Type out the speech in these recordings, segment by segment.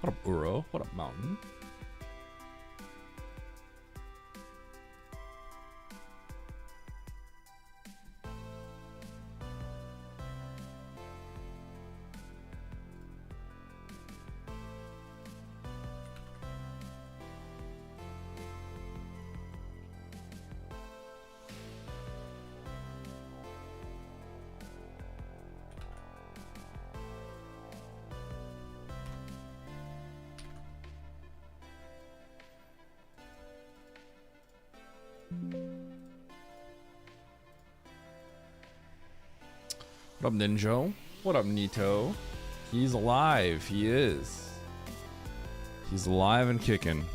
What up, Uro? What up, Mountain? What up, Ninjo? What up, Nito? He's alive. He is. He's alive and kicking.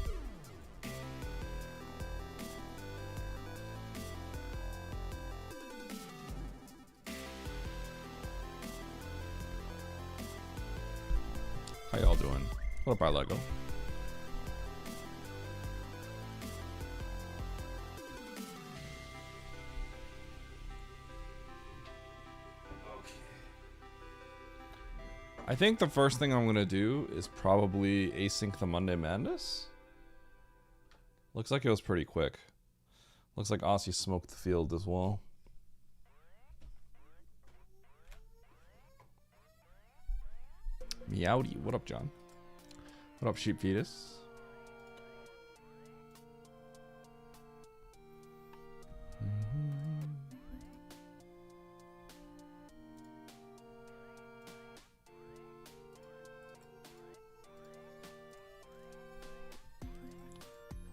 How y'all doing? What up, our Lego? I think the first thing I'm gonna do is probably async the Monday Madness. Looks like it was pretty quick. Looks like Aussie smoked the field as well. Meowdy, what up, John? What up, Sheep Fetus?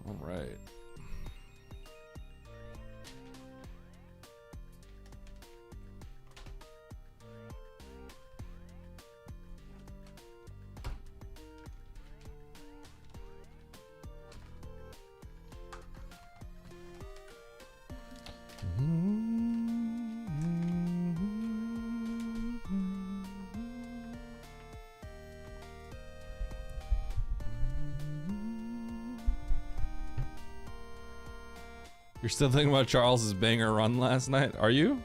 All right. You're still thinking about Charles's banger run last night, are you?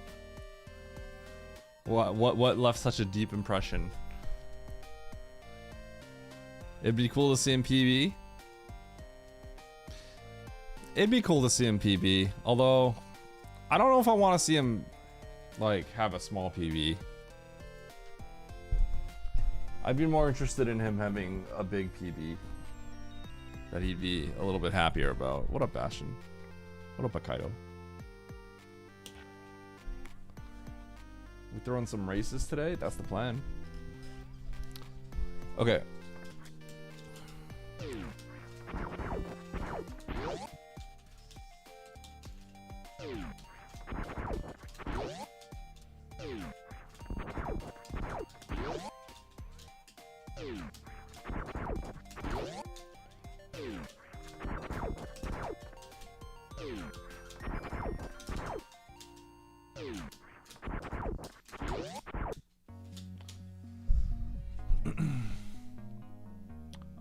What left such a deep impression? It'd be cool to see him PB. It'd be cool to see him PB, although I don't know if I want to see him like have a small PB. I'd be more interested in him having a big PB that he'd be a little bit happier about. What up, Bastion? What up, Akaido? We throwing some races today? That's the plan. Okay.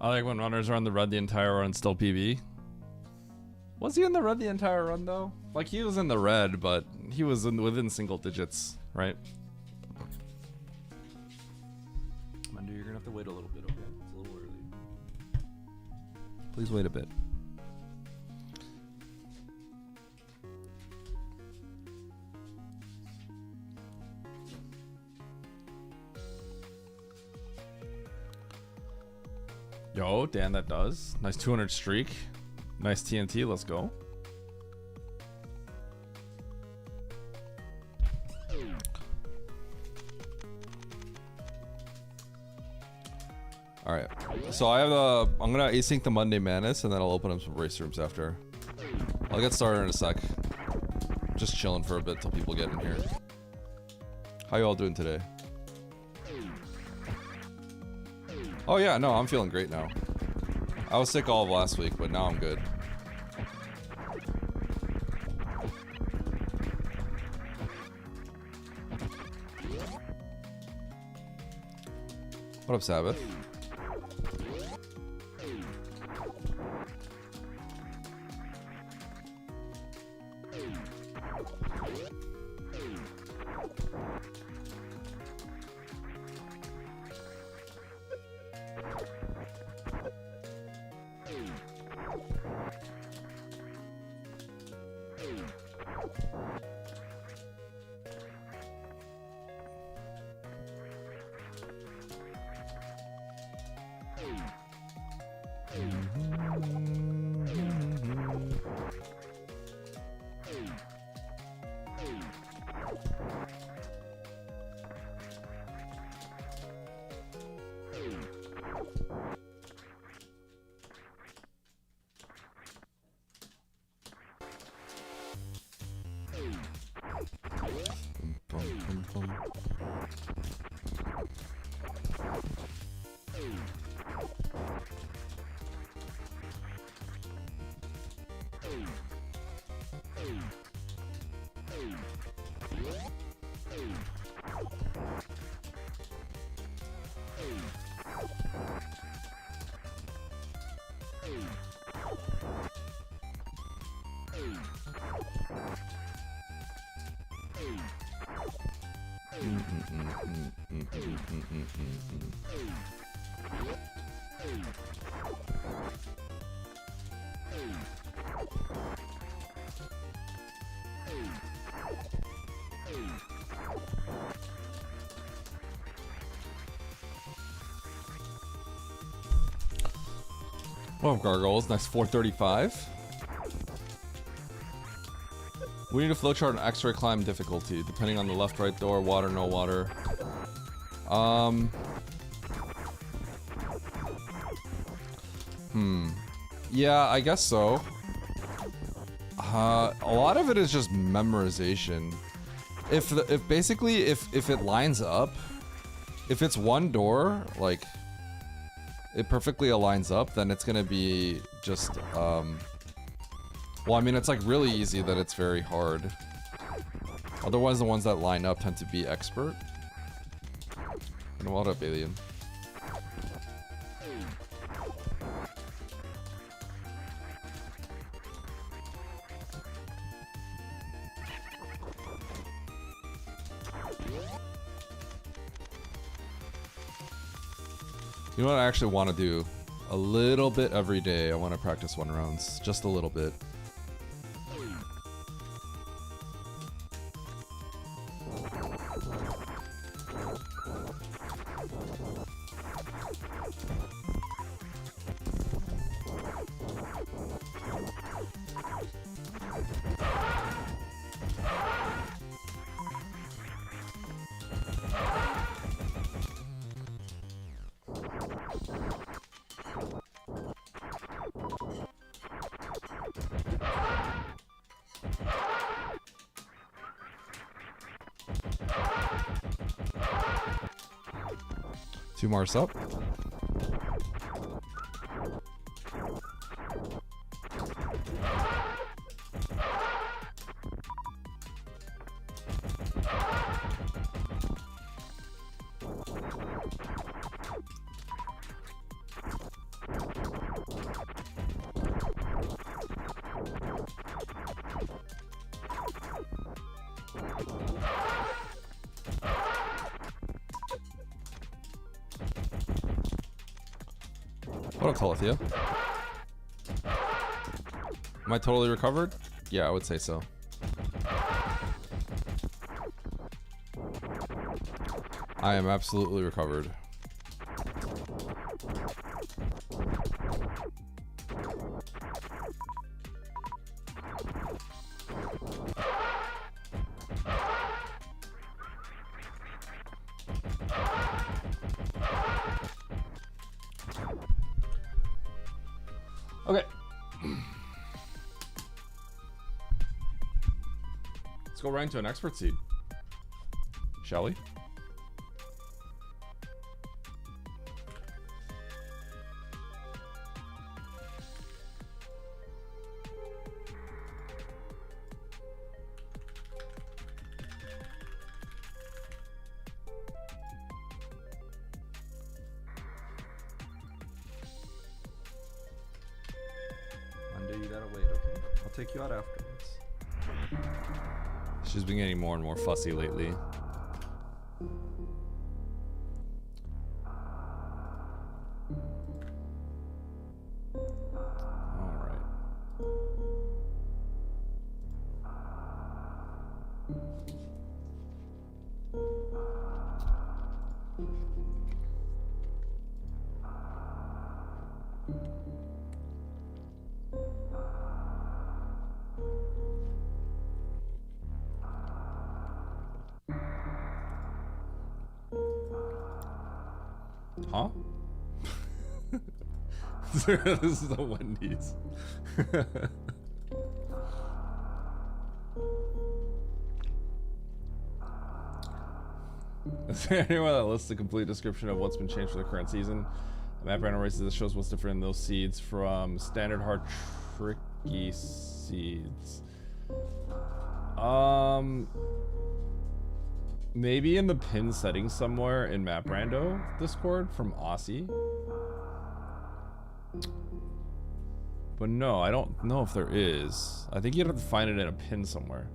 I like when runners are on the red the entire run, still PB. Was he in the red the entire run though? Like he was in the red, but he was within single digits, right? Mando, you're gonna have to wait a little bit, okay? It's a little early. Please wait a bit. Yo, Dan, that does. Nice 200 streak. Nice TNT, let's go. Alright, so I have the... I'm gonna async the Monday Madness and then I'll open up some race rooms after. I'll get started in a sec. Just chilling for a bit till people get in here. How you all doing today? Oh yeah, no, I'm feeling great now. I was sick all of last week, but now I'm good. What up, Sabbath? Well, gargoyles, nice 435. We need a flowchart and X-ray climb difficulty, depending on the left, right door, water, no water. Yeah, I guess so. A lot of it is just memorization. If basically if it lines up, if it's one door, like it perfectly aligns up, then it's gonna be just well, I mean, it's like really easy that it's very hard. Otherwise, the ones that line up tend to be expert. And what up, alien? You know what I actually want to do? A little bit every day. I want to practice 1 rounds. Just a little bit. Two Mars up. What up, Talithia? Am I totally recovered? Yeah, I would say so. I am absolutely recovered. Okay. Let's go right into an expert seed. Shall we? You gotta wait, okay? I'll take you out afterwards. She's been getting more and more fussy lately. Alright. Huh? This is the Wendy's. Is there anyone that lists the complete description of what's been changed for the current season? The map random races that shows what's different in those seeds from standard hard tricky seeds. Maybe in the pin settings somewhere in Map Rando Discord from Aussie. But no, I don't know if there is. I think you'd have to find it in a pin somewhere.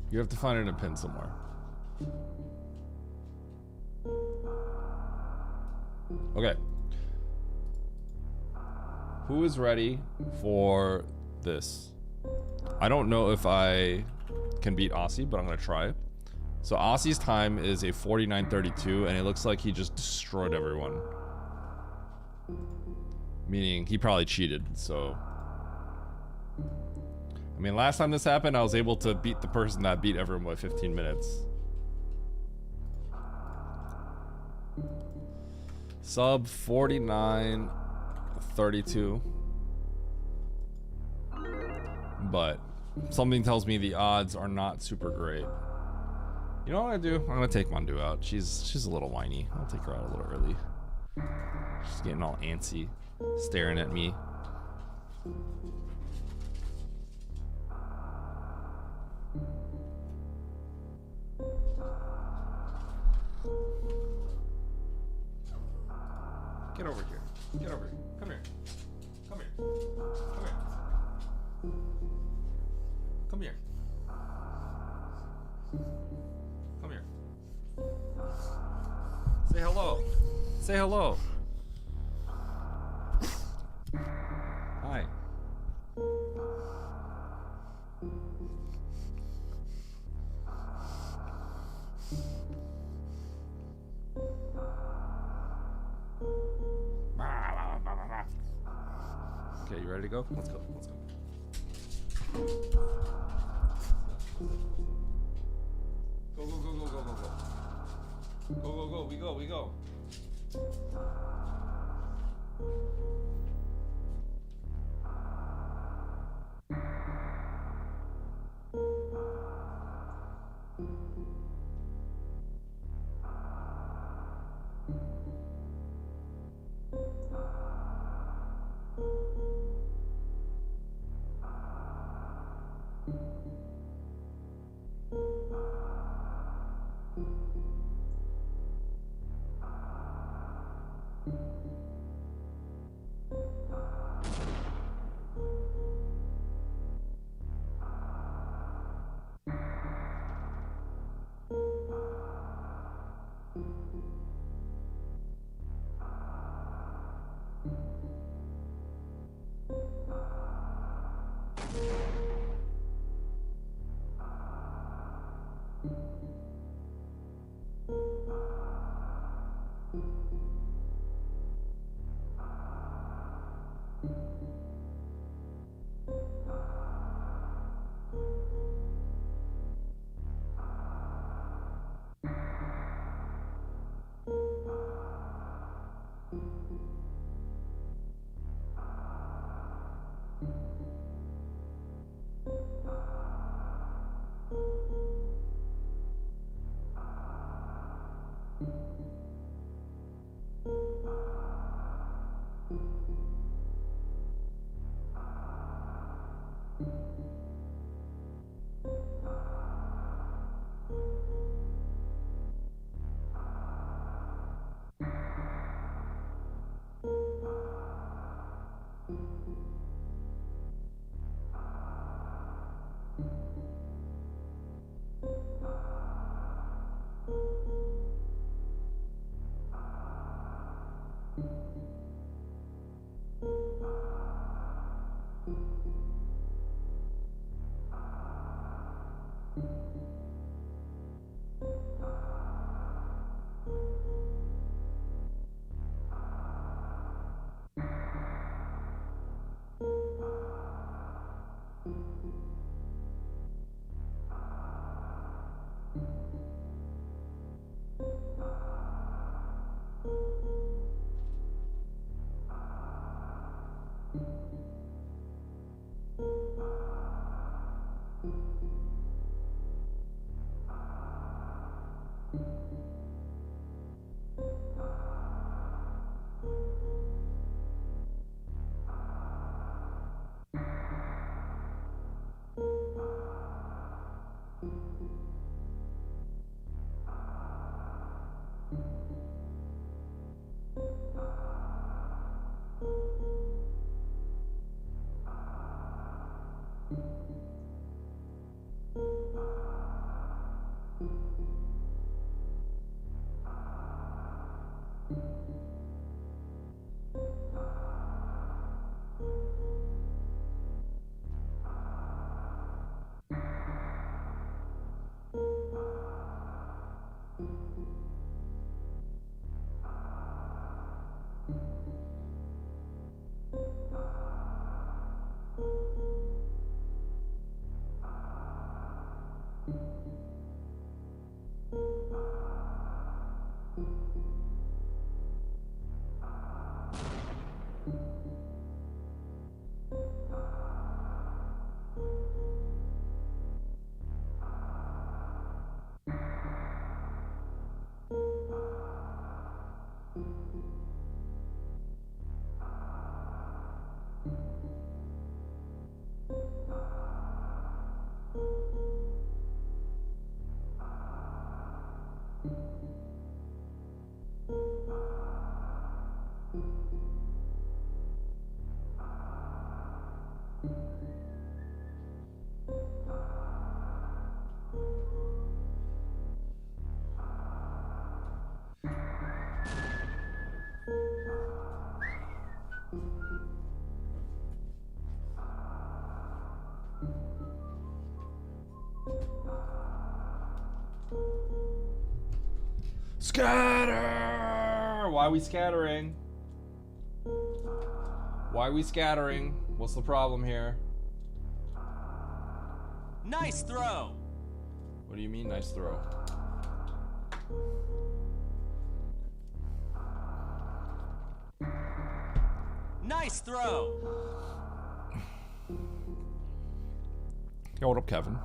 You have to find it in a pin somewhere. Okay. Who is ready for this? I don't know if I can beat Aussie, but I'm gonna try. So Aussie's time is a 49:32, and it looks like he just destroyed everyone. Meaning he probably cheated, so. I mean, last time this happened, I was able to beat the person that beat everyone by 15 minutes. Sub 49:32. But something tells me the odds are not super great. You know what I do? I'm gonna take Mandu out. She's a little whiny. I'll take her out a little early. She's getting all antsy, staring at me. Get over here. Get over here. Come here. Come here. Come here. Come here. Come here. Say hello. Say hello. Hi. Okay, you ready to go? Let's go. Let's go. Go, go, go, go, go, go, go. Go, go, go, we go, we go. Scatter! Why are we scattering? Why are we scattering? What's the problem here? Nice throw! What do you mean, nice throw? Nice throw! Yo, what up, Kevin?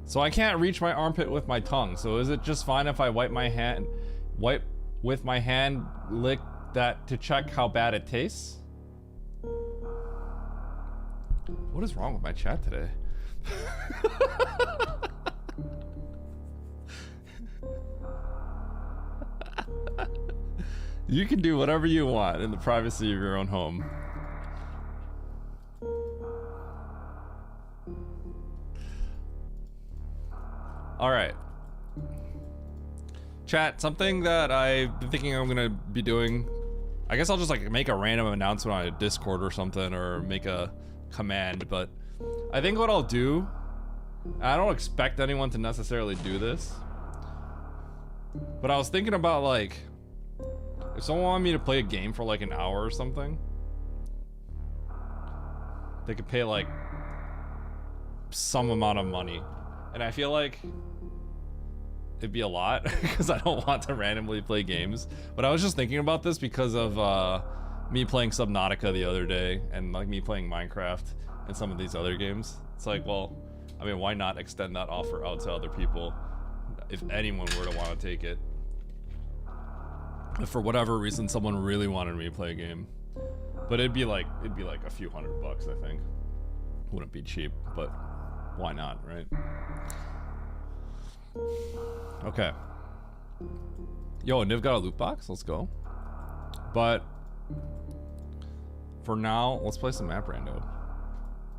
So I can't reach my armpit with my tongue, so is it just fine if I wipe with my hand, lick that to check how bad it tastes? What is wrong with my chat today? You can do whatever you want in the privacy of your own home. All right. Chat, something that I've been thinking I'm gonna be doing, I guess I'll just like make a random announcement on a Discord or something, or make a command, but I think what I'll do, and I don't expect anyone to necessarily do this, but I was thinking about like, if someone wanted me to play a game for like an hour or something, they could pay like some amount of money. And I feel like it'd be a lot because I don't want to randomly play games. But I was just thinking about this because of me playing Subnautica the other day and like me playing Minecraft and some of these other games. It's like, well, I mean, why not extend that offer out to other people if anyone were to want to take it? If for whatever reason someone really wanted me to play a game. But it'd be like a few $100, I think. Wouldn't be cheap, but why not, right? Okay. Yo, Niv got a loot box. Let's go. But for now, let's play some map rando.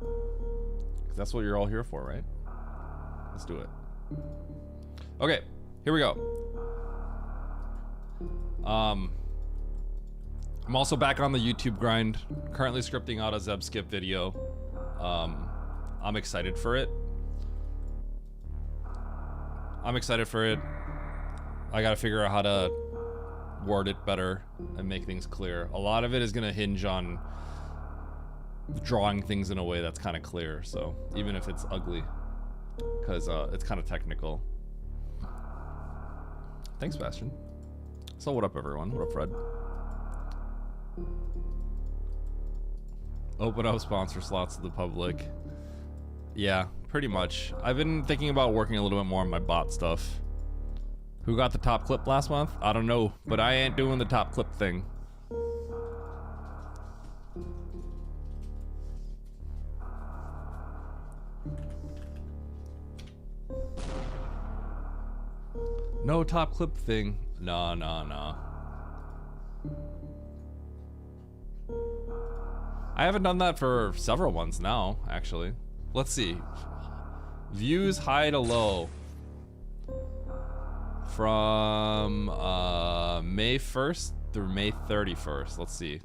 'Cause that's what you're all here for, right? Let's do it. Okay, here we go. I'm also back on the YouTube grind. Currently scripting out a Zeb Skip video. I'm excited for it. I gotta figure out how to word it better and make things clear. A lot of it is gonna hinge on drawing things in a way that's kind of clear, so even if it's ugly, because it's kind of technical. Thanks, Bastion. So what up, everyone? What up, Fred? Open up sponsor slots to the public. Yeah, pretty much. I've been thinking about working a little bit more on my bot stuff. Who got the top clip last month? I don't know, but I ain't doing the top clip thing. No top clip thing. Nah. I haven't done that for several months now, actually. Let's see. Views high to low. From May 1st through May 31st. Let's see.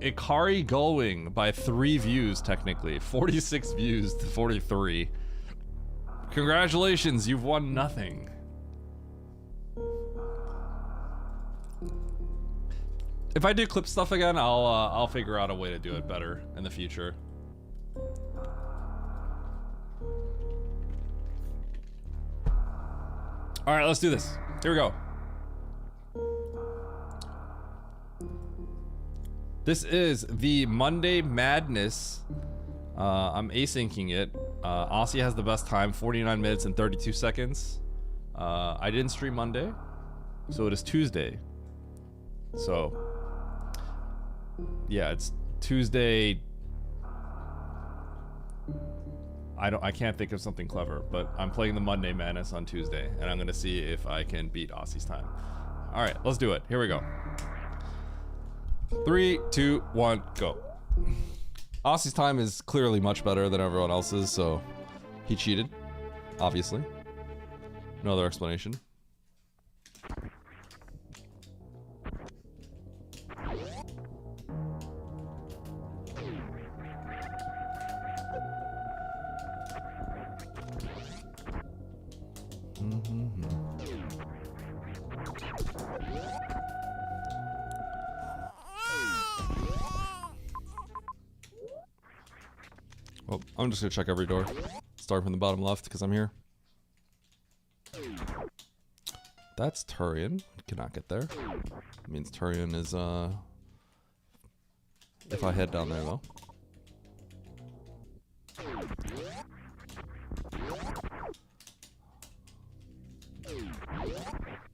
Ikari Gullwing by 3 views, technically. 46 views to 43. Congratulations, you've won nothing. If I do clip stuff again, I'll figure out a way to do it better in the future. All right, let's do this. Here we go. This is the Monday Madness. I'm asyncing it. Aussie has the best time, 49 minutes and 32 seconds. I didn't stream Monday, so it is Tuesday. So, yeah, it's Tuesday. I can't think of something clever, but I'm playing the Monday Madness on Tuesday, and I'm gonna see if I can beat Aussie's time. All right, let's do it. Here we go. 3, 2, 1, go. Aussie's time is clearly much better than everyone else's, so he cheated, obviously. No other explanation. Well, I'm just gonna check every door. Start from the bottom left because I'm here. That's Turian. Cannot get there. That means Turian is if I head down there though.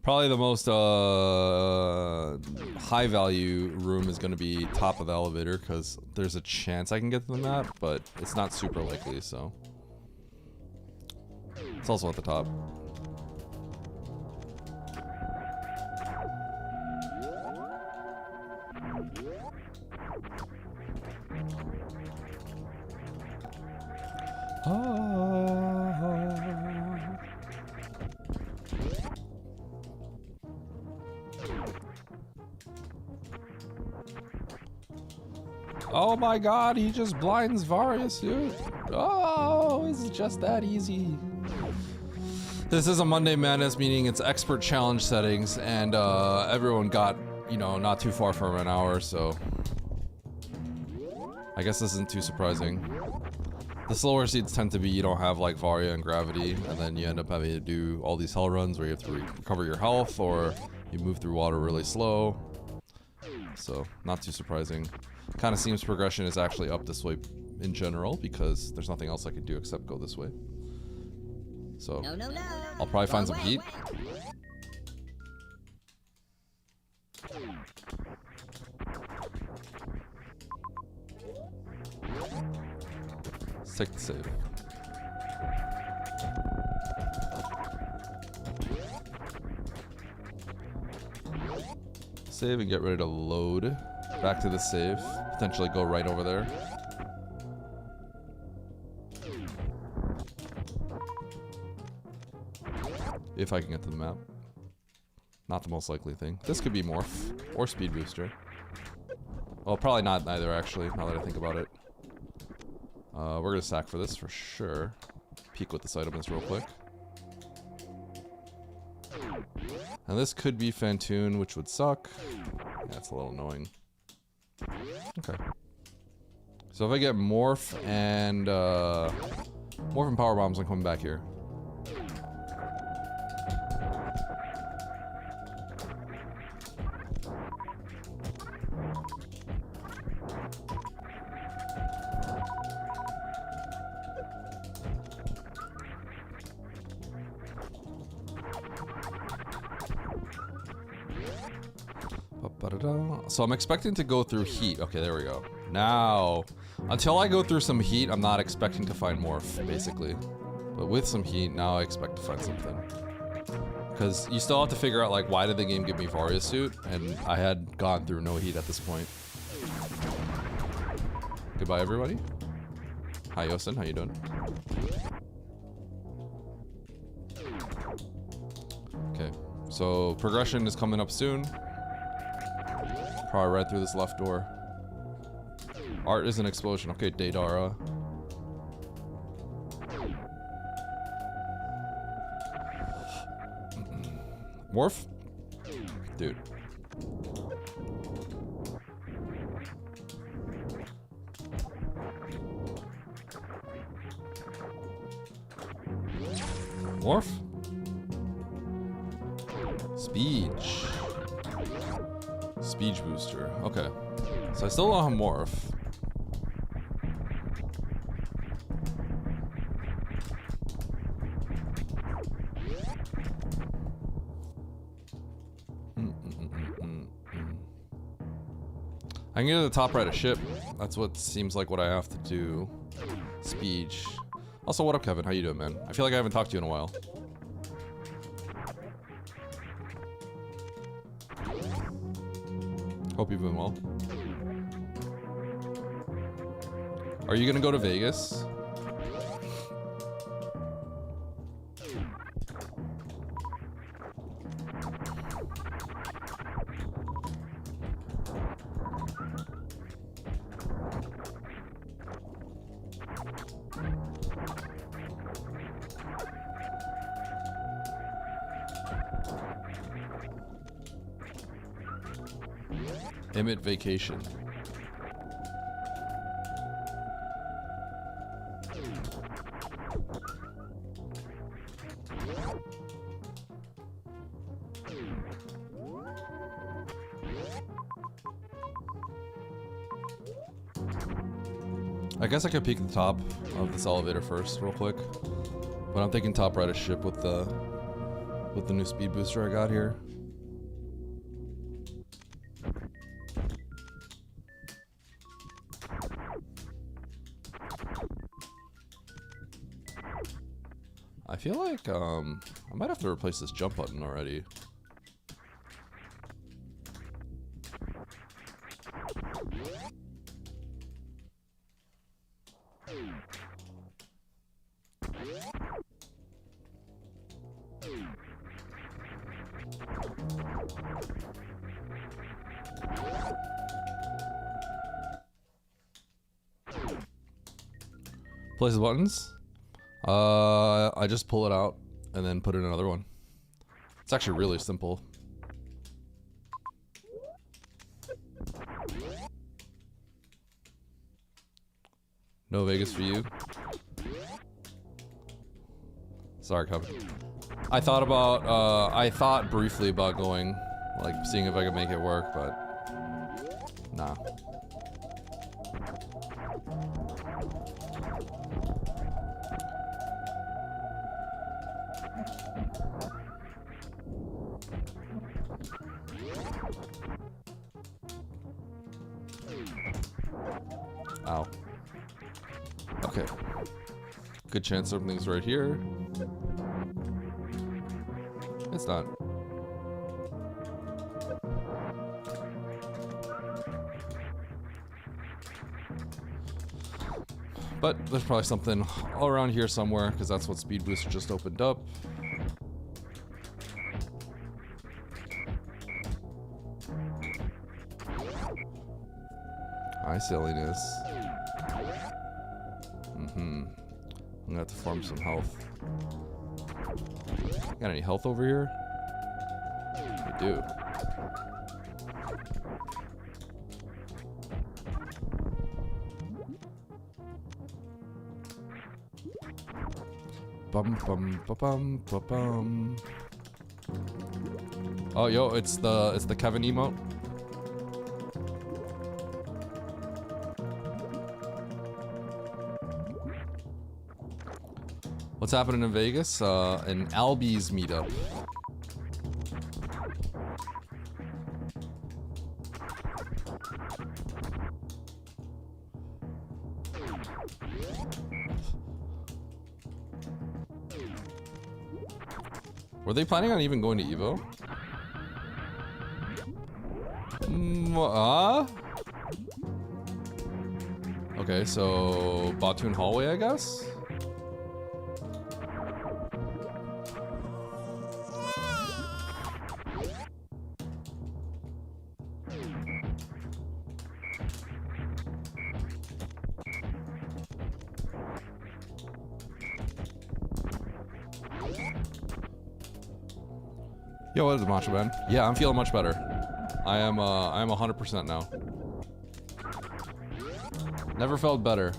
Probably the most high value room is going to be top of the elevator because there's a chance I can get to the map, but it's not super likely, so. It's also at the top. Oh my god, he just blinds Varius, dude. Oh, is it just that easy? This is a Monday Madness, meaning it's expert challenge settings, and everyone got, you know, not too far from an hour, so I guess this isn't too surprising. The slower seeds tend to be you don't have like Varia and Gravity, and then you end up having to do all these hell runs where you have to recover your health, or you move through water really slow. So, not too surprising. Kind of seems progression is actually up this way in general because there's nothing else I can do except go this way. So, I'll probably find some heat. Let's take the save. Save and get ready to load. Back to the save. Potentially go right over there. If I can get to the map. Not the most likely thing. This could be Morph or Speed Booster. Well, probably not neither actually, now that I think about it. We're gonna sack for this for sure. Peek what this item is real quick. And this could be Phantoon, which would suck. Yeah, it's a little annoying. Okay. So if I get Morph and Power Bombs, I'm coming back here. Ba-da-da. So I'm expecting to go through heat. Okay, there we go. Now, until I go through some heat, I'm not expecting to find morph, basically. But with some heat, now I expect to find something. Because you still have to figure out, like, why did the game give me Varia's suit? And I had gone through no heat at this point. Goodbye, everybody. Hi, Yosin. How you doing? Okay. So, progression is coming up soon. Probably right through this left door. Art is an explosion. Okay, Daedara. Morph? Dude. Morph? Speech. Speech booster. Okay. So I still don't have morph. I can get to the top right of ship. That's what seems like what I have to do. Speech. Also, what up, Kevin? How you doing, man? I feel like I haven't talked to you in a while. Hope you've been well. Are you gonna go to Vegas? Emmett vacation. I guess I could peek at the top of this elevator first, real quick. But I'm thinking top right of ship with the new speed booster I got here. I feel like I might have to replace this jump button already. Place the buttons. I just pull it out and then put in another one. It's actually really simple. No Vegas for you. Sorry, Kevin. I thought briefly about going, like, seeing if I could make it work, but nah. Ow. Okay. Good chance something's right here. It's not. But there's probably something all around here somewhere, because that's what Speed Booster just opened up. Hi, silliness. I'm gonna have to farm some health. Got any health over here? I do. Bum bum ba bum ba bum. Oh, yo, it's the Kevin emote. What's happening in Vegas? An Albies meetup. Were they planning on even going to Evo? Okay, so Batoon Hallway, I guess? Yo, what is it, Macho Man? Yeah, I'm feeling much better. I am 100% now. Never felt better.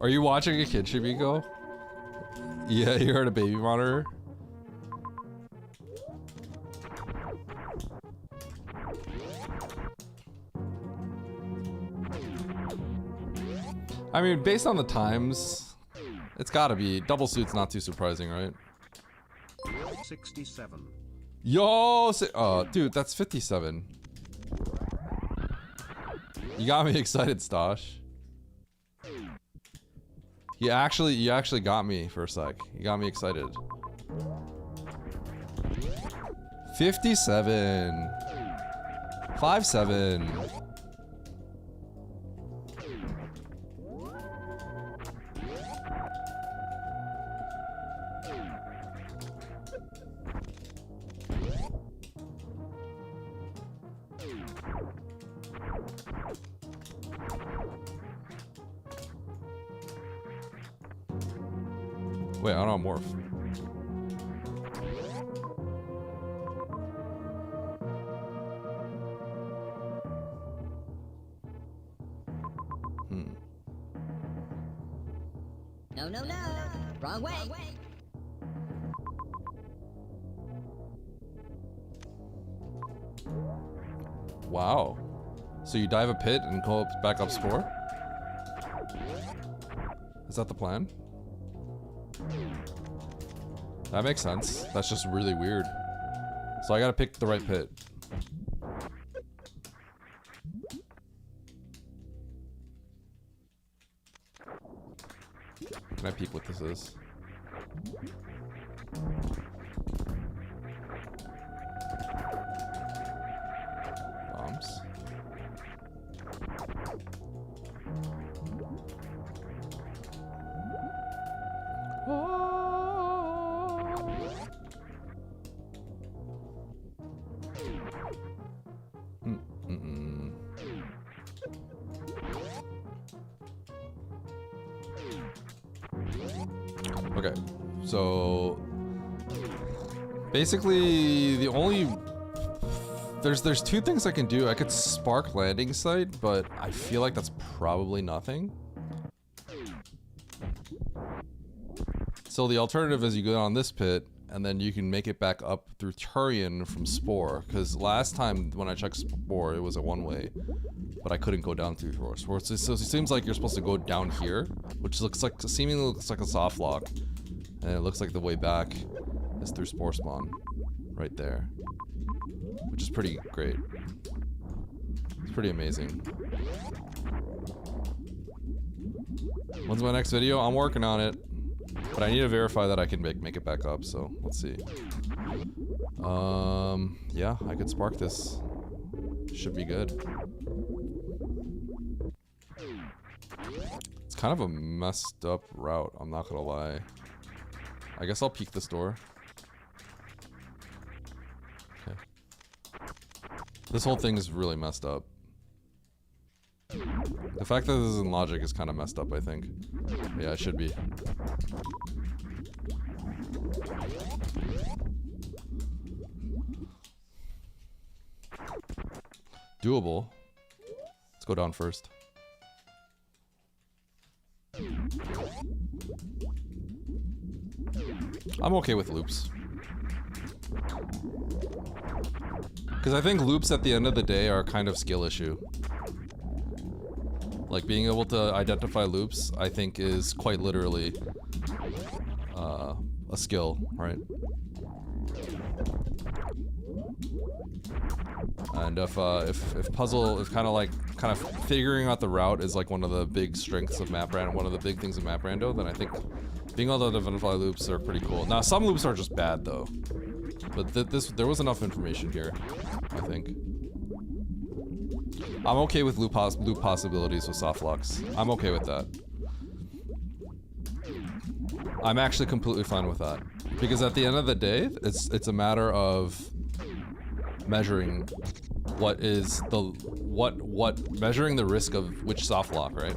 Are you watching a kid, Shibiko? Yeah, you heard a baby monitor? I mean, based on the times, it's gotta be. Double suit's not too surprising, right? 67. Yo, dude, that's 57. You got me excited, Stosh. You actually got me for a sec. You got me excited. 57. 57. Wait, I don't morph. No, no, no. Wrong way. Wow. So you dive a pit and go back up spore? Is that the plan? That makes sense. That's just really weird. So I gotta pick the right pit. Can I peek what this is? Bombs. Okay, so basically the only there's two things I can do. I could spark landing site, but I feel like that's probably nothing. So the alternative is you go down this pit and then you can make it back up through Turian from Spore, because last time when I checked Spore it was a one-way, but I couldn't go down through Spore. So it seems like you're supposed to go down here, which seemingly looks like a soft lock, and it looks like the way back is through Spore spawn, right there, which is pretty great. It's pretty amazing. When's my next video? I'm working on it. But I need to verify that I can make it back up, so let's see. Yeah, I could spark this. Should be good. It's kind of a messed up route, I'm not gonna lie. I guess I'll peek this door. Okay. This whole thing is really messed up. The fact that this is in logic is kind of messed up, I think. Yeah, it should be. Doable. Let's go down first. I'm okay with loops. Because I think loops at the end of the day are kind of skill issue. Like, being able to identify loops, I think, is quite literally a skill, right? And if kind of figuring out the route is like one of the big strengths of map random, one of the big things of map rando, then I think being able to identify loops are pretty cool. Now some loops are just bad though, but there was enough information here, I think. I'm okay with loop possibilities with soft locks. I'm okay with that. I'm actually completely fine with that. Because at the end of the day, it's a matter of measuring measuring the risk of which soft lock, right?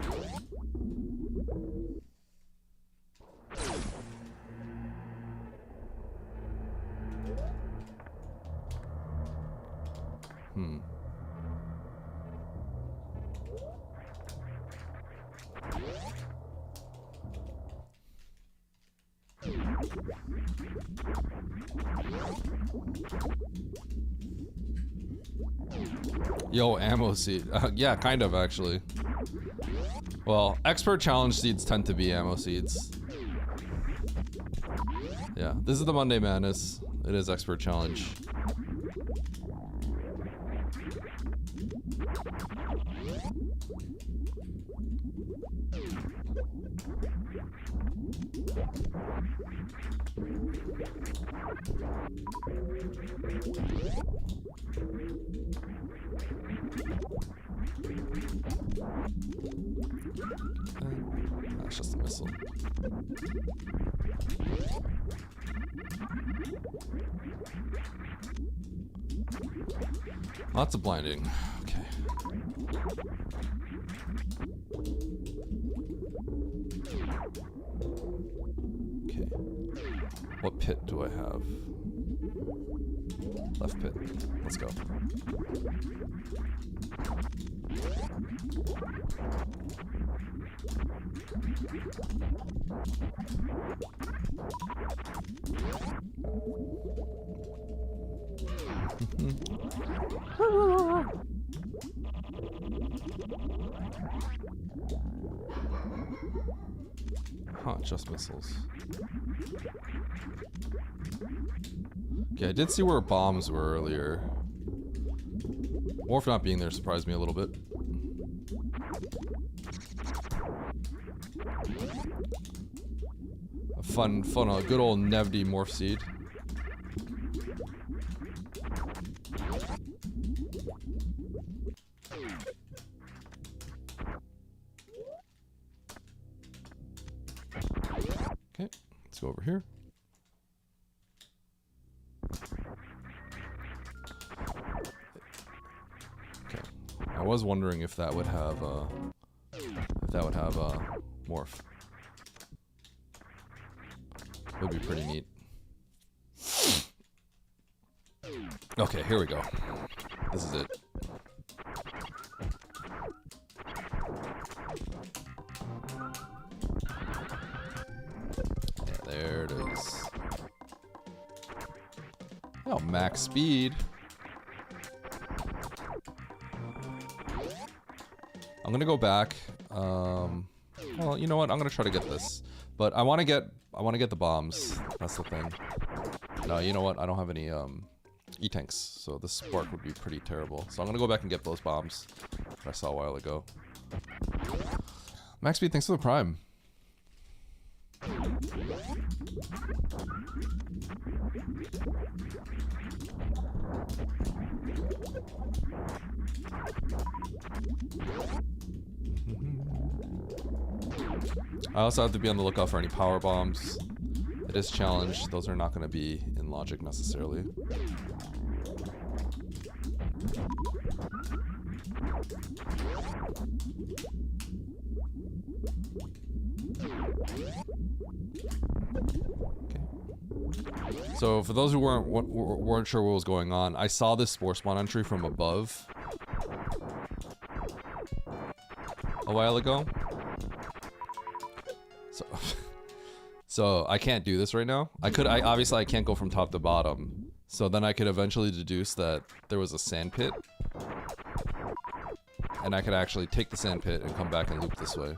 Yo, ammo seed. Yeah, kind of actually. Well, expert challenge seeds tend to be ammo seeds. Yeah, this is the Monday Madness. It is expert challenge. That's just a missile. Lots of blinding. Okay. Okay. What pit do I have? Left pit. Let's go. Huh, just missiles. Okay, I did see where bombs were earlier. Morph not being there surprised me a little bit. A fun, a good old Nevdi morph seed. Okay, let's go over here. Okay, I was wondering if that would have morph. Would be pretty neat. Okay, here we go. This is it. Yeah, there it is. Oh, max speed. I'm gonna go back. Well, you know what? I'm gonna try to get this, but I want to get the bombs. That's the thing. No, you know what? I don't have any E-tanks, so this spark would be pretty terrible. So I'm gonna go back and get those bombs that I saw a while ago. Max speed, thanks for the prime. I also have to be on the lookout for any power bombs. It is challenged. Those are not going to be in logic necessarily. Okay. So for those who weren't sure what was going on, I saw this spore spawn entry from above a while ago. So I can't do this right now. Obviously I can't go from top to bottom. So then I could eventually deduce that there was a sand pit. And I could actually take the sand pit and come back and loop this way.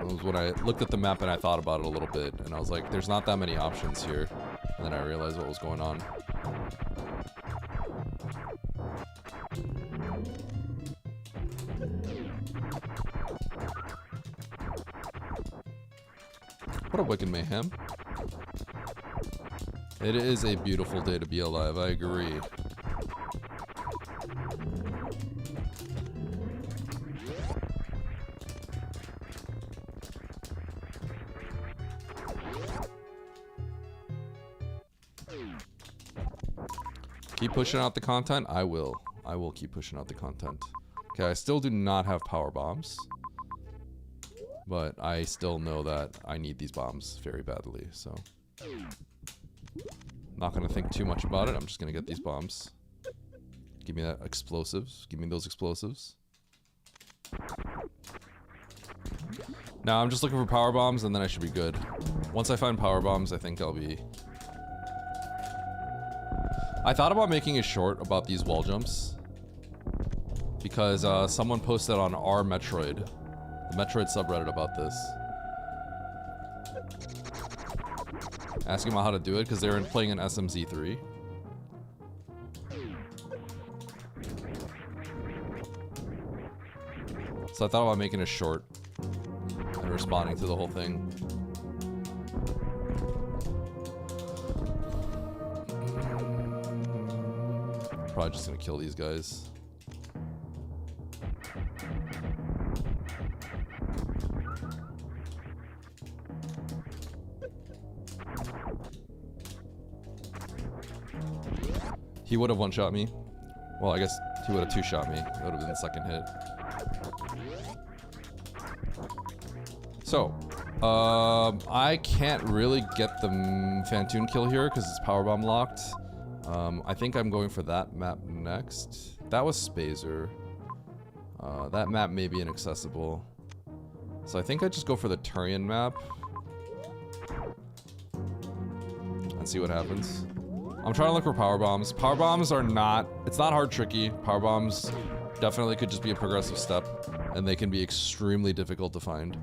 It was when I looked at the map and I thought about it a little bit, and I was like, there's not that many options here. And then I realized what was going on. What a wicked mayhem. It is a beautiful day to be alive, I agree. Keep pushing out the content? I will. I will keep pushing out the content. Okay, I still do not have power bombs. But I still know that I need these bombs very badly, so... Not gonna think too much about it, I'm just gonna get these bombs. Give me that explosives. Give me those explosives. Now I'm just looking for power bombs and then I should be good. Once I find power bombs, I think I'll be... I thought about making a short about these wall jumps. Because someone posted on our Metroid, the Metroid subreddit, about this. Asking about how to do it because they were playing an SMZ3. So I thought about making a short and responding to the whole thing. Probably just gonna kill these guys. He would have one-shot me. Well, I guess he would have two-shot me. It would have been the second hit. So, I can't really get the Phantoon kill here because it's powerbomb locked. I think I'm going for that map next. That was Spazer. That map may be inaccessible. So I think I just go for the Turian map. And see what happens. I'm trying to look for power bombs. Power bombs are not, it's not hard tricky. Power bombs definitely could just be a progressive step, and they can be extremely difficult to find.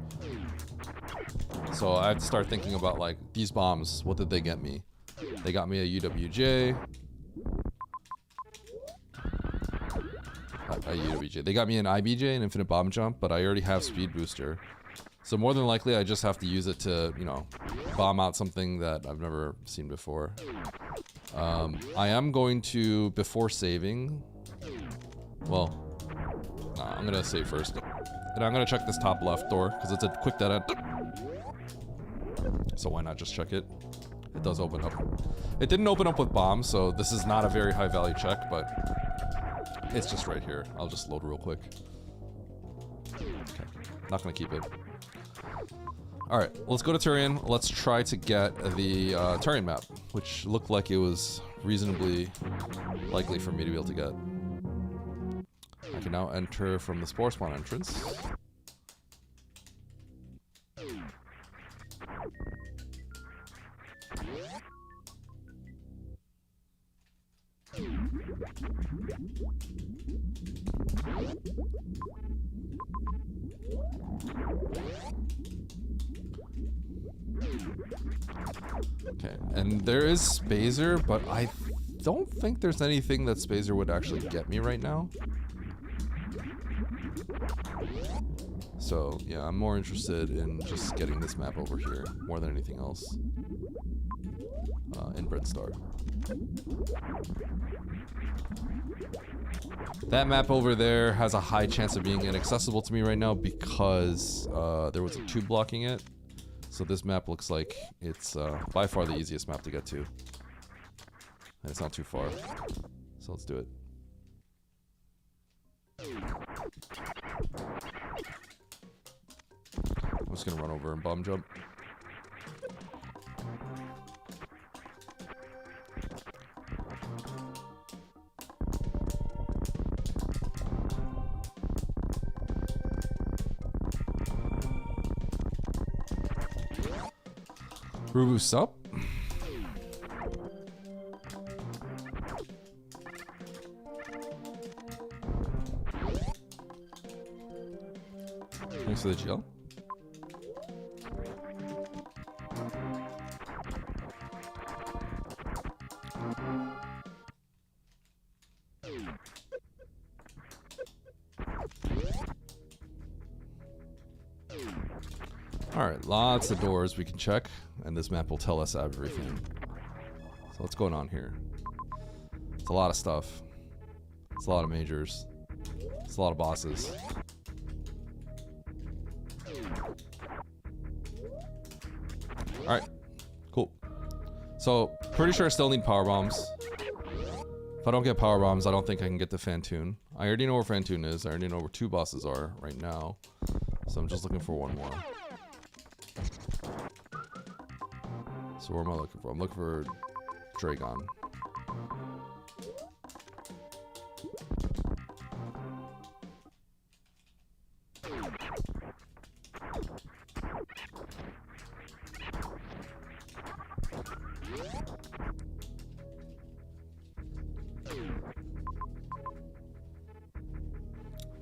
So I have to start thinking about, like, these bombs, what did they get me? They got me a UWJ. A UWJ. They got me an IBJ, an infinite bomb jump, but I already have speed booster. So more than likely I just have to use it to, you know, bomb out something that I've never seen before. I am going to, before saving, well, nah, I'm gonna save first. And I'm gonna check this top left door, because it's a quick dead end. So why not just check it? It does open up. It didn't open up with bombs, so this is not a very high value check, but it's just right here. I'll just load real quick. Okay, not gonna keep it. Alright, let's go to Turian. Let's try to get the Turian map, which looked like it was reasonably likely for me to be able to get. I can now enter from the Spore Spawn entrance. Okay, and there is Spazer, but I don't think there's anything that Spazer would actually get me right now. So, yeah, I'm more interested in just getting this map over here, more than anything else. Inbred Star. That map over there has a high chance of being inaccessible to me right now because there was a tube blocking it. So this map looks like it's by far the easiest map to get to. And it's not too far. So let's do it. I'm just gonna run over and bomb jump. Rubu sup? Thanks for the GL. Alright, lots of doors we can check, and this map will tell us everything. So what's going on here? It's a lot of stuff. It's a lot of majors. It's a lot of bosses. Alright, cool. So, pretty sure I still need power bombs. If I don't get power bombs, I don't think I can get the Phantoon. I already know where Phantoon is. I already know where 2 bosses are right now. So I'm just looking for 1 more. So where am I looking for? I'm looking for Dragon.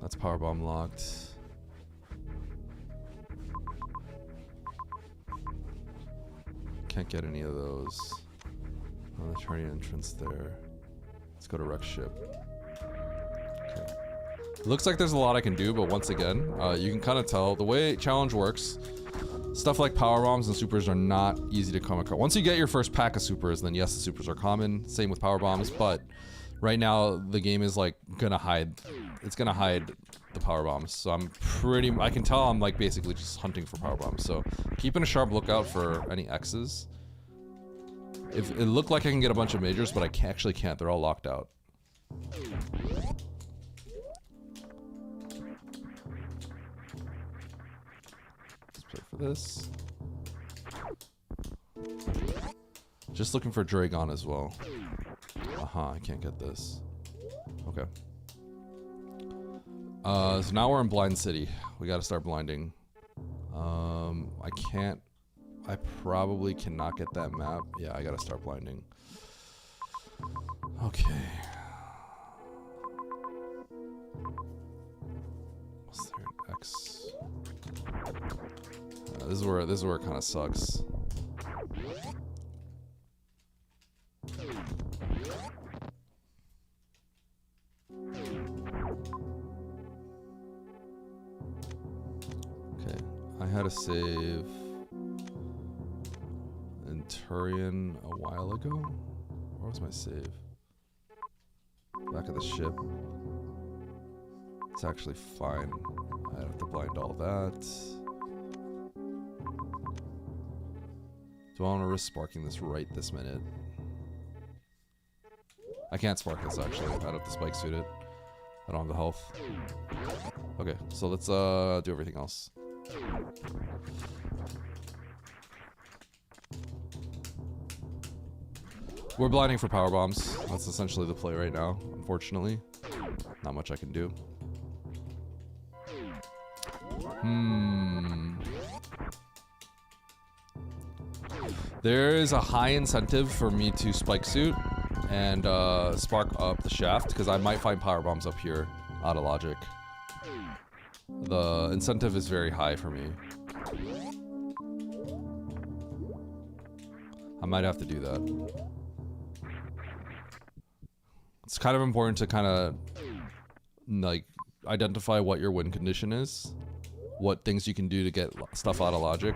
That's power bomb locked. Can't get any of those. Oh, the turning entrance there. Let's go to wreck ship. Okay. Looks like there's a lot I can do, but once again, you can kind of tell the way challenge works. Stuff like power bombs and supers are not easy to come across. Once you get your first pack of supers, then yes, the supers are common. Same with power bombs, but right now the game is like gonna hide. It's gonna hide the power bombs. So I can tell I'm like basically just hunting for power bombs. So keeping a sharp lookout for any X's. If it looked like I can get a bunch of majors, but I actually can't. They're all locked out. Let's play for this. Just looking for Dragon as well. Aha, I can't get this. Okay. So now we're in Blind City. We gotta start blinding. I probably cannot get that map. Yeah, I gotta start blinding. Okay. Was there an X? This is where it kind of sucks. Okay, I had a save in Turian a while ago. Where was my save? Back of the ship. It's actually fine. I have to blind all that. Do I want to risk sparking this right this minute? I can't spark this actually. I don't have to spike suit it. I don't have the health. Okay, so let's do everything else. We're blinding for power bombs. That's essentially the play right now, unfortunately. Not much I can do. There is a high incentive for me to spike suit and spark up the shaft, because I might find power bombs up here out of logic. The incentive is very high for me. I might have to do that. It's kind of important to kind of like identify what your win condition is, what things you can do to get stuff out of logic.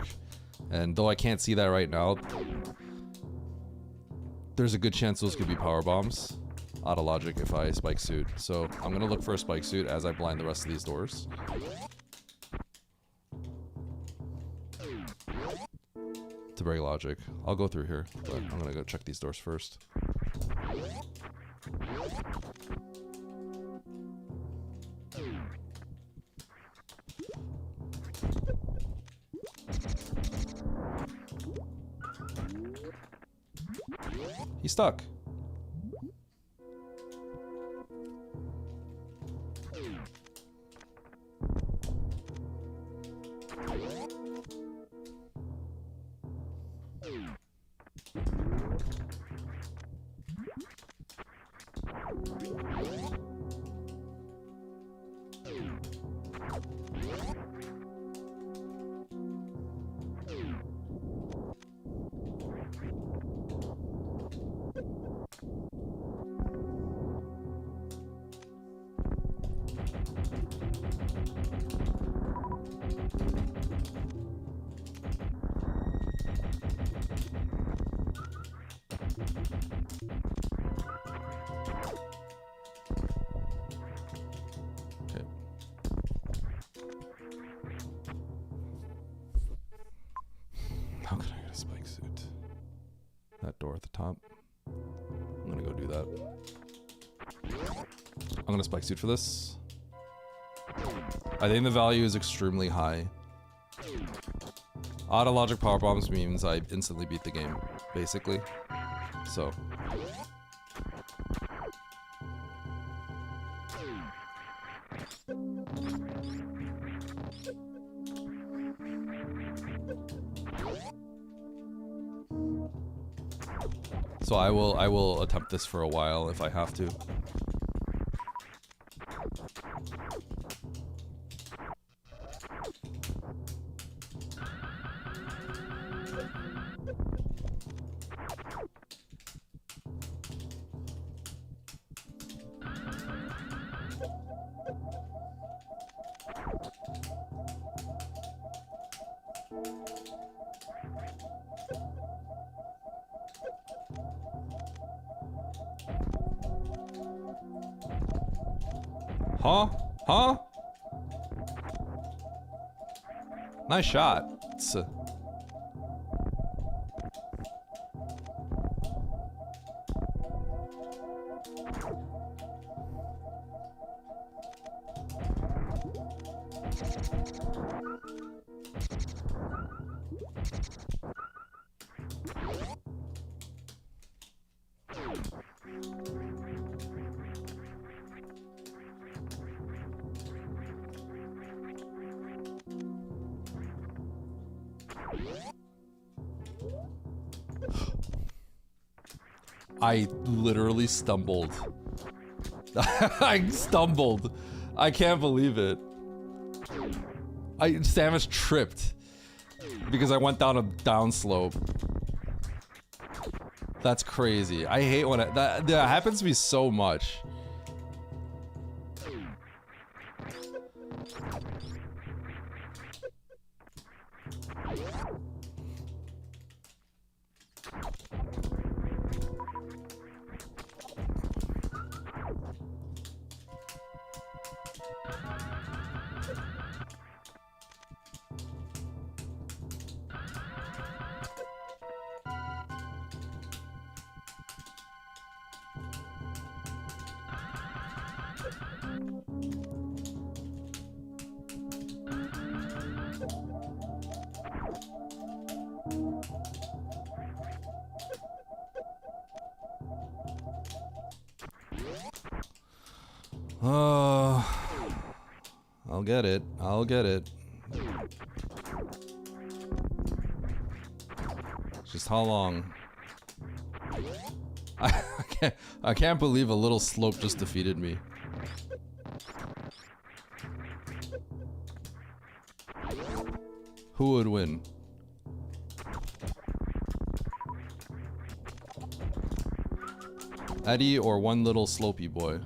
And though I can't see that right now, there's a good chance those could be power bombs out of logic if I spike suit. So I'm gonna look for a spike suit as I blind the rest of these doors. To break logic. I'll go through here, but I'm gonna go check these doors first. He's stuck. How can I get a spike suit? That door at the top. I'm gonna go do that. I'm gonna spike suit for this. I think the value is extremely high. Auto logic power bombs means I instantly beat the game, basically. So. So I will attempt this for a while if I have to. Huh? Huh? Nice shot. It's, I literally stumbled. I stumbled. I can't believe it. Samus tripped because I went down a downslope. That's crazy. I hate when that happens to me so much. I'll get it. I'll get it. Just how long? I can't believe a little slope just defeated me. Who would win? Eddie or one little slopey boy?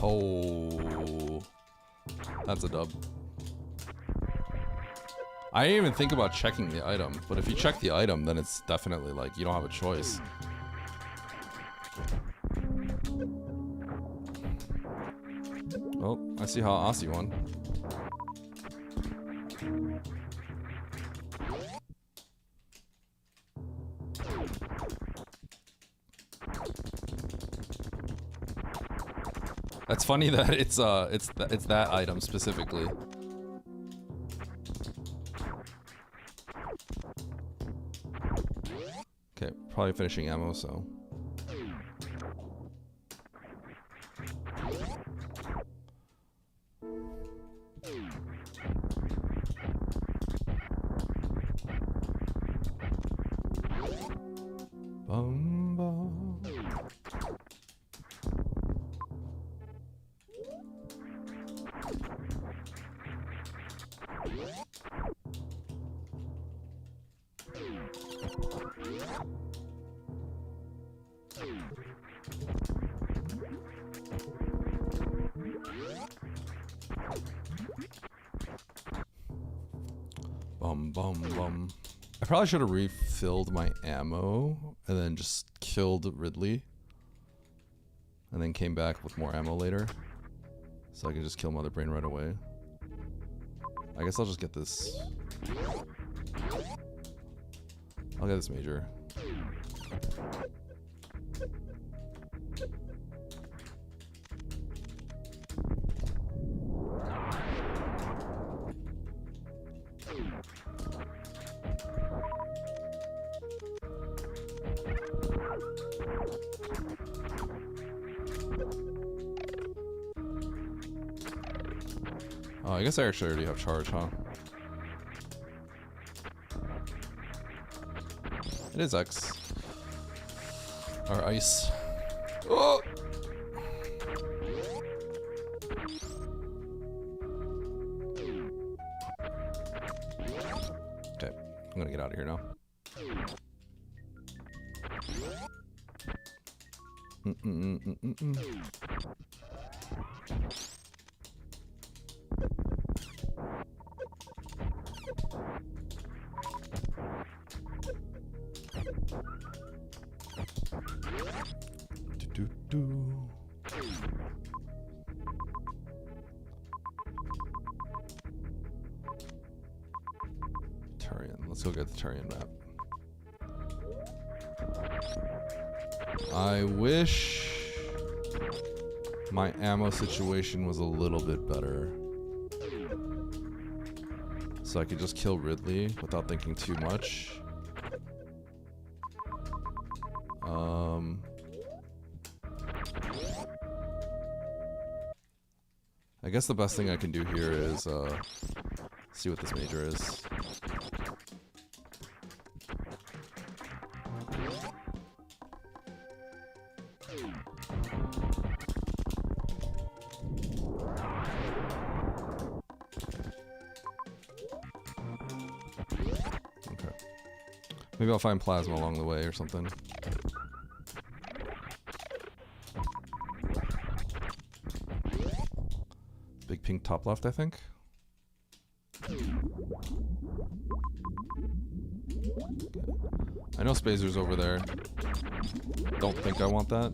Oh, that's a dub. I didn't even think about checking the item, but if you check the item, then it's definitely like you don't have a choice. Oh, I see how Aussie won. It's funny that it's that item specifically. Okay, probably finishing ammo, so. Bum, bum. Bum, bum, bum. I probably should have refilled my ammo and then just killed Ridley. And then came back with more ammo later. So I can just kill Mother Brain right away. I guess I'll just get this. I'll get this major. Oh, I guess I actually already have charge, huh? It is X. Or ice. Oh! Okay, I'm gonna get out of here now. Turian. Let's go get the Turian map. I wish my ammo situation was a little bit better. So I could just kill Ridley without thinking too much. I guess the best thing I can do here is see what this major is. Okay. Maybe I'll find plasma along the way or something. Big pink top left, I think. I know Spazer's over there. Don't think I want that.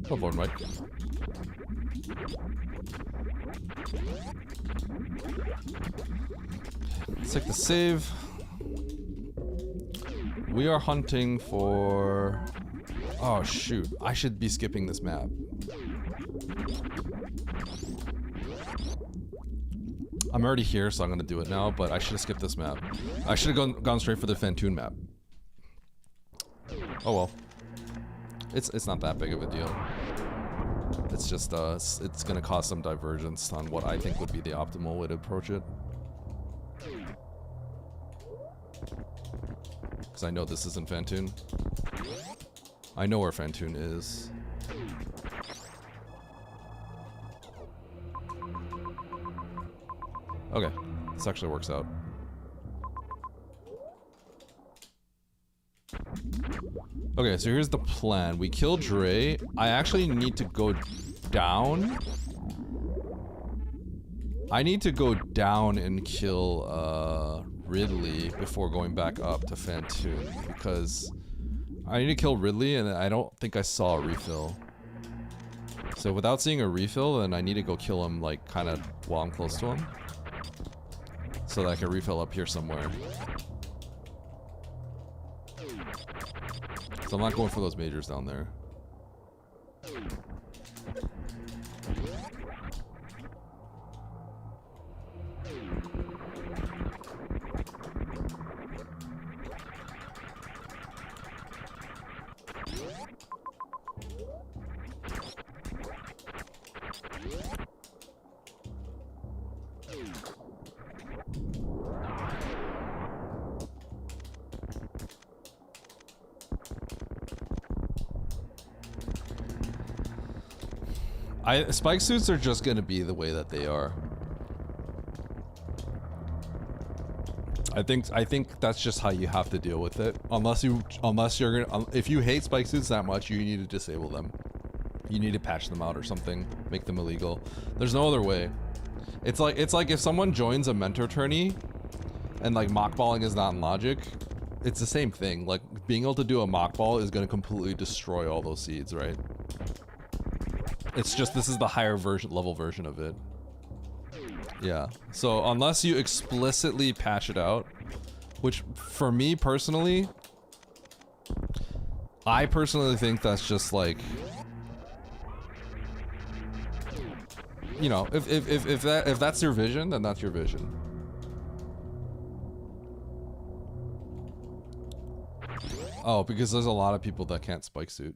Oh, Lord Mike. Let's take the save. We are hunting for... Oh, shoot. I should be skipping this map. I'm already here, so I'm going to do it now, but I should have skipped this map. I should have gone straight for the Phantoon map. Oh well. It's not that big of a deal. It's just, it's going to cause some divergence on what I think would be the optimal way to approach it. Because I know this isn't Phantoon. I know where Phantoon is. Okay, this actually works out. Okay, so here's the plan. We kill Dre. I actually need to go down. I need to go down and kill Ridley before going back up to Phantoon, because I need to kill Ridley and I don't think I saw a refill. So without seeing a refill, then I need to go kill him like kind of while I'm close to him. So that I can refill up here somewhere. So I'm not going for those majors down there. Spike suits are just gonna be the way that they are. I think that's just how you have to deal with it. Unless you're gonna, if you hate spike suits that much, you need to disable them. You need to patch them out or something, make them illegal. There's no other way. It's like if someone joins a mentor tourney, and like mockballing is not in logic, it's the same thing. Like being able to do a mockball is gonna completely destroy all those seeds, right? It's just this is the higher level version of it. Yeah. So unless you explicitly patch it out, which for me personally, I personally think that's just like, you know, if that's your vision, then that's your vision. Oh, because there's a lot of people that can't spike suit.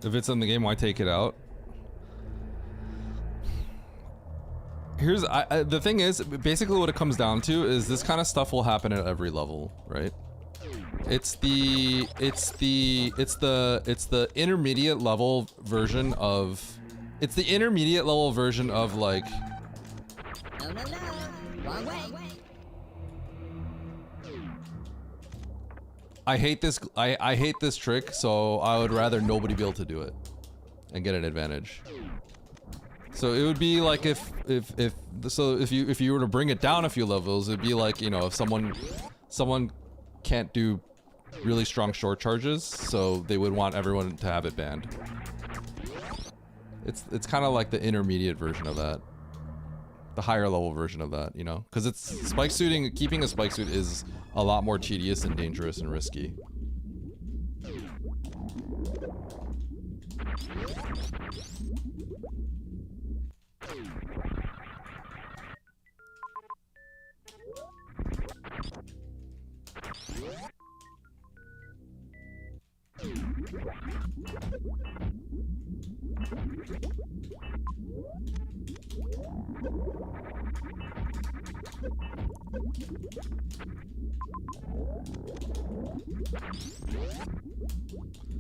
If it's in the game, why take it out? Here's the thing is, basically what it comes down to is this kind of stuff will happen at every level, right? It's the intermediate level version of, it's the intermediate level version of like, No, no, no. Wrong way. I hate this trick, so I would rather nobody be able to do it and get an advantage. So it would be like if you were to bring it down a few levels, it'd be like, you know, if someone can't do really strong short charges, so they would want everyone to have it banned. It's kind of like the intermediate version of that. The higher level version of that, you know? Because it's spike suiting, keeping a spike suit is a lot more tedious and dangerous and risky.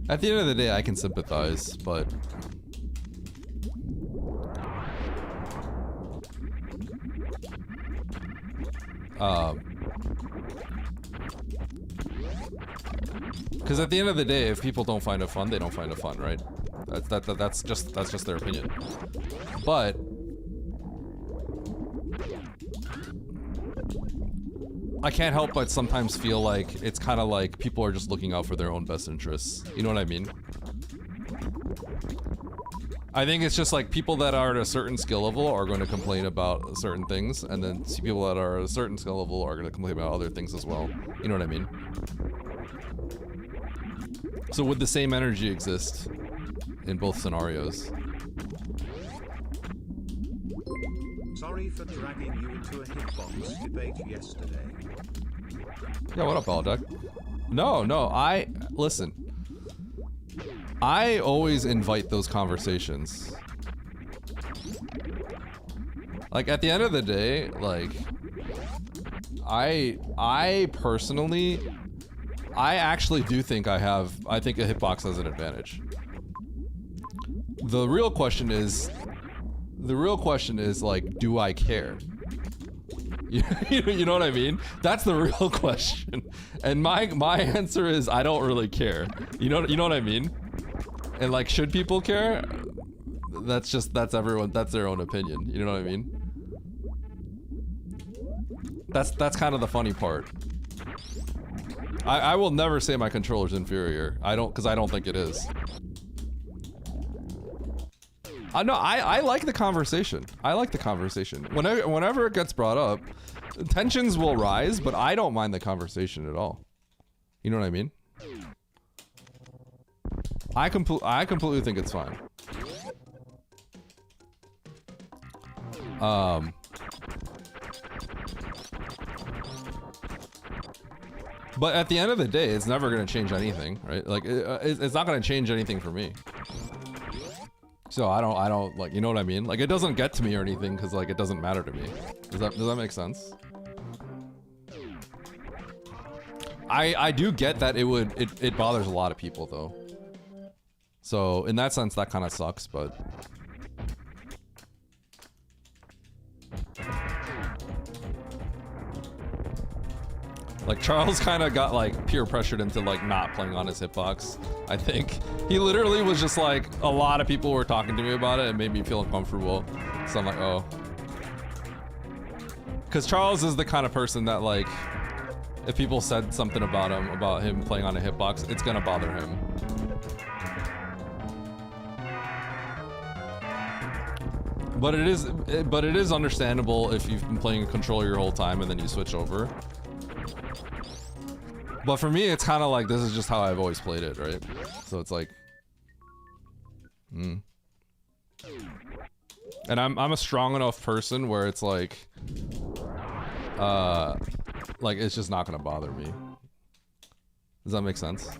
At the end of the day, I can sympathize, but because at the end of the day, if people don't find it fun, they don't find it fun, right? That's just their opinion. But I can't help but sometimes feel like it's kind of like people are just looking out for their own best interests. You know what I mean? I think it's just like people that are at a certain skill level are going to complain about certain things, and then people that are at a certain skill level are going to complain about other things as well. You know what I mean? So would the same energy exist in both scenarios? Sorry for dragging you into a hitbox debate yesterday. Yeah, what up, Alduck? No, listen. I always invite those conversations. Like, at the end of the day, like, I personally, I actually do think I think a hitbox has an advantage. The real question is, like, do I care? You know what I mean? That's the real question. And my answer is I don't really care. You know what I mean? And like, should people care? That's their own opinion. You know what I mean? That's kind of the funny part. I will never say my controller's inferior. Because I don't think it is. No, I like the conversation. I like the conversation. Whenever it gets brought up, tensions will rise, but I don't mind the conversation at all. You know what I mean? I completely think it's fine. But at the end of the day, it's never gonna change anything, right? Like, it's not gonna change anything for me. So I don't like, you know what I mean? Like, it doesn't get to me or anything because like it doesn't matter to me. Does that make sense? I do get that it bothers a lot of people though. So in that sense, that kind of sucks, but. Like, Charles kind of got like peer pressured into like not playing on his hitbox. I think he literally was just like, a lot of people were talking to me about it and made me feel uncomfortable. So I'm like, oh. Because Charles is the kind of person that like, if people said something about him playing on a hitbox, it's gonna bother him. But it is understandable if you've been playing a controller your whole time and then you switch over. But for me, it's kind of like, this is just how I've always played it, right? So it's like, And I'm a strong enough person where it's like it's just not gonna bother me. Does that make sense?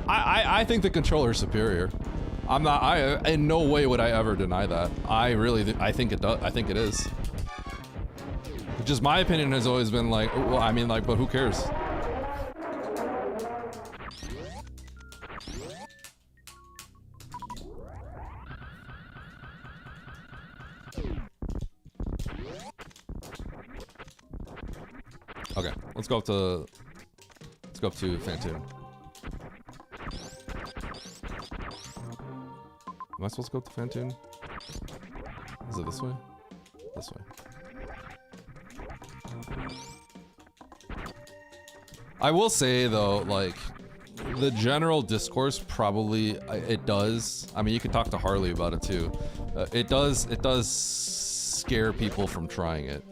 I think the controller's superior. In no way would I ever deny that. I think it does. I think it is. Just my opinion has always been like, well, I mean, like, but who cares? Okay, let's go up to Phantoon. Am I supposed to go up to Phantoon? Is it this way? This way. I will say though, like, the general discourse probably, it does. I mean, you can talk to Harley about it too. It does scare people from trying it.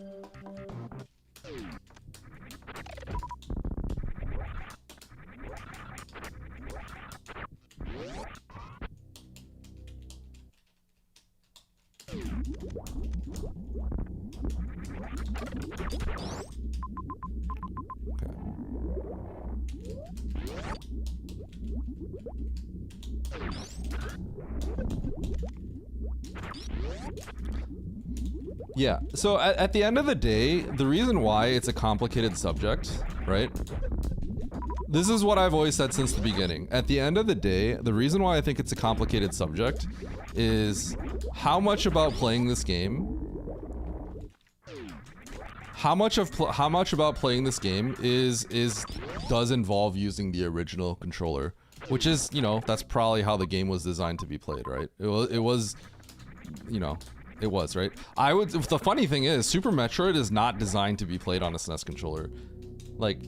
Yeah, so at the end of the day, the reason why it's a complicated subject, right? This is what I've always said since the beginning. At the end of the day, the reason why I think it's a complicated subject is how much about playing this game, how much about playing this game does involve using the original controller, which is, you know, that's probably how the game was designed to be played, right? It was, you know. It was, right? The funny thing is, Super Metroid is not designed to be played on a SNES controller. Like,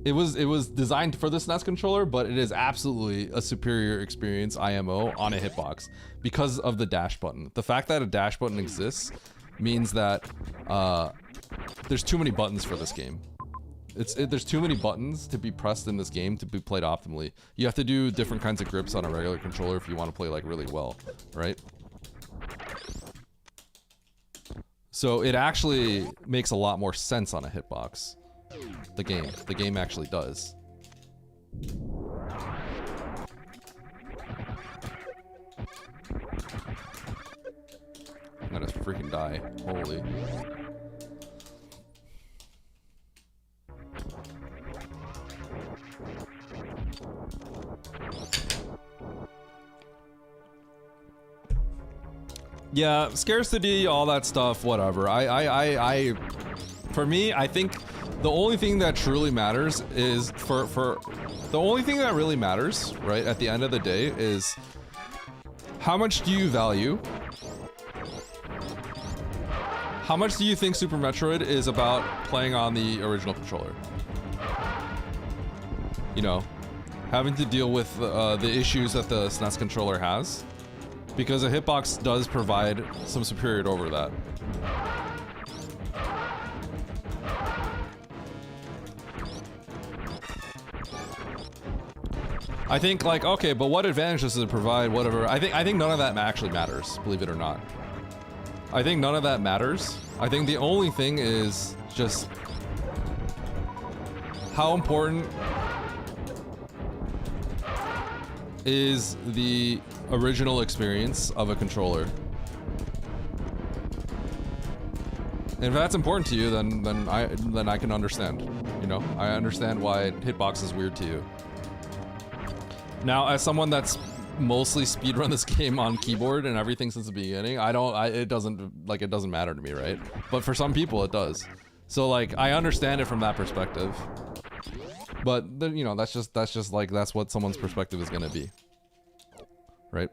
it was designed for the SNES controller, but it is absolutely a superior experience IMO on a hitbox because of the dash button. The fact that a dash button exists means that there's too many buttons for this game. There's too many buttons to be pressed in this game to be played optimally. You have to do different kinds of grips on a regular controller if you want to play like really well, right? So it actually makes a lot more sense on a hitbox. The game actually does. I'm gonna freaking die. Holy. Yeah, scarcity, all that stuff, whatever. For me, I think the only thing that truly matters is the only thing that really matters, right, at the end of the day is how much do you value? How much do you think Super Metroid is about playing on the original controller? You know, having to deal with the issues that the SNES controller has. Because a hitbox does provide some superiority over that. I think like, okay, but what advantage does it provide, whatever. I think none of that actually matters, believe it or not. I think none of that matters. I think the only thing is just how important is the original experience of a controller. And if that's important to you, then I can understand. You know, I understand why hitbox is weird to you. Now, as someone that's mostly speedrun this game on keyboard and everything since the beginning, it doesn't matter to me, right? But for some people, it does. So like, I understand it from that perspective. But you know, that's just like that's what someone's perspective is gonna be, right?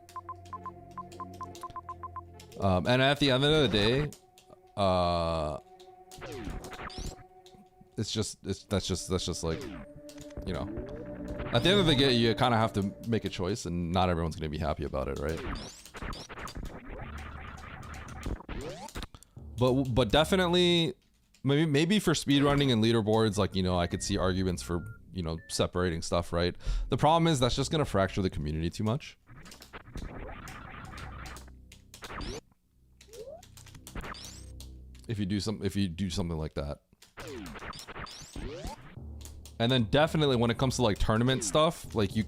And at the end of the day, that's just like, you know, at the end of the day, you kind of have to make a choice, and not everyone's gonna be happy about it, right? But definitely, maybe for speedrunning and leaderboards, like, you know, I could see arguments for, you know, separating stuff, right? The problem is that's just gonna fracture the community too much. If you do something like that. And then definitely when it comes to like tournament stuff, like you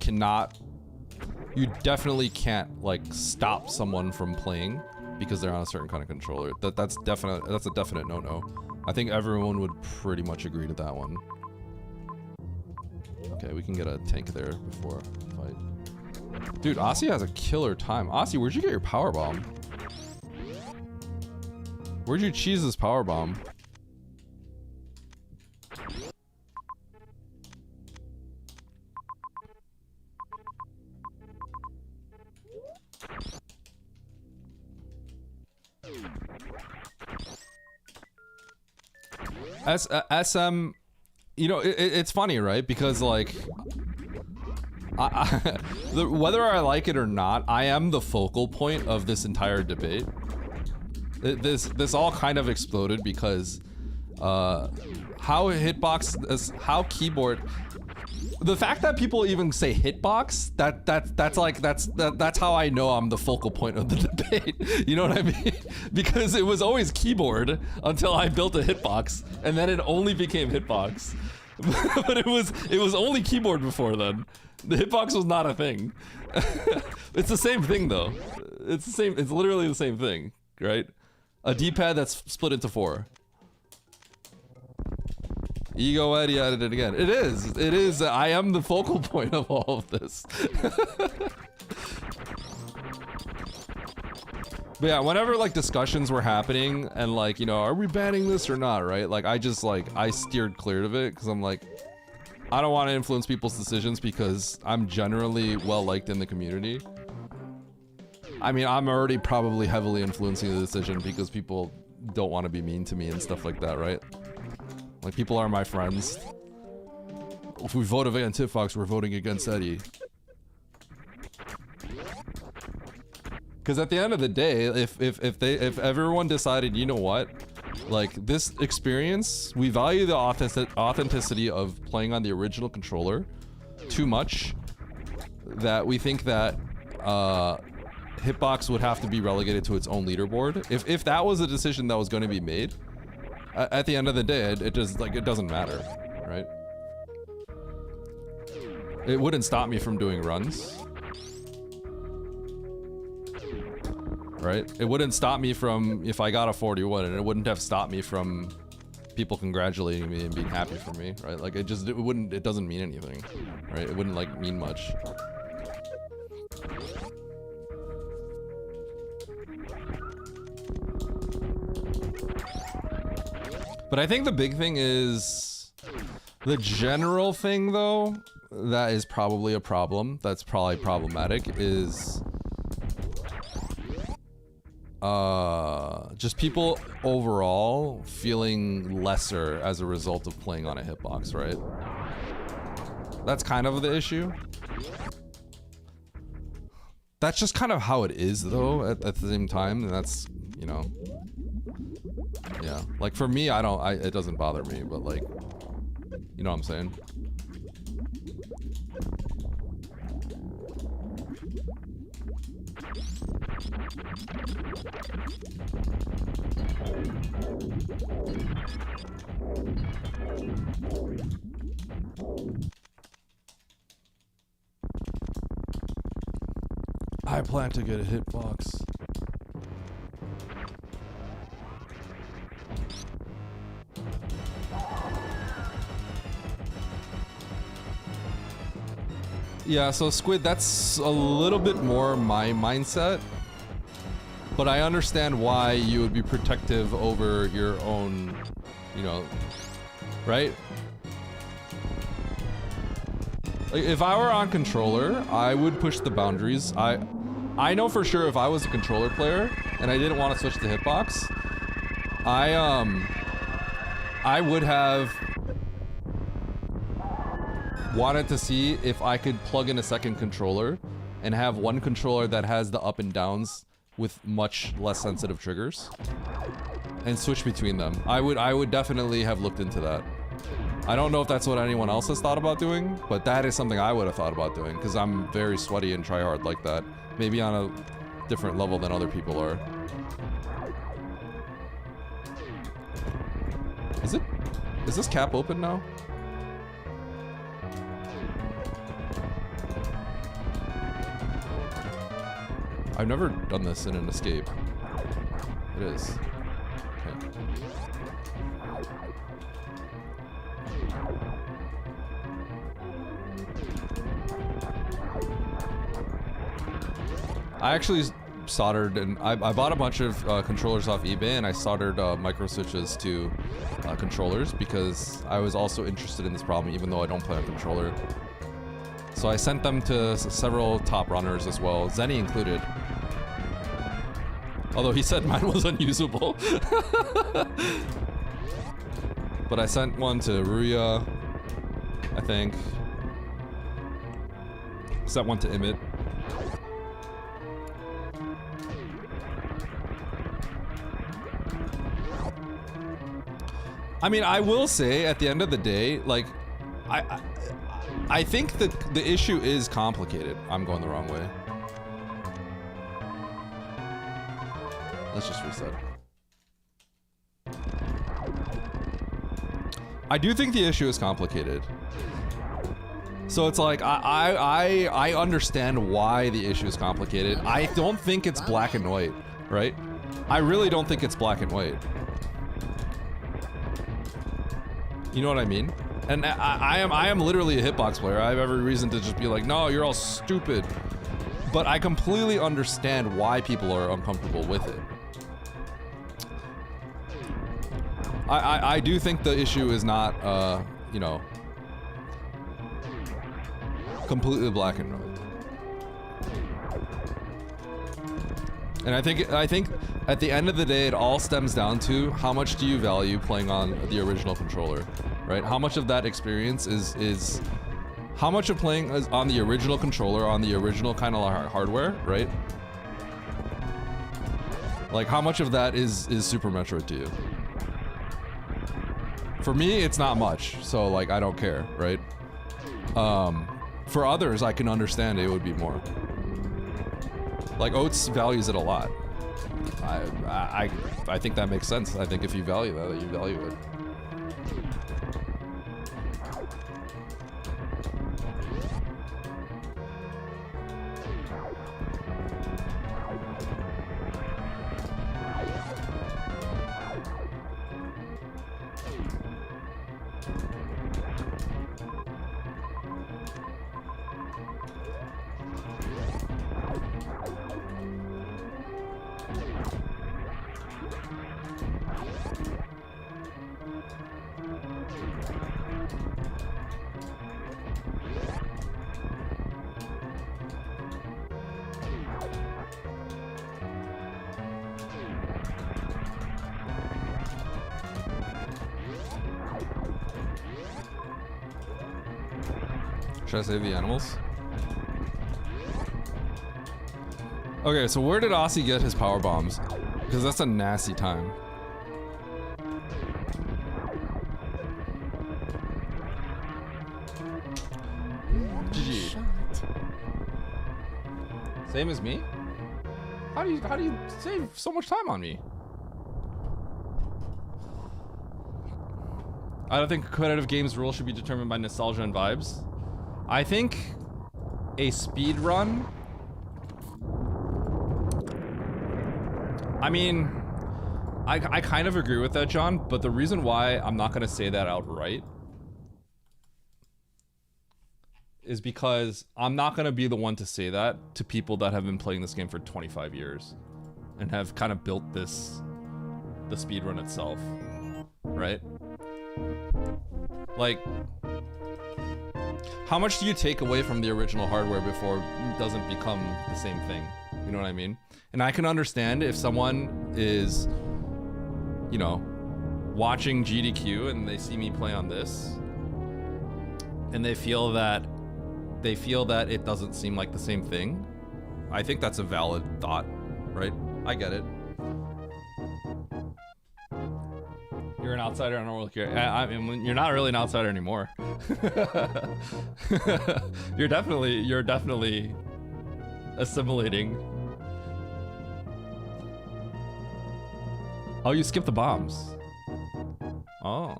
definitely can't like stop someone from playing because they're on a certain kind of controller. That's a definite no-no. I think everyone would pretty much agree to that one. Okay, we can get a tank there before fight. Dude, Aussie has a killer time. Aussie, where'd you get your power bomb? Where'd you cheese this power bomb? SM, you know, it's funny, right? Because like, whether I like it or not, I am the focal point of this entire debate. This all kind of exploded because how keyboard, the fact that people even say hitbox, that's how I know I'm the focal point of the debate. You know what I mean? Because it was always keyboard until I built a hitbox, and then it only became hitbox. But it was only keyboard before then. The hitbox was not a thing. It's the same thing though. It's literally the same thing, right? A D-pad that's split into 4. Ego Eddie added it again. It is. I am the focal point of all of this. But yeah, whenever like discussions were happening and like, you know, are we banning this or not, right? Like I steered clear of it because I'm like, I don't want to influence people's decisions because I'm generally well liked in the community. I mean, I'm already probably heavily influencing the decision because people don't want to be mean to me and stuff like that, right? Like, people are my friends. If we vote against hitbox, we're voting against Eddie. Because at the end of the day, if everyone decided, you know what, like this experience, we value the authenticity of playing on the original controller too much, that we think that Hitbox would have to be relegated to its own leaderboard. If that was a decision that was going to be made, at the end of the day, it just like it doesn't matter, right? It wouldn't stop me from doing runs. Right? It wouldn't stop me from, if I got a 41, and it wouldn't have stopped me from people congratulating me and being happy for me, right? Like it doesn't mean anything, right? It wouldn't like mean much. But I think the big thing is the general thing though, that is probably a problem, that's probably problematic, is just people overall feeling lesser as a result of playing on a hitbox, right? That's kind of the issue. That's just kind of how it is though, at the same time, and that's, you know, yeah. Like for me, it doesn't bother me, but like, you know what I'm saying? I plan to get a hitbox. Yeah, so Squid, that's a little bit more my mindset. But I understand why you would be protective over your own, you know, right? Like if I were on controller, I would push the boundaries. I know for sure if I was a controller player and I didn't want to switch to hitbox, I would have wanted to see if I could plug in a second controller and have one controller that has the up and downs with much less sensitive triggers and switch between them. I would definitely have looked into that. I don't know if that's what anyone else has thought about doing, but that is something I would have thought about doing because I'm very sweaty and try hard like that. Maybe on a different level than other people are. Is this cap open now? I've never done this in an escape. It is. Okay. I actually soldered, and I bought a bunch of controllers off eBay, and I soldered micro switches to controllers because I was also interested in this problem, even though I don't play on controller. So I sent them to several top runners as well, Zenny included. Although he said mine was unusable. But I sent one to Ruya, I think. Sent one to Imit. I mean, I will say at the end of the day, like, I think the issue is complicated. I'm going the wrong way. Let's just reset. I do think the issue is complicated. So it's like, I understand why the issue is complicated. I don't think it's black and white, right? I really don't think it's black and white. You know what I mean? And I am literally a hitbox player. I have every reason to just be like, no, you're all stupid. But I completely understand why people are uncomfortable with it. I do think the issue is not, you know, completely black and white. And I think at the end of the day, it all stems down to how much do you value playing on the original controller, right? How much of that experience is how much of playing on the original controller, on the original kind of hardware, right? Like, how much of that is Super Metroid to you? For me, it's not much, so like I don't care, right? For others, I can understand it would be more. Like Oats values it a lot. I think that makes sense. I think if you value that, you value it. Should I save the animals? Okay, so where did Aussie get his power bombs? Because that's a nasty time. GG. Same as me? How do you save so much time on me? I don't think competitive games rules should be determined by nostalgia and vibes. I think a speed run. I mean, I kind of agree with that, John, but the reason why I'm not gonna say that outright is because I'm not gonna be the one to say that to people that have been playing this game for 25 years and have kind of built the speedrun itself, right? Like, how much do you take away from the original hardware before it doesn't become the same thing? You know what I mean? And I can understand if someone is, you know, watching GDQ and they see me play on this and they feel that it doesn't seem like the same thing. I think that's a valid thought, right? I get it. You're an outsider. I don't really care. I mean, you're not really an outsider anymore. You're definitely assimilating. Oh, you skipped the bombs. Oh.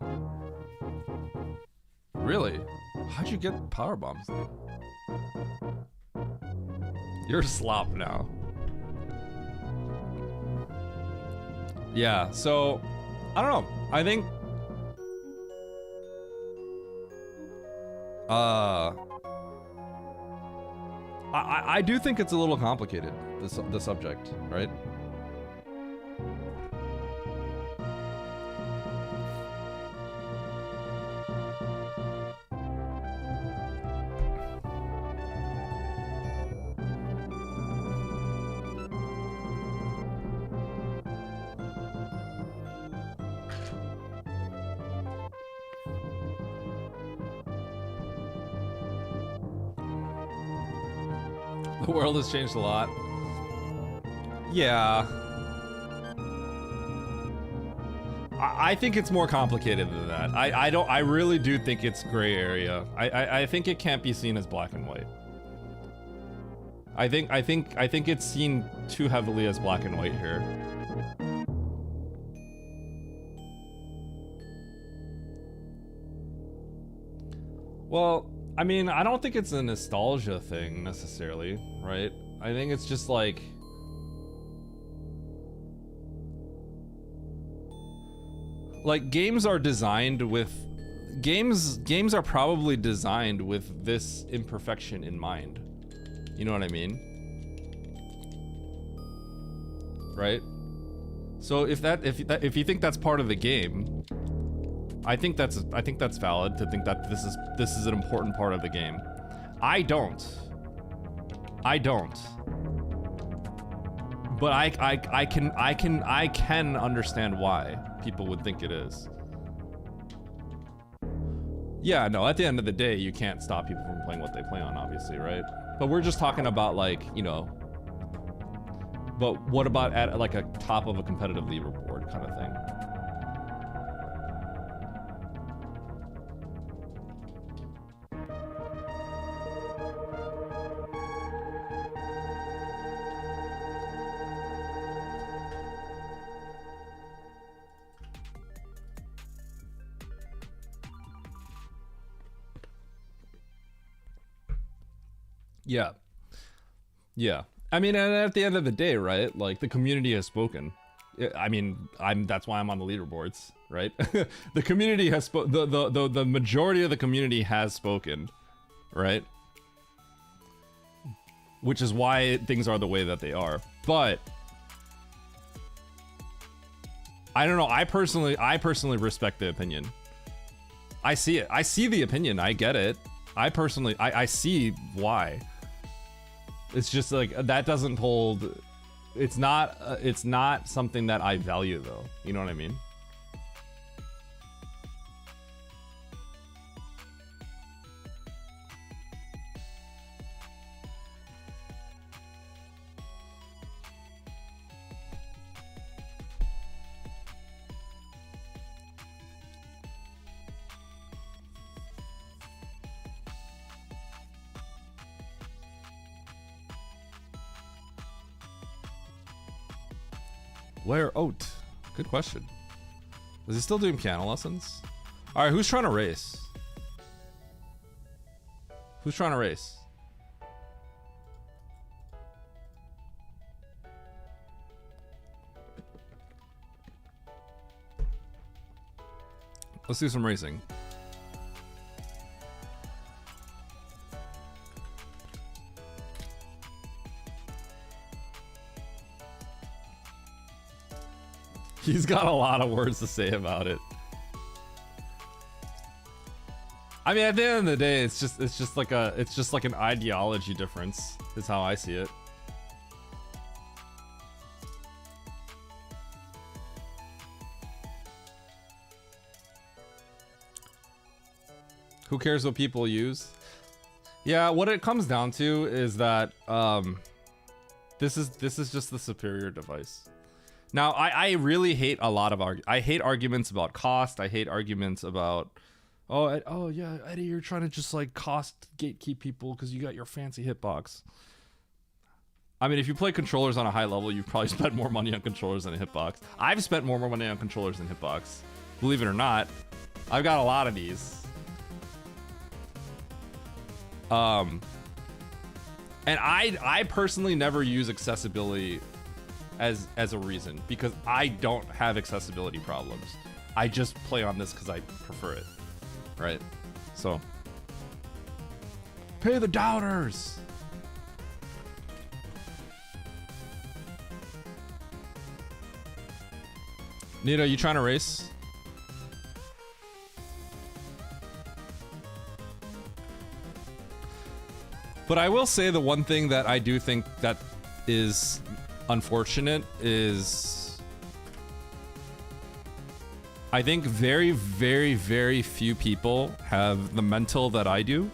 Really? How'd you get power bombs? You're a slop now. Yeah, so I don't know. I think I do think it's a little complicated, the subject, right? The world has changed a lot. Yeah. I think it's more complicated than that. I really do think it's gray area. I think it can't be seen as black and white. I think it's seen too heavily as black and white here. Well, I mean, I don't think it's a nostalgia thing necessarily, right? I think it's just like, games are designed with, games are probably designed with this imperfection in mind. You know what I mean? Right? So if you think that's part of the game, I think that's valid to think that this is an important part of the game. I don't. But I can understand why people would think it is. Yeah, no, at the end of the day, you can't stop people from playing what they play on, obviously, right? But we're just talking about, like, you know, But what about at like a top of a competitive leaderboard kind of thing? Yeah. Yeah. I mean, and at the end of the day, right? Like the community has spoken. I mean, that's why I'm on the leaderboards, right? The community has the majority of the community has spoken, right? Which is why things are the way that they are. But I don't know, I personally respect the opinion. I see it. I see the opinion. I get it. I see why. It's just like that doesn't hold. It's not something that I value though. You know what I mean? Where Oat? Good question. Is he still doing piano lessons? All right, who's trying to race? Who's trying to race? Let's do some racing. He's got a lot of words to say about it. I mean, at the end of the day, it's just like an ideology difference, is how I see it. Who cares what people use? Yeah, what it comes down to is that this is just the superior device. Now, I really hate a lot of I hate arguments about cost. I hate arguments about, oh yeah, Eddie, you're trying to just like cost gatekeep people because you got your fancy hitbox. I mean, if you play controllers on a high level, you've probably spent more money on controllers than a hitbox. I've spent more money on controllers than hitbox. Believe it or not, I've got a lot of these. And I personally never use accessibility as a reason, because I don't have accessibility problems. I just play on this because I prefer it, right? So pay the doubters. Nito, you trying to race? But I will say the one thing that I do think that is unfortunate is I think very, very, very few people have the mental that I do.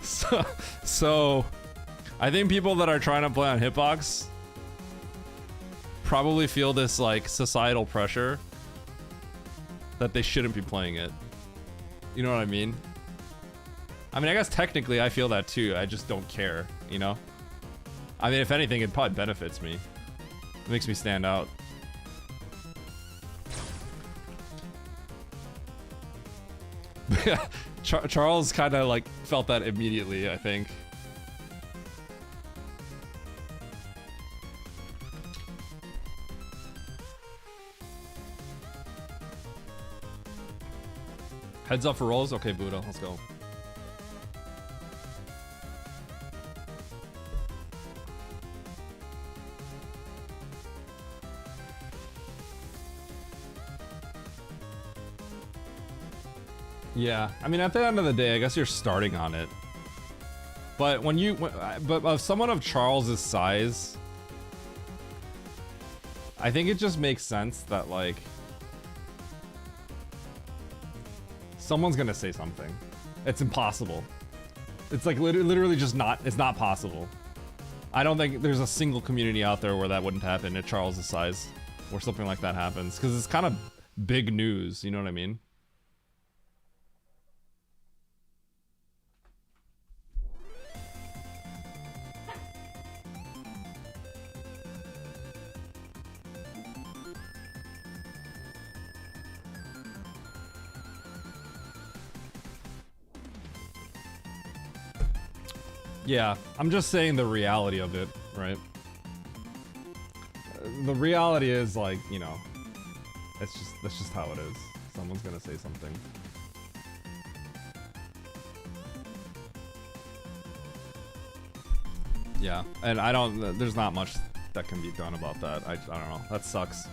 So I think people that are trying to play on hitbox probably feel this like societal pressure that they shouldn't be playing it. You know what I mean? I mean, I guess technically I feel that too. I just don't care, you know? I mean, if anything, it probably benefits me. It makes me stand out. Charles kind of like felt that immediately, I think. Heads up for rolls? Okay, Buddha, let's go. Yeah, I mean, at the end of the day, I guess you're starting on it. But but of someone of Charles's size, I think it just makes sense that like someone's gonna say something. It's impossible. It's like literally just not. It's not possible. I don't think there's a single community out there where that wouldn't happen at Charles' size, where something like that happens, because it's kind of big news. You know what I mean? Yeah, I'm just saying the reality of it, right? The reality is, like, you know, that's just how it is. Someone's gonna say something. Yeah, and there's not much that can be done about that. I don't know. That sucks.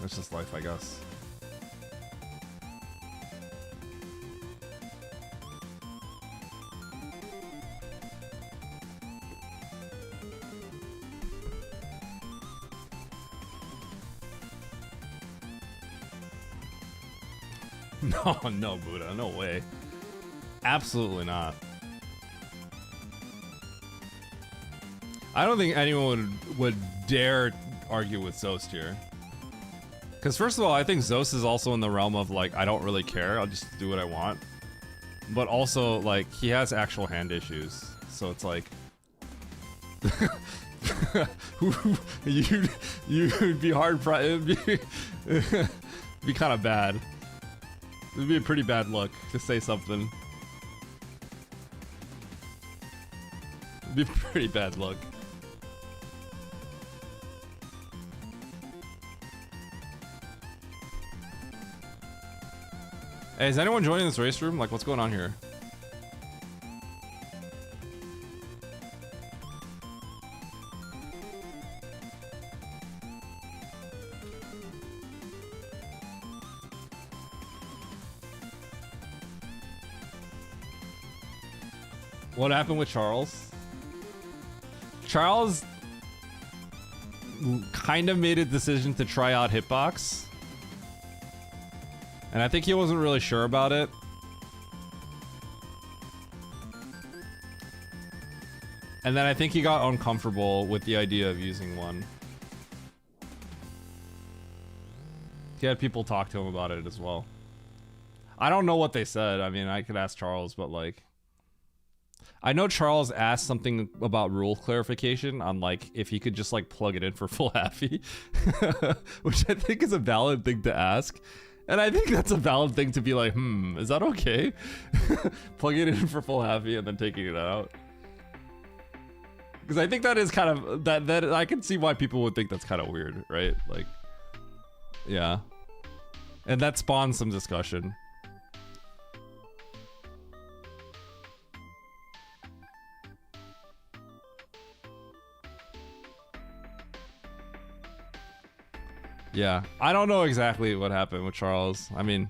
It's just life, I guess. No, Buddha, no way. Absolutely not. I don't think anyone would dare argue with Zost here. Because first of all, I think Zost is also in the realm of, like, I don't really care, I'll just do what I want. But also, like, he has actual hand issues. So it's like... you'd be hard... It'd be kind of bad. It'd be a pretty bad look to say something. It'd be a pretty bad look. Hey, is anyone joining this race room? Like, what's going on here? What happened with Charles? Charles kind of made a decision to try out Hitbox. And I think he wasn't really sure about it. And then I think he got uncomfortable with the idea of using one. He had people talk to him about it as well. I don't know what they said. I mean, I could ask Charles, but like... I know Charles asked something about rule clarification on, like, if he could just, like, plug it in for full happy. Which I think is a valid thing to ask. And I think that's a valid thing to be like, is that okay? Plugging it in for full happy and then taking it out. Because I think that is kind of, that I can see why people would think that's kind of weird, right? Like, yeah. And that spawns some discussion. Yeah, I don't know exactly what happened with Charles. I mean,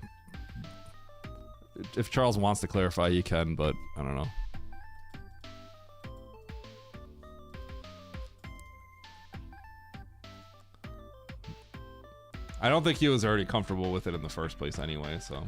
if Charles wants to clarify, he can, but I don't know. I don't think he was already comfortable with it in the first place anyway, so...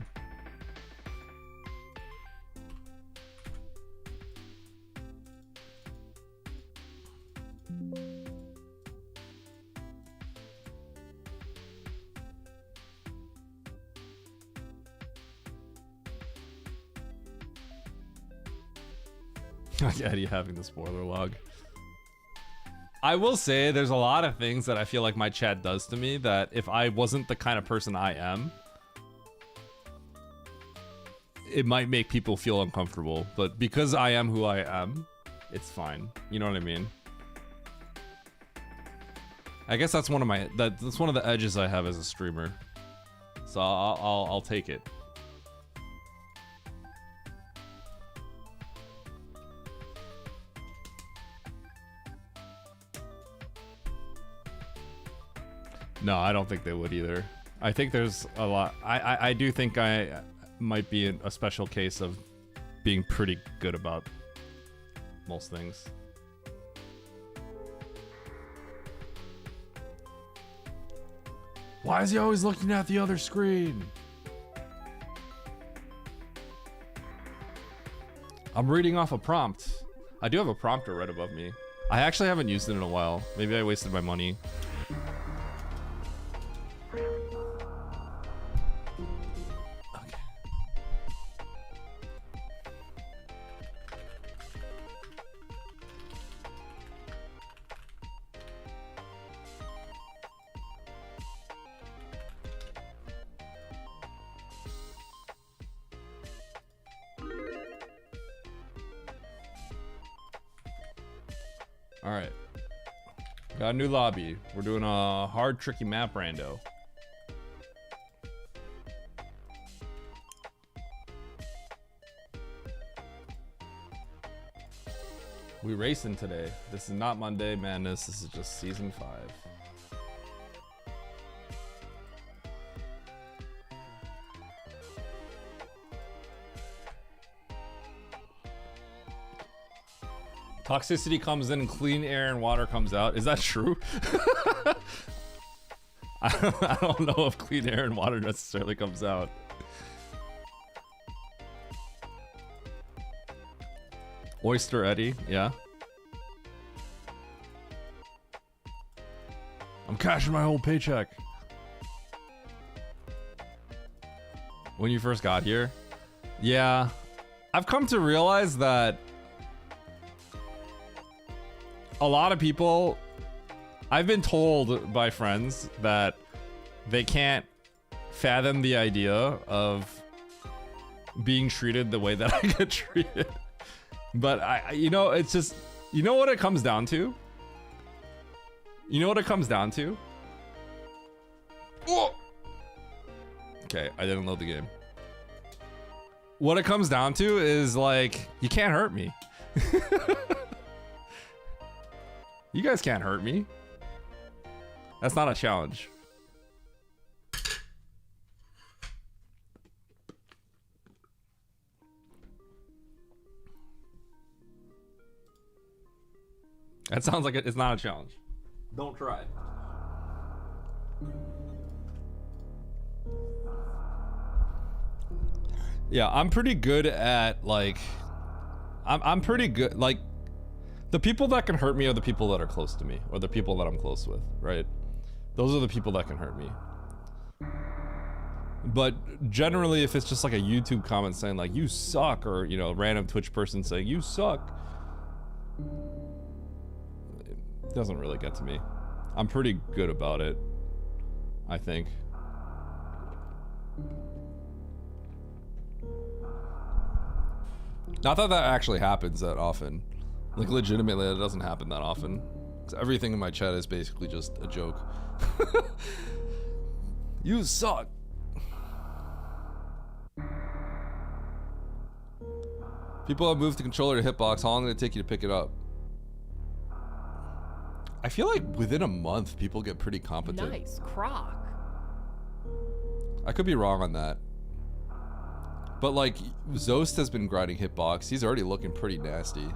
Eddie having the spoiler log. I will say there's a lot of things that I feel like my chat does to me that if I wasn't the kind of person I am, it might make people feel uncomfortable. But because I am who I am, it's fine. You know what I mean? I guess that's one of my that's one of the edges I have as a streamer. So I'll take it. No, I don't think they would either. I think there's a lot. I do think I might be in a special case of being pretty good about most things. Why is he always looking at the other screen? I'm reading off a prompt. I do have a prompter right above me. I actually haven't used it in a while. Maybe I wasted my money. Okay. All right. Got a new lobby. We're doing a hard, tricky map rando. We racing today. This is not Monday Madness. This is just season 5. Toxicity comes in, clean air and water comes out. Is that true? I don't know if clean air and water necessarily comes out. Oyster Eddie, yeah. I'm cashing my whole paycheck. When you first got here? Yeah. I've come to realize that a lot of people, I've been told by friends that they can't fathom the idea of being treated the way that I get treated. But you know, it's just, you know what it comes down to? You know what it comes down to? Oh! Okay, I didn't load the game. What it comes down to is like, you can't hurt me. You guys can't hurt me. That's not a challenge. That sounds like it's not a challenge. Don't try. Yeah, I'm pretty good at like, I'm pretty good, like, the people that can hurt me are the people that are close to me, or the people that I'm close with, right? Those are the people that can hurt me. But generally, if it's just like a YouTube comment saying like, you suck, or, you know, a random Twitch person saying, you suck, it doesn't really get to me. I'm pretty good about it, I think. Not that that actually happens that often. Like, legitimately, it doesn't happen that often. 'Cause everything in my chat is basically just a joke. You suck. People have moved the controller to hitbox. How long did it take you to pick it up? I feel like within a month, people get pretty competent. Nice croc. I could be wrong on that. But like, Zost has been grinding hitbox. He's already looking pretty nasty.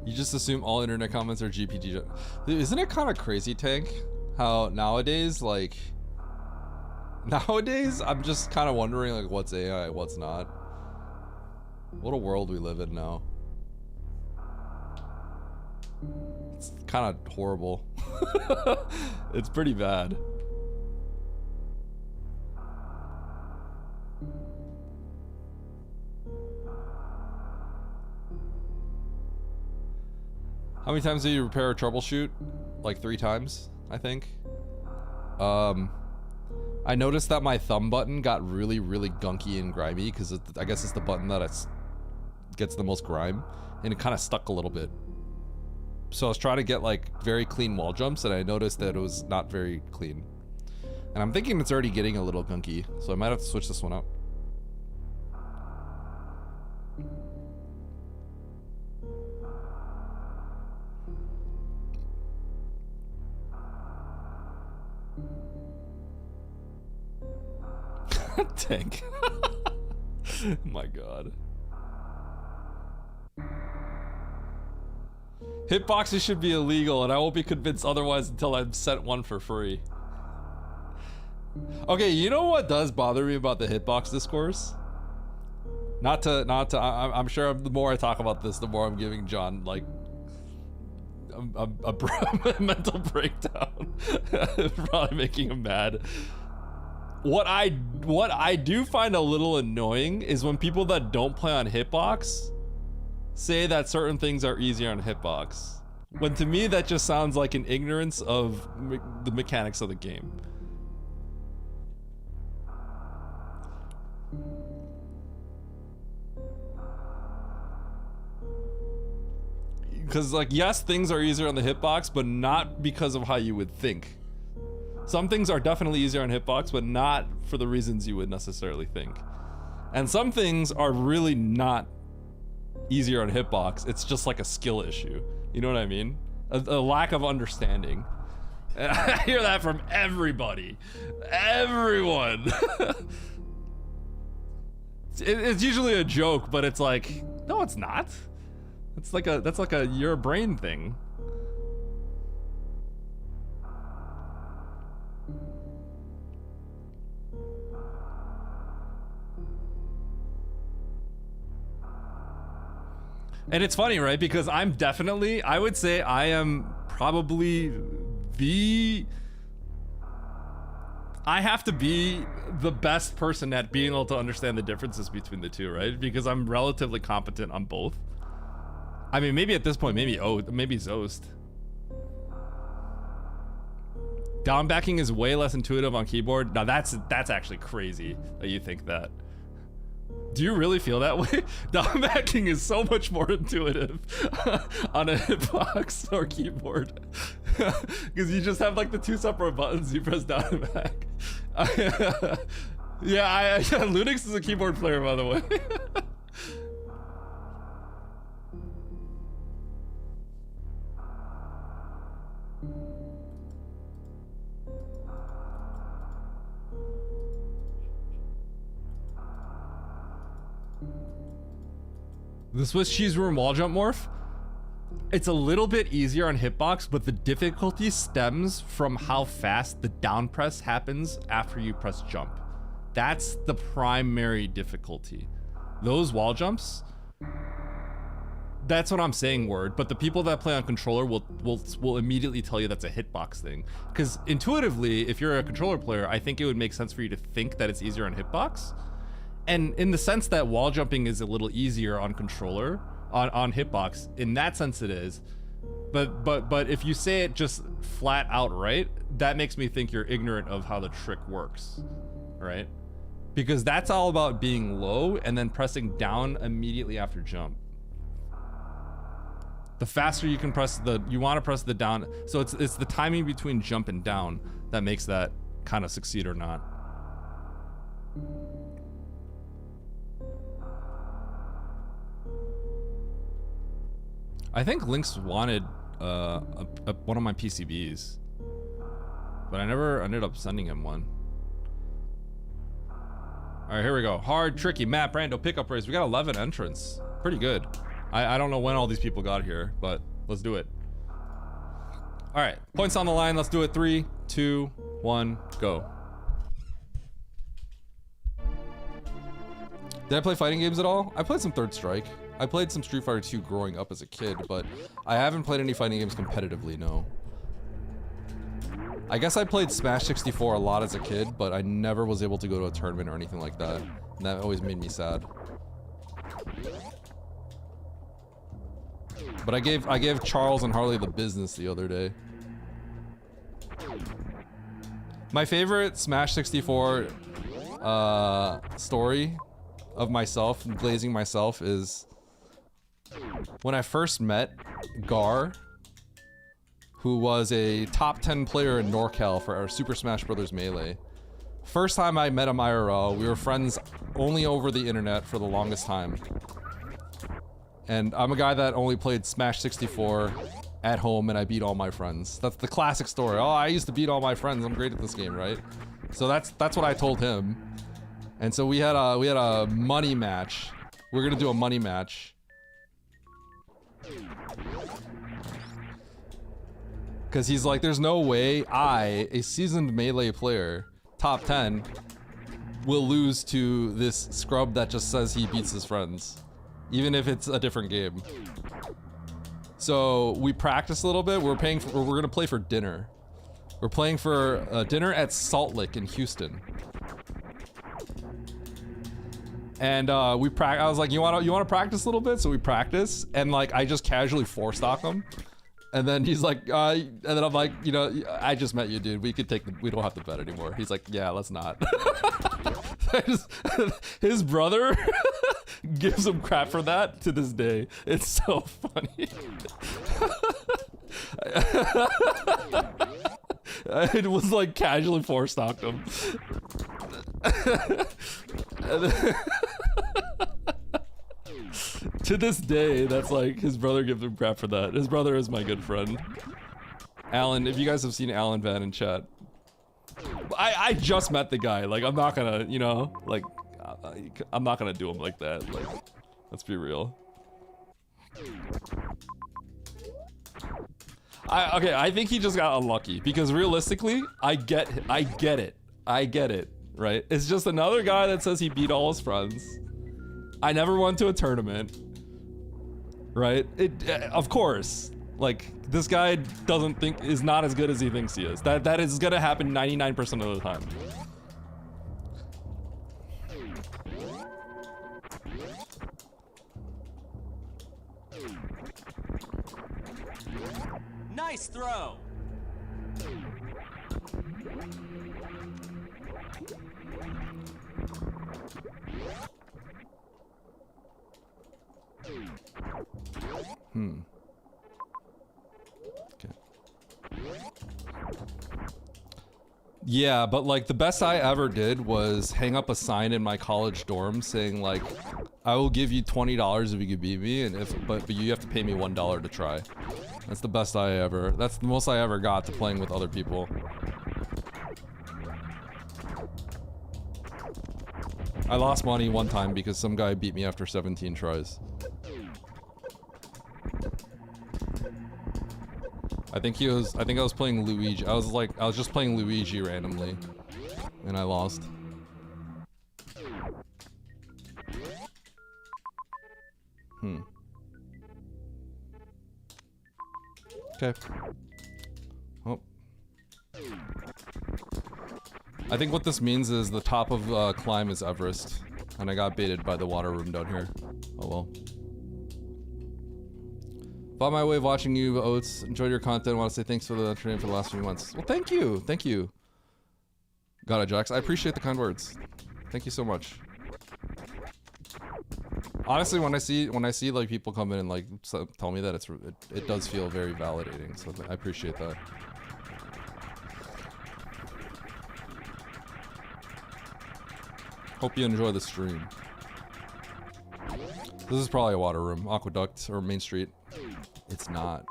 You just assume all internet comments are GPG. Isn't it kind of crazy, Tank? How nowadays, like... Nowadays, I'm just kind of wondering, like, what's AI, what's not. What a world we live in now. It's kind of horrible. It's pretty bad. How many times do you repair or troubleshoot? Like 3 times, I think. I noticed that my thumb button got really, really gunky and grimy because I guess it's the button that gets the most grime, and it kind of stuck a little bit. So I was trying to get like very clean wall jumps, and I noticed that it was not very clean. And I'm thinking it's already getting a little gunky, so I might have to switch this one out. Tank. My god. Hitboxes should be illegal, and I won't be convinced otherwise until I'm sent one for free. Okay, you know what does bother me about the hitbox discourse? I'm sure the more I talk about this, the more I'm giving John like a mental breakdown. Probably making him mad. What I do find a little annoying is when people that don't play on hitbox say that certain things are easier on hitbox. When to me that just sounds like an ignorance of the mechanics of the game. Because like, yes, things are easier on the hitbox, but not because of how you would think. Some things are definitely easier on hitbox, but not for the reasons you would necessarily think. And some things are really not easier on hitbox. It's just like a skill issue. You know what I mean? A lack of understanding. And I hear that from everybody. Everyone. It's usually a joke, but it's like, no, it's not. That's like a your brain thing. And it's funny, right? Because I would say I am probably I have to be the best person at being able to understand the differences between the two, right? Because I'm relatively competent on both. I mean, maybe at this point, maybe Zoast. Down backing is way less intuitive on keyboard. Now that's actually crazy that you think that. Do you really feel that way? Down backing is so much more intuitive on a hitbox or keyboard. Because you just have like the two separate buttons, you press down and back. Yeah, Lunix is a keyboard player, by the way. The Swiss cheese room wall jump morph, it's a little bit easier on hitbox, but the difficulty stems from how fast the down press happens after you press jump. That's the primary difficulty. Those wall jumps, that's what I'm saying, word, but the people that play on controller will immediately tell you that's a hitbox thing. Because intuitively, if you're a controller player, I think it would make sense for you to think that it's easier on hitbox. And in the sense that wall jumping is a little easier on controller, on hitbox, in that sense it is. But if you say it just flat out right, that makes me think you're ignorant of how the trick works, right? Because that's all about being low and then pressing down immediately after jump. The faster you can press you want to press the down. So it's the timing between jump and down that makes that kind of succeed or not. I think Lynx wanted one of my PCBs, but I never ended up sending him one. All right, here we go. Hard, tricky, Matt, Brando, pickup race. We got 11 entrants. Pretty good. I don't know when all these people got here, but let's do it. All right, points on the line. Let's do it. 3, 2, 1, go. Did I play fighting games at all? I played some Third Strike. I played some Street Fighter 2 growing up as a kid, but I haven't played any fighting games competitively, no. I guess I played Smash 64 a lot as a kid, but I never was able to go to a tournament or anything like that. And that always made me sad. But I gave Charles and Harley the business the other day. My favorite Smash 64 story of myself, glazing myself, is when I first met Gar, who was a top 10 player in NorCal for our Super Smash Bros. Melee. First time I met him IRL, we were friends only over the internet for the longest time. And I'm a guy that only played Smash 64 at home and I beat all my friends. That's the classic story. Oh, I used to beat all my friends. I'm great at this game, right? So that's what I told him. And so we had a money match. We're gonna do a money match. Cause he's like, there's no way I, a seasoned Melee player, top 10 will lose to this scrub that just says he beats his friends, even if it's a different game. So we practice a little bit. We're gonna play for dinner. We're playing for dinner at Salt Lick in Houston. And I was like, you wanna practice a little bit? So we practice, and like I just casually 4-stock him. And then he's like, and then I'm like, you know, I just met you, dude. We don't have to bet anymore. He's like, yeah, let's not. His brother gives him crap for that to this day. It's so funny. It was like casually 4-stocked him. To this day, that's like, his brother gives him crap for that. His brother is my good friend. Alan, if you guys have seen Alan Van in chat. I just met the guy, like I'm not gonna, you know, like, I'm not gonna do him like that, like, let's be real. I think he just got unlucky, because realistically, I get it, right? It's just another guy that says he beat all his friends. I never went to a tournament, right? Of course, like, this guy is not as good as he thinks he is. That is gonna happen 99% of the time. Nice throw. Okay. Yeah, but like the best I ever did was hang up a sign in my college dorm saying like, I will give you $20 if you can beat me, and but you have to pay me $1 to try. That's the best that's the most I ever got to playing with other people. I lost money one time because some guy beat me after 17 tries. I think I was playing Luigi. I was just playing Luigi randomly, and I lost. Okay. Oh. I think what this means is the top of climb is Everest, and I got baited by the water room down here. Oh well. Found my way of watching you, Oats. Enjoyed your content. Want to say thanks for the training for the last few months. Well, thank you. Thank you. Got it, Jax. I appreciate the kind words. Thank you so much. Honestly, when I see like people come in and like tell me that, it does feel very validating. So I appreciate that. Hope you enjoy the stream. This is probably a water room, Aqueduct or Main Street. It's not.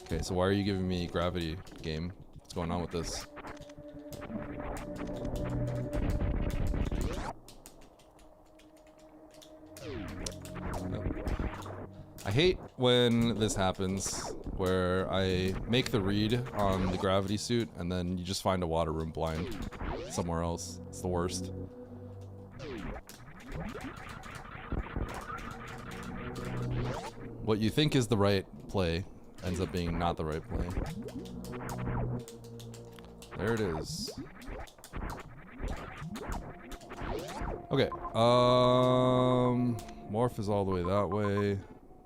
Okay, so why are you giving me gravity, game? What's going on with this? I hate when this happens, where I make the read on the gravity suit and then you just find a water room blind somewhere else. It's the worst. What you think is the right play ends up being not the right play. There it is. Okay, Morph is all the way that way.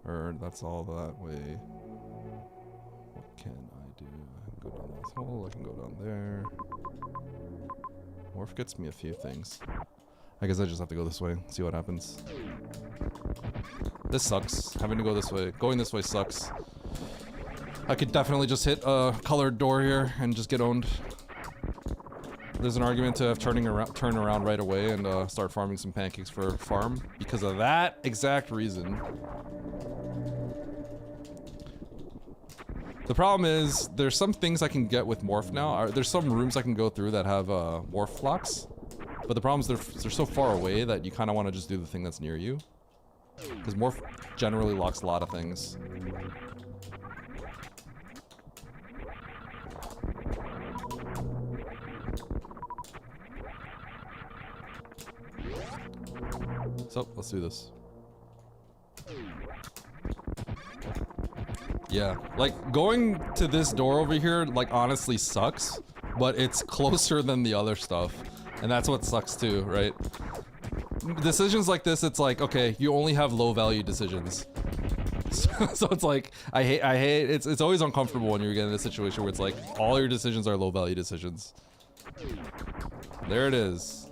Or that's all that way. What can I do? I can go down this hole, I can go down there. Morph gets me a few things. I guess I just have to go this way, see what happens. This sucks, having to go this way. Going this way sucks. I could definitely just hit a colored door here and just get owned. There's an argument to have turn around right away and start farming some pancakes for farm because of that exact reason. The problem is, there's some things I can get with Morph now. There's some rooms I can go through that have Morph locks. But the problem is they're so far away that you kind of want to just do the thing that's near you. Because Morph generally locks a lot of things. So let's do this. Yeah, like going to this door over here, like honestly sucks, but it's closer than the other stuff. And that's what sucks too, right? Decisions like this, it's like, okay, you only have low value decisions. So it's like, I hate, it's always uncomfortable when you get in a situation where it's like, all your decisions are low value decisions. There it is.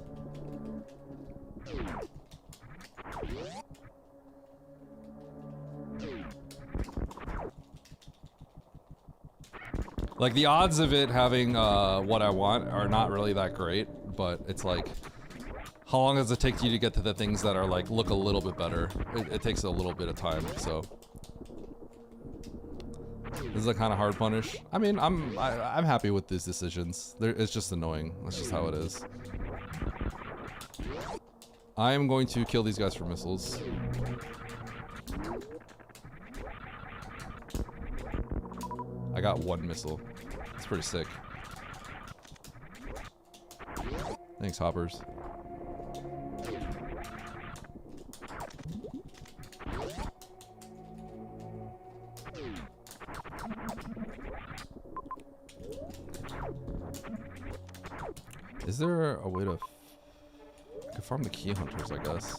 Like, the odds of it having what I want are not really that great, but it's like, how long does it take you to get to the things that are like, look a little bit better? It takes a little bit of time, so. This is a kind of hard punish. I mean, I'm happy with these decisions. It's just annoying. That's just how it is. I am going to kill these guys for missiles. I got one missile. It's pretty sick. Thanks, hoppers. Is there a way to... I can farm the key hunters, I guess.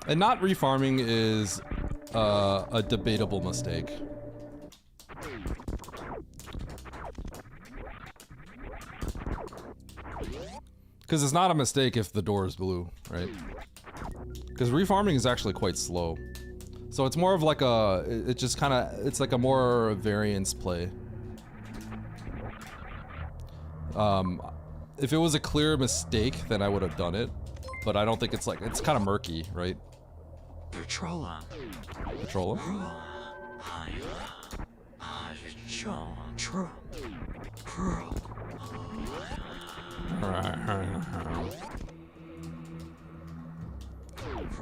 And not refarming is a debatable mistake. Because it's not a mistake if the door is blue, right? Because refarming is actually quite slow. So it's more of like a, it just kind of, it's like a more variance play. If it was a clear mistake, then I would have done it. But I don't think it's like, it's kind of murky, right? Patroller. Patroller?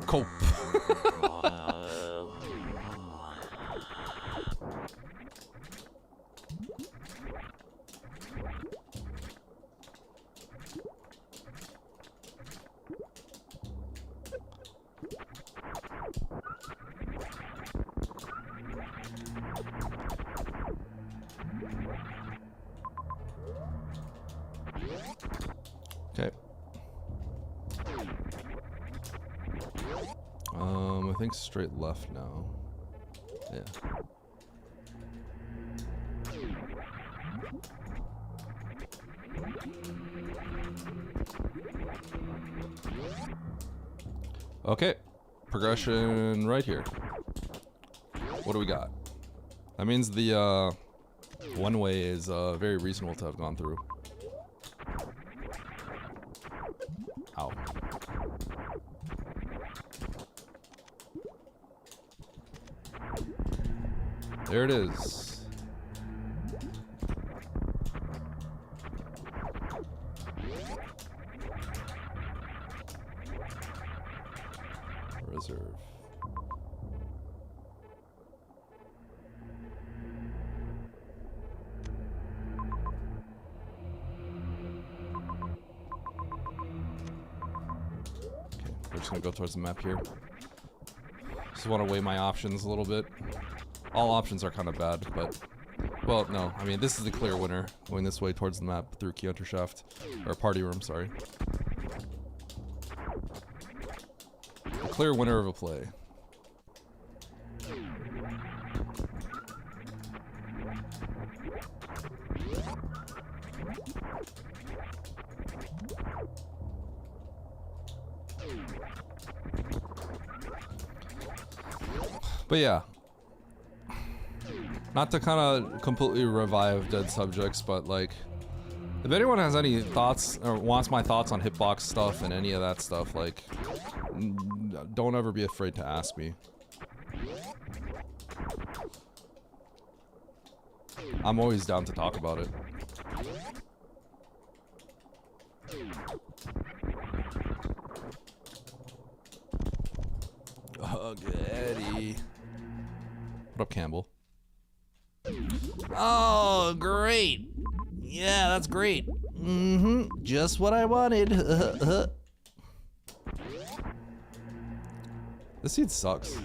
Cope. Okay. I think straight left now. Yeah. Okay. Progression right here. What do we got? That means the one way is very reasonable to have gone through. Ow. There it is. Reserve. Okay, we're just gonna go towards the map here. Just want to weigh my options a little bit. All options are kind of bad, but... Well, no. I mean, this is the clear winner. Going this way towards the map through Key Hunter Shaft. Or Party Room, sorry. The clear winner of a play. But yeah. Not to kind of completely revive dead subjects, but like, if anyone has any thoughts or wants my thoughts on hitbox stuff and any of that stuff, like, don't ever be afraid to ask me. I'm always down to talk about it. Spaghetti. What up, Campbell? Oh, great. Yeah, that's great. Mm-hmm. Just what I wanted. This seed sucks.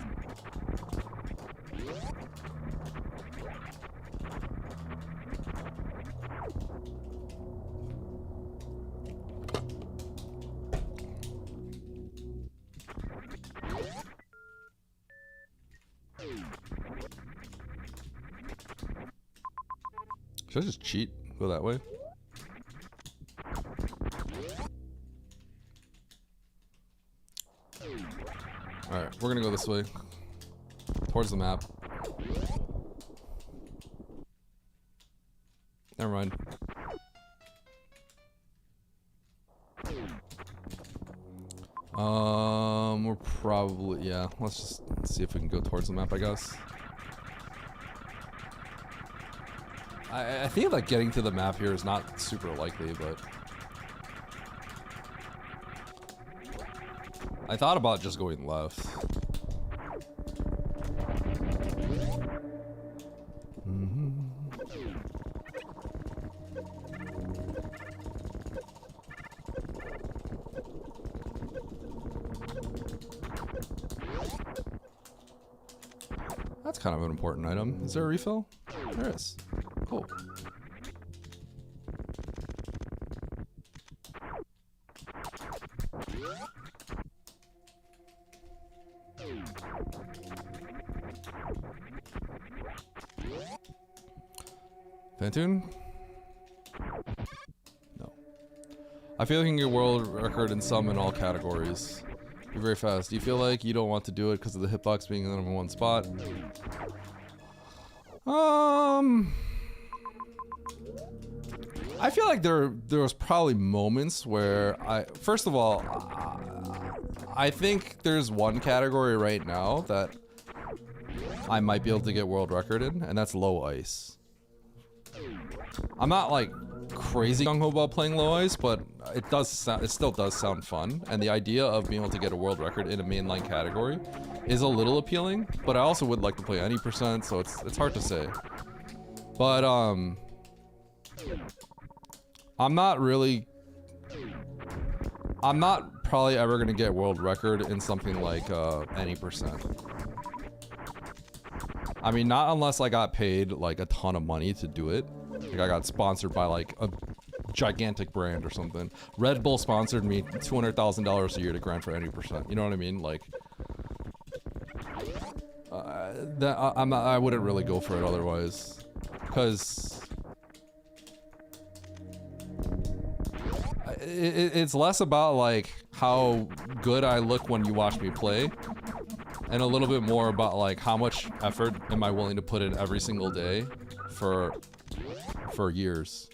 Should I just cheat? Go that way? Alright, we're gonna go this way. Towards the map. Never mind. We're probably, yeah, let's just see if we can go towards the map, I guess. I think like getting to the map here is not super likely, but I thought about just going left. That's kind of an important item. Is there a refill? There is. Cool. Phantoon? No. I feel like you can get world record in some and all categories. You're very fast. Do you feel like you don't want to do it because of the hitbox being in the #1 spot? I feel like there was probably moments where first of all, I think there's one category right now that I might be able to get world record in, and that's low ice. I'm not like crazy gung-ho about playing low ice, but it still does sound fun, and the idea of being able to get a world record in a mainline category is a little appealing, but I also would like to play any percent, so it's hard to say. But I'm not probably ever gonna get world record in something like any percent. I mean, not unless I got paid like a ton of money to do it. Like I got sponsored by like a gigantic brand or something. Red Bull sponsored me $200,000 a year to grind for any percent. You know what I mean? Like I wouldn't really go for it otherwise, because it's less about like how good I look when you watch me play, and a little bit more about like how much effort am I willing to put in every single day for years.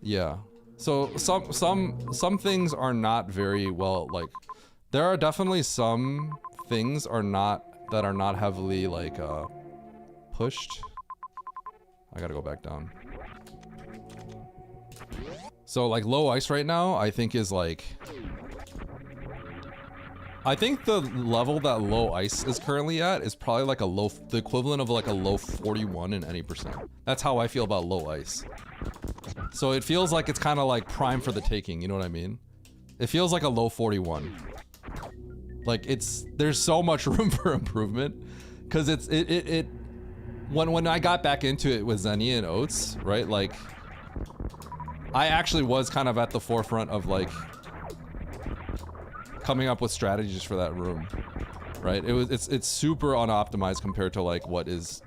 Yeah. So some things are not very well, like there are definitely some things that are not heavily like pushed. I gotta go back down. So like low ice right now, I think is like, I think the level that low ice is currently at is probably like the equivalent of like a low 41 in any percent. That's how I feel about low ice. So it feels like it's kind of like prime for the taking, you know what I mean? It feels like a low 41. Like there's so much room for improvement, because when I got back into it with Zenny and Oats, right? Like I actually was kind of at the forefront of like coming up with strategies for that room, right? It's super unoptimized compared to like what is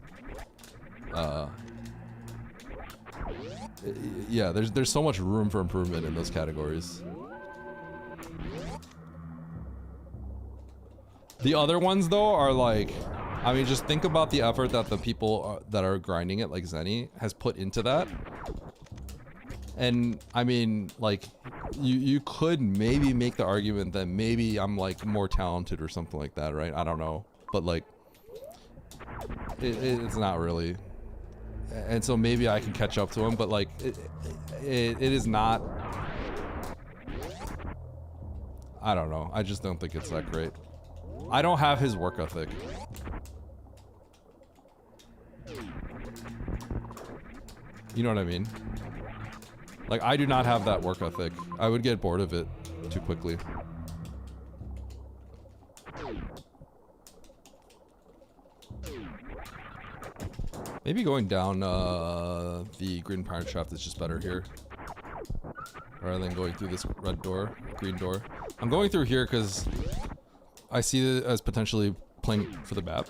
yeah, there's so much room for improvement in those categories. The other ones though are like, I mean, just think about the effort that the people that are grinding it like Zenny has put into that. And I mean, like, you could maybe make the argument that maybe I'm like more talented or something like that, right? I don't know, but like, it's not really. And so maybe I can catch up to him, but like, it is not. I don't know. I just don't think it's that great. I don't have his work ethic. You know what I mean? Like, I do not have that work ethic. I would get bored of it too quickly. Maybe going down the green pirate shaft is just better here. Rather than going through this red door, green door. I'm going through here because I see it as potentially playing for the map.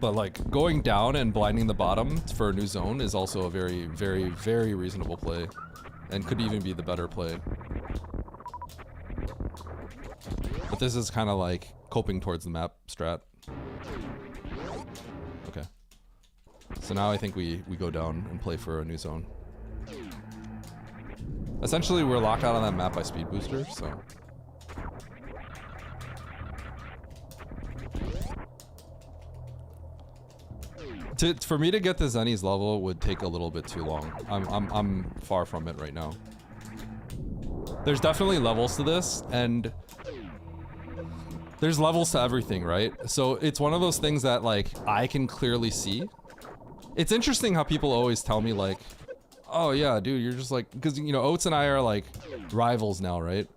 But like, going down and blinding the bottom for a new zone is also a very, very, very reasonable play. And could even be the better play. But this is kind of like coping towards the map strat. Okay. So now I think we go down and play for a new zone. Essentially, we're locked out on that map by speed booster, so. For me to get to Zenny's level would take a little bit too long. I'm far from it right now. There's definitely levels to this, and there's levels to everything, right? So it's one of those things that like I can clearly see. It's interesting how people always tell me like, oh yeah, dude, you're just like, because you know, Oats and I are like rivals now, right?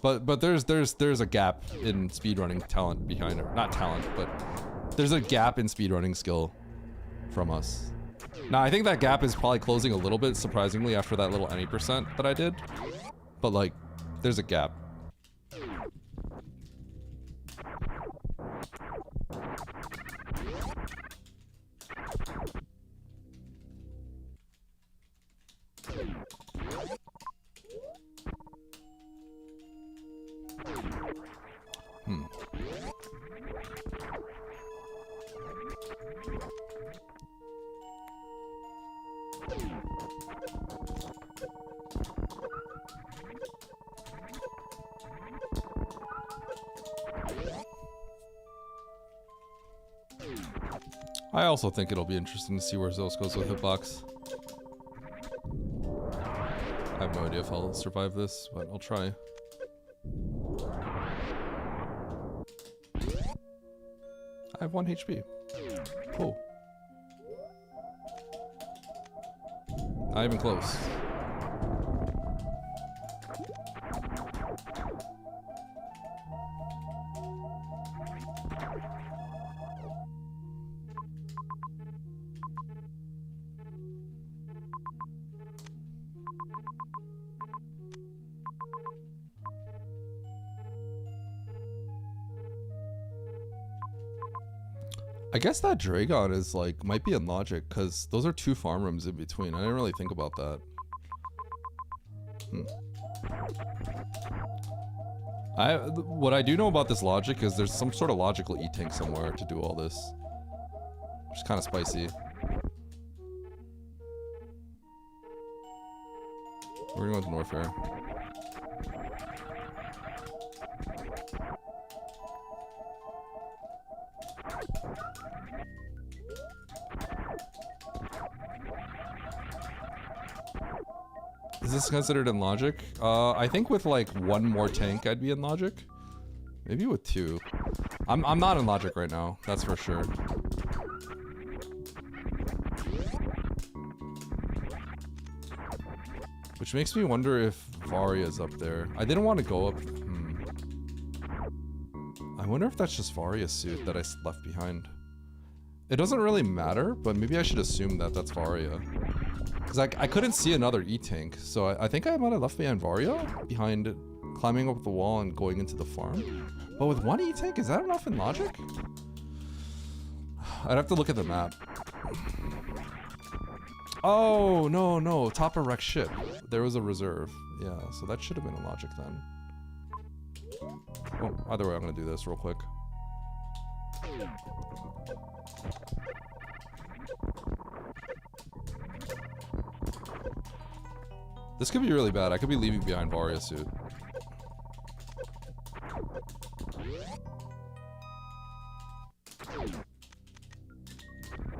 But there's a gap in speedrunning talent behind her. Not talent, but there's a gap in speedrunning skill from us. Now I think that gap is probably closing a little bit, surprisingly, after that little any percent that I did. But like, there's a gap. I also think it'll be interesting to see where Zos goes with Hitbox. I have no idea if I'll survive this, but I'll try. I have 1 HP. Cool. Not even close. I guess that Dragon is like, might be in logic, because those are 2 farm rooms in between. I didn't really think about that. What I do know about this logic is there's some sort of logical E-tank somewhere to do all this. Which is kind of spicy. We're gonna go to Norfair. Is this considered in logic? I think with like 1 more tank I'd be in logic. Maybe with 2. I'm not in logic right now, that's for sure. Which makes me wonder if Varia's up there. I didn't want to go up. I wonder if that's just Varia's suit that I left behind. It doesn't really matter, but maybe I should assume that that's Varia. Because I couldn't see another E-tank, so I think I might have left behind Varia, behind climbing up the wall and going into the farm. But with 1 E-tank, is that enough in logic? I'd have to look at the map. Oh, no, top of wreck ship. There was a reserve. Yeah, so that should have been in logic then. Oh, either way, I'm gonna do this real quick. This could be really bad. I could be leaving behind Varia's suit.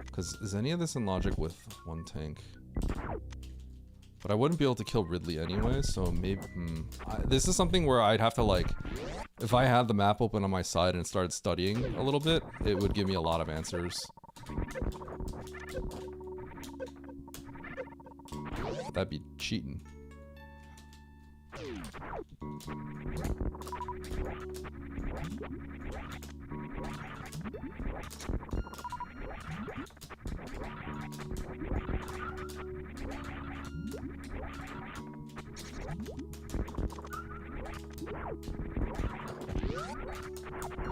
Because is any of this in logic with 1 tank? But I wouldn't be able to kill Ridley anyway, so maybe... this is something where I'd have to, like... If I had the map open on my side and started studying a little bit, it would give me a lot of answers. That'd be cheating.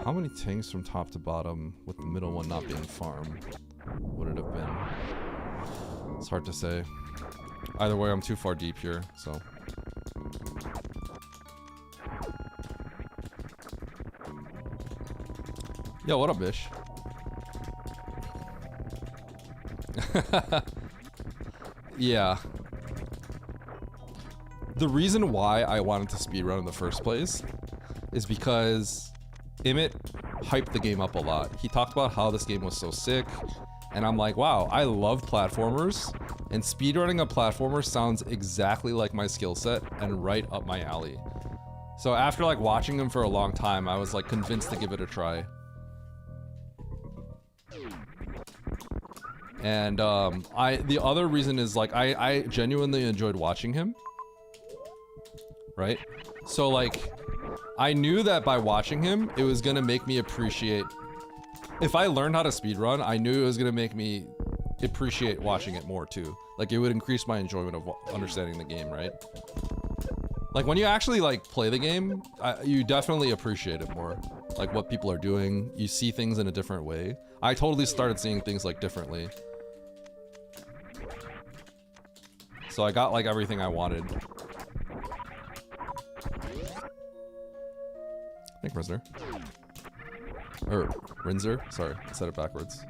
How many tanks from top to bottom, with the middle one not being farm, would it have been? It's hard to say. Either way, I'm too far deep here, so. Yo, what up, Bish? Yeah. The reason why I wanted to speedrun in the first place is because Emmett hyped the game up a lot. He talked about how this game was so sick, and I'm like, wow, I love platformers, and speedrunning a platformer sounds exactly like my skill set and right up my alley. So after like watching him for a long time, I was like convinced to give it a try. And the other reason is like I genuinely enjoyed watching him. Right? So like I knew that by watching him, it was gonna make me appreciate. If I learned how to speedrun, I knew it was gonna make me appreciate watching it more too. Like it would increase my enjoyment of understanding the game, right? Like when you actually like play the game, you definitely appreciate it more. Like what people are doing, you see things in a different way. I totally started seeing things like differently. So I got like everything I wanted. I think Rinzer. Or Rinzer, sorry, I said it backwards.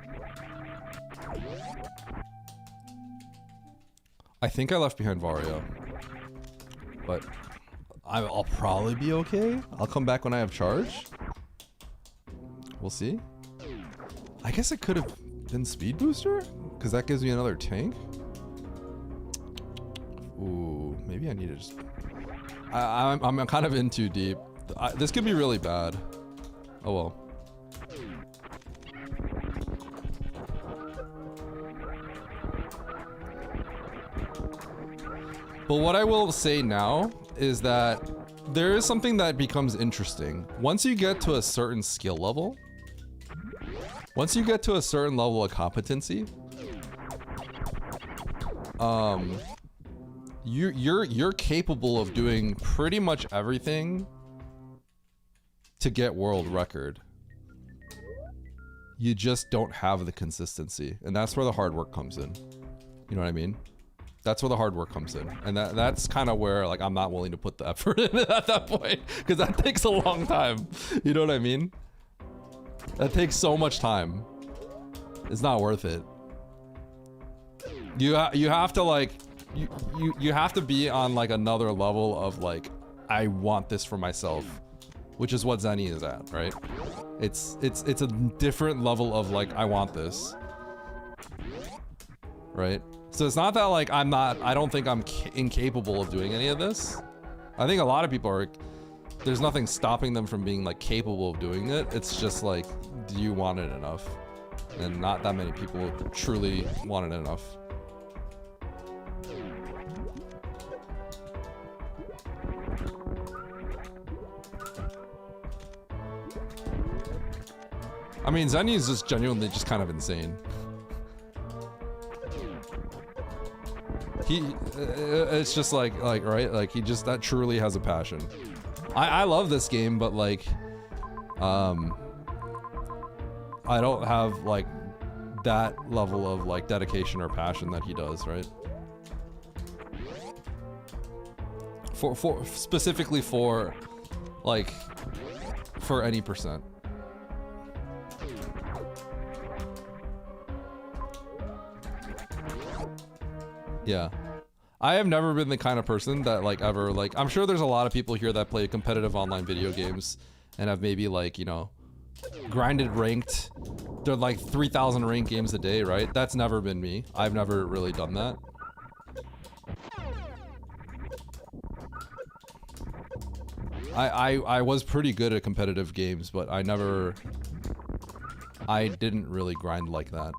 I think I left behind Vario. But I'll probably be okay. I'll come back when I have charge. We'll see. I guess it could have been Speed Booster? Because that gives me another tank. Ooh, maybe I need to just... I'm kind of in too deep. This could be really bad. Oh well. But what I will say now is that there is something that becomes interesting. Once you get to a certain skill level, once you get to a certain level of competency, you're capable of doing pretty much everything to get world record. You just don't have the consistency, and that's where the hard work comes in. You know what I mean? That's where the hard work comes in, and that's kind of where like I'm not willing to put the effort in at that point, because that takes a long time. You know what I mean? That takes so much time. It's not worth it. You have to like you have to be on like another level of like I want this for myself, which is what Zenny is at, right? It's a different level of like I want this, right? So it's not that like I don't think I'm incapable of doing any of this. I think a lot of people are, there's nothing stopping them from being like capable of doing it. It's just like, do you want it enough? And not that many people truly want it enough. I mean, Zenny is just genuinely just kind of insane. It's just like right, like he just that truly has a passion. I love this game, but like I don't have like that level of like dedication or passion that he does, right? For specifically for like for any percent. Yeah. I have never been the kind of person that like ever like, I'm sure there's a lot of people here that play competitive online video games and have maybe like, you know, grinded ranked. They're like 3,000 ranked games a day, right? That's never been me. I've never really done that. I was pretty good at competitive games, but I didn't really grind like that.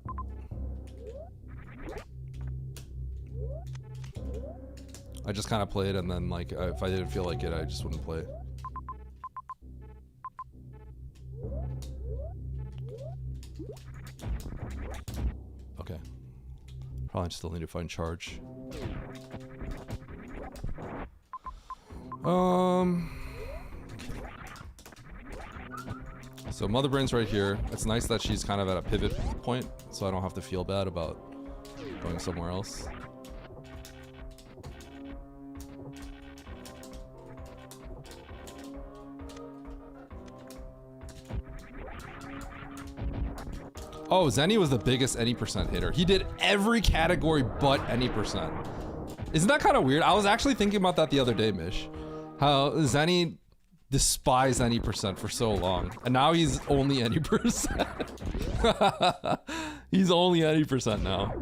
I just kind of played, and then like if I didn't feel like it, I just wouldn't play. Okay. Probably still need to find charge. So Mother Brain's right here. It's nice that she's kind of at a pivot point, so I don't have to feel bad about going somewhere else. Oh, Zenny was the biggest any percent hitter. He did every category but any percent. Isn't that kind of weird? I was actually thinking about that the other day, Mish. How Zenny despised any percent for so long, and now he's only any percent. He's only any percent now.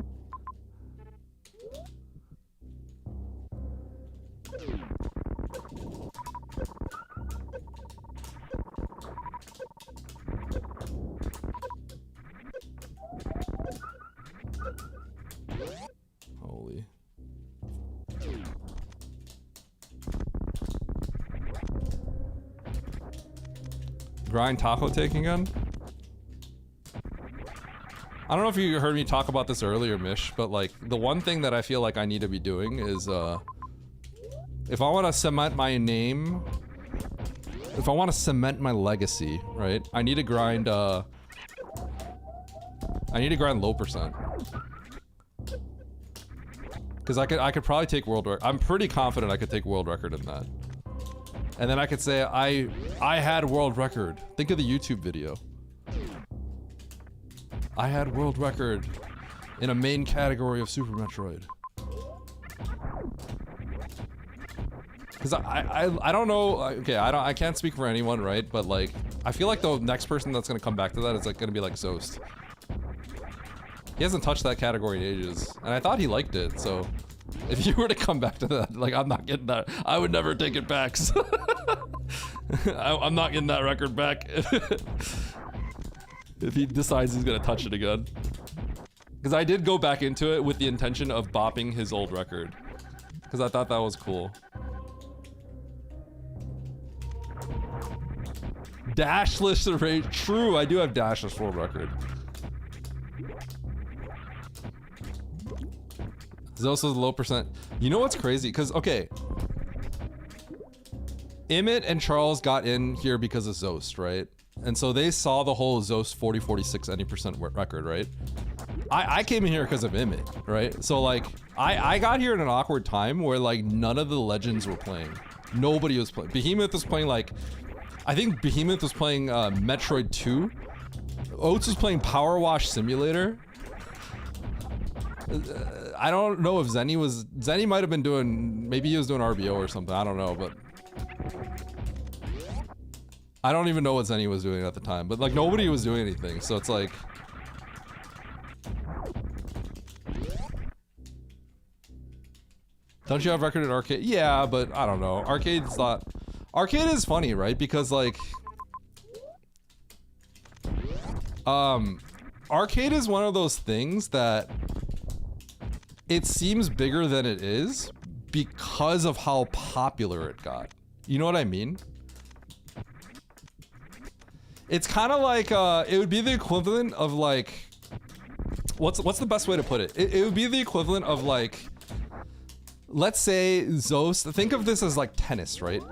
Holy. Grind taco taking gun? I don't know if you heard me talk about this earlier, Mish, but like the one thing that I feel like I need to be doing is if I want to cement my name, if I want to cement my legacy, right? I need to grind low percent. Cuz I could probably take world record. I'm pretty confident I could take world record in that. And then I could say I had world record. Think of the YouTube video. I had world record in a main category of Super Metroid. Cuz I don't know, okay, I can't speak for anyone, right? But like I feel like the next person that's going to come back to that is like going to be like Zost. He hasn't touched that category in ages, and I thought he liked it, so if you were to come back to that, like, I'm not getting that. I would never take it back. So I'm not getting that record back if he decides he's gonna touch it again. Because I did go back into it with the intention of bopping his old record, because I thought that was cool. Dashless rate. True, I do have dashless world record. Zost was low percent. You know what's crazy? Because, okay. Emmett and Charles got in here because of Zost, right? And so they saw the whole Zost 40-46 any percent record, right? I came in here because of Emmett, right? So like, I got here in an awkward time where like none of the legends were playing. Nobody was playing. Behemoth was playing like, I think Behemoth was playing Metroid 2. Oates was playing Power Wash Simulator. I don't know if Zenny might have been doing, maybe he was doing RBO or something, I don't know, but I don't even know what Zenny was doing at the time, but like nobody was doing anything, so it's like, don't you have record at arcade? Yeah, but I don't know, arcade is funny, right? Because like, arcade is one of those things that it seems bigger than it is because of how popular it got. You know what I mean? It's kind of like, it would be the equivalent of like, what's the best way to put it? It would be the equivalent of like, let's say Zost, think of this as like tennis, right?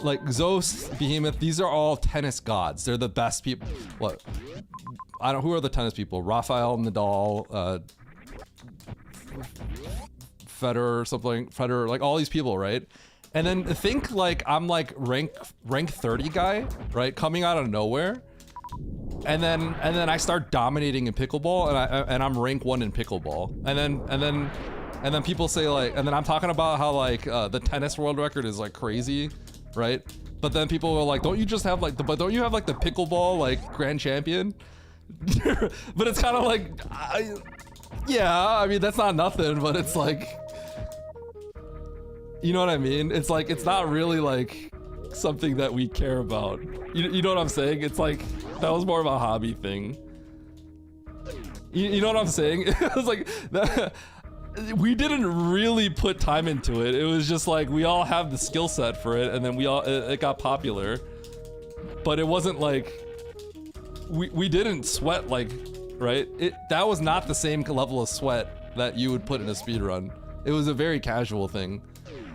Like Zost, Behemoth, these are all tennis gods. They're the best people. What? I don't, who are the tennis people? Rafael Nadal, Federer or something, Federer, like all these people, right? And then think like I'm like rank 30 guy, right? Coming out of nowhere. And then I start dominating in pickleball and I'm rank 1 in pickleball. And then people say like, and then I'm talking about how like the tennis world record is like crazy, right? But then people are like, don't you just have like but don't you have like the pickleball like grand champion? But it's kind of like, yeah, I mean, that's not nothing, but it's like, you know what I mean? It's like, it's not really like, something that we care about. You know what I'm saying? It's like, that was more of a hobby thing. You know what I'm saying? It was like, we didn't really put time into it. It was just like, we all have the skill set for it, and then it got popular. But it wasn't like, we didn't sweat like, right? That was not the same level of sweat that you would put in a speedrun. It was a very casual thing.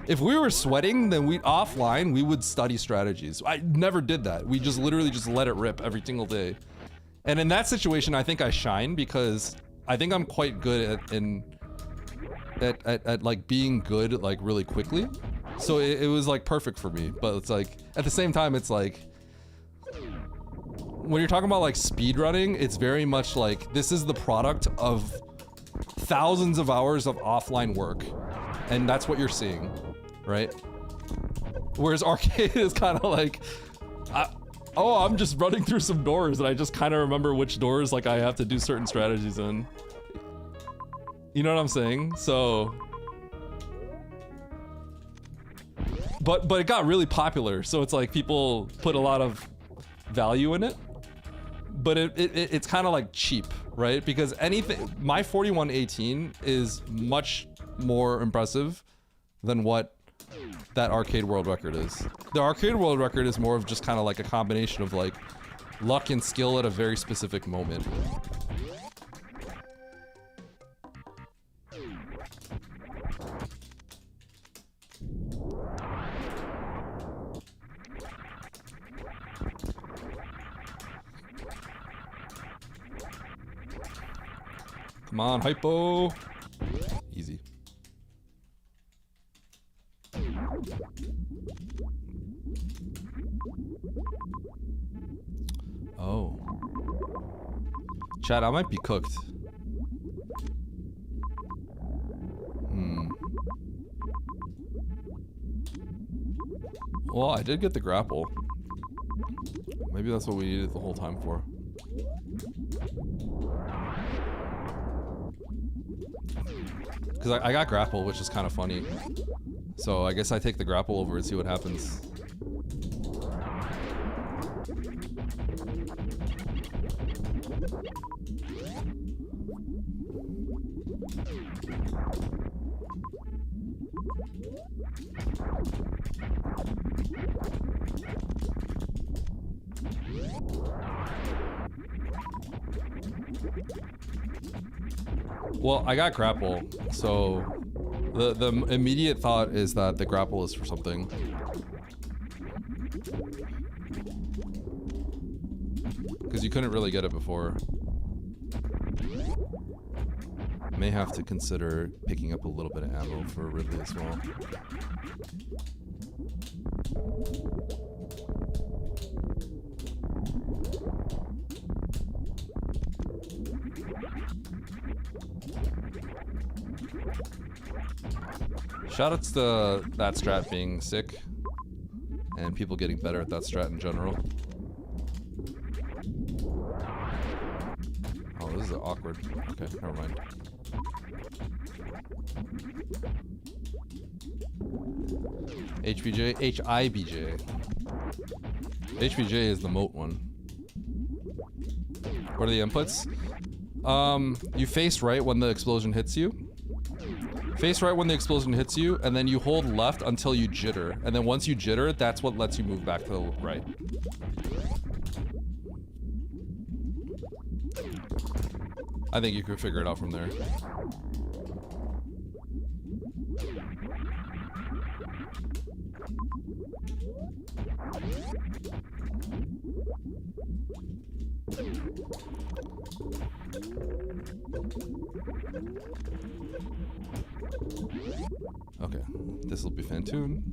If we were sweating, then offline, we would study strategies. I never did that. We just literally just let it rip every single day. And in that situation, I think I shine because I think I'm quite good at like being good like really quickly. So it was like perfect for me. But it's like, at the same time, it's like, when you're talking about like speedrunning, it's very much like, this is the product of thousands of hours of offline work. And that's what you're seeing, right? Whereas arcade is kind of like, oh, I'm just running through some doors and I just kind of remember which doors like I have to do certain strategies in. You know what I'm saying? So, but it got really popular, so it's like people put a lot of value in it. But it's kind of like cheap, right? Because anything, my 4118 is much more impressive than what that arcade world record is. The arcade world record is more of just kind of like a combination of like luck and skill at a very specific moment. Come on, hypo. Easy. Oh. Chat, I might be cooked. Well, I did get the grapple. Maybe that's what we needed the whole time for. Because I got grapple, which is kind of funny. So I guess I take the grapple over and see what happens. Well, I got grapple, so the immediate thought is that the grapple is for something. Because you couldn't really get it before. May have to consider picking up a little bit of ammo for Ridley as well. Shoutouts to that strat being sick and people getting better at that strat in general. Oh, this is awkward. Okay, never mind. HBJ? HIBJ. HBJ is the moat one. What are the inputs? You face right when the explosion hits you. Face right when the explosion hits you, and then you hold left until you jitter. And then once you jitter, that's what lets you move back to the right. I think you could figure it out from there. Okay, this will be Fantoon.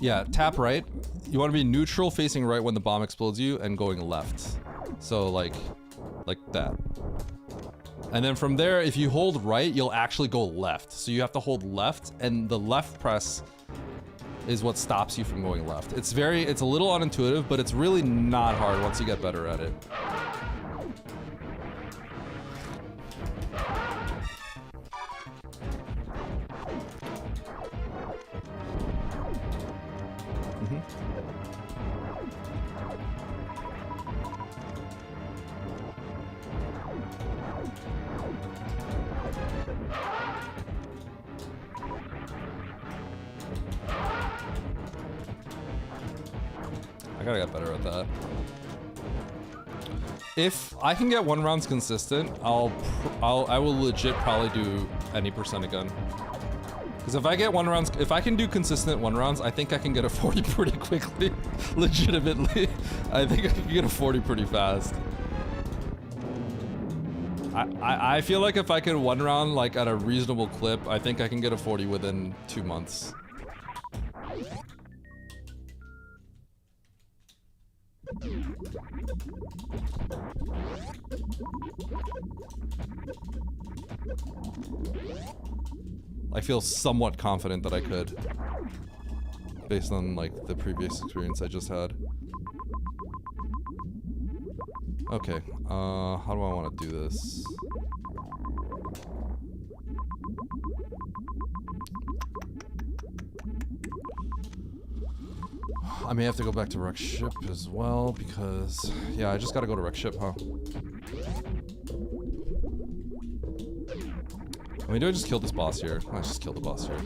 Yeah, tap right. You want to be neutral facing right when the bomb explodes you and going left. So like that. And then from there, if you hold right, you'll actually go left. So you have to hold left, and the left press is what stops you from going left. It's a little unintuitive, but it's really not hard once you get better at it. gotta get better at that. If I can get 1 rounds consistent, I will legit probably do any percent again. Because if I get 1 rounds, if I can do consistent 1 rounds, I think I can get a 40 pretty quickly. Legitimately, I think I can get a 40 pretty fast. I feel like if I could 1 round like at a reasonable clip, I think I can get a 40 within 2 months. I feel somewhat confident that I could, based on like the previous experience I just had. Okay, how do I want to do this? I may have to go back to wreck ship as well because, yeah, I just gotta go to wreck ship, huh? I mean, do I just kill this boss here? I just kill the boss here.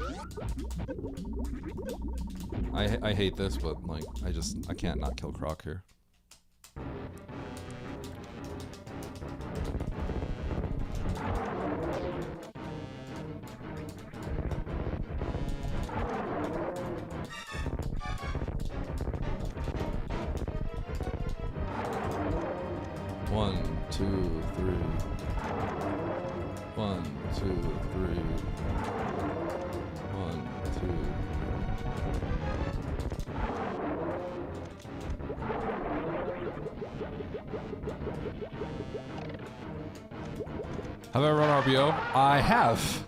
I hate this, but like, I can't not kill Croc here. One, two, three. 1, 2, 3. 1, 2. Have I run RBO? I have.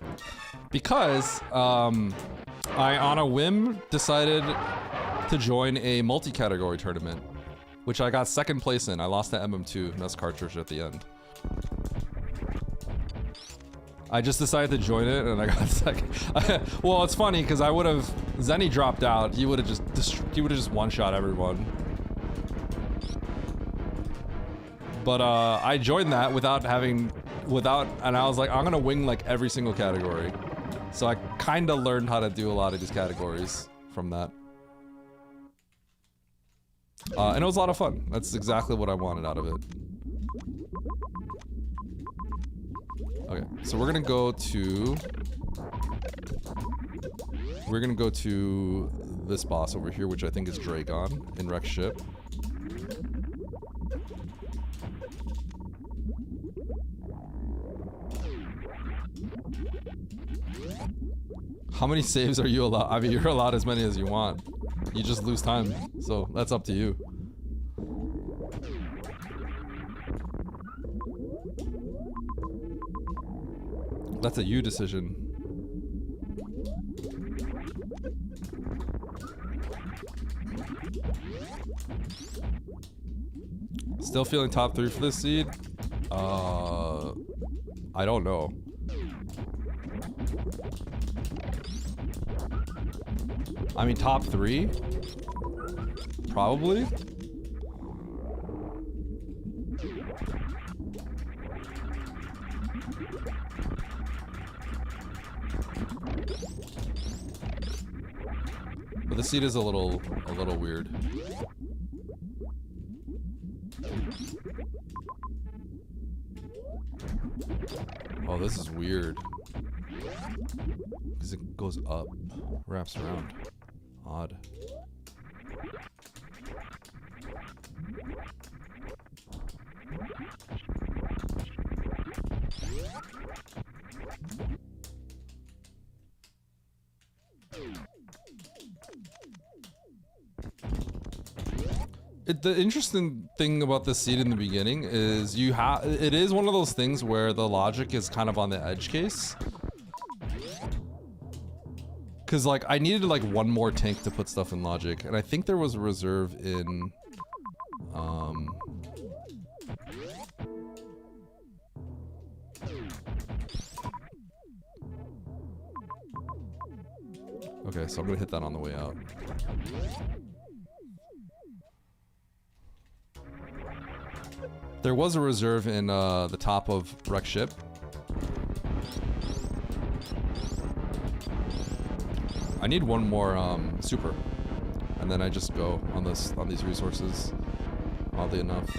Because, I on a whim decided to join a multi-category tournament, which I got 2nd place in. I lost to MM2, NES cartridge at the end. I just decided to join it and I got 2nd. Well, it's funny because I would have, Zenny dropped out. He would have just one-shot everyone. But I joined that and I was like, I'm gonna wing like every single category. So I kind of learned how to do a lot of these categories from that. And it was a lot of fun. That's exactly what I wanted out of it. Okay, so we're gonna go to this boss over here, which I think is Dragon in wreck ship. How many saves are you allowed? I mean, you're allowed as many as you want. You just lose time, so that's up to you. That's a you decision. Still feeling top 3 for this seed? I don't know. I mean, top 3? Probably? But the seed is a little weird. Oh, this is weird. Because it goes up, wraps around. Odd. The interesting thing about this seed in the beginning is it is one of those things where the logic is kind of on the edge case. Cause like I needed like one more tank to put stuff in logic, and I think there was a reserve in okay, so I'm gonna hit that on the way out. There was a reserve in the top of wreck ship. I need one more super, and then I just go on these resources. Oddly enough.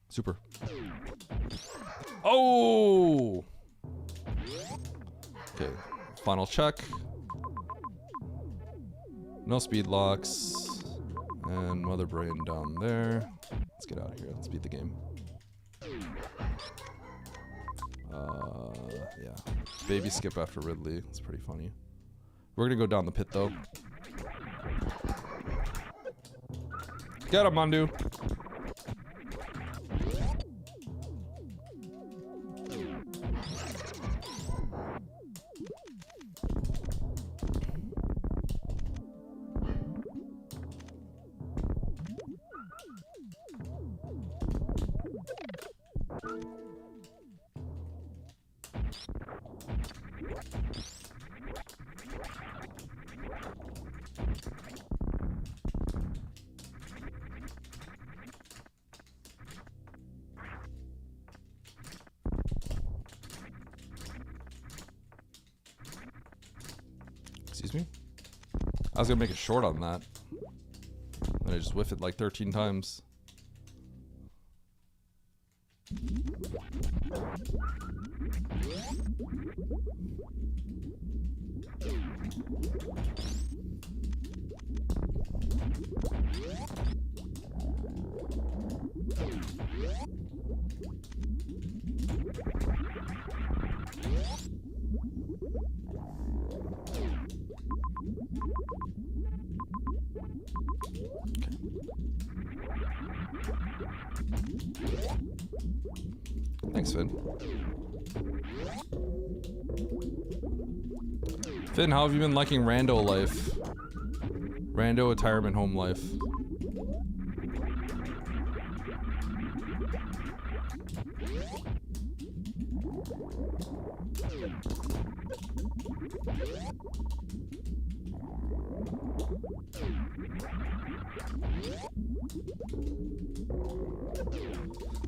Super. Oh! Okay, final check. No speed locks. And Mother Brain down there. Let's get out of here. Let's beat the game. Yeah. Baby skip after Ridley. It's pretty funny. We're gonna go down the pit though. Get him, Mandu. Excuse me? I was gonna make it short on that. And I just whiffed it like 13 times. Thanks, Finn. Finn, how have you been liking Rando life? Rando retirement home life.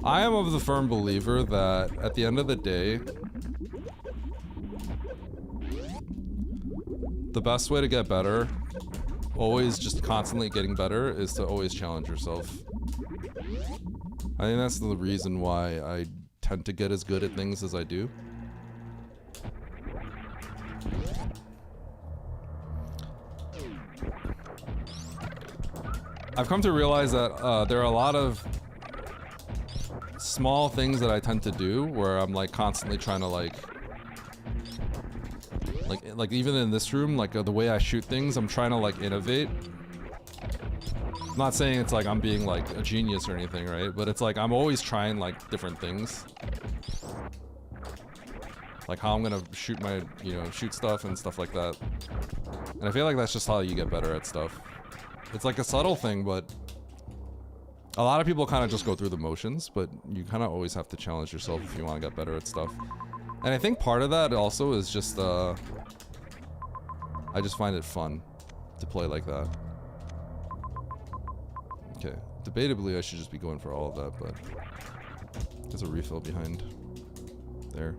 I am of the firm believer that at the end of the day, the best way to get better, always just constantly getting better, is to always challenge yourself. I think that's the reason why I tend to get as good at things as I do. I've come to realize that there are a lot of small things that I tend to do where I'm like constantly trying to like even in this room, like the way I shoot things, I'm trying to like innovate. I'm not saying it's like I'm being like a genius or anything, right? But it's like I'm always trying like different things. Like how I'm gonna shoot my, shoot stuff and stuff like that. And I feel like that's just how you get better at stuff. It's like a subtle thing, but a lot of people kind of just go through the motions, but you kind of always have to challenge yourself if you want to get better at stuff. And I think part of that also is just, I just find it fun to play like that. Okay, debatably I should just be going for all of that, but there's a refill behind there.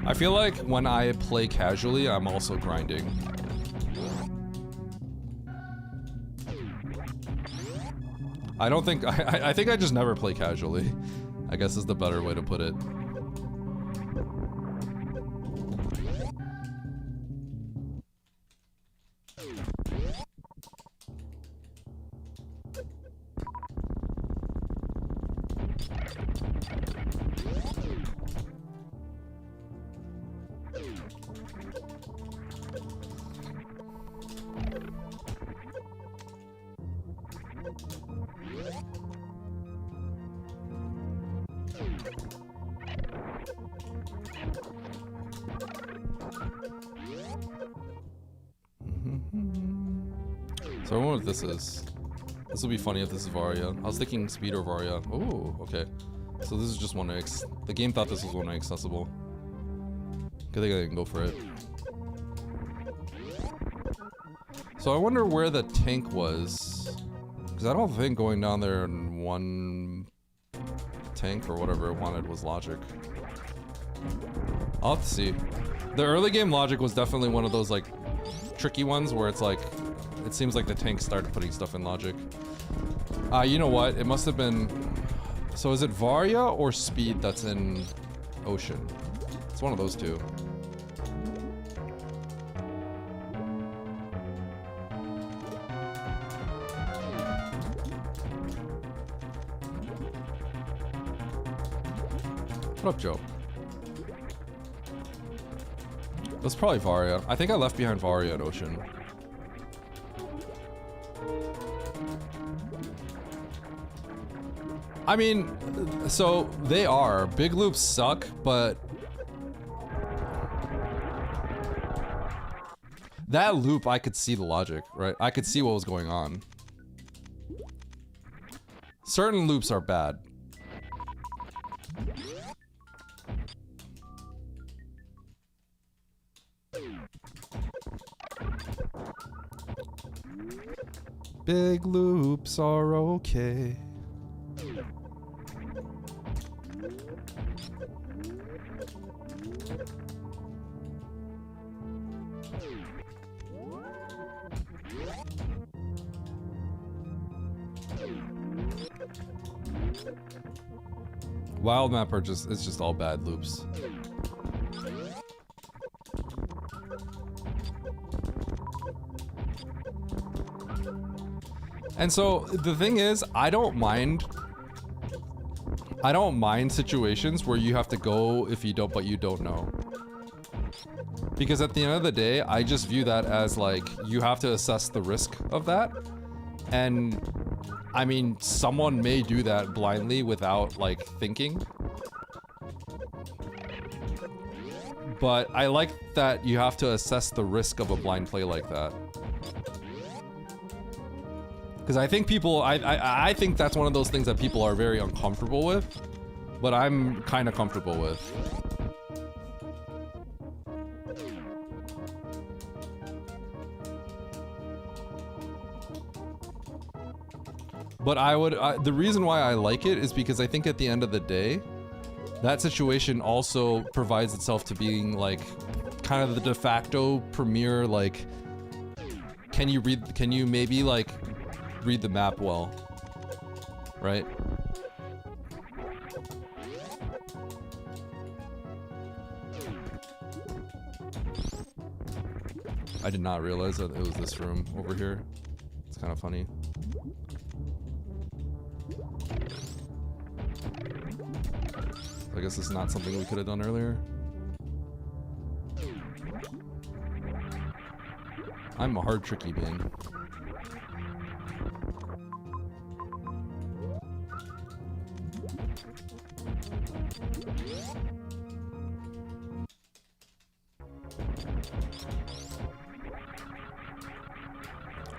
I feel like when I play casually, I'm also grinding. I don't think I think I just never play casually, I guess is the better way to put it. So I wonder what this is. This will be funny if this is Varia. I was thinking speed or Varia. Oh, okay. So this is just 1x. The game thought this was 1x accessible. Good thing I didn't go for it. So I wonder where the tank was. Because I don't think going down there in one tank or whatever it wanted was logic. I'll have to see. The early game logic was definitely one of those like tricky ones where it's like, it seems like the tank started putting stuff in logic. You know what? It must have been... So is it Varia or Speed that's in Ocean? It's one of those two. What up, Joe? That's probably Varia. I think I left behind Varia at Ocean. I mean, so they are. Big loops suck, but that loop, I could see the logic, right? I could see what was going on. Certain loops are bad. Big loops are okay. Wild map are just, it's just all bad loops. And so the thing is, I don't mind situations where you have to go if you don't, but you don't know. Because at the end of the day, I just view that as like, you have to assess the risk of that. And I mean, someone may do that blindly without like thinking. But I like that you have to assess the risk of a blind play like that. Because I think people, I think that's one of those things that people are very uncomfortable with, but I'm kind of comfortable with. But I would, the reason why I like it is because I think at the end of the day, that situation also provides itself to being like, kind of the de facto premier, like, can you maybe like, read the map well, right? I did not realize that it was this room over here. It's kind of funny. I guess it's not something we could have done earlier. I'm a hard tricky being.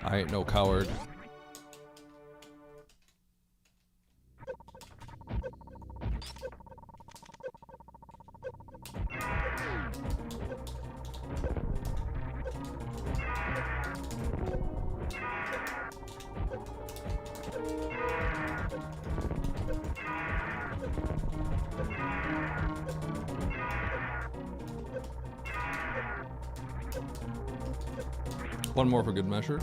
I ain't no coward. One more for good measure.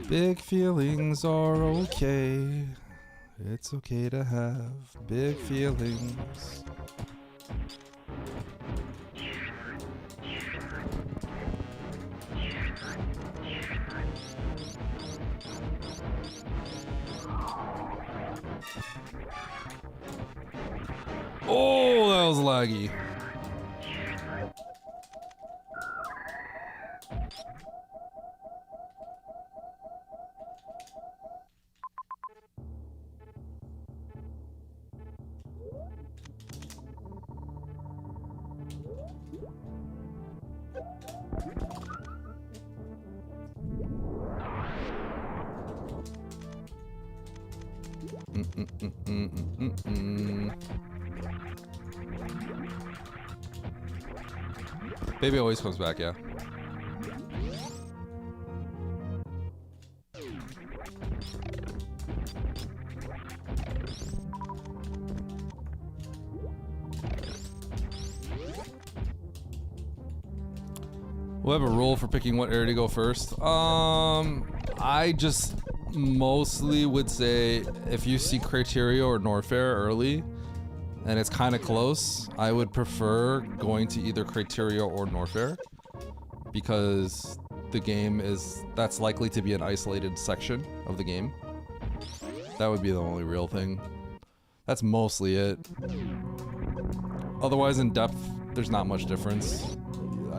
Big feelings are okay. It's okay to have big feelings. Oh, that was laggy. Baby always comes back, yeah. We'll have a rule for picking what area to go first. I just mostly would say if you see Criteria or Norfair early and it's kind of close, I would prefer going to either Criteria or Norfair because the game that's likely to be an isolated section of the game. That would be the only real thing. That's mostly it. Otherwise, in depth, there's not much difference.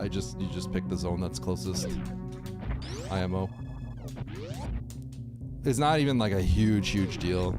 You just pick the zone that's closest. IMO. It's not even like a huge deal.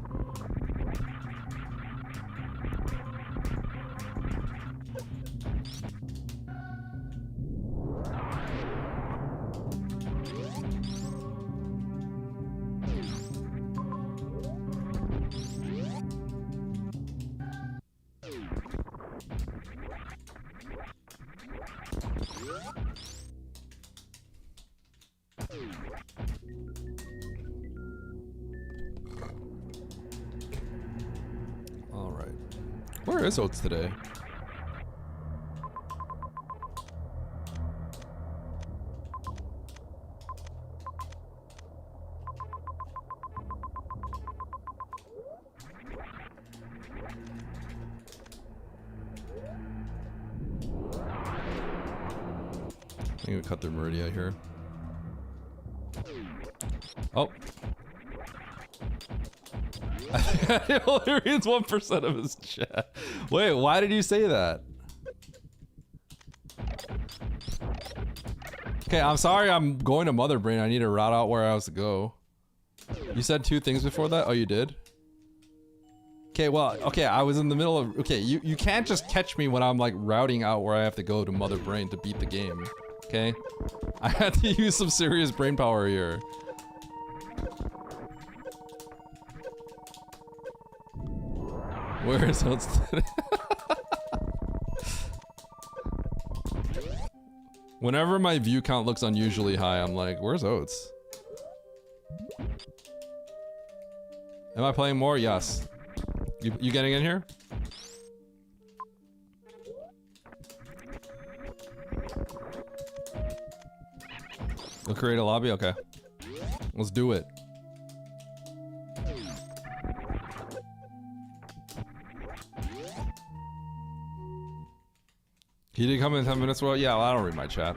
Where is Oats today? I'm gonna cut through Meridia here. Oh. He only reads 1% of his chat. Wait, why did you say that? Okay, I'm sorry I'm going to Mother Brain. I need to route out where I was to go. You said 2 things before that? Oh, you did? Okay, well, okay, I was in the middle of... Okay, you can't just catch me when I'm, like, routing out where I have to go to Mother Brain to beat the game. Okay? I had to use some serious brain power here. Where is Oats today? Whenever my view count looks unusually high, I'm like, where's Oats? Am I playing more? Yes. You getting in here? We'll create a lobby? Okay. Let's do it. He did come in 10 minutes. Well, yeah, well, I don't read my chat.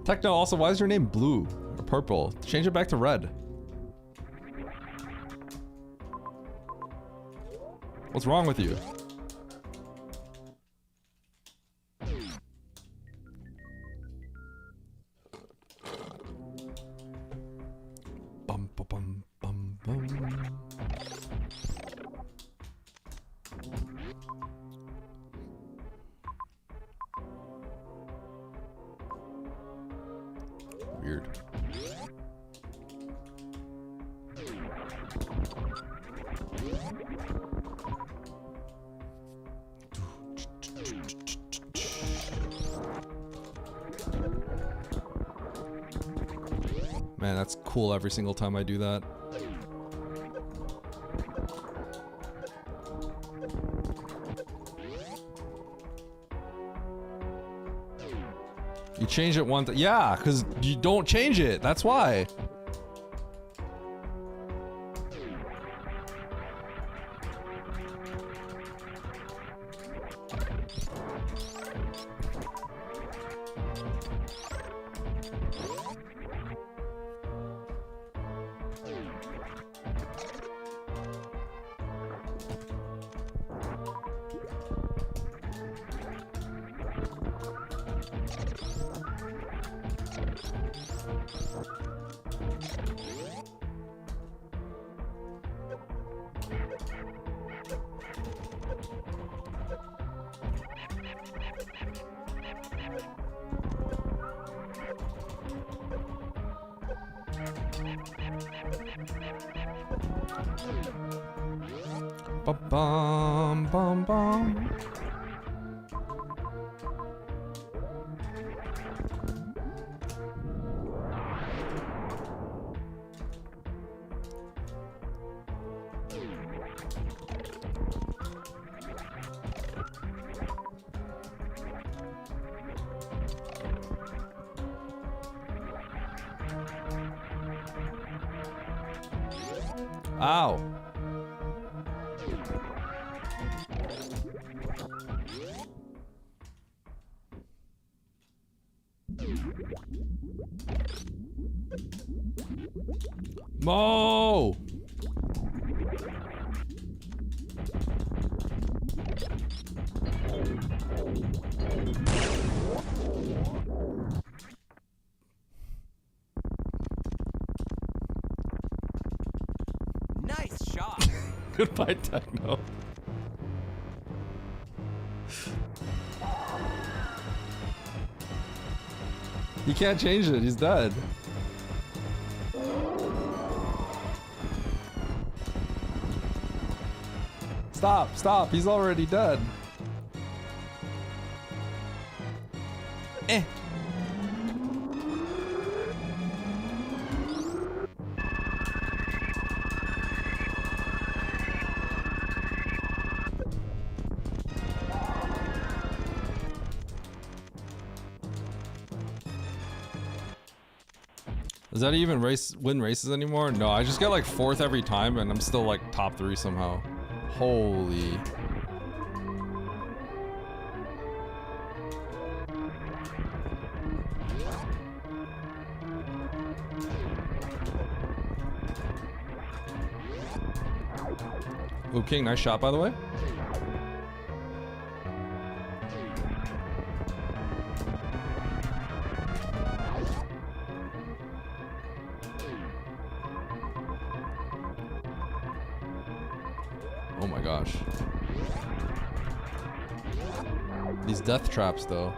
Techno, also, why is your name blue or purple? Change it back to red. What's wrong with you? Bum, bum, bum, bum, bum. Weird. Man, that's cool every single time I do that. You change it one yeah, because you don't change it. That's why. Ba-bum, bum, bum. Ow. Mo! Nice shot. Goodbye, Techno. You can't change it, he's dead. Stop, stop, he's already dead. Eh. Does that even win races anymore? No, I just get like 4th every time and I'm still like top 3 somehow. Holy. Ooh, King, nice shot by the way. Oh my gosh. These death traps though.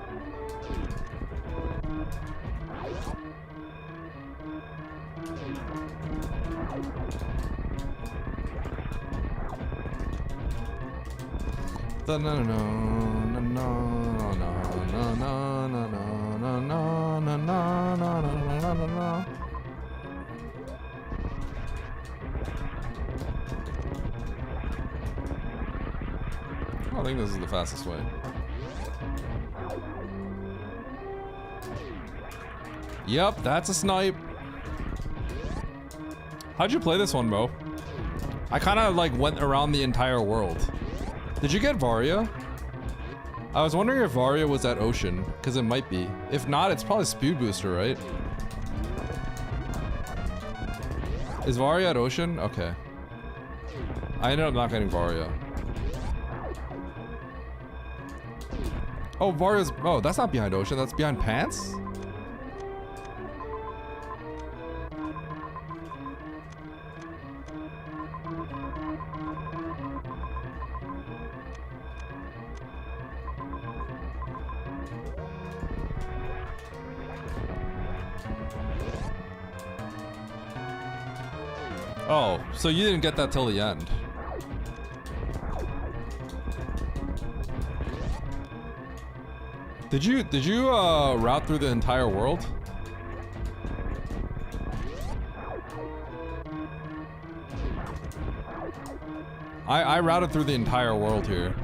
No no no no no no no no no no no no no no no. I think this is the fastest way. Yep, that's a snipe. How'd you play this one, Mo? I kind of like went around the entire world. Did you get Varia? I was wondering if Varia was at Ocean, because it might be. If not, it's probably Speed Booster, right? Is Varia at Ocean? Okay. I ended up not getting Varia. Oh, Varia's... Oh, that's not behind Ocean. That's behind Pants? Oh, so you didn't get that till the end. Did you route through the entire world? I routed through the entire world here.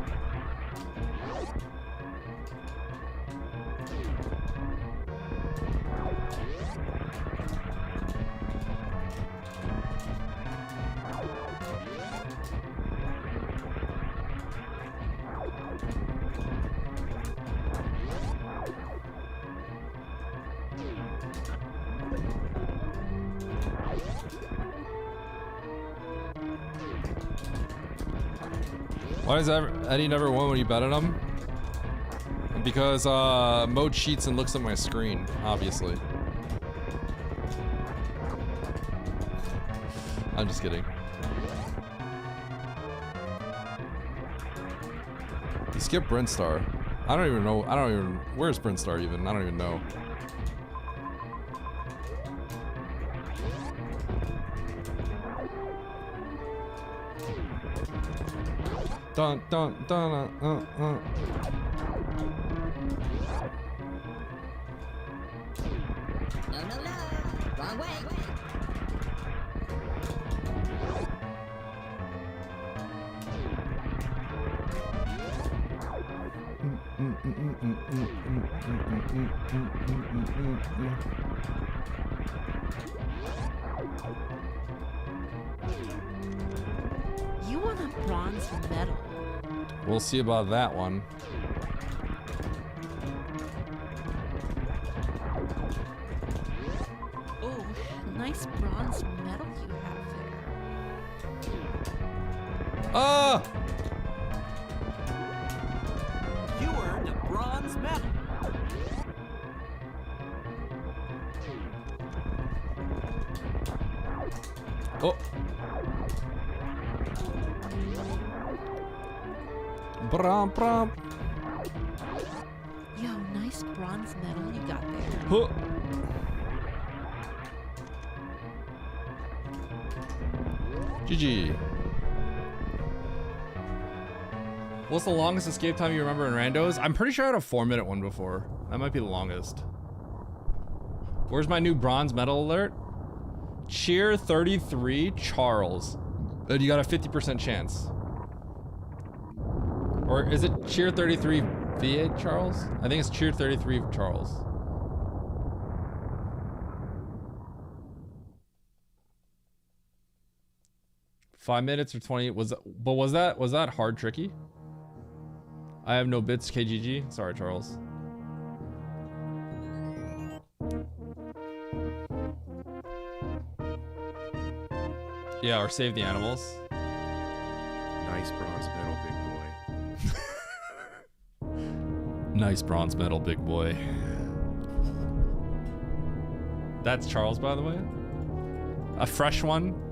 Why does Eddie never win when you bet on him? Because Mo cheats and looks at my screen, obviously. I'm just kidding. You skipped Brinstar. I don't even know. Where's Brinstar even? I don't even know. Dun dun dun No, no, no. Wrong way. You want a bronze medal? We'll see about that one. Oh, nice bronze medal you have there. Ah! You earned a bronze medal. Oh. Brom brom. Yo, nice bronze medal you got there. Huh. GG. What's the longest escape time you remember in randos? I'm pretty sure I had a 4-minute one before. That might be the longest. Where's my new bronze medal alert? Cheer 33 Charles. And you got a 50% chance. Or is it Cheer 33 V8 Charles? I think it's Cheer 33 Charles. Five minutes or 20 was that hard tricky? I have no bits KGG. Sorry, Charles. Yeah, or save the animals. Nice bronze medal, big boy. Nice bronze medal, big boy. That's Charles, by the way. A fresh one.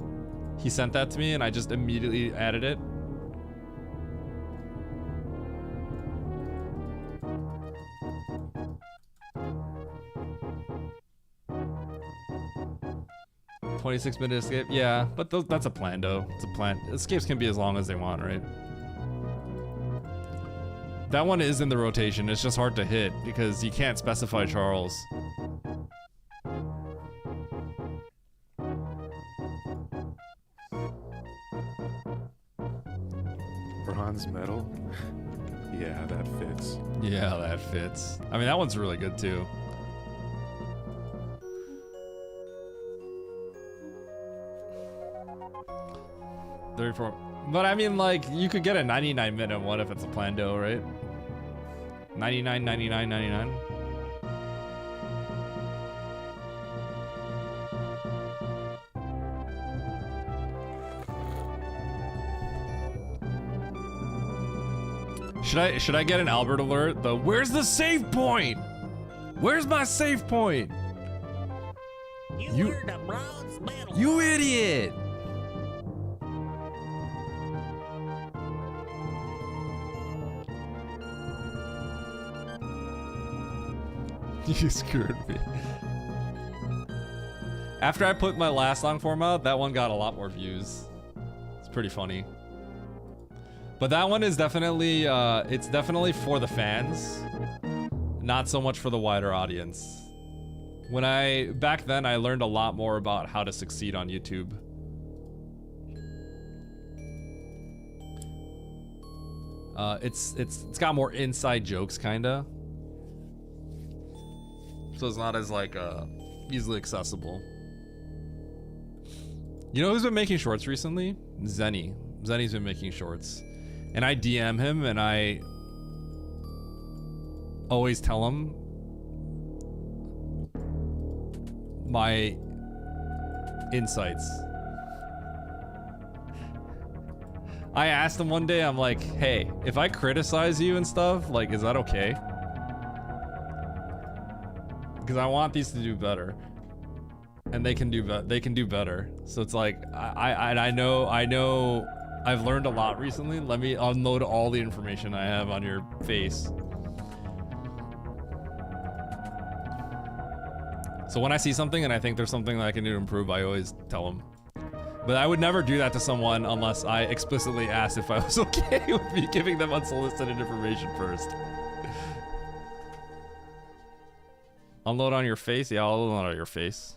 He sent that to me and I just immediately added it. $26-minute escape. Yeah, but that's a plan, though. It's a plan. Escapes can be as long as they want, right? That one is in the rotation. It's just hard to hit because you can't specify Charles. Bronze medal? Yeah, that fits. Yeah, that fits. I mean, that one's really good, too. But I mean, like, you could get a 99-minute one if it's a Plando, right? 99, 99, 99. Should I get an Albert alert? The where's the save point? Where's my save point? You earned a bronze medal. You idiot! You screwed me. After I put my last long form out, that one got a lot more views. It's pretty funny. But that one is definitely, it's definitely for the fans. Not so much for the wider audience. Back then I learned a lot more about how to succeed on YouTube. It's got more inside jokes, kinda. So it's not as like easily accessible. You know who's been making shorts recently? Zenny. Zenny's been making shorts. And I DM him and I always tell him my insights. I asked him one day, I'm like, hey, if I criticize you and stuff, like, is that okay? Because I want these to do better, and they can do better. So it's like I know I've learned a lot recently. Let me unload all the information I have on your face. So when I see something and I think there's something that I can do to improve, I always tell them. But I would never do that to someone unless I explicitly asked if I was okay with me giving them unsolicited information first. Unload on your face? Yeah, I'll unload on your face.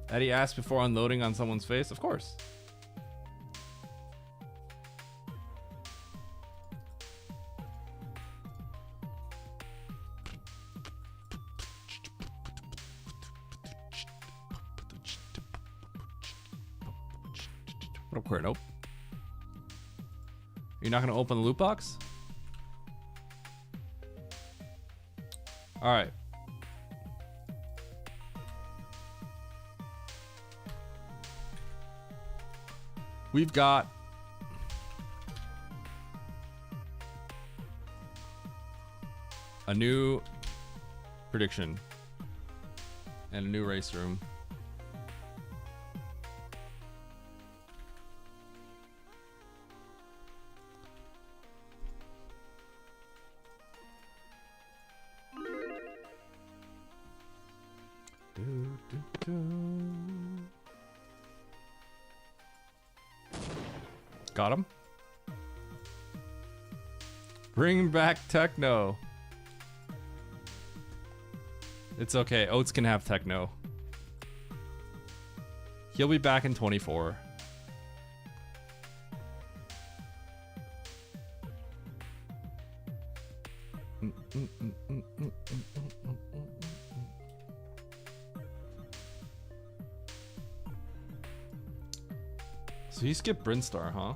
Eddie asked before unloading on someone's face? Of course. What up, Queer? Nope. You're not gonna open the loot box? Alright. We've got a new prediction and a new race room. Got him. Bring back techno. It's okay. Oats can have techno. He'll be back in 24. So he skipped Brinstar, huh?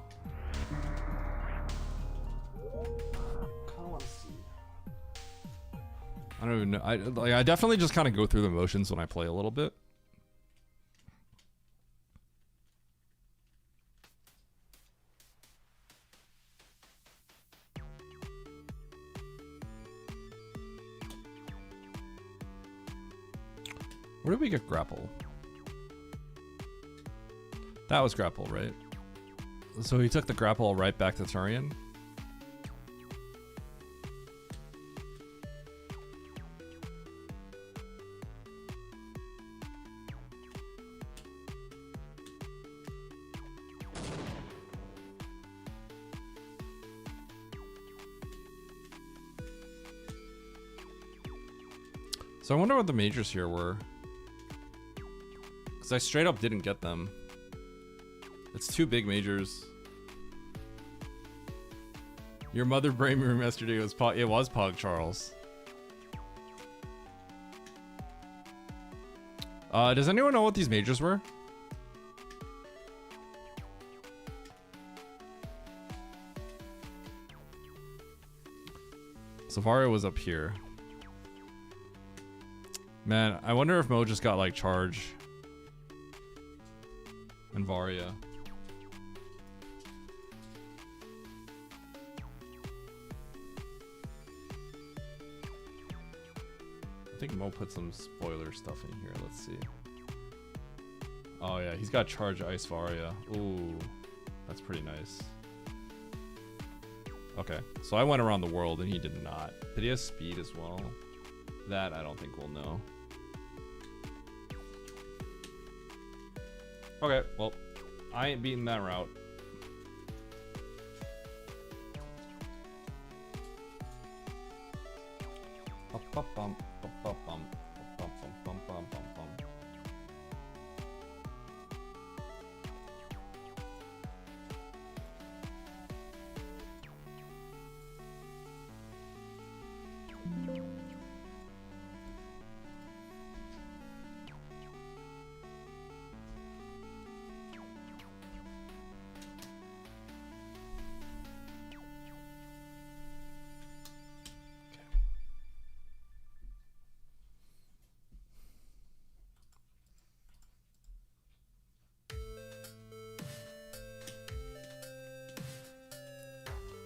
I don't even know. I definitely just kind of go through the motions when I play a little bit. Where did we get grapple? That was grapple, right? So he took the grapple right back to Turian. So I wonder what the majors here were. Because I straight up didn't get them. It's 2 big majors. Your mother brain room yesterday was Pog Charles. Does anyone know what these majors were? Safari was up here. Man, I wonder if Mo just got like Charge and Varia. I think Mo put some spoiler stuff in here. Let's see. Oh yeah, he's got Charge Ice Varia. Ooh, that's pretty nice. Okay, so I went around the world and he did not. But he has speed as well. That I don't think we'll know. Okay, well, I ain't beating that route.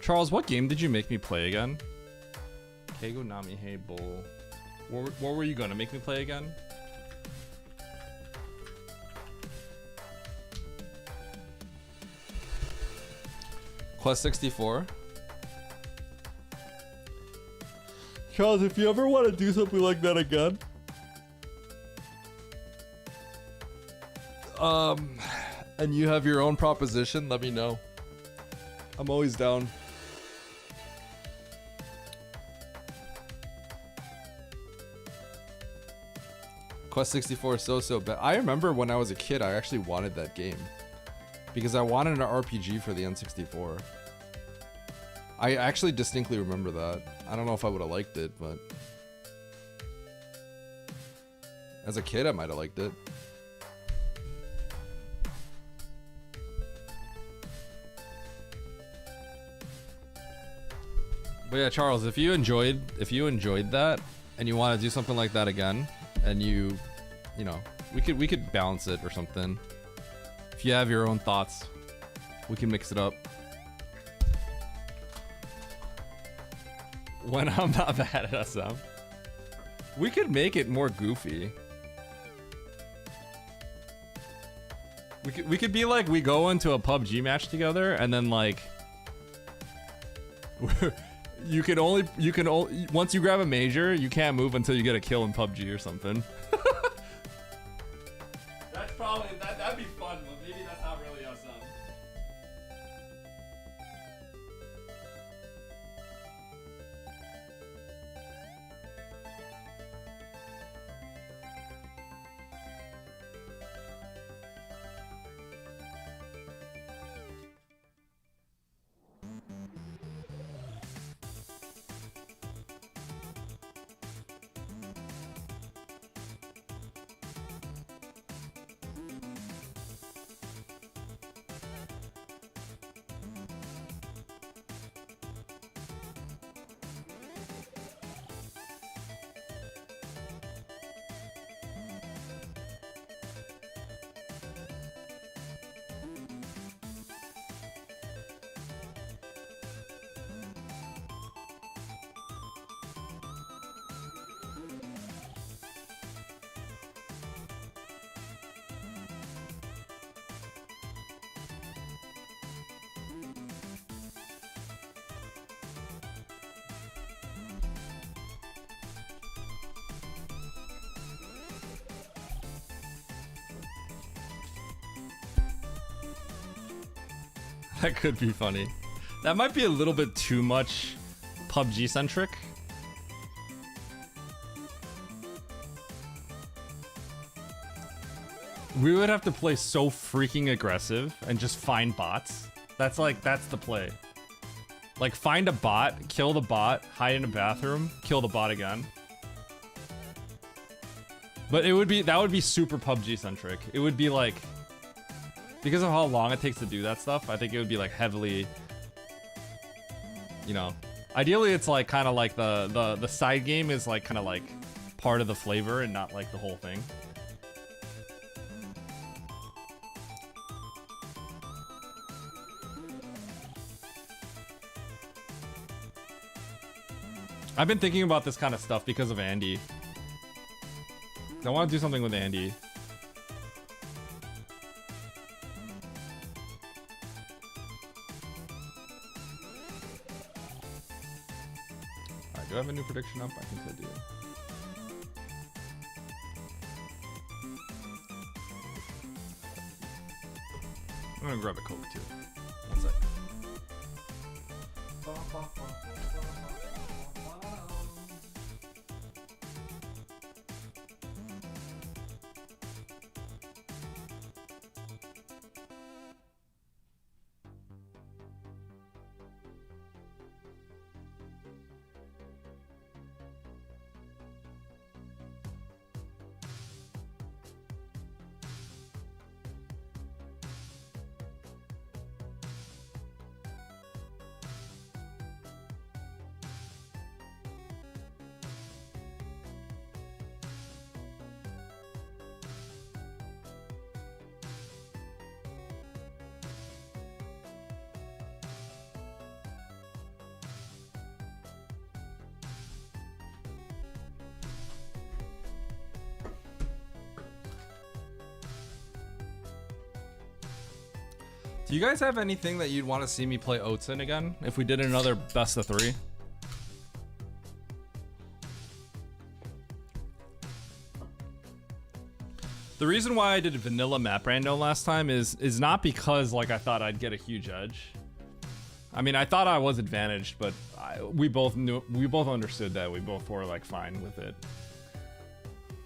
Charles, what game did you make me play again? Keigo Nami Hey Bull. What were you gonna make me play again? Quest 64. Charles, if you ever want to do something like that again, and you have your own proposition, let me know. I'm always down. Quest 64 is so bad. I remember when I was a kid, I actually wanted that game because I wanted an RPG for the N64. I actually distinctly remember that. I don't know if I would have liked it, but as a kid, I might have liked it. But yeah, Charles, if you enjoyed that and you want to do something like that again, and you know, we could balance it or something. If you have your own thoughts, we can mix it up. When I'm not bad at SM, we could make it more goofy. We could be like, we go into a PUBG match together, and then like, you can only once you grab a major, you can't move until you get a kill in PUBG or something. That's probably that'd be fun, but maybe that's not really SM. That could be funny. That might be a little bit too much PUBG centric. We would have to play so freaking aggressive and just find bots. That's the play. Like, find a bot, kill the bot, hide in a bathroom, kill the bot again. But that would be super PUBG centric. It would be like, because of how long it takes to do that stuff, I think it would be like heavily, you know, ideally it's like kind of like the side game is like kind of like part of the flavor and not like the whole thing. I've been thinking about this kind of stuff because of Andy. I want to do something with Andy. Alright, do I have a new prediction up? I think I do. I'm gonna grab a Coke too. One sec. Do you guys have anything that you'd want to see me play Oats in again? If we did another best of 3? The reason why I did vanilla map rando last time is not because like I thought I'd get a huge edge. I mean, I thought I was advantaged, but we both understood that. We both were like fine with it.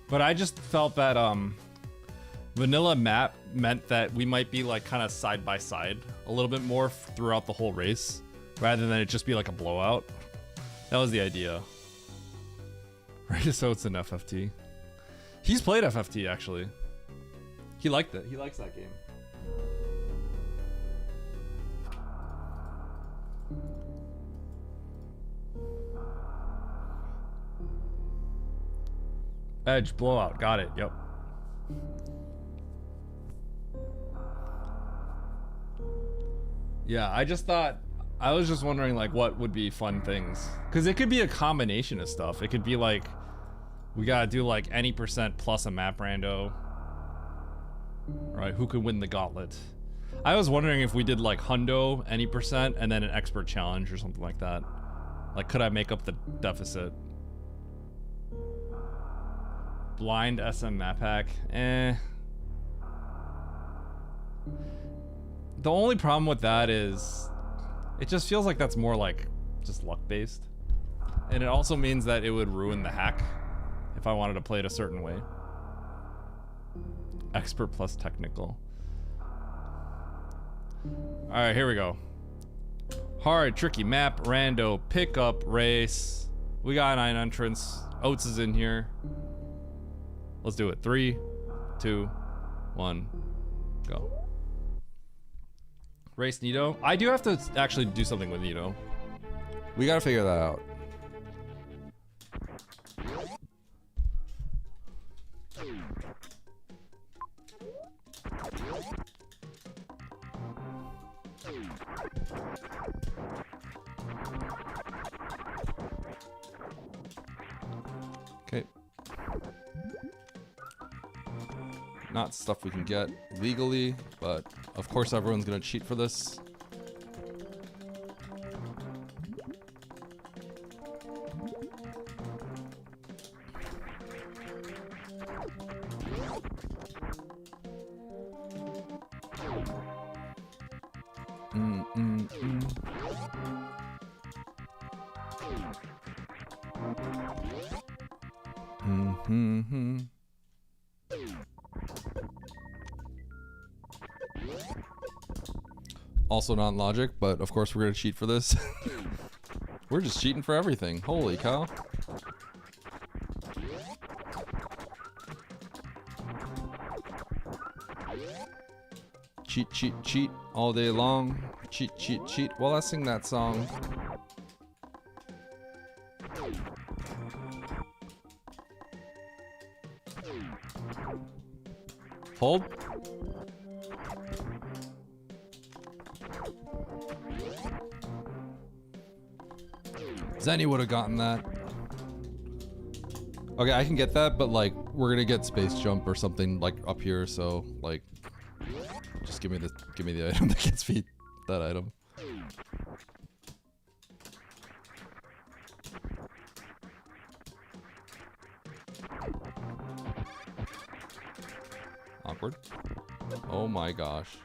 But I just felt that vanilla map meant that we might be like kind of side by side a little bit more throughout the whole race, rather than it just be like a blowout. That was the idea. Right, so it's an FFT. He's played FFT actually. He liked it. He likes that game. Edge, blowout, got it, yep. Yeah, I just thought, I was just wondering like what would be fun things. Cause it could be a combination of stuff. It could be like, we gotta do like any % plus a map rando. Right, who could win the gauntlet? I was wondering if we did like hundo, any % and then an expert challenge or something like that. Like could I make up the deficit? Blind SM map hack, eh. The only problem with that is it just feels like that's more like just luck based. And it also means that it would ruin the hack if I wanted to play it a certain way. Expert plus technical. Alright, here we go. Hard, tricky map, rando, pickup, race. We got 9 entrants. Oats is in here. Let's do it. 3, 2, 1, go. Race Nito. I do have to actually do something with Nito. We gotta figure that out. Okay. Not stuff we can get legally, but of course everyone's gonna cheat for this. Also not logic, but of course we're gonna cheat for this. We're just cheating for everything. Holy cow. Cheat, cheat, cheat all day long. Cheat, cheat, cheat. Well, let's sing that song. Hold. Zenny would have gotten that. Okay, I can get that, but like we're gonna get space jump or something like up here, so like just give me the item that gets me that item. Awkward. Oh my gosh.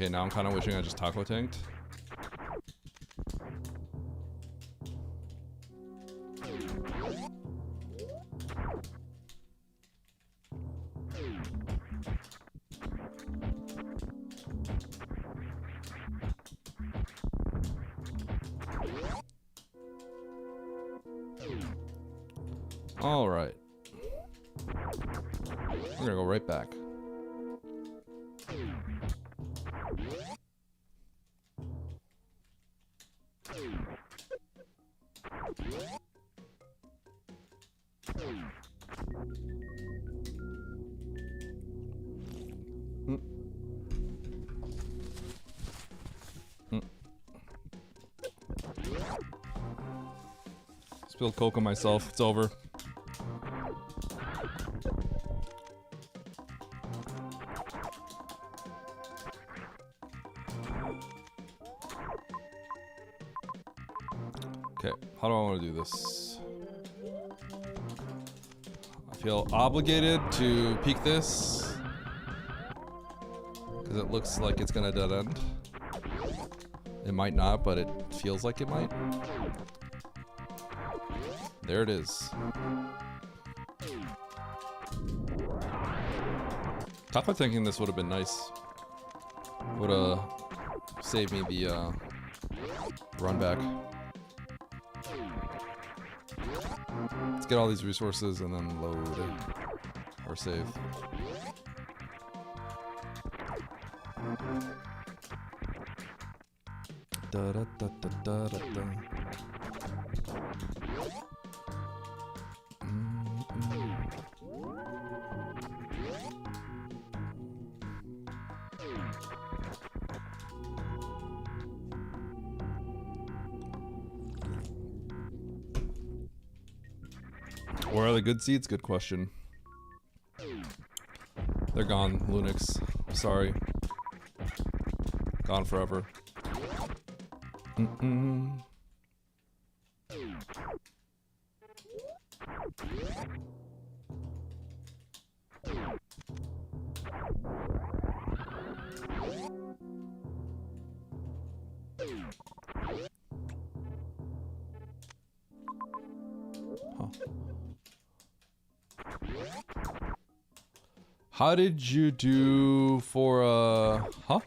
Okay, now I'm kind of wishing I just taco tanked. All right. We're gonna go right back. Spilled Coke on myself. It's over. Okay, how do I want to do this? I feel obligated to peek this because it looks like it's gonna dead end. It might not, but it feels like it might. There it is. Taco thinking this would have been nice. Would have saved me the run back. Let's get all these resources and then load or save. Da da da da da da da. Where are the good seeds? Good question. They're gone, Lunix. Sorry. Gone forever. How did you do for huh?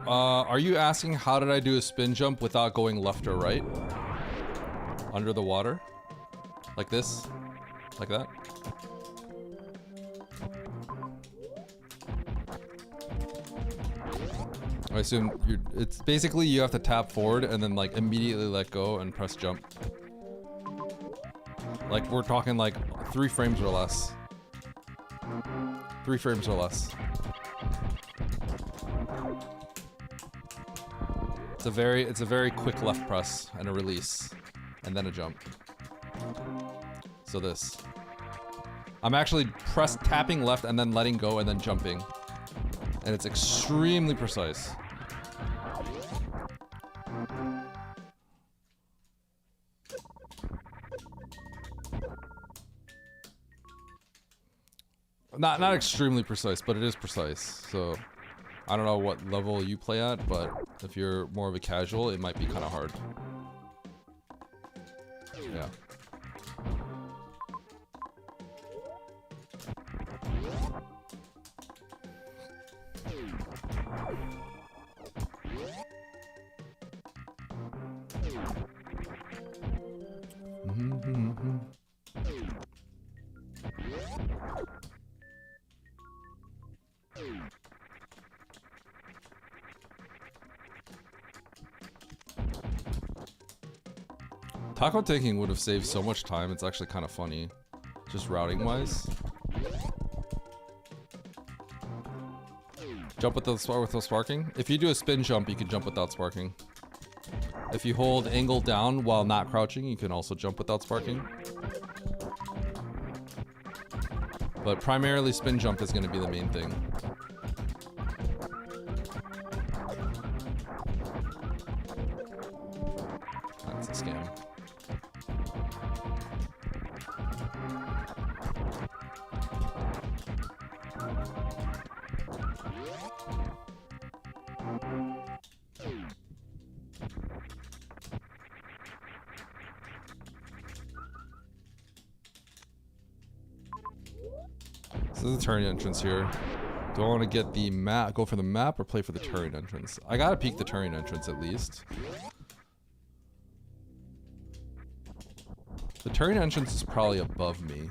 Are you asking how did I do a spin jump without going left or right? Under the water? Like this? Like that? I assume it's basically you have to tap forward and then like immediately let go and press jump. Like we're talking like 3 frames or less. 3 frames or less. It's a very quick left press and a release and then a jump. So this. I'm actually tapping left and then letting go and then jumping. And it's extremely precise. Not extremely precise, but it is precise. So I don't know what level you play at, but if you're more of a casual, it might be kind of hard. Yeah. Taco taking would have saved so much time. It's actually kind of funny, just routing wise. Jump without sparking. If you do a spin jump, you can jump without sparking. If you hold angle down while not crouching, you can also jump without sparking. But primarily spin jump is going to be the main thing. That's a scam. So there's a turret entrance here. Do I want to get the map, go for the map, or play for the turret entrance? I gotta peek the turret entrance at least. The turret entrance is probably above me.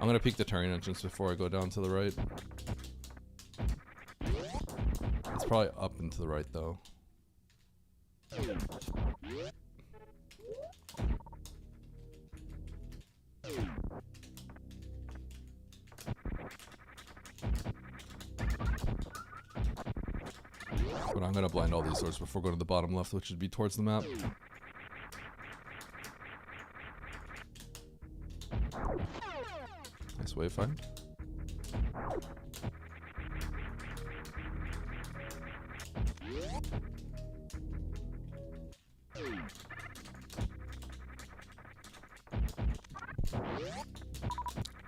I'm gonna peek the Turian entrance before I go down to the right. It's probably up and to the right though. But I'm gonna blind all these doors before going to the bottom left, which would be towards the map. Nice wayfind.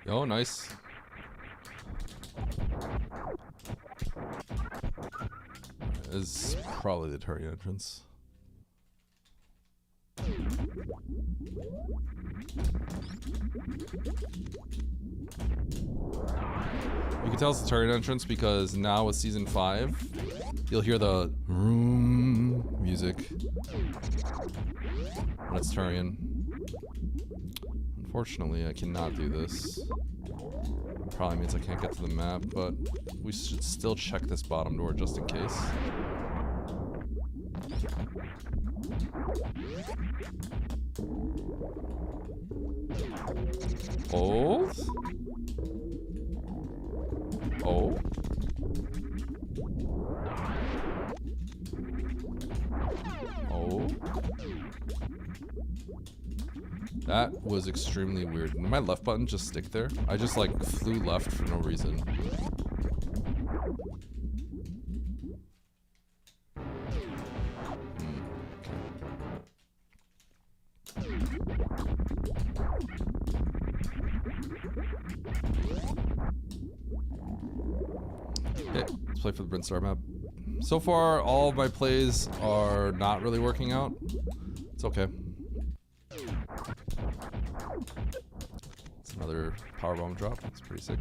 Oh, nice. Is probably the Turian entrance. You can tell it's the Turian entrance because now with season 5, you'll hear the music when it's Turian. Unfortunately, I cannot do this. Probably means I can't get to the map, but we should still check this bottom door just in case. Hold. Oh. Oh. That was extremely weird. Did my left button just stick there? I just like flew left for no reason. Okay, let's play for the Brinstar map. So far, all of my plays are not really working out. It's okay. It's another powerbomb drop. It's pretty sick.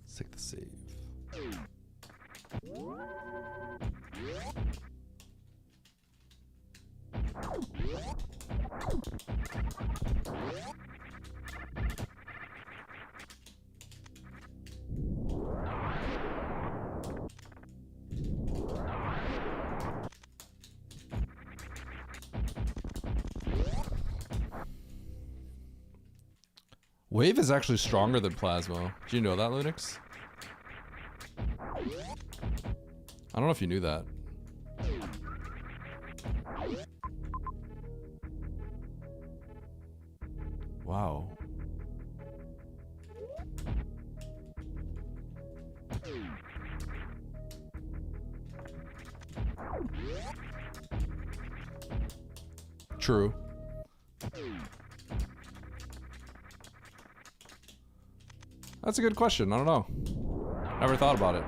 Let's take the save. Wave is actually stronger than Plasma. Do you know that, Lunix? I don't know if you knew that. Wow. True. That's a good question. I don't know. Never thought about it.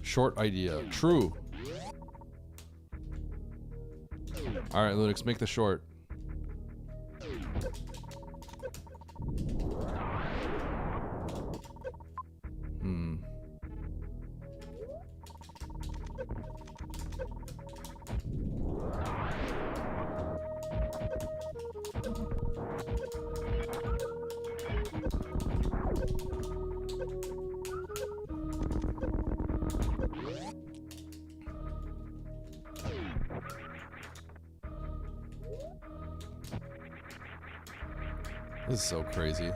Short idea. True. Alright, Lunix, make the short. This is so crazy.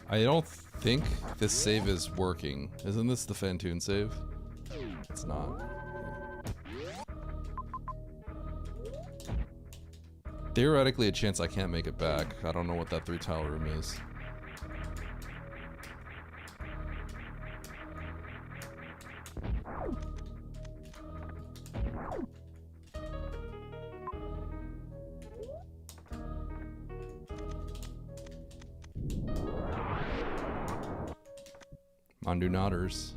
I don't think this save is working. Isn't this the Phantoon save? It's not. Theoretically, a chance I can't make it back. I don't know what that 3-tile room is. Mandu Nodders.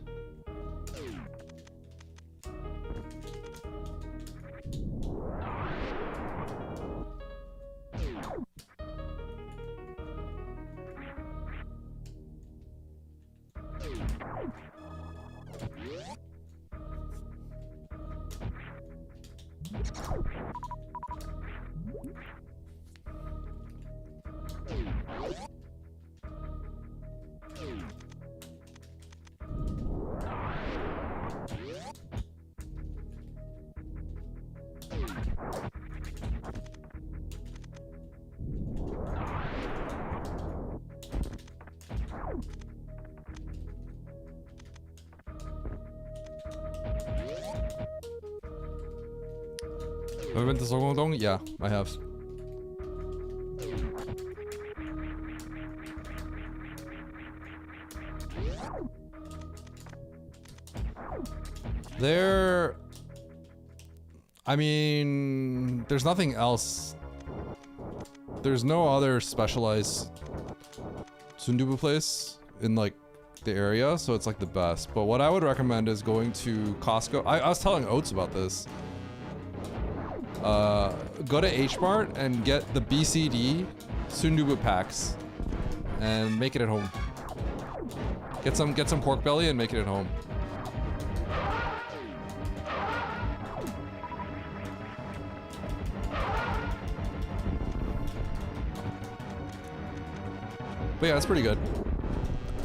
Have I been to Sogongdong? Yeah, I have. There... I mean... There's nothing else. There's no other specialized sundubu place in like the area, so it's like the best. But what I would recommend is going to Costco. I was telling Oates about this. Go to H Mart and get the BCD sundubu packs and make it at home. Get some pork belly and make it at home. But yeah, it's pretty good.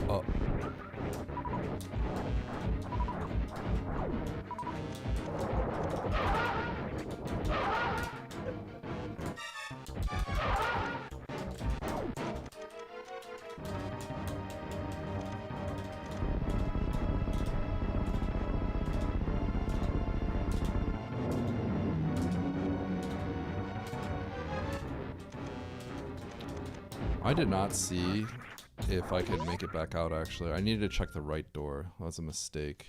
Oh. I did not see if I could make it back out, actually. I needed to check the right door. That was a mistake.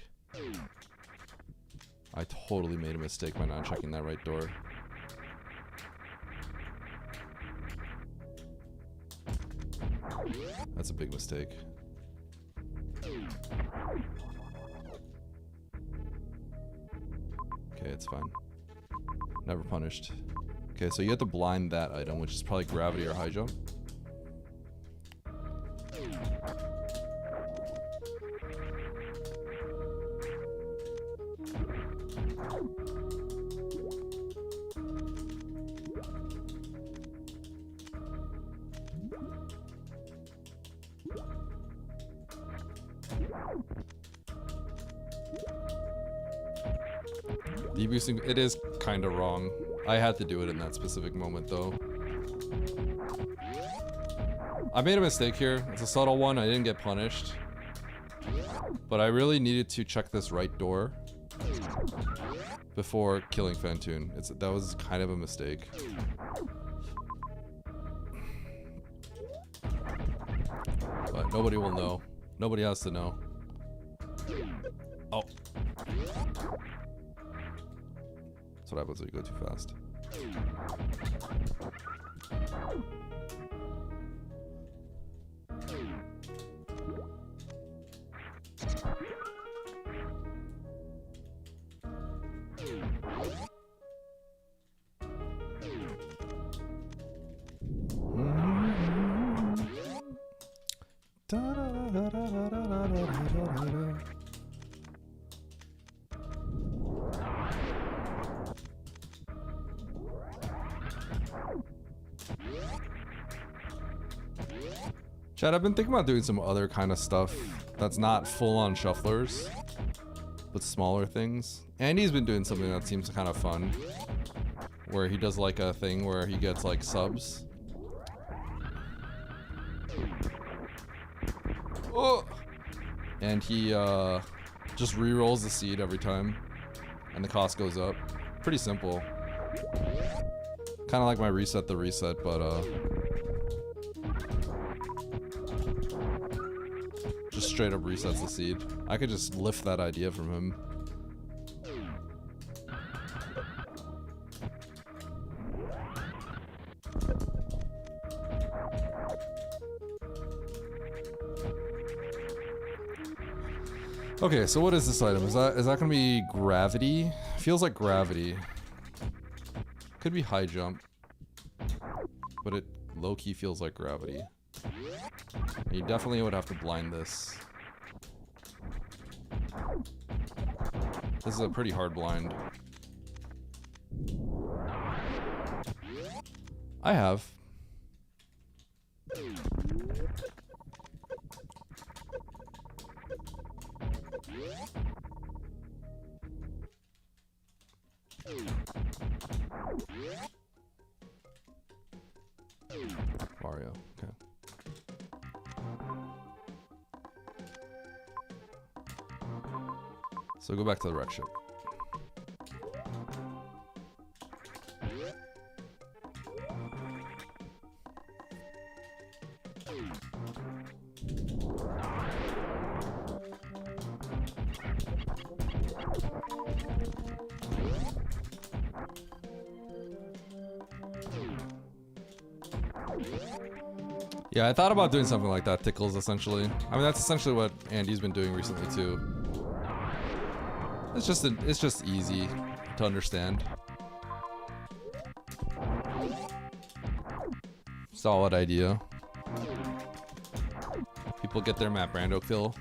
I totally made a mistake by not checking that right door. That's a big mistake. Okay, it's fine. Never punished. Okay, so you have to blind that item, which is probably gravity or high jump. Deboosting, it is kind of wrong. I had to do it in that specific moment though. I made a mistake here. It's a subtle one. I didn't get punished. But I really needed to check this right door before killing Phantoon. That was kind of a mistake. But nobody will know. Nobody has to know. Oh. That's what happens when you go too fast. Chad, I've been thinking about doing some other kind of stuff that's not full-on shufflers, but smaller things. Andy's been doing something that seems kind of fun, where he does like a thing where he gets like subs. Oh! And he just re-rolls the seed every time, and the cost goes up. Pretty simple. Kind of like my reset the reset, but just straight up resets the seed. I could just lift that idea from him. Okay, so what is this item? Is that gonna be gravity? Feels like gravity. Could be high jump. But it low-key feels like gravity. You definitely would have to blind this. This is a pretty hard blind. I have. Mario, okay. So go back to the wreck ship. Yeah, I thought about doing something like that, Tickles, essentially. I mean, that's essentially what Andy's been doing recently, too. It's just easy to understand. Solid idea. People get their Matt Brando kill.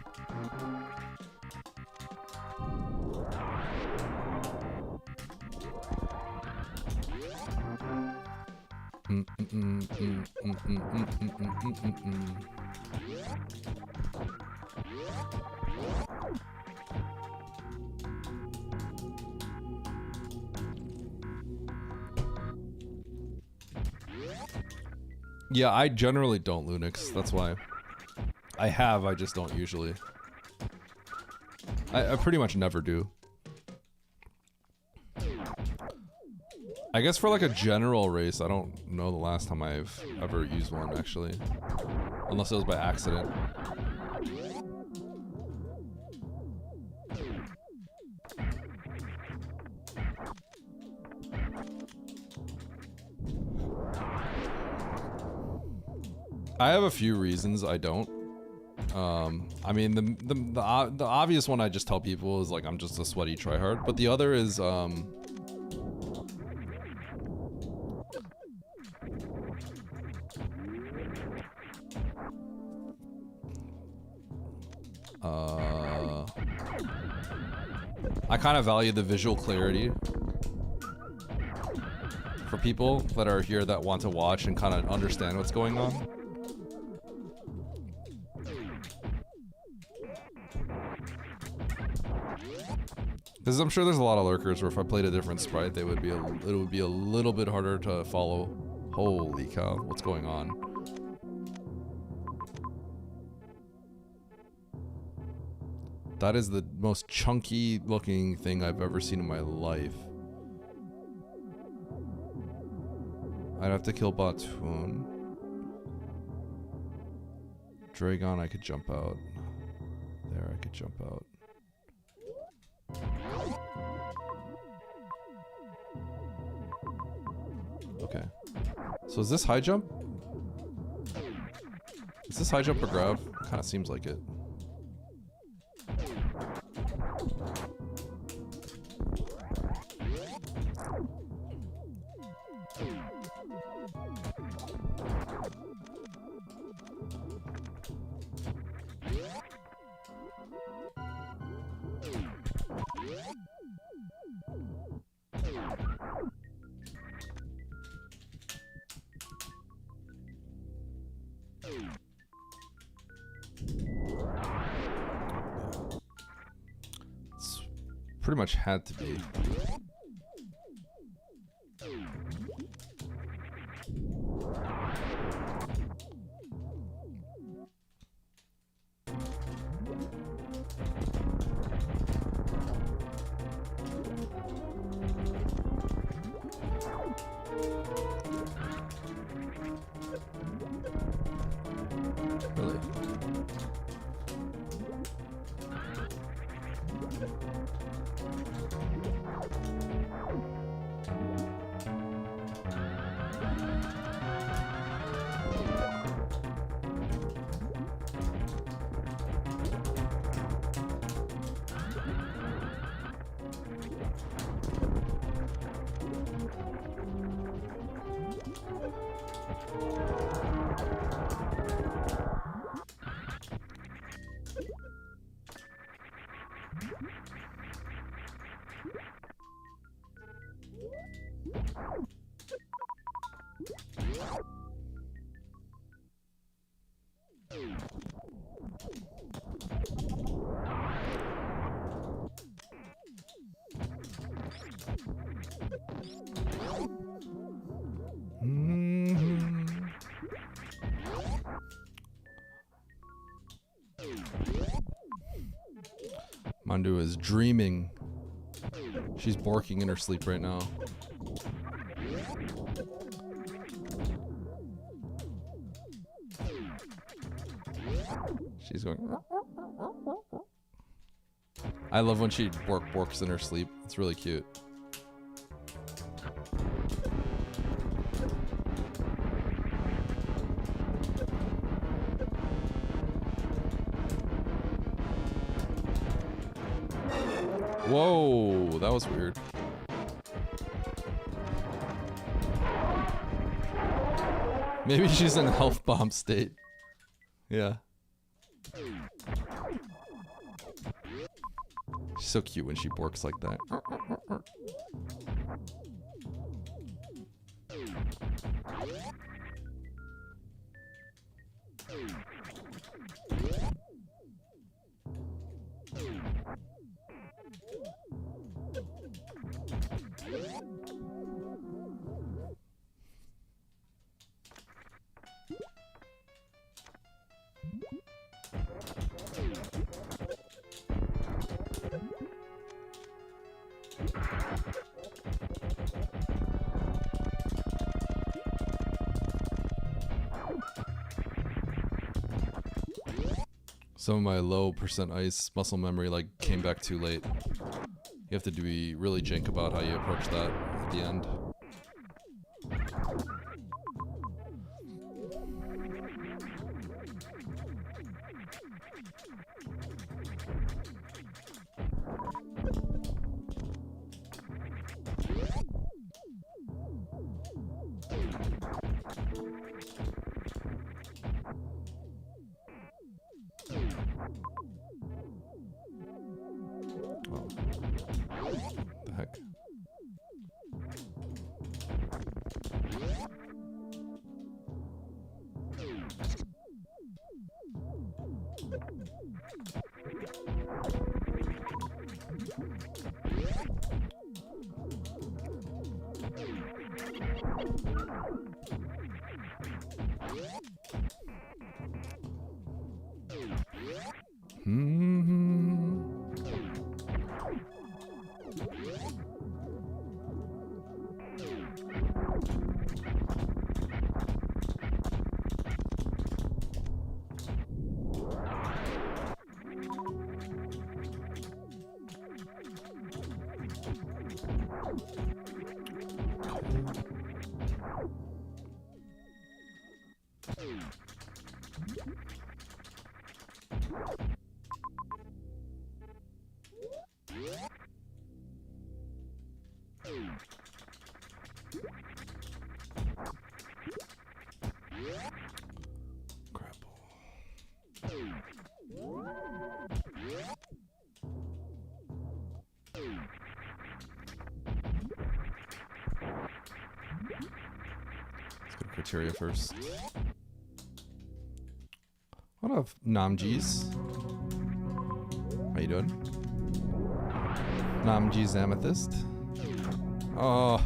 Yeah, I generally don't Lunix. That's why. I just don't usually. I pretty much never do. I guess for like a general race, I don't know the last time I've ever used one, actually. Unless it was by accident. I have a few reasons I don't. I mean, the obvious one I just tell people is like I'm just a sweaty tryhard, but the other is I kind of value the visual clarity for people that are here that want to watch and kind of understand what's going on. Because I'm sure there's a lot of lurkers where if I played a different sprite, it would be a little bit harder to follow. Holy cow, what's going on? That is the most chunky looking thing I've ever seen in my life. I'd have to kill Batoon. Dragon, I could jump out. There, I could jump out. Okay. So is this high jump? Is this high jump or grab? Kind of seems like it. It's pretty much had to be. Really? Mandu is dreaming. She's barking in her sleep right now. She's going. I love when she borks in her sleep. It's really cute. Whoa, that was weird. Maybe she's in a health bomb state. Yeah. She's so cute when she borks like that. Some of my low percent ice muscle memory like came back too late. You have to be really jank about how you approach that at the end. The heck? Criteria first. What up, Namjees? How you doing? Namjees Amethyst. Oh.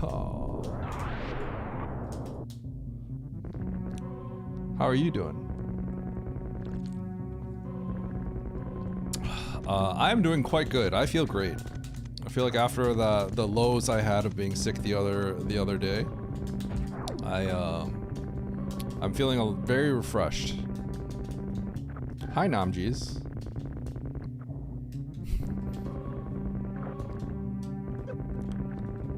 How are you doing? I'm doing quite good. I feel great. I feel like after the lows I had of being sick the other day, I'm feeling very refreshed. Hi, Namjees.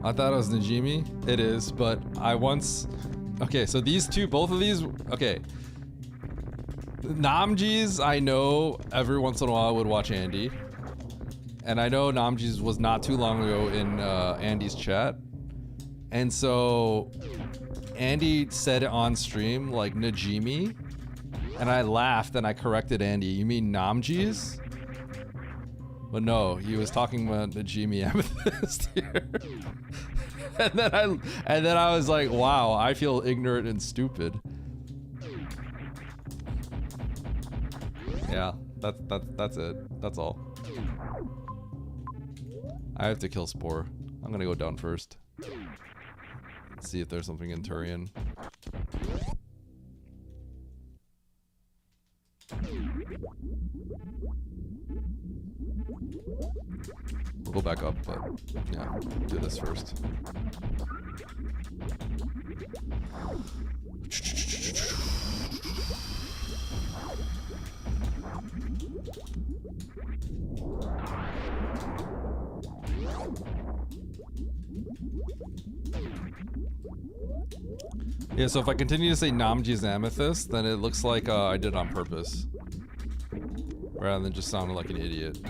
I thought it was Najimi. It is, but I once... Okay, so both of these... Okay. Namjees, I know every once in a while would watch Andy. And I know Namjees was not too long ago in Andy's chat. And so... Andy said it on stream, like, Najimi. And I laughed and I corrected Andy. You mean Namjees? But no, he was talking about Najimi Amethyst here. and then I was like, wow, I feel ignorant and stupid. Yeah, that's it. That's all. I have to kill Spore. I'm gonna go down first. See if there's something in Turian. We'll go back up, but yeah, do this first. Yeah, so if I continue to say Namji's Amethyst, then it looks like I did it on purpose. Rather than just sounding like an idiot.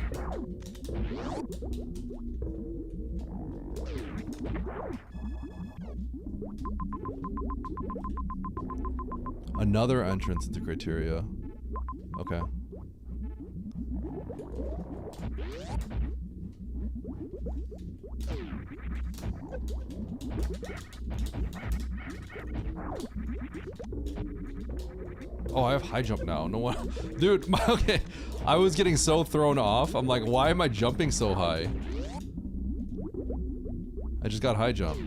Another entrance into Criteria. Okay. Oh, I have high jump now. No one, dude. Okay, I was getting so thrown off. I'm like, why am I jumping so high? I just got high jump.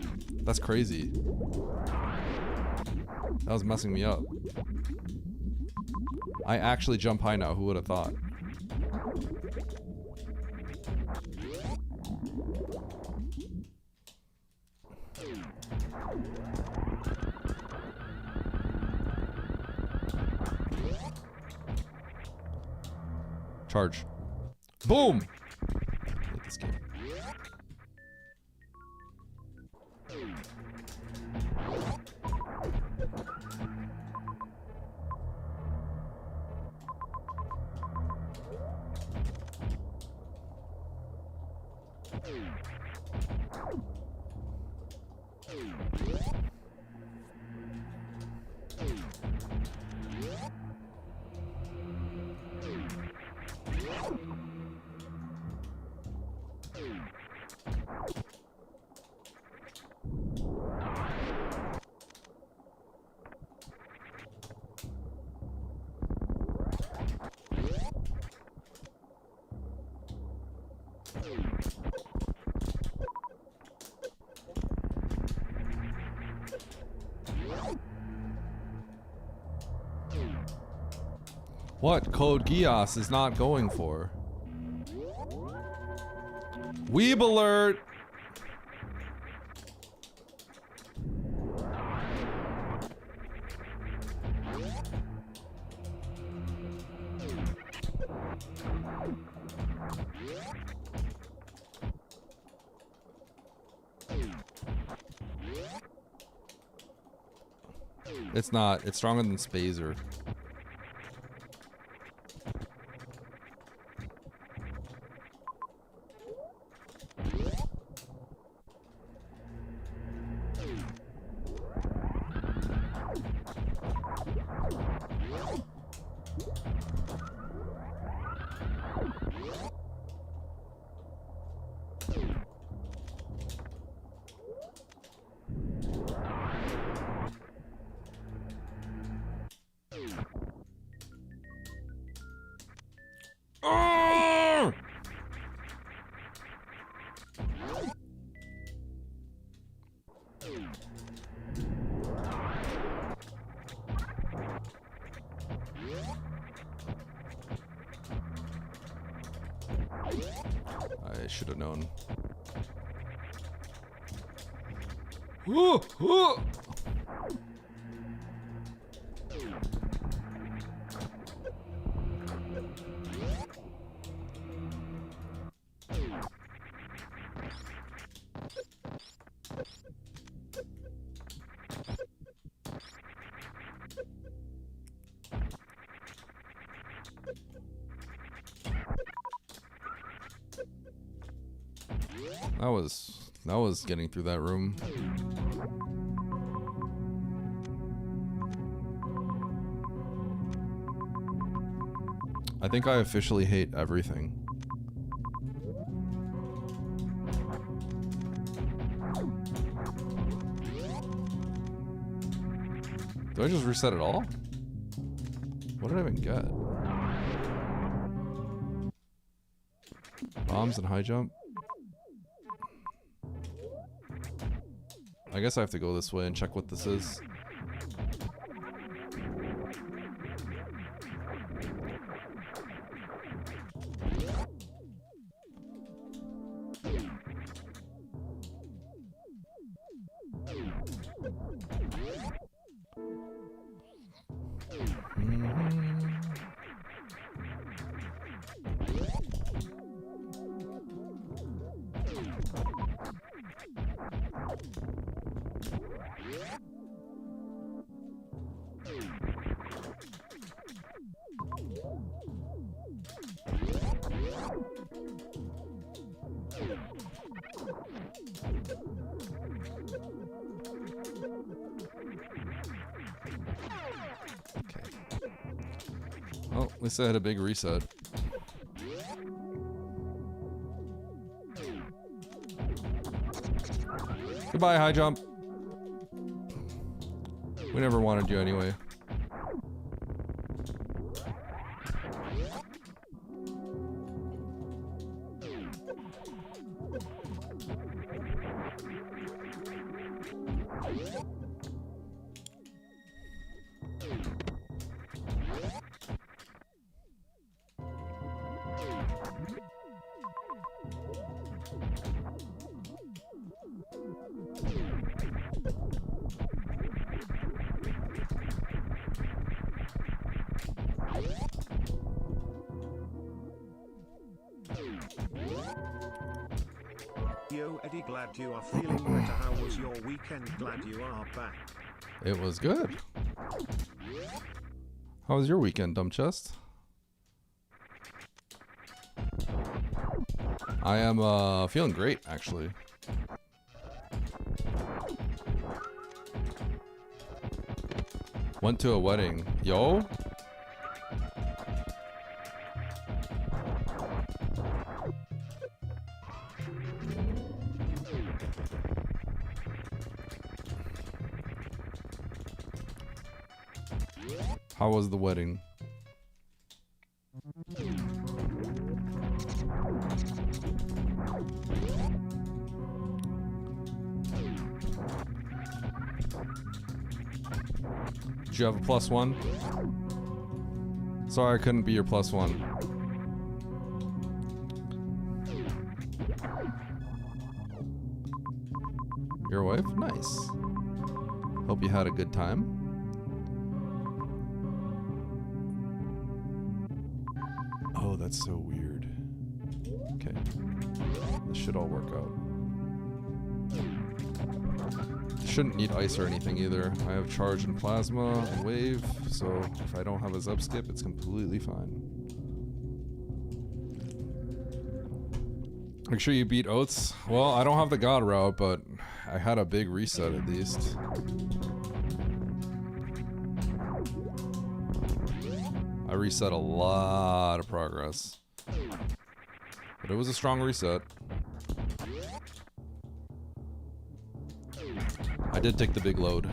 That's crazy. That was messing me up. I actually jump high now. Who would have thought? Charge. Boom! I hate this game. What Code Geass is not going for? Weeb alert! It's not. It's stronger than Spazer. I should have known. Ooh, ooh. That was getting through that room. I think I officially hate everything. Do I just reset it all? What did I even get? Bombs and high jump. I guess I have to go this way and check what this is. Well, at least I had a big reset. Goodbye, high jump. We never wanted you anyway. Yo Eddie, glad you are feeling better. How was your weekend? Glad you are back. It was good. How was your weekend, dumb chest? I am feeling great, actually. Went to a wedding. Yo? How was the wedding? Did you have a +1? Sorry, I couldn't be your +1. Your wife? Nice. Hope you had a good time. Oh, that's so weird. Okay. This should all work out. Shouldn't need ice or anything either. I have charge and plasma and wave, so if I don't have a zub skip, it's completely fine. Make sure you beat Oats. Well, I don't have the god route, but I had a big reset at least. I reset a lot of progress. But it was a strong reset. I did take the big load.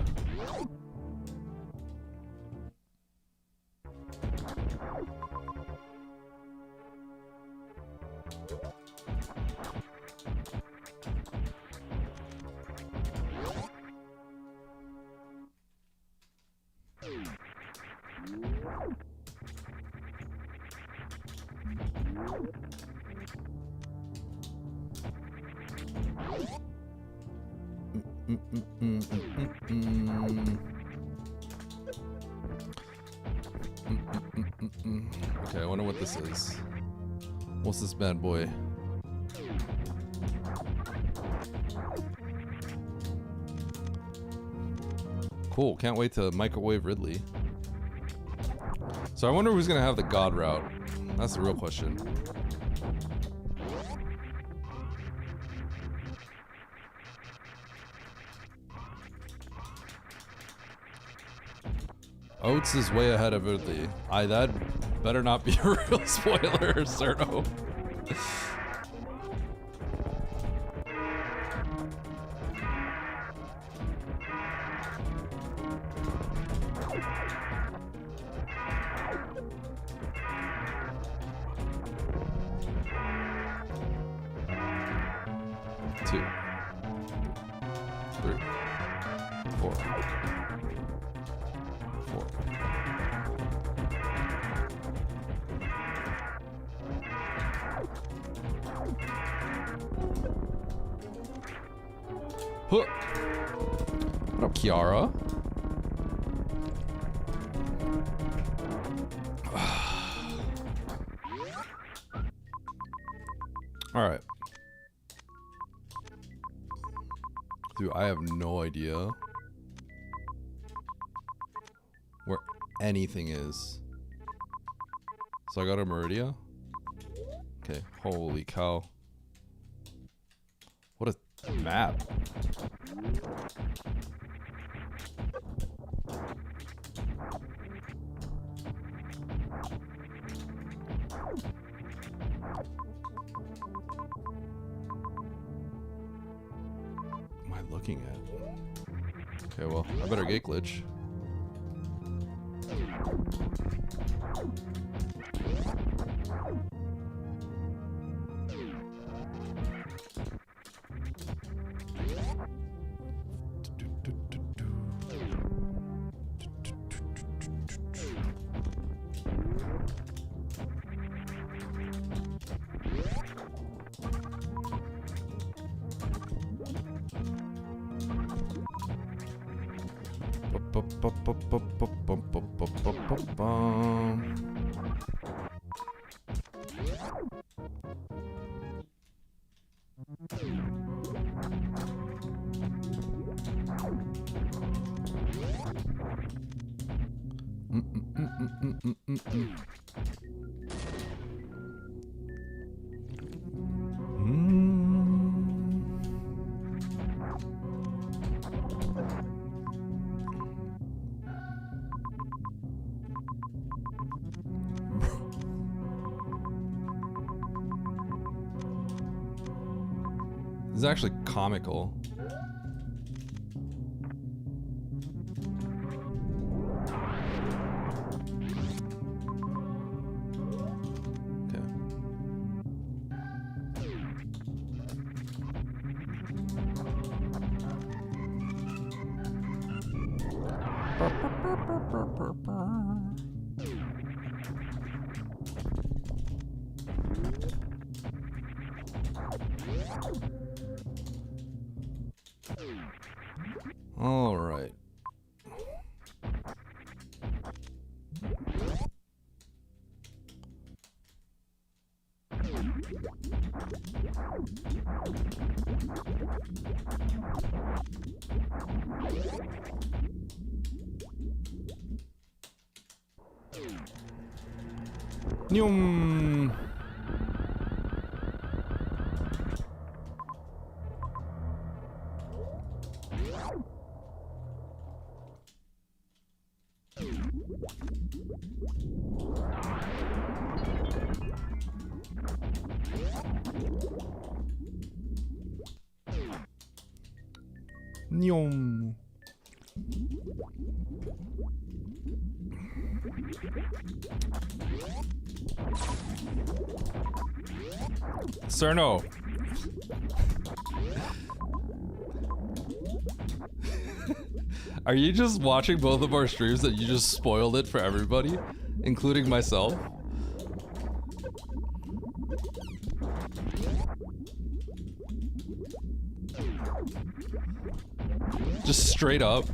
Okay, I wonder what this is. What's this bad boy? Cool, can't wait to microwave Ridley. So I wonder who's gonna have the god route. That's the real question. Oats is way ahead of Ridley. That better not be a real spoiler, Cerno. Huh. What up, Kiara? Alright. Dude, I have no idea where anything is. So I got a Meridia. Okay, holy cow. What a map. Am I looking at? Okay, well, I better gate glitch. This is actually comical. Okay. All right. Nyum. Nyum. Cerno. Are you just watching both of our streams that you just spoiled it for everybody, including myself? Just straight up.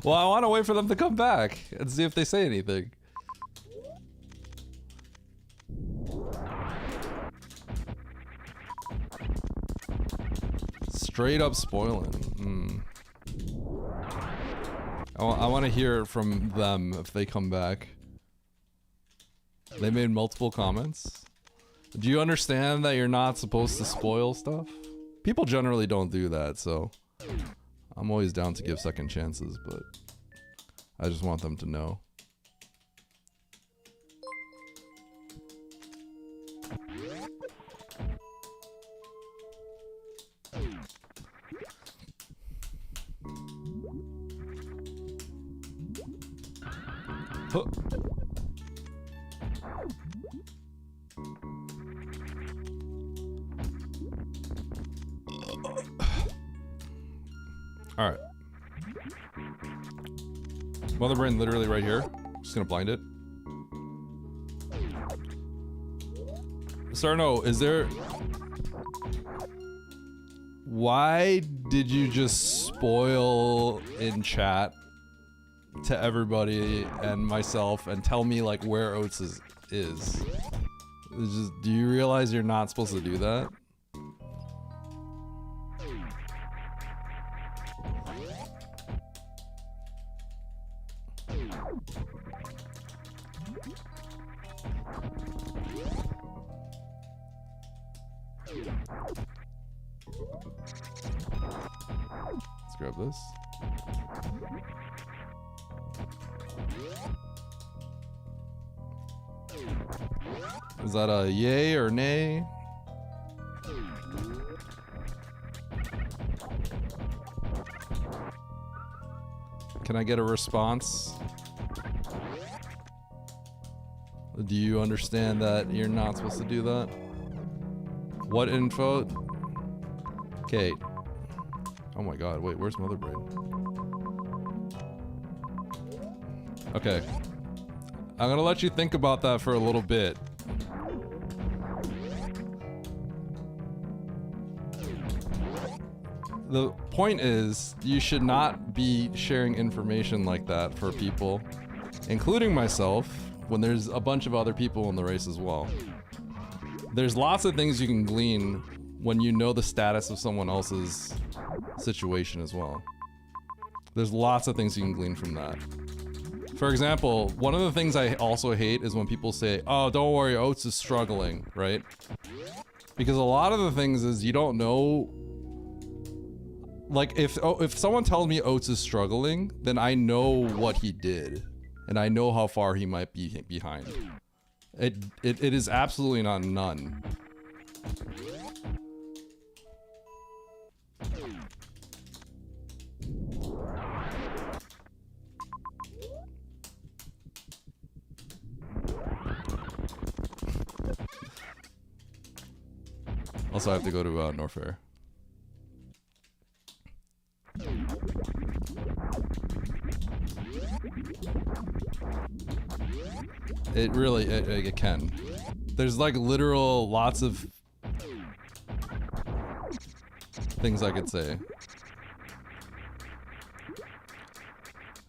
Well, I want to wait for them to come back and see if they say anything. Straight up spoiling. I want to hear from them if they come back. They made multiple comments. Do you understand that you're not supposed to spoil stuff? People generally don't do that, so I'm always down to give second chances, but I just want them to know. Huh. All right. Mother brain literally right here. Just gonna blind it. Sarno, is there... Why did you just spoil in chat to everybody and myself and tell me like where Oats is? It's just, do you realize you're not supposed to do that? Let's grab this. Is that a yay or nay? Can I get a response? Do you understand that you're not supposed to do that? What info? Kate. Oh my god, wait, where's Mother Brain? Okay. I'm gonna let you think about that for a little bit. The point is, you should not be sharing information like that for people, including myself, when there's a bunch of other people in the race as well. There's lots of things you can glean when you know the status of someone else's situation as well. There's lots of things you can glean from that. For example, one of the things I also hate is when people say, oh, don't worry, Oats is struggling, right? Because a lot of the things is you don't know. Like, if someone tells me Oats is struggling, then I know what he did. And I know how far he might be behind. It is absolutely not none. Also, I have to go to Norfair. It really, it can. There's like literal lots of things I could say.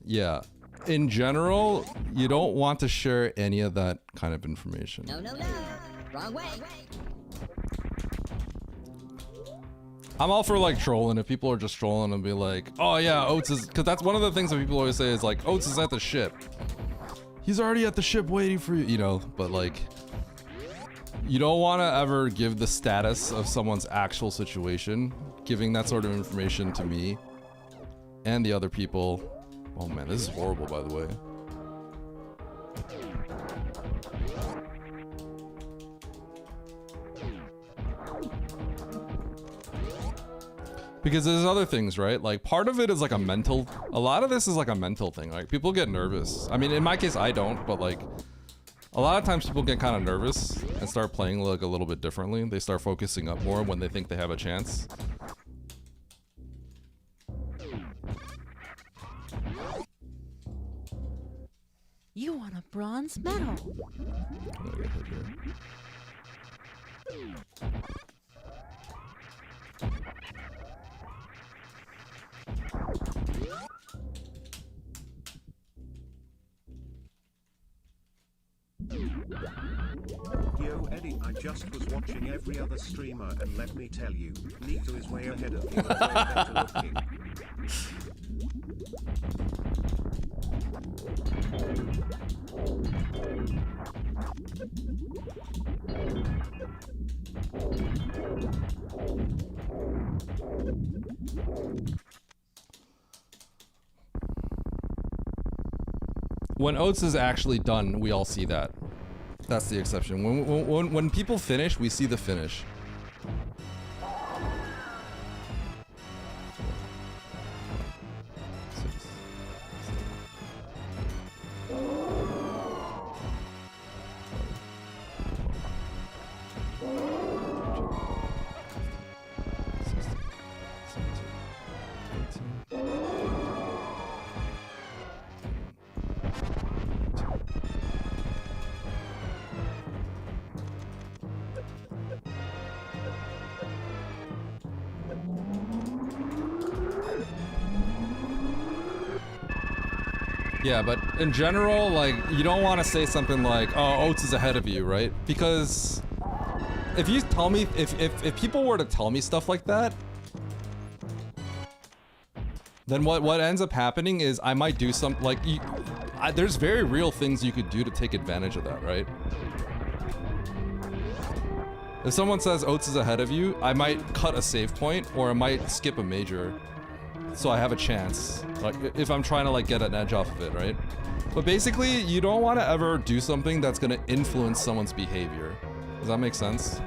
Yeah. In general, you don't want to share any of that kind of information. No, no, no. Wrong way. I'm all for like trolling. If people are just trolling and be like, oh yeah, Oats is, because that's one of the things that people always say is like, Oats is at the ship. He's already at the ship waiting for you, you know, but like, you don't want to ever give the status of someone's actual situation, giving that sort of information to me and the other people. Oh man, this is horrible, by the way. Because there's other things, right? Like, part of it is like a lot of this is like a mental thing. Like, people get nervous. I mean, in my case, I don't, but like, a lot of times people get kind of nervous and start playing like a little bit differently. They start focusing up more when they think they have a chance. You want a bronze medal. I'm gonna get hit here. Yo Eddie, I just was watching every other streamer and let me tell you, Nito is way ahead of you and way better looking. When Oats is actually done, we all see that. That's the exception. When people finish, we see the finish. Yeah, but in general, like, you don't want to say something like, oh, Oats is ahead of you, right? Because if you tell me, if people were to tell me stuff like that, then what ends up happening is I might do something, like, there's very real things you could do to take advantage of that, right? If someone says Oats is ahead of you, I might cut a save point, or I might skip a major, so I have a chance, like, if I'm trying to, like, get an edge off of it, right? But basically, you don't want to ever do something that's going to influence someone's behavior. Does that make sense?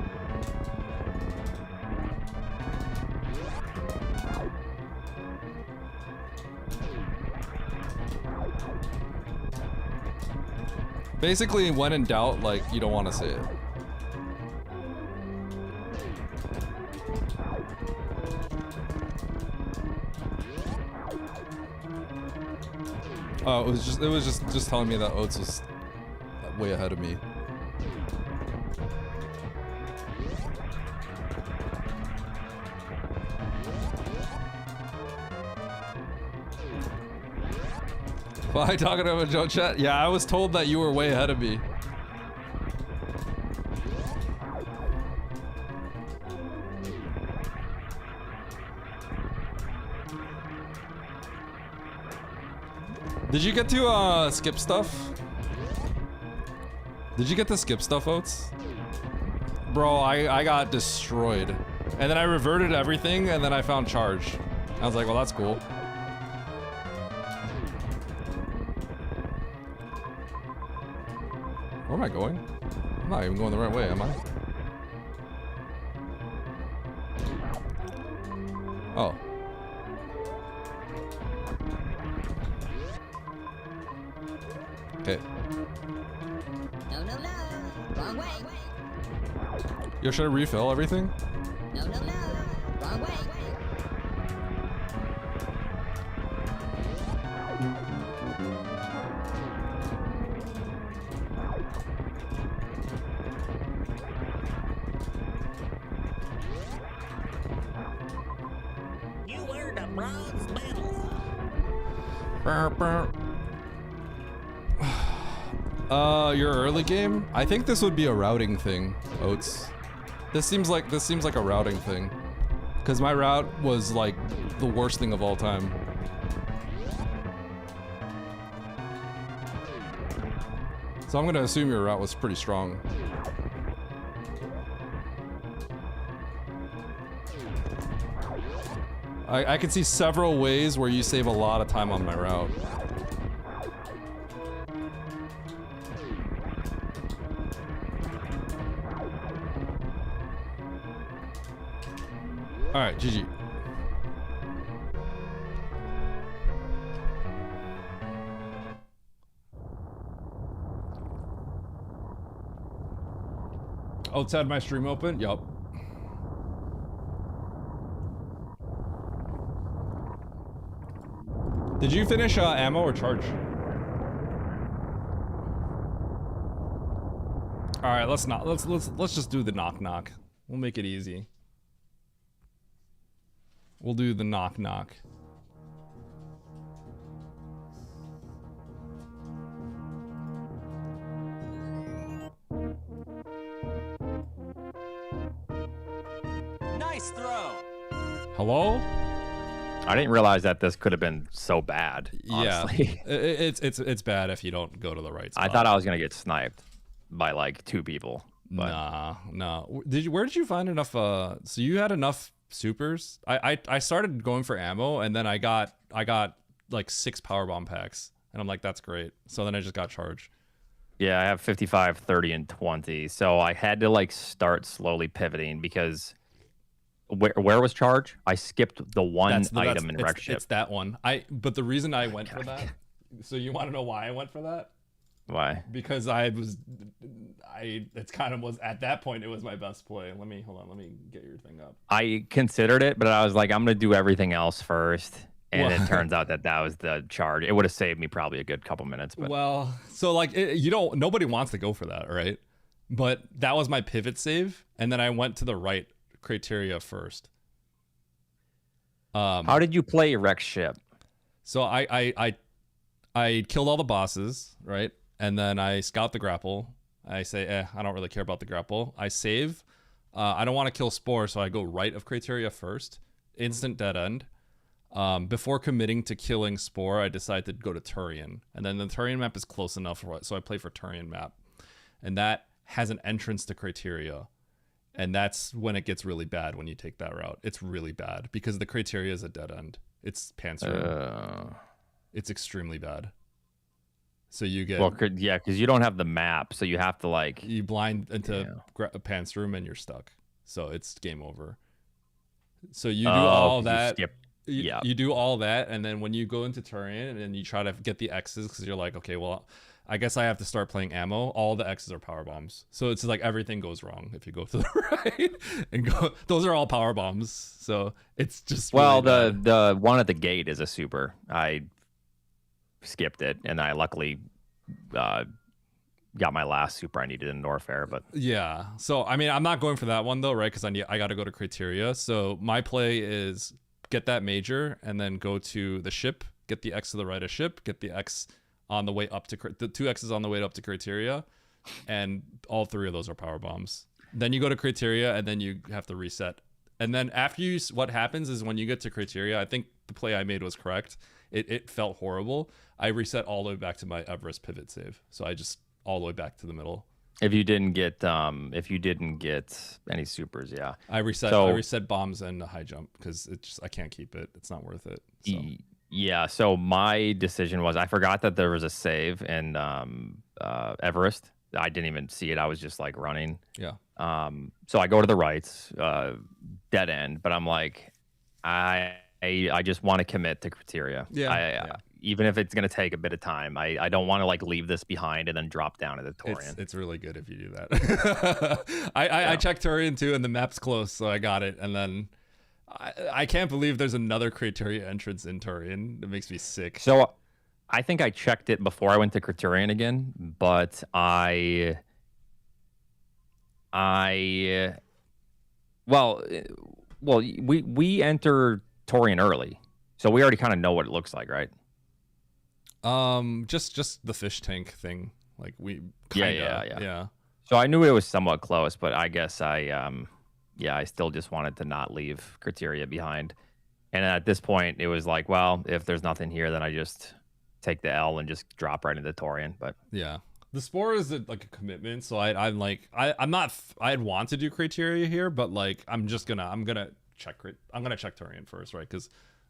Basically, when in doubt, like, you don't want to say it. Oh, it was just telling me that Oats was way ahead of me. Why talking about Joe Chat? Yeah, I was told that you were way ahead of me. Did you get to skip stuff? Did you get to skip stuff, Oats? Bro, I got destroyed. And then I reverted everything and then I found charge. I was like, well, that's cool. Where am I going? I'm not even going the right way, am I? Oh. Okay. No, no, no. Wrong way. Yo, should I refill everything? No, no, no. Wrong way. You earned a bronze medal. Burr, burr. Your early game? I think this would be a routing thing, Oats. This seems like a routing thing. Cause my route was like the worst thing of all time. So I'm gonna assume your route was pretty strong. I can see several ways where you save a lot of time on my route. Alright, GG. Outside my stream open? Yup. Did you finish ammo or charge? Alright, let's just do the knock knock. We'll make it easy. We'll do the knock knock. Nice throw. Hello? I didn't realize that this could have been so bad. Honestly. Yeah, it's bad if you don't go to the right spot. I thought I was gonna get sniped by like 2 people. But Nah, no. Where did you find enough? So you had enough supers? I started going for ammo, and then I got like 6 power bomb packs, and I'm like, that's great. So then I just got charged. yeah, I have 55, 30, and 20. So I had to like start slowly pivoting because where was charge? I skipped the one item in wreck ship. It's that one. But the reason I went for that. So you want to know why I went for that? Why? Because it's kind of was at that point it was my best play. Hold on, let me get your thing up. I considered it, but I was like, I'm gonna do everything else first. And Well- it turns out that was the charge. It would have saved me probably a good couple minutes. But Well, so like nobody wants to go for that, right? But that was my pivot save, and then I went to the right criteria first. how did you play wreck ship? So I I killed all the bosses, right? And then I scout the grapple. I say, I don't really care about the grapple. I save. I don't want to kill Spore, so I go right of Crateria first. Instant dead end. Before committing to killing Spore, I decide to go to Turian. And then the Turian map is close enough, so I play for Turian map. And that has an entrance to Crateria. And that's when it gets really bad when you take that route. It's really bad because the Crateria is a dead end. It's Panzer. It's extremely bad. So you get because you don't have the map, so you have to like you blind into Pants Room and you're stuck. So it's game over. So you do all that. You do all that, and then when you go into Turian and you try to get the X's, because you're like, okay, well, I guess I have to start playing ammo. All the X's are power bombs, so it's like everything goes wrong if you go to the right and go. Those are all power bombs, so it's just really the one at the gate is a super. I skipped it, and I luckily got my last super I needed in Norfair. But yeah, so I mean, I'm not going for that one though, right? Because I got to go to Crateria. So my play is get that major and then go to the ship, get the X to the right of ship, get the X on the way up to the 2 X's on the way up to Crateria, and all 3 of those are power bombs. Then you go to Crateria and then you have to reset. And then after you, what happens is when you get to Crateria, I think the play I made was correct. It felt horrible. I reset all the way back to my Everest pivot save. So I just all the way back to the middle. If you didn't get any supers, yeah. I reset bombs and a high jump because I can't keep it. It's not worth it. So. Yeah. So my decision was I forgot that there was a save in Everest. I didn't even see it. I was just like running. Yeah. So I go to the rights, dead end, but I'm like, I just want to commit to Crateria. Yeah. Even if it's going to take a bit of time, I don't want to like leave this behind and then drop down to the Turian. It's really good if you do that. I checked Turian too, and the map's close, so I got it. And then I can't believe there's another Crateria entrance in Turian. It makes me sick. So I think I checked it before I went to Craterian again, but we enter Turian early, so we already kind of know what it looks like, right? Just the fish tank thing, like we kinda, yeah. So I knew it was somewhat close, but I guess I still just wanted to not leave Crateria behind. And at this point, it was like, well, if there's nothing here, then I just take the L and just drop right into Turian. But yeah, the Spore is like a commitment, so I'd want to do Crateria here, but like I'm gonna check Turian first, right? Because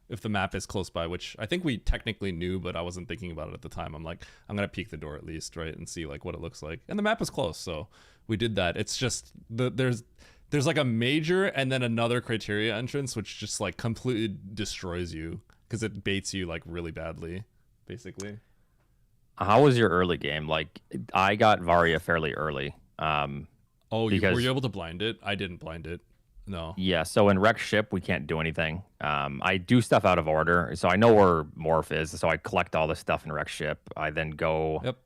if the map is close by, which I think we technically knew, but I wasn't thinking about it at the time. I'm like, I'm gonna peek the door at least, right, and see like what it looks like. And the map is close, so we did that. It's just there's like a major and then another Crateria entrance, which just like completely destroys you because it baits you like really badly, basically. How was your early game? Like I got Varia fairly early. Were you able to blind it? I didn't blind it. No. Yeah, so in Wreck Ship, we can't do anything. I do stuff out of order, so I know where Morph is, so I collect all the stuff in Wreck Ship. I then go... Yep.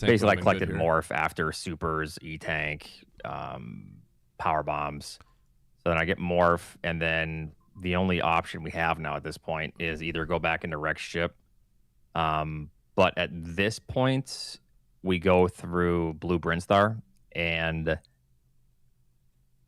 Basically, I collected Morph after Supers, E-Tank, Power Bombs. So then I get Morph, and then the only option we have now at this point is either go back into Wreck Ship. But at this point, we go through Blue Brinstar, and...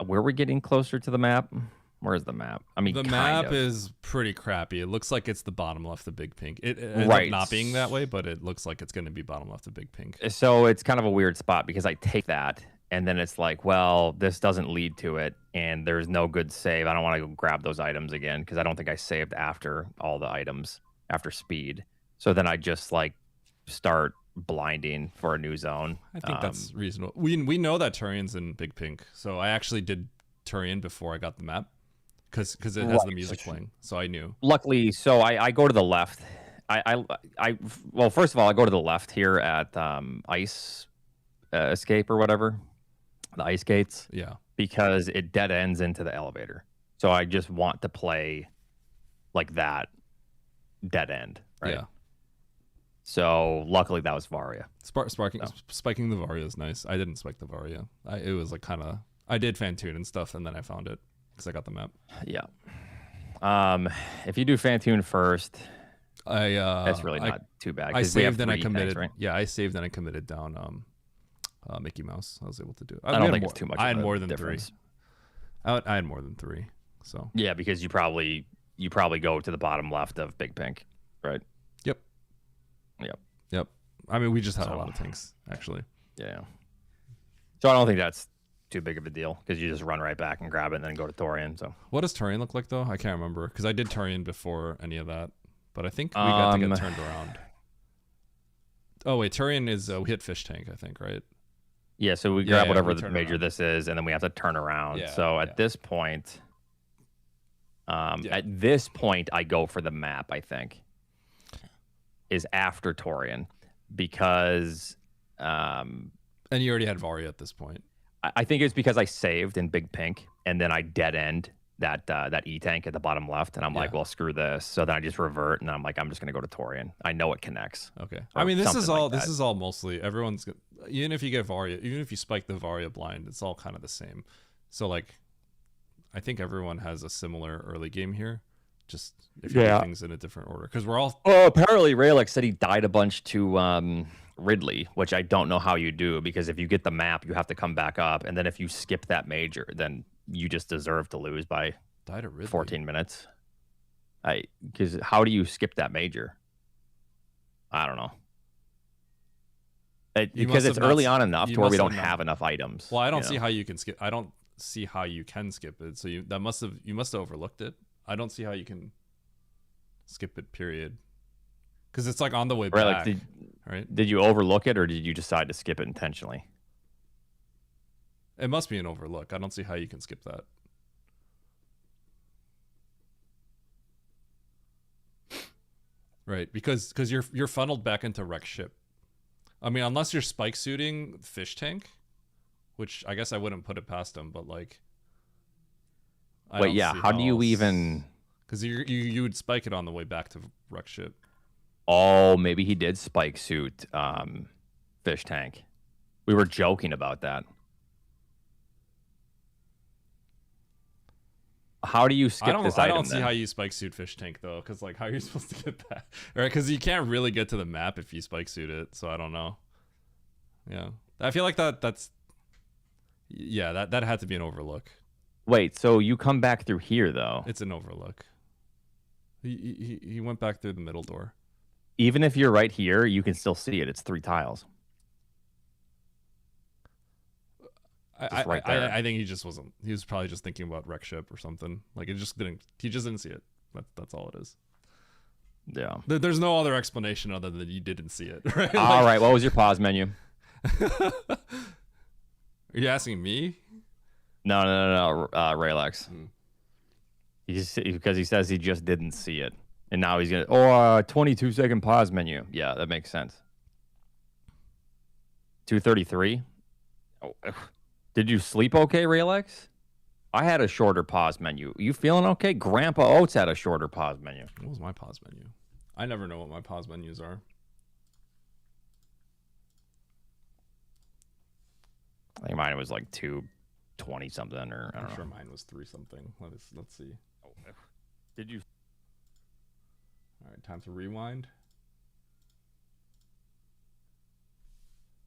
Where are we getting closer to the map? Where is the map? I mean, the map is pretty crappy. It looks like it's the bottom left of Big Pink. It ends up not being that way, but it looks like it's going to be bottom left of Big Pink. So it's kind of a weird spot because I take that, and then it's like, well, this doesn't lead to it, and there's no good save. I don't want to go grab those items again because I don't think I saved after all the items, after speed. So then I just like start blinding for a new zone. I think that's reasonable. We know that Turian's in Big Pink, so I actually did Turian before I got the map because it has the music playing, so I knew. Luckily, so I go to the left. Well, first of all, I go to the left here at Ice Escape or whatever, the ice gates. Yeah, because it dead ends into the elevator. So I just want to play like that dead end, right? Yeah. So luckily that was Varia. Spiking the Varia is nice. I didn't spike the Varia. It was like I did Fantune and stuff, and then I found it because I got the map. Yeah. If you do Fantune first, That's really I- not too bad. I 'cause we have saved and I 3 committed. tanks, right? Yeah, I saved and I committed down Mickey Mouse. I was able to do it. I don't think it's too much. I had of a more than difference. 3. I had more than 3. So Yeah, because you probably go to the bottom left of Big Pink, right? Yep. Yep. Yep. I mean, we just had a So- lot of tanks actually. Yeah. So I don't think that's too big of a deal because you just run right back and grab it and then go to Torian. So What does Turian look like though? I can't remember because I did Turian before any of that, but I think we got to get turned around. Oh wait, Turian is we hit fish tank, I think, right? yeah, so we Yeah, grab yeah, whatever we the turn major around. this is, and then we have to turn around. Yeah, so yeah. at this point, I go for the map. I think is after Torian because And you already had Varia at this point. I think it's because I saved in Big Pink and then I dead end that E tank at the bottom left, and I'm like, Yeah. well, screw this. So then I just revert, and I'm like, I'm just gonna go to Torian. I know it connects. Okay. Or I mean, this is something like all that. mostly everyone's even if you get Varia, even if you spike the Varia blind, it's all kind of the same. So like, I think everyone has a similar early game here. Just if you Yeah. do things in a different order, because we're all Oh, apparently Raylex said he died a bunch to Ridley, which I don't know how you do, because if you get the map, you have to come back up, and then if you skip that major, then you just deserve to lose by died at Ridley. 14 minutes. Because how do you skip that major? I don't know. You Because must it's have not early s- on enough you to where we must don't have not- have enough items. Well, I don't you see know? how you can skip. I don't see how you can skip it. So you must have overlooked it. I don't see how you can skip it. Period. Because it's like on the way Raylex, back, right? did you overlook it, or did you decide to skip it intentionally? It must be an overlook. I don't see how you can skip that. Right, because you're funneled back into wreck ship. I mean, unless you're spike suiting fish tank, which I guess I wouldn't put it past him, but like, Wait, yeah. How do you even? Because you would spike it on the way back to wreck ship. Oh, maybe he did spike suit fish tank. We were joking about that. How do you skip this I item? don't see then? how you spike suit fish tank though, because like how are you supposed to get that? Right, because you can't really get to the map if you spike suit it. So I don't know. Yeah, I feel like that's that had to be an overlook. Wait, so you come back through here though? It's an overlook. He went back through the middle door. Even if you're right here, you can still see it. It's 3 tiles. Just right there. I think he just wasn't. He was probably just thinking about wreck ship or something. Like it just didn't. He just didn't see it. That's all it is. Yeah. There's no other explanation other than you didn't see it. Right? All right. What was your pause menu? Are you asking me? No. Raylex. Hmm. Because he says he just didn't see it, and now he's gonna 22-second pause menu. Yeah, that makes sense. 2:33. Oh, did you sleep okay, Raylex? I had a shorter pause menu. You feeling okay? Grandpa Oates had a shorter pause menu. What was my pause menu? I never know what my pause menus are. I think mine was like 2:20 something, or I don't I'm know. sure mine was 3 something. Let's see. Did you? All right, time to rewind.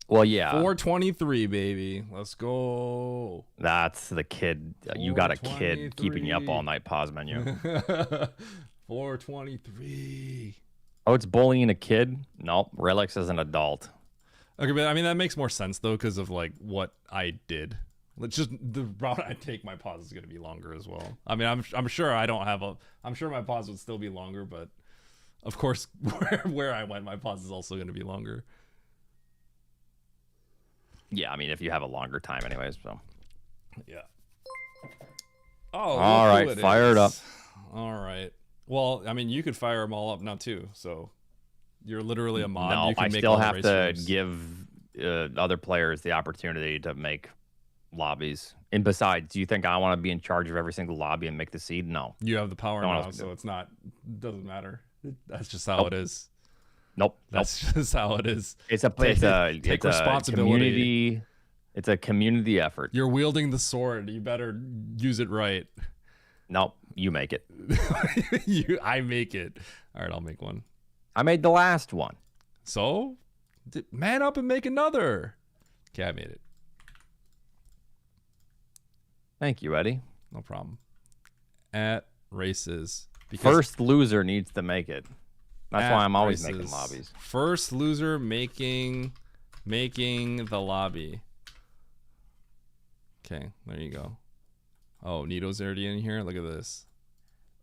Well, yeah. 4:23, baby. Let's go. That's the kid. You got a kid keeping you up all night. Pause menu. 4:23. Oh, it's bullying a kid? Nope. Raylex is an adult. Okay, but I mean that makes more sense though because of like what I did. It's just the route I take, my pause is going to be longer as well. I mean, I'm sure I don't have I'm sure my pause would still be longer, but of course where I went, my pause is also going to be longer. Yeah, I mean, if you have a longer time, anyways. So. Yeah. Oh, All look right, who it fire it up. is. All right. Well, I mean, you could fire them all up now too. So you're literally a mod. No, You can I make still all the have race to rooms. give other players the opportunity to make lobbies. And besides, do you think I want to be in charge of every single lobby and make the seed? No. You have the power No one now, else can so do it. it's not. Doesn't matter. That's just how it is. Nope. That's just how it is. It's a Take responsibility. community. It's a community effort. You're wielding the sword. You better use it right. Nope. You make it. I make it. All right, I'll make one. I made the last one. So, man up and make another. Okay, I made it. Thank you, Eddie. No problem. At races. Because First loser needs to make it. That's at why I'm always races. making lobbies. First loser making the lobby. Okay, there you go. Oh, Nito's already in here. Look at this.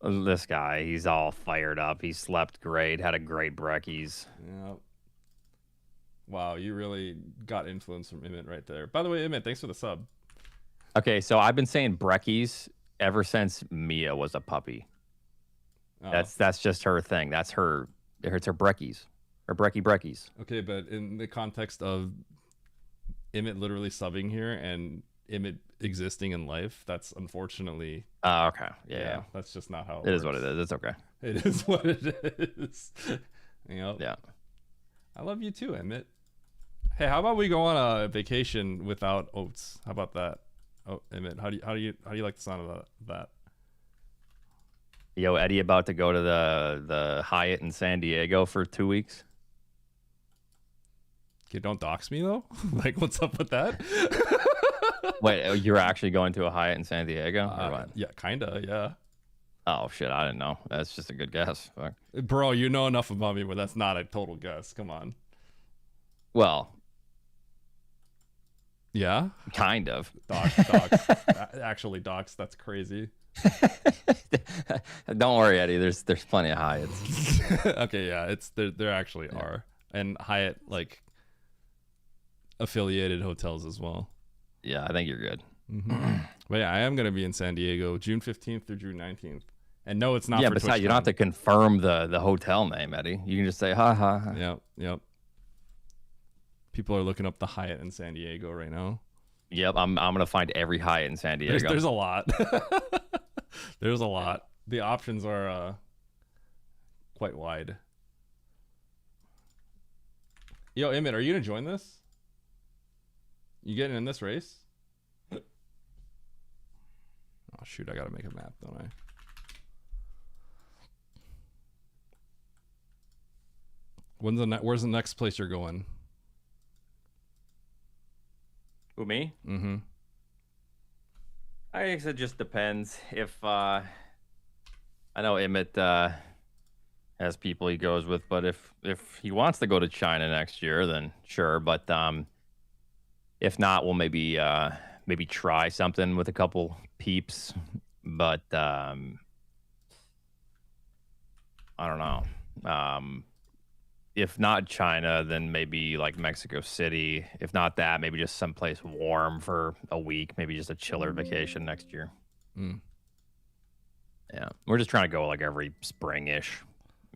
This guy, he's all fired up. He slept great, had a great brekkies. Yep. Wow, you really got influence from Emmett right there. By the way, Emmett, thanks for the sub. Okay, so I've been saying brekkies ever since Mia was a puppy. Oh. That's just her thing. That's her. It's her brekkies. Her brekkies. Okay, but in the context of Emmett literally subbing here and Emmett existing in life, that's unfortunately. Okay. Yeah. That's just not how It is what it is. It's okay. It is what it is. Yep. Yeah. I love you too, Emmett. Hey, how about we go on a vacation without oats? How about that? Oh, Emmett, how do you like the sound of that? Yo, Eddie about to go to the Hyatt in San Diego for 2 weeks. Okay, don't dox me though. Like, what's up with that? Wait, you're actually going to a Hyatt in San Diego? Or what? Yeah, kinda, yeah. Oh shit, I didn't know. That's just a good guess. Fuck. Bro, you know enough about me where that's not a total guess. Come on. Well, Yeah? kind of. Dox. Actually, dox, that's crazy. Don't worry, Eddie. There's plenty of Hyatts. Okay, yeah, there actually are. And Hyatt, like, affiliated hotels as well. Yeah, I think you're good. But yeah, I am going to be in San Diego June 15th through June 19th. And no, it's not Yeah, for besides, you don't have to confirm the hotel name, Eddie. You can just say, ha ha. Ha. Yep. People are looking up the Hyatt in San Diego right now. Yep, I'm gonna find every Hyatt in San Diego. There's a lot. There's a lot. The options are quite wide. Yo, Emmett, are you gonna join this? You getting in this race? Oh shoot, I gotta make a map, don't I? Where's the next place you're going? Who, me? Mm-hmm. I guess it just depends. If I know Emmett has people he goes with, but if he wants to go to China next year, then sure. But if not, we'll maybe try something with a couple peeps. But I don't know. If not China, then maybe like Mexico City. If not that, maybe just someplace warm for a week. Maybe just a chiller vacation next year. Mm. Yeah, we're just trying to go like every spring-ish,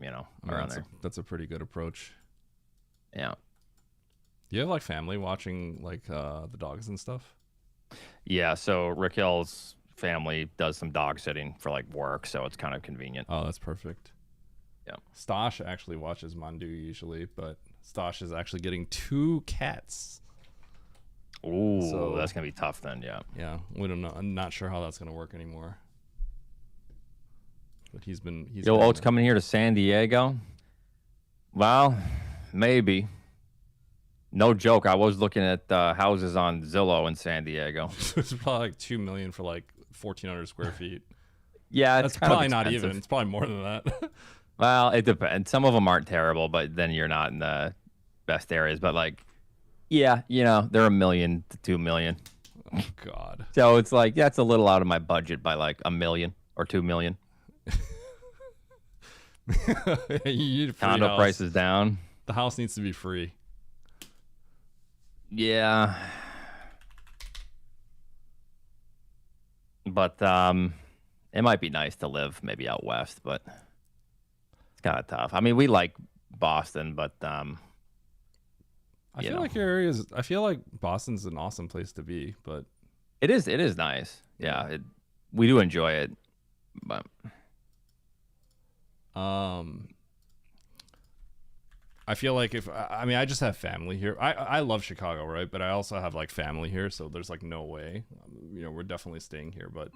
around there. That's a pretty good approach. Yeah. You have like family watching like the dogs and stuff? Yeah, so Raquel's family does some dog sitting for like work, so it's kind of convenient. Oh, that's perfect. Yeah. Stosh actually watches Mandu usually, but Stosh is actually getting 2 cats. Ooh, So- that's gonna be tough then. Yeah. Yeah, we don't know. I'm not sure how that's gonna work anymore. But he's Yo, been Oats coming here to San Diego. Well, maybe. No joke. I was looking at houses on Zillow in San Diego. It's probably like $2 million for like 1,400 square feet. Yeah, That's it's kind of probably not expensive. even. It's probably more than that. Well, it depends. Some of them aren't terrible, but then you're not in the best areas. But like, yeah, they're $1 million to $2 million. Oh God. So it's like that's a little out of my budget by like $1 million or $2 million. You need a free Condo house. prices down. The house needs to be free. Yeah. But it might be nice to live maybe out west, but it's kind of tough. I mean, we like Boston, but I You feel know. like your area is. I feel like Boston's an awesome place to be, but it is nice. Yeah, we do enjoy it, but I feel like I just have family here. I love Chicago, right? But I also have like family here, so there's like no way. We're definitely staying here. But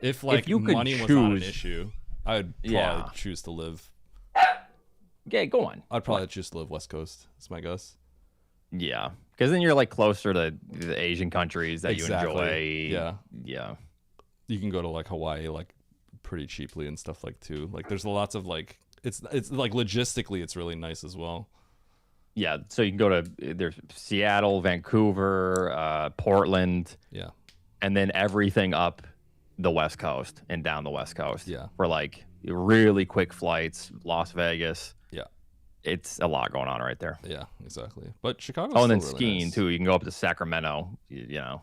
if like you could money was not an choose- issue, I'd probably Yeah. choose to live Okay, go on. I'd probably just live West Coast. That's my guess. Yeah, because then you're like closer to the Asian countries that Exactly. you enjoy. Yeah. Yeah. You can go to like Hawaii like pretty cheaply and stuff like too. Like there's lots of like it's like logistically it's really nice as well. Yeah, so you can go to there's Seattle, Vancouver, Portland, Yeah. and then everything up the West Coast and down the West Coast. Yeah. For like really quick flights, Las Vegas. Yeah. It's a lot going on right there. Yeah, exactly. But Chicago. Oh, and then skiing too. You can go up to Sacramento. You know.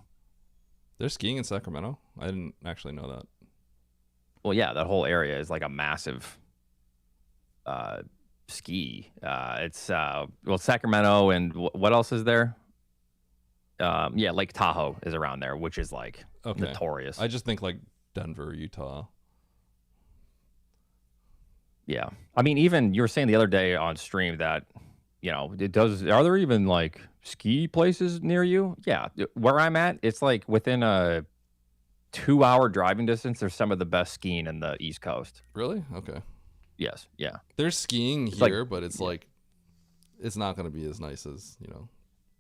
There's skiing in Sacramento. I didn't actually know that. Well, yeah, that whole area is like a massive ski. It's well, Sacramento and what else is there? Yeah, Lake Tahoe is around there, which is like notorious. I just think like Denver, Utah. Yeah, I mean, even you were saying the other day on stream that are there even like ski places near you? Yeah, where I'm at, it's like within a 2-hour driving distance. There's some of the best skiing in the East Coast. Really? Okay. Yes. Yeah. There's skiing It's like- here, but it's like it's not going to be as nice as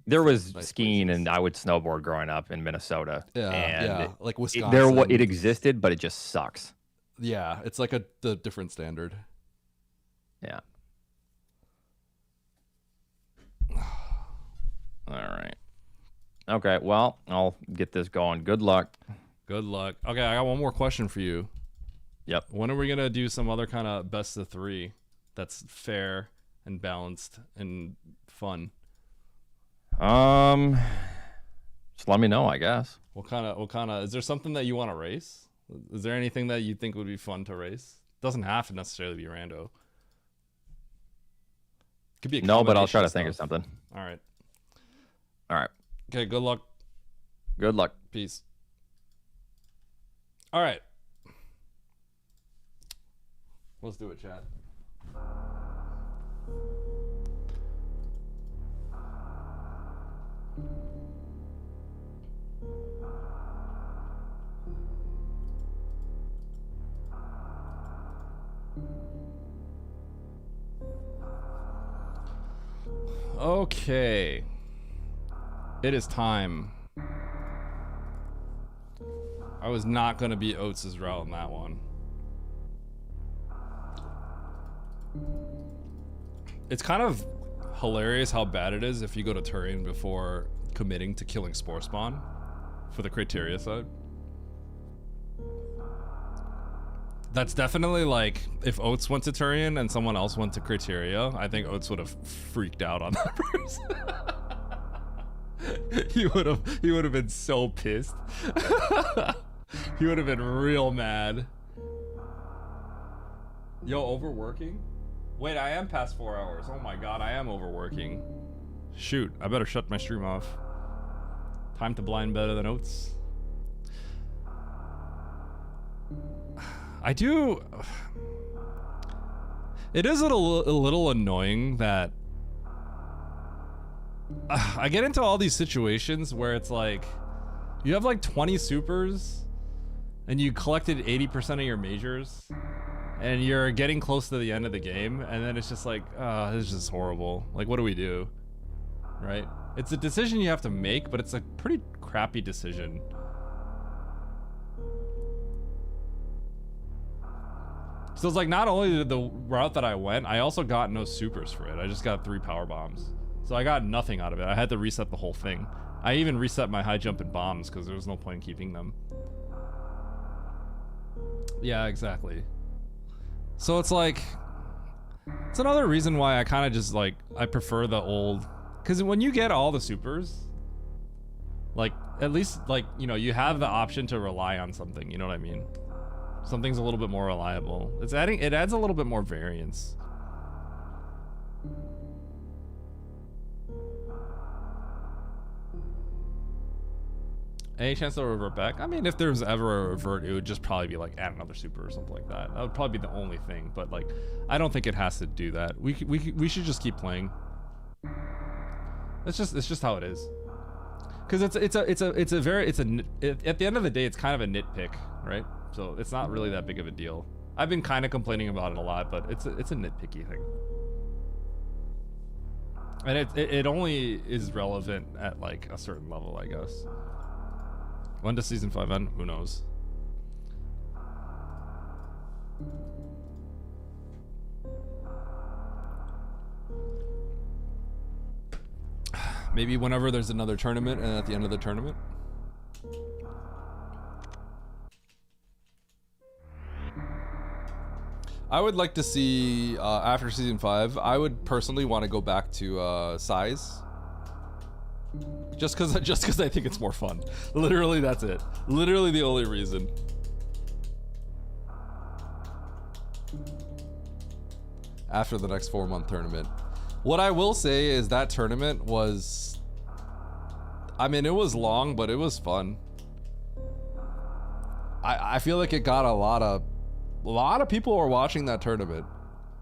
There was Nice skiing places. and I would snowboard growing up in Minnesota. Yeah, and yeah, like It, Wisconsin. it existed, but it just sucks. Yeah, it's like the different standard. Yeah. All right. Okay. Well, I'll get this going. Good luck. Good luck. Okay, I got one more question for you. Yep. When are we gonna do some other kind of best of 3 that's fair and balanced and fun? Just let me know, I guess. What kind of? Is there something that you want to race? Is there anything that you think would be fun to race? Doesn't have to necessarily be rando. Could be a No, but I'll try to combination think of stuff. something. All right. All right. Okay. Good luck. Good luck. Peace. All right. Let's do it, chat. Okay. It is time. I was not going to beat Oates' route on that one. It's kind of hilarious how bad it is if you go to Turian before committing to killing Spore Spawn for the criteria side. That's definitely like if Oates went to Turian and someone else went to criteria, I think Oates would have freaked out on that person. He would have been so pissed. He would have been real mad. Yo, overworking? Wait, I am past 4 hours. Oh my god, I am overworking. Shoot, I better shut my stream off. Time to blind better than Oates. I do... It is a little annoying that... I get into all these situations where it's like... You have like 20 supers, and you collected 80% of your majors, and you're getting close to the end of the game, and then it's just like, this is just horrible. Like, what do we do? Right? It's a decision you have to make, but it's a pretty crappy decision. So it's like, not only did the route that I went, I also got no supers for it. I just got 3 power bombs. So I got nothing out of it. I had to reset the whole thing. I even reset my high jump and bombs because there was no point in keeping them. Yeah, exactly. So it's like, it's another reason why I kind of just like, I prefer the old, because when you get all the supers, like, at least, like, you know, you have the option to rely on something, you know what I mean? Something's a little bit more reliable. It adds a little bit more variance. Any chance they'll revert back? I mean, if there's ever a revert, it would just probably be like add another super or something like that. That would probably be the only thing. But like, I don't think it has to do that. We should just keep playing. It's just how it is. Because at the end of the day, it's kind of a nitpick, right? So it's not really that big of a deal. I've been kind of complaining about it a lot, but it's a nitpicky thing. And it only is relevant at like a certain level, I guess. When does season 5 end? Who knows? Maybe whenever there's another tournament and at the end of the tournament. I would like to see after season 5. I would personally want to go back to size, just because I think it's more fun. Literally, that's it. Literally the only reason. After the next 4-month tournament, what I will say is that tournament was, I mean, it was long, but it was fun. I feel like it got a lot of people were watching that tournament.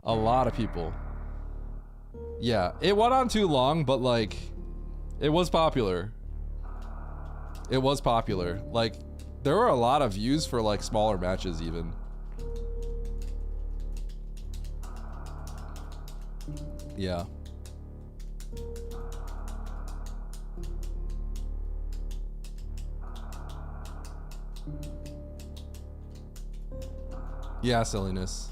A lot of people. Yeah, it went on too long, but like, it was popular. It was popular. Like, there were a lot of views for like smaller matches even. Yeah. Yeah, silliness.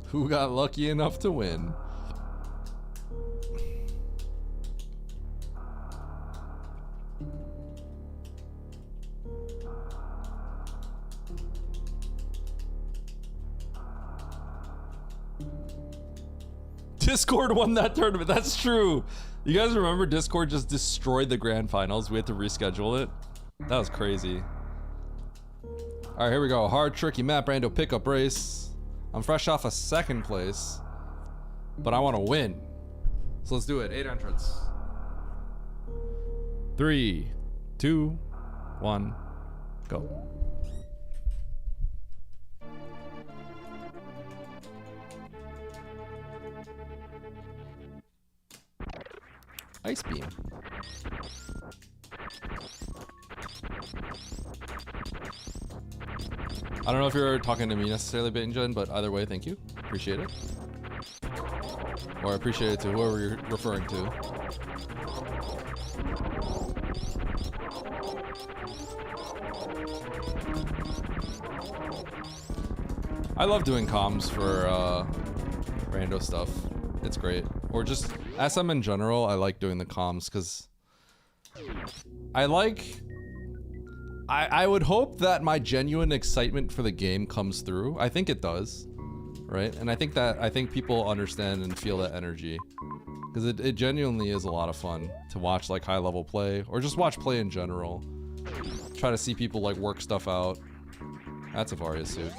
Who got lucky enough to win? Discord won that tournament. That's true. You guys remember Discord just destroyed the grand finals? We had to reschedule it. That was crazy. All right, here we go. Hard, tricky map, rando pickup race. I'm fresh off a 2nd place, but I want to win. So let's do it. 8 entrants. 3, 2, 1, go. Ice beam. I don't know if you're talking to me necessarily, Bainjun, but either way, thank you. Appreciate it. Or I appreciate it to whoever you're referring to. I love doing comms for rando stuff. It's great. Or just SM in general, I like doing the comms because I would hope that my genuine excitement for the game comes through. I think it does, right? And I think people understand and feel that energy because it genuinely is a lot of fun to watch like high level play or just watch play in general. Try to see people like work stuff out. That's a Varia suit.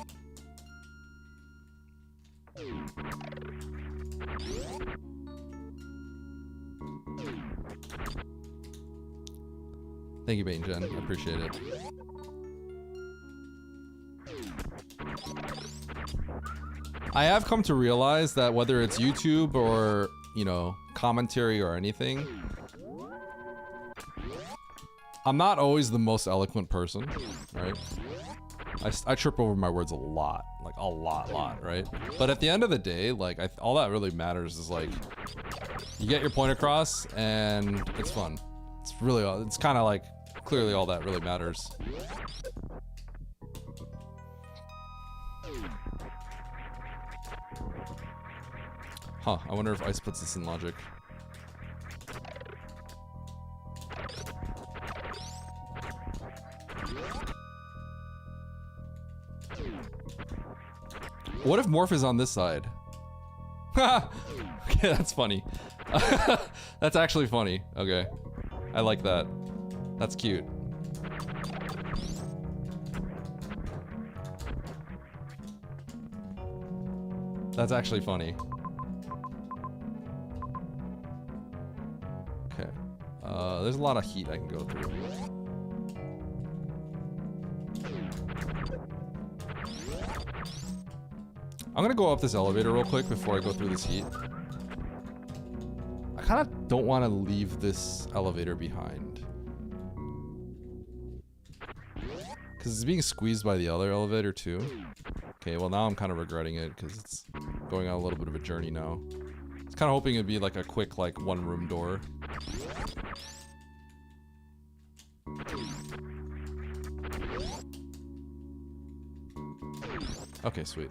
Thank you, Bait and Jen. I appreciate it. I have come to realize that whether it's YouTube or, you know, commentary or anything, I'm not always the most eloquent person, right? I trip over my words a lot, like a lot, right? But at the end of the day, like all that really matters is like you get your point across and it's fun. It's really, it's kind of like clearly all that really matters. Huh, I wonder if Ice puts this in logic. What if Morph is on this side? Okay, that's funny. That's actually funny. Okay. I like that. That's cute. That's actually funny. Okay. There's a lot of heat I can go through. I'm gonna go up this elevator real quick before I go through this heat. I kind of don't want to leave this elevator behind. Because it's being squeezed by the other elevator too. Okay, well now I'm kind of regretting it because it's going on a little bit of a journey now. I was kind of hoping it'd be like a quick, like, one room door. Okay, sweet.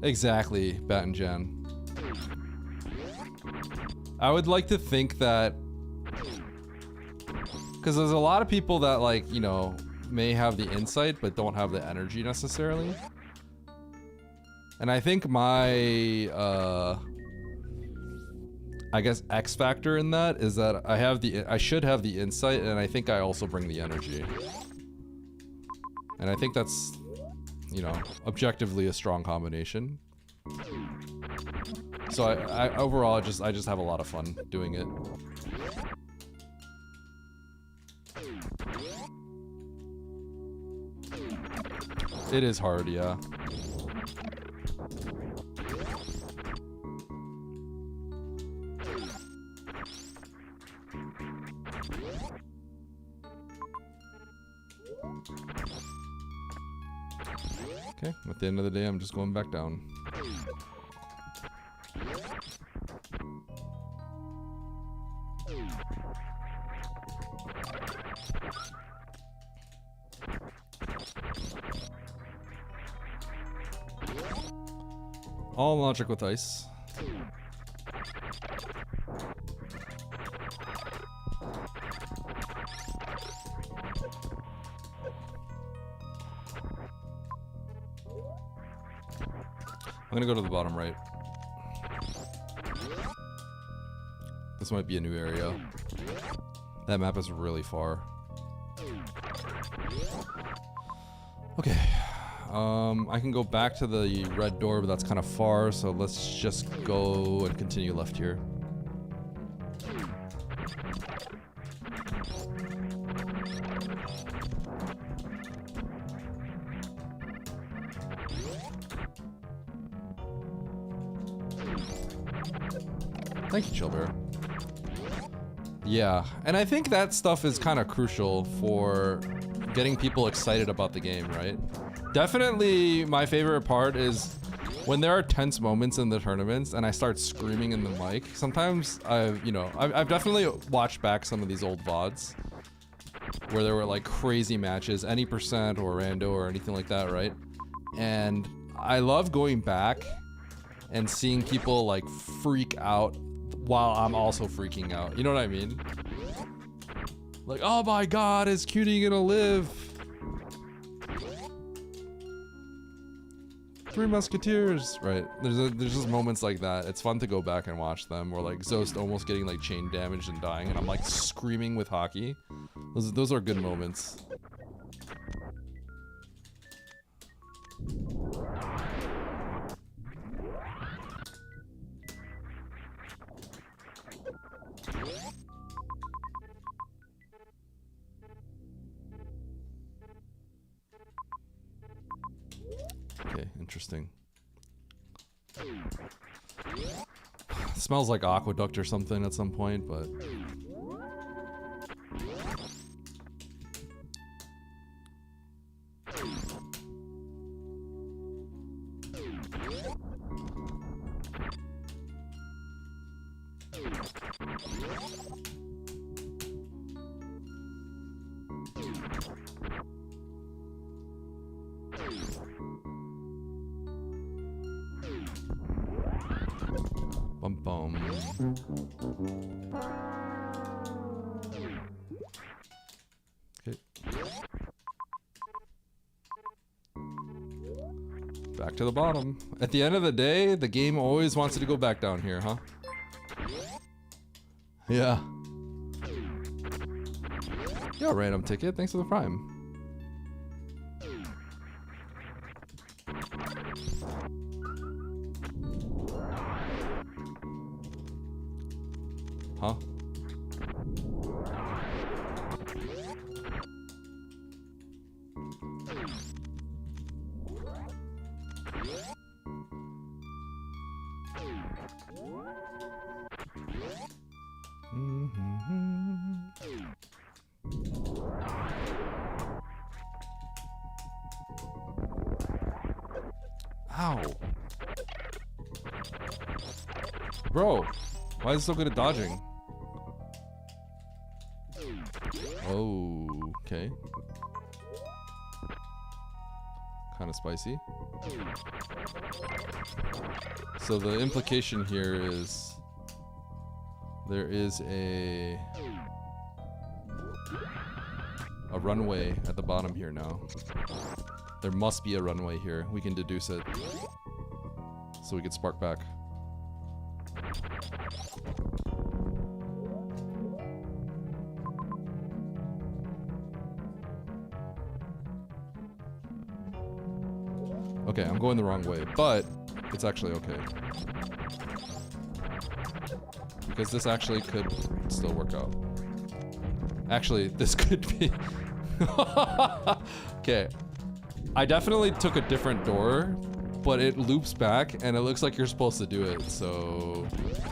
Exactly, Bat and Jan. I would like to think that, because there's a lot of people that, like, you know, may have the insight but don't have the energy necessarily. And I think my I guess X factor in that is that I should have the insight, and I think I also bring the energy. And I think that's, you know, objectively a strong combination. So I overall I just have a lot of fun doing it. It is hard, yeah. Okay, at the end of the day, I'm just going back down. All logic with ice. I'm gonna go to the bottom right. This might be a new area. That map is really far. Okay. I can go back to the red door, but that's kind of far, so let's just go and continue left here. Thank you, Chillbear. Yeah, and I think that stuff is kind of crucial for getting people excited about the game, right? Definitely my favorite part is when there are tense moments in the tournaments and I start screaming in the mic. Sometimes I've definitely watched back some of these old VODs where there were like crazy matches, any percent or rando or anything like that, right? And I love going back and seeing people like freak out while I'm also freaking out. You know what I mean? Like, oh my god, is Cutie gonna live? Three Musketeers, right? There's just moments like that. It's fun to go back and watch them. Or like Zost almost getting like chain damaged and dying, and I'm like screaming with hockey. Those are good moments. Okay, interesting. Smells like aqueduct or something at some point, but bum bum. Okay. Back to the bottom. At the end of the day, the game always wants you to go back down here, huh? Yeah. Yeah, random ticket. Thanks for the prime. Huh? Ow. Bro, why is it so good at dodging? Oh, okay. Kind of spicy. So the implication here is there is a runway at the bottom here now. There must be a runway here. We can deduce it. So we could spark back. Okay, I'm going the wrong way, but it's actually okay. Because this actually could still work out. Actually, this could be... Okay. I definitely took a different door, but it loops back, and it looks like you're supposed to do it, so...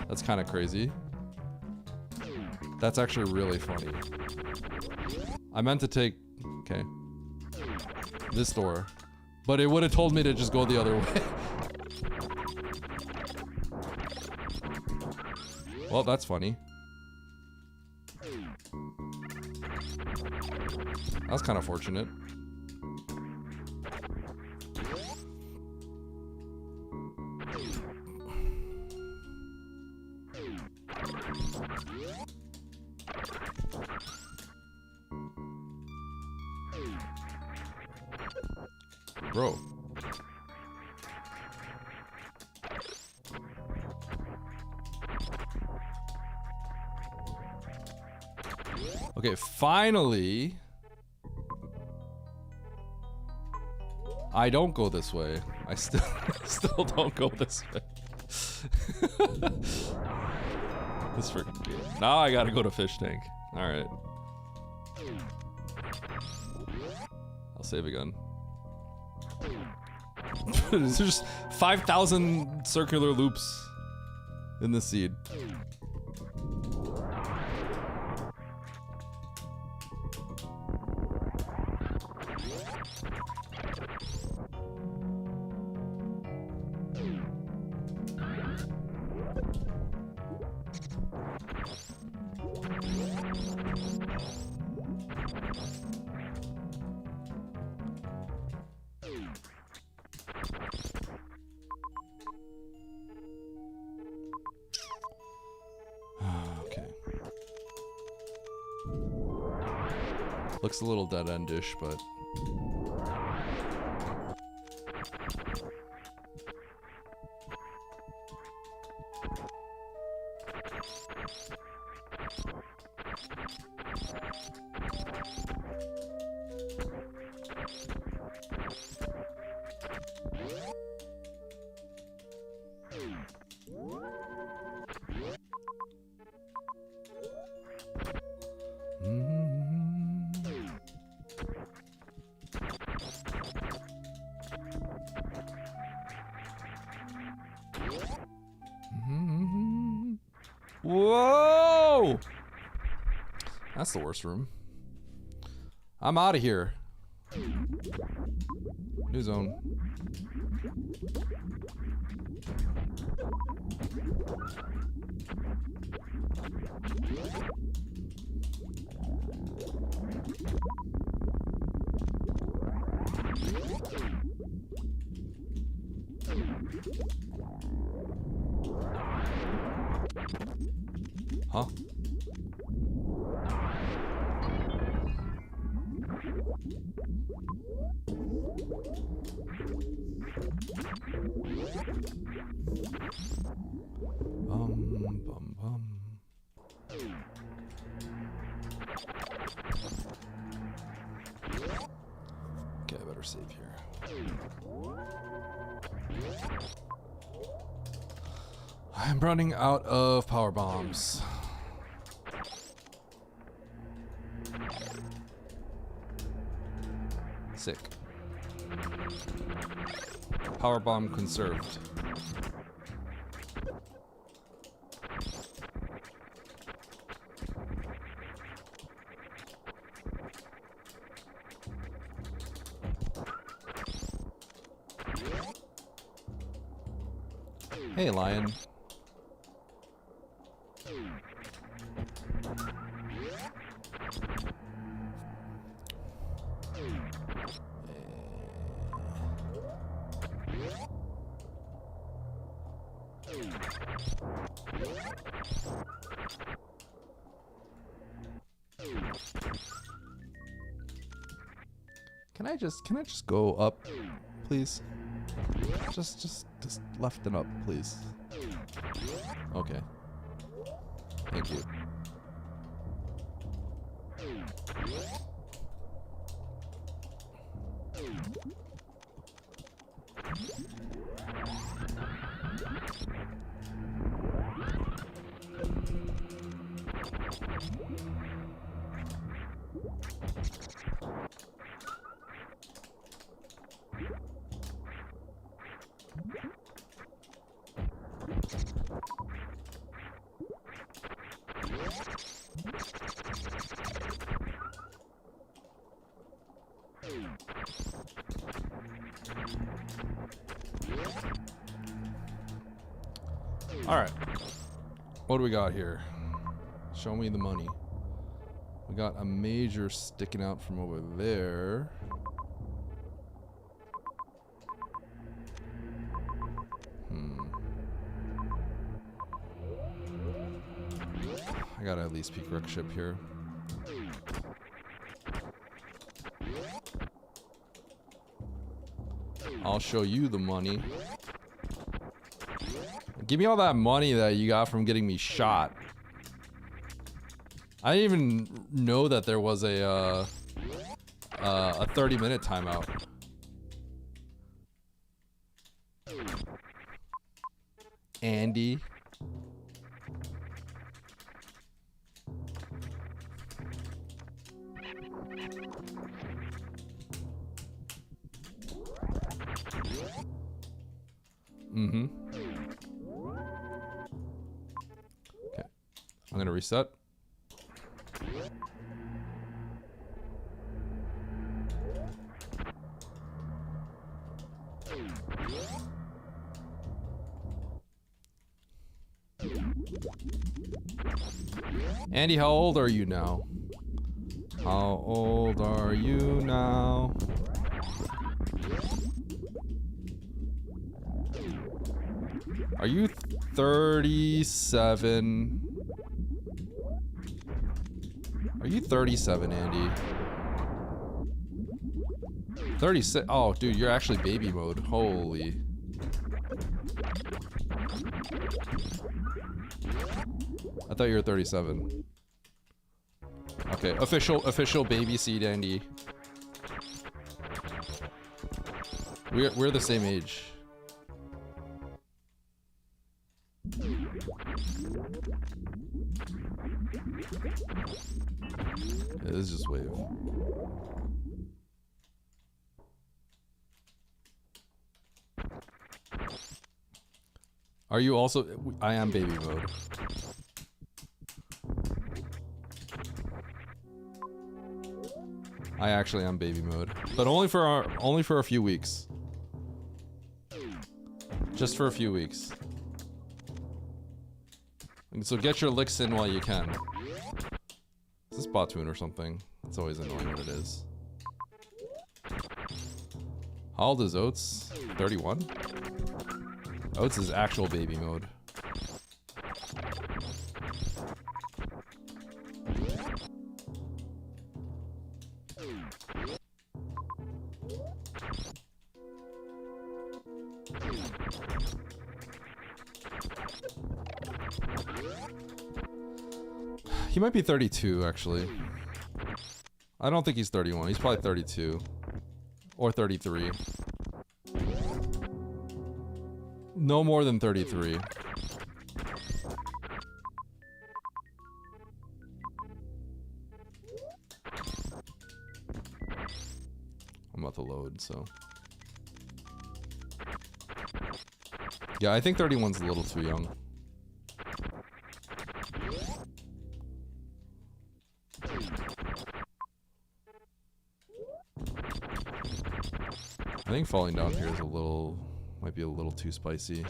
That's kind of crazy. That's actually really funny. I meant to take... Okay. This door. But it would have told me to just go the other way. Well, that's funny. That was kind of fortunate. Bro. Okay, finally. I don't go this way. I still don't go this way. This freaking game. Now I gotta go to fish tank. Alright. I'll save again. There's just 5,000 circular loops in the seed. Looks a little dead-endish, but... Whoa! That's the worst room. I'm out of here. New zone. Huh? Bum, bum, bum. Okay, I better save here. I'm running out of power bombs. Sick. Power bomb conserved. Hey, lion. Can I just go up, please? Just left and up, please. Okay. Thank you. Alright. What do we got here? Show me the money. We got a major sticking out from over there. I gotta at least peek wreck ship here. I'll show you the money. Give me all that money that you got from getting me shot. I didn't even know that there was a 30-minute timeout. Andy. Mm-hmm. Okay. I'm gonna reset. Andy, how old are you now? How old are you now? Are you 37? Are you 37, Andy? 36. Oh, dude, you're actually baby mode. Holy. I thought you were 37. Okay, official baby seed, Andy. We're the same age. Yeah, this is just wave. Are you also? I am baby mode. I actually am baby mode, but only for a few weeks. Just for a few weeks. And so get your licks in while you can. Is this Bottoon or something? It's always annoying when it is. How old is Oats? 31? Oats is actual baby mode. He might be 32, actually. I don't think he's 31. He's probably 32. Or 33. No more than 33. I'm about to load, so. Yeah, I think 31's a little too young. I think falling down here is might be a little too spicy.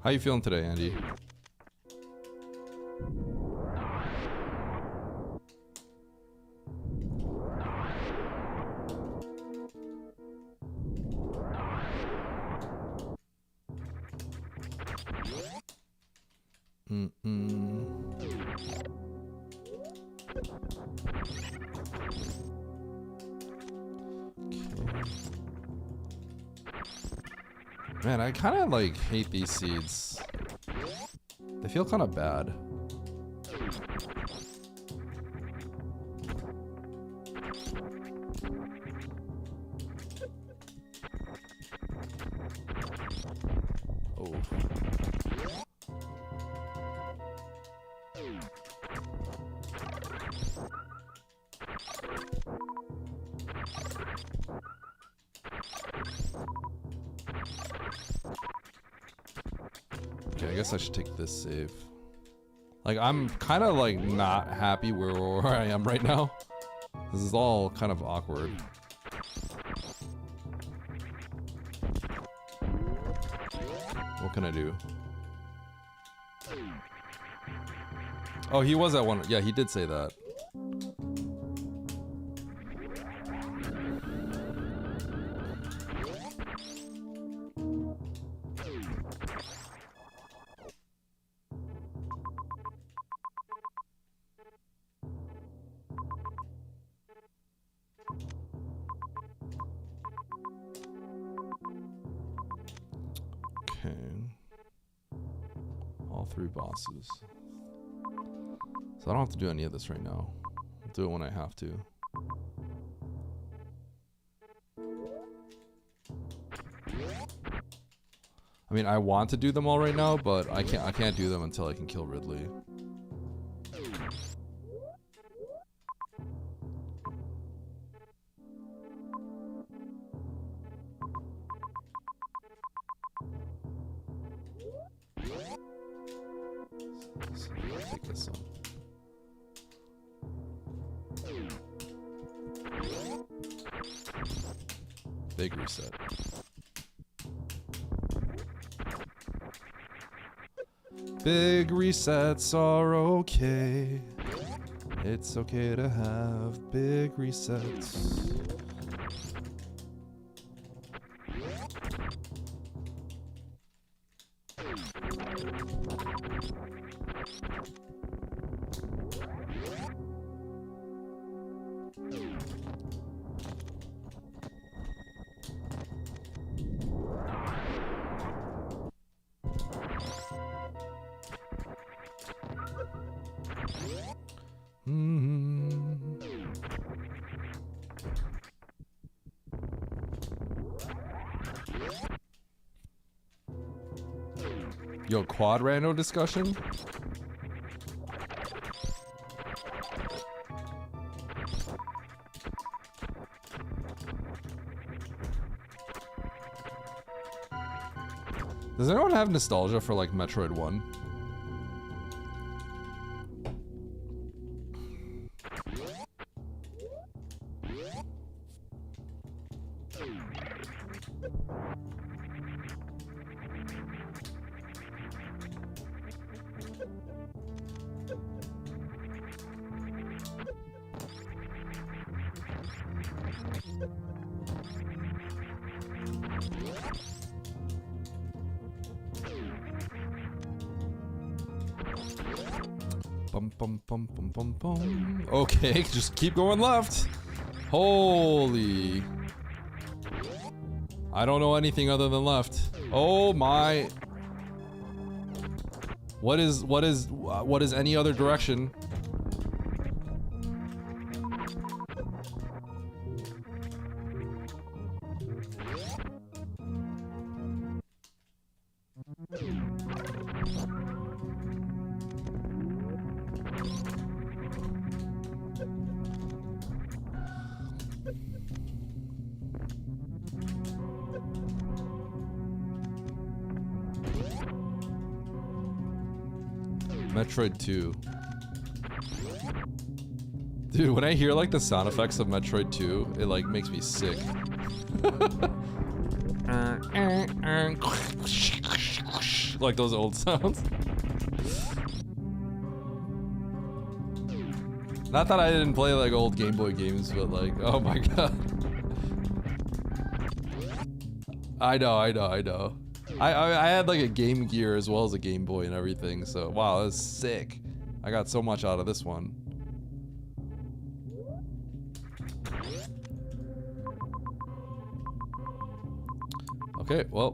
How you feeling today, Andy? Man, I kind of like hate these seeds. They feel kind of bad. Oh. Okay, I guess I should take this save. Like, I'm kind of like not happy where I am right now. This is all kind of awkward. What can I do? Oh, he was at one. Yeah, he did say that. Okay. All three bosses. So I don't have to do any of this right now. I'll do it when I have to. I mean, I want to do them all right now, but I can't do them until I can kill Ridley. So I'll take this one. Big reset. Big resets are okay. It's okay to have big resets. Yo, quad rando discussion? Does anyone have nostalgia for like Metroid 1? Bum, bum, bum, bum, bum, bum. Okay, just keep going left. Holy. I don't know anything other than left. Oh my. What is any other direction? Metroid 2. Dude, when I hear like the sound effects of Metroid 2, it like makes me sick. Like those old sounds. Not that I didn't play like old Game Boy games, but like, oh my god. I know. I had like a Game Gear as well as a Game Boy and everything, so wow, that's sick. I got so much out of this one. Okay, well,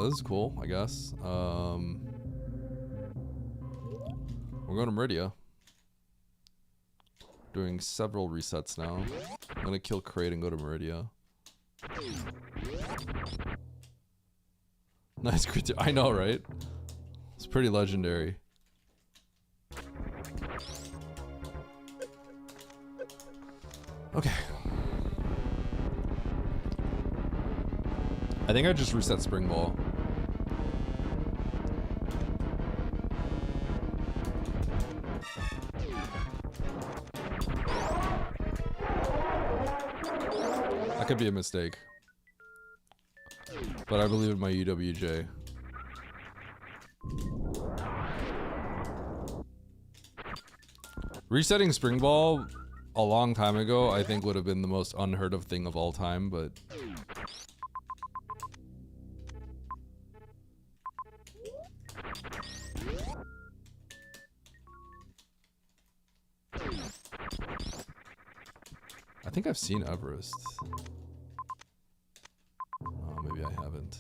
this is cool, I guess. We're going to Meridia. Doing several resets now. I'm gonna kill Kraid and go to Meridia. Nice crit. I know, right? It's pretty legendary. Okay. I think I just reset Spring Ball. That could be a mistake. But I believe in my UWJ. Resetting Spring Ball a long time ago, I think would have been the most unheard of thing of all time, but... I think I've seen Everest. Oh, maybe I haven't.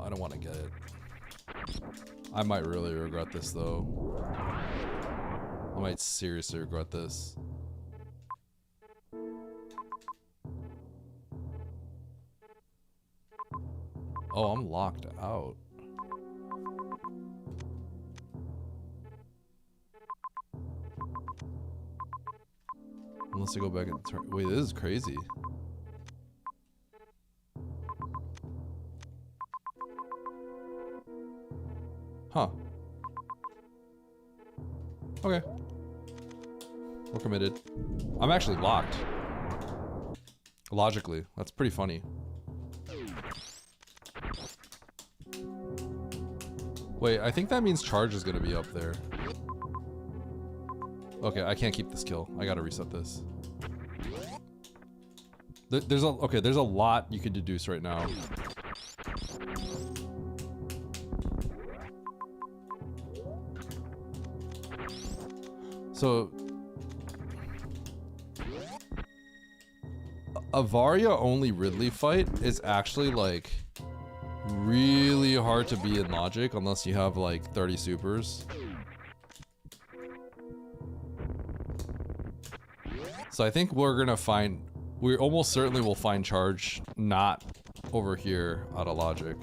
I don't want to get it. I might really regret this though. I might seriously regret this. Oh, I'm locked out. Unless I go back and turn. Wait, this is crazy. Huh. Okay. We're committed. I'm actually locked. Logically. That's pretty funny. Wait, I think that means charge is gonna be up there. Okay, I can't keep this kill. I gotta reset this. There's a lot you could deduce right now. So a Varia only Ridley fight is actually like really hard to be in logic unless you have like 30 supers. So I think we're gonna find, we almost certainly will find charge not over here out of logic.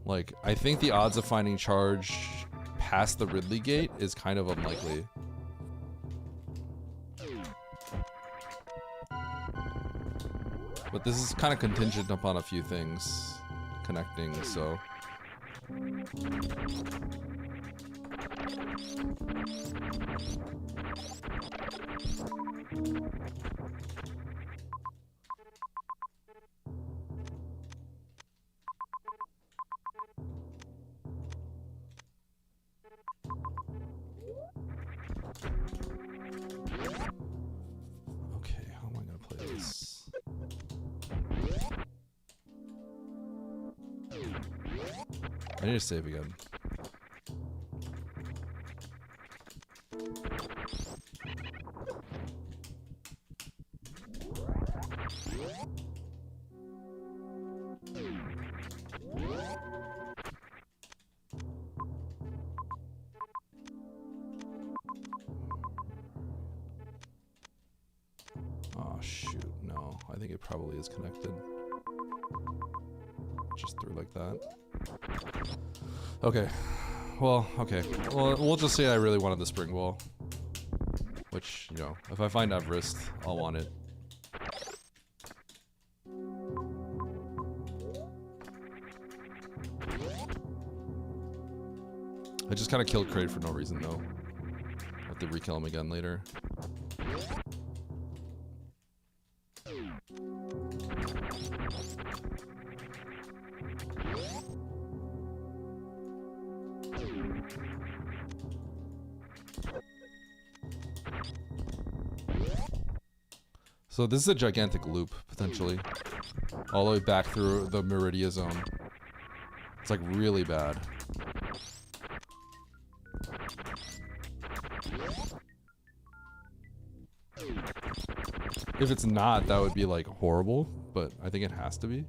Like, I think the odds of finding charge past the Ridley gate is kind of unlikely. But this is kind of contingent upon a few things connecting, so. Okay, how am I gonna play this? I need to save again. Oh shoot, no. I think it probably is connected. Just through like that. Okay. Well, okay. Well, we'll just say I really wanted the spring ball. Which, you know, if I find Everest, I'll want it. I just kind of killed Kraid for no reason though. I have to re-kill him again later. So this is a gigantic loop, potentially. All the way back through the Meridia zone. It's like really bad. If it's not, that would be like horrible, but I think it has to be.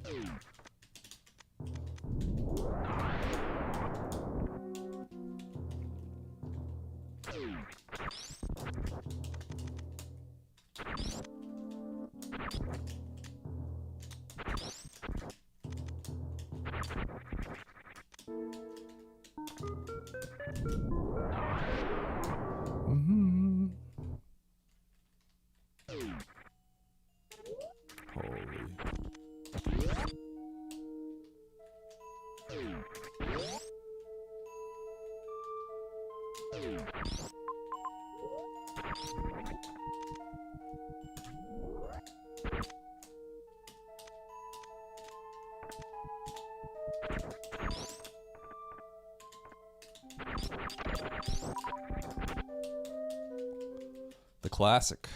Mhm. Holy. The classic.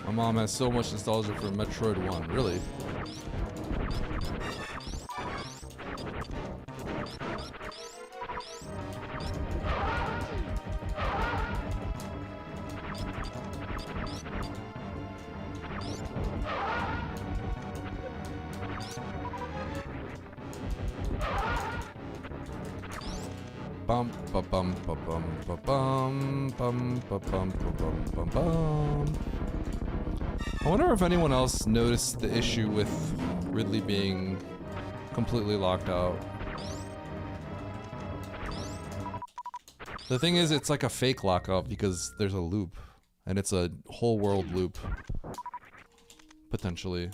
My mom has so much nostalgia for Metroid 1, really? Bum ba bum ba bum ba bum bum ba bum ba bum bum bum. I wonder if anyone else noticed the issue with Ridley being completely locked out. The thing is, it's like a fake lockout because there's a loop, and it's a whole world loop, potentially.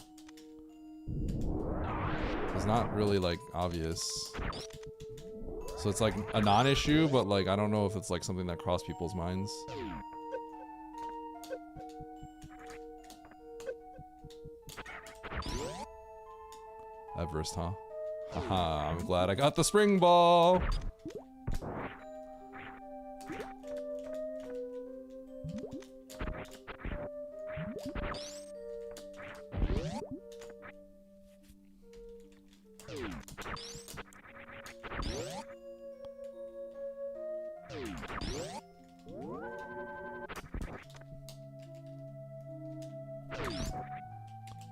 It's not really like obvious. So it's like a non-issue, but like I don't know if it's like something that crossed people's minds. Everest, huh? Haha, I'm glad I got the spring ball.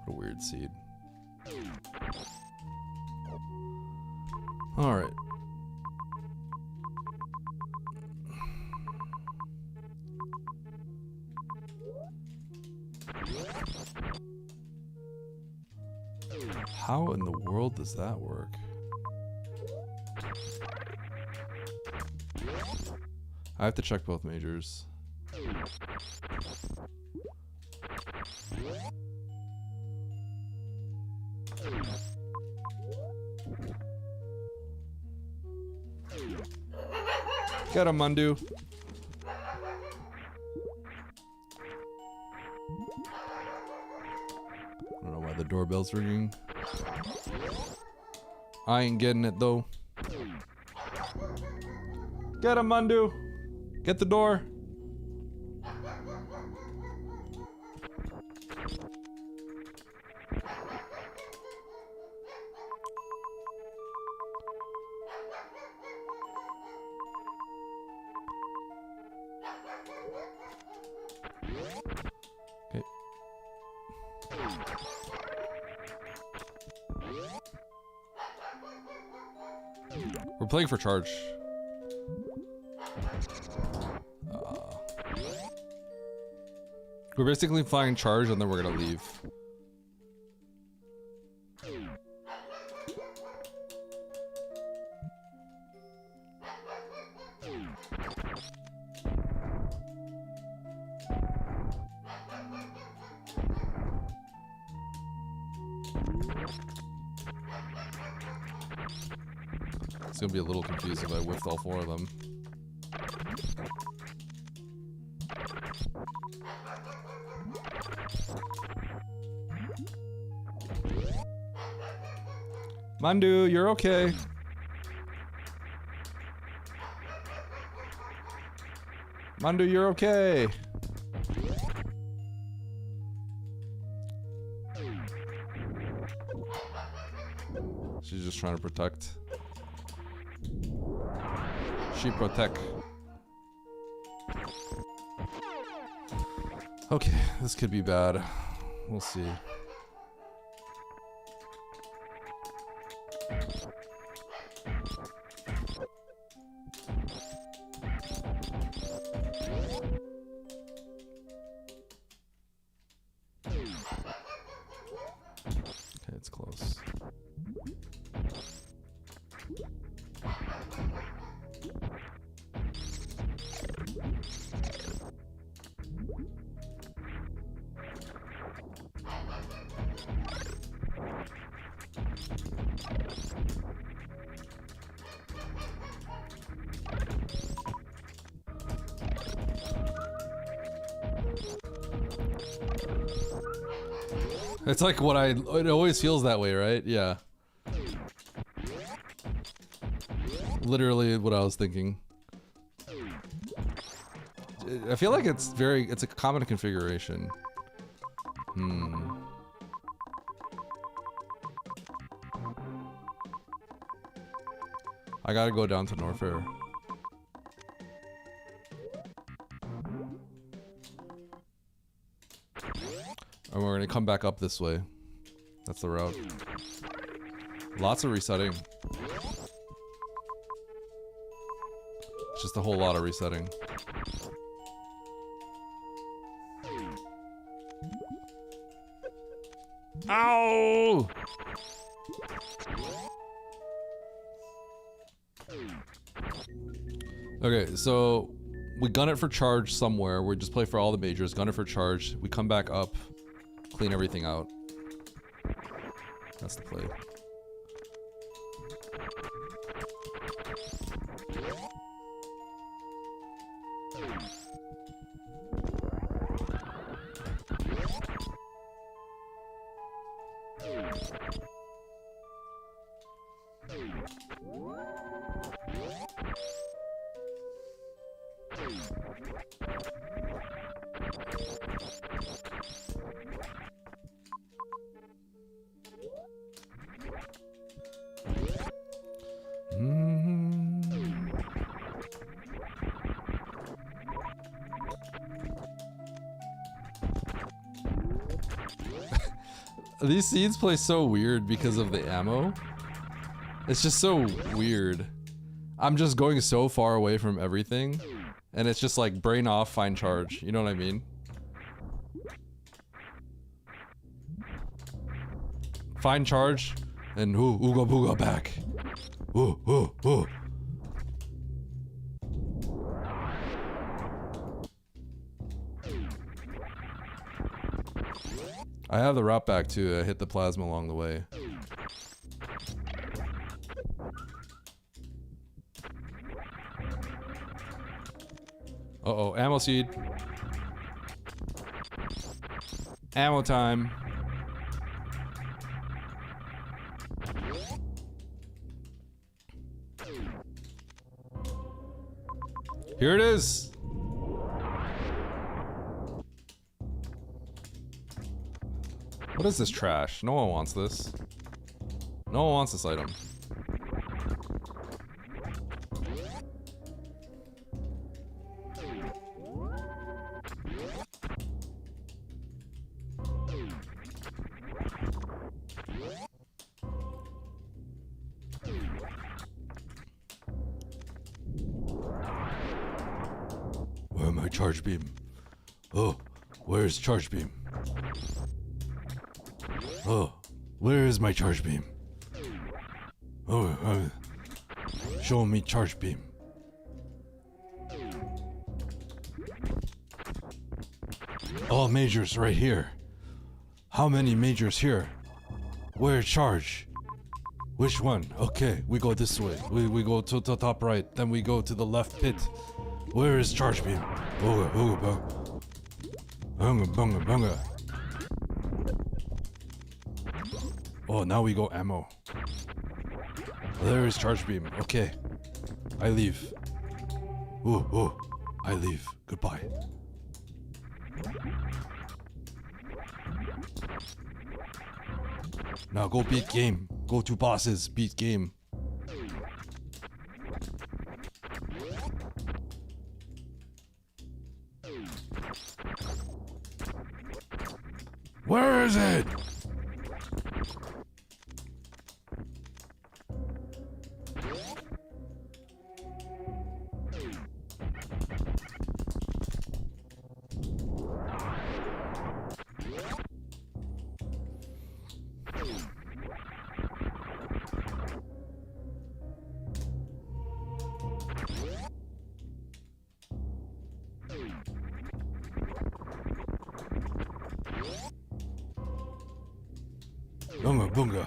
What a weird seed. All right. How in the world does that work? I have to check both majors. Get him, Mundu. I don't know why the doorbell's ringing. I ain't getting it though. Get him, Mundu. Get the door. Okay. We're playing for charge. We're basically flying charge and then we're gonna leave. It's gonna be a little confused if I whiffed all 4 of them. Mandu, you're okay. Mandu, you're okay. She's just trying to protect. She protect. Okay, this could be bad. We'll see. Okay, it's close. It's like what it always feels that way, right? Yeah. Literally what I was thinking. I feel like it's a common configuration. I gotta go down to Norfair. And we're gonna come back up this way. That's the route. Lots of resetting. Just a whole lot of resetting. Ow! Okay, so we gun it for charge somewhere. We just play for all the majors, gun it for charge. We come back up, clean everything out. That's the play. These seeds play so weird because of the ammo. It's just so weird. I'm just going so far away from everything, and it's just like brain off, fine charge. You know what I mean? Fine charge, and ooga booga back. Ooh, ooh, ooh. I have the route back too. I hit the plasma along the way. Uh-oh, ammo seed. Ammo time. Here it is. What is this trash? No one wants this. No one wants this item. Where's my charge beam? Oh, where's charge beam? Oh, where is my charge beam? Oh, show me charge beam. All majors right here. How many majors here? Where charge? Which one? Okay, we go this way. We go to the top right, then we go to the left pit. Where is charge beam? Ooga, ooga, bunga. Bunga, bunga, bunga. Oh, now we go ammo. There is charge beam. Okay. I leave. Ooh, ooh. I leave. Goodbye. Now go beat game. Go to bosses. Beat game. Where is it? Bunga bunga.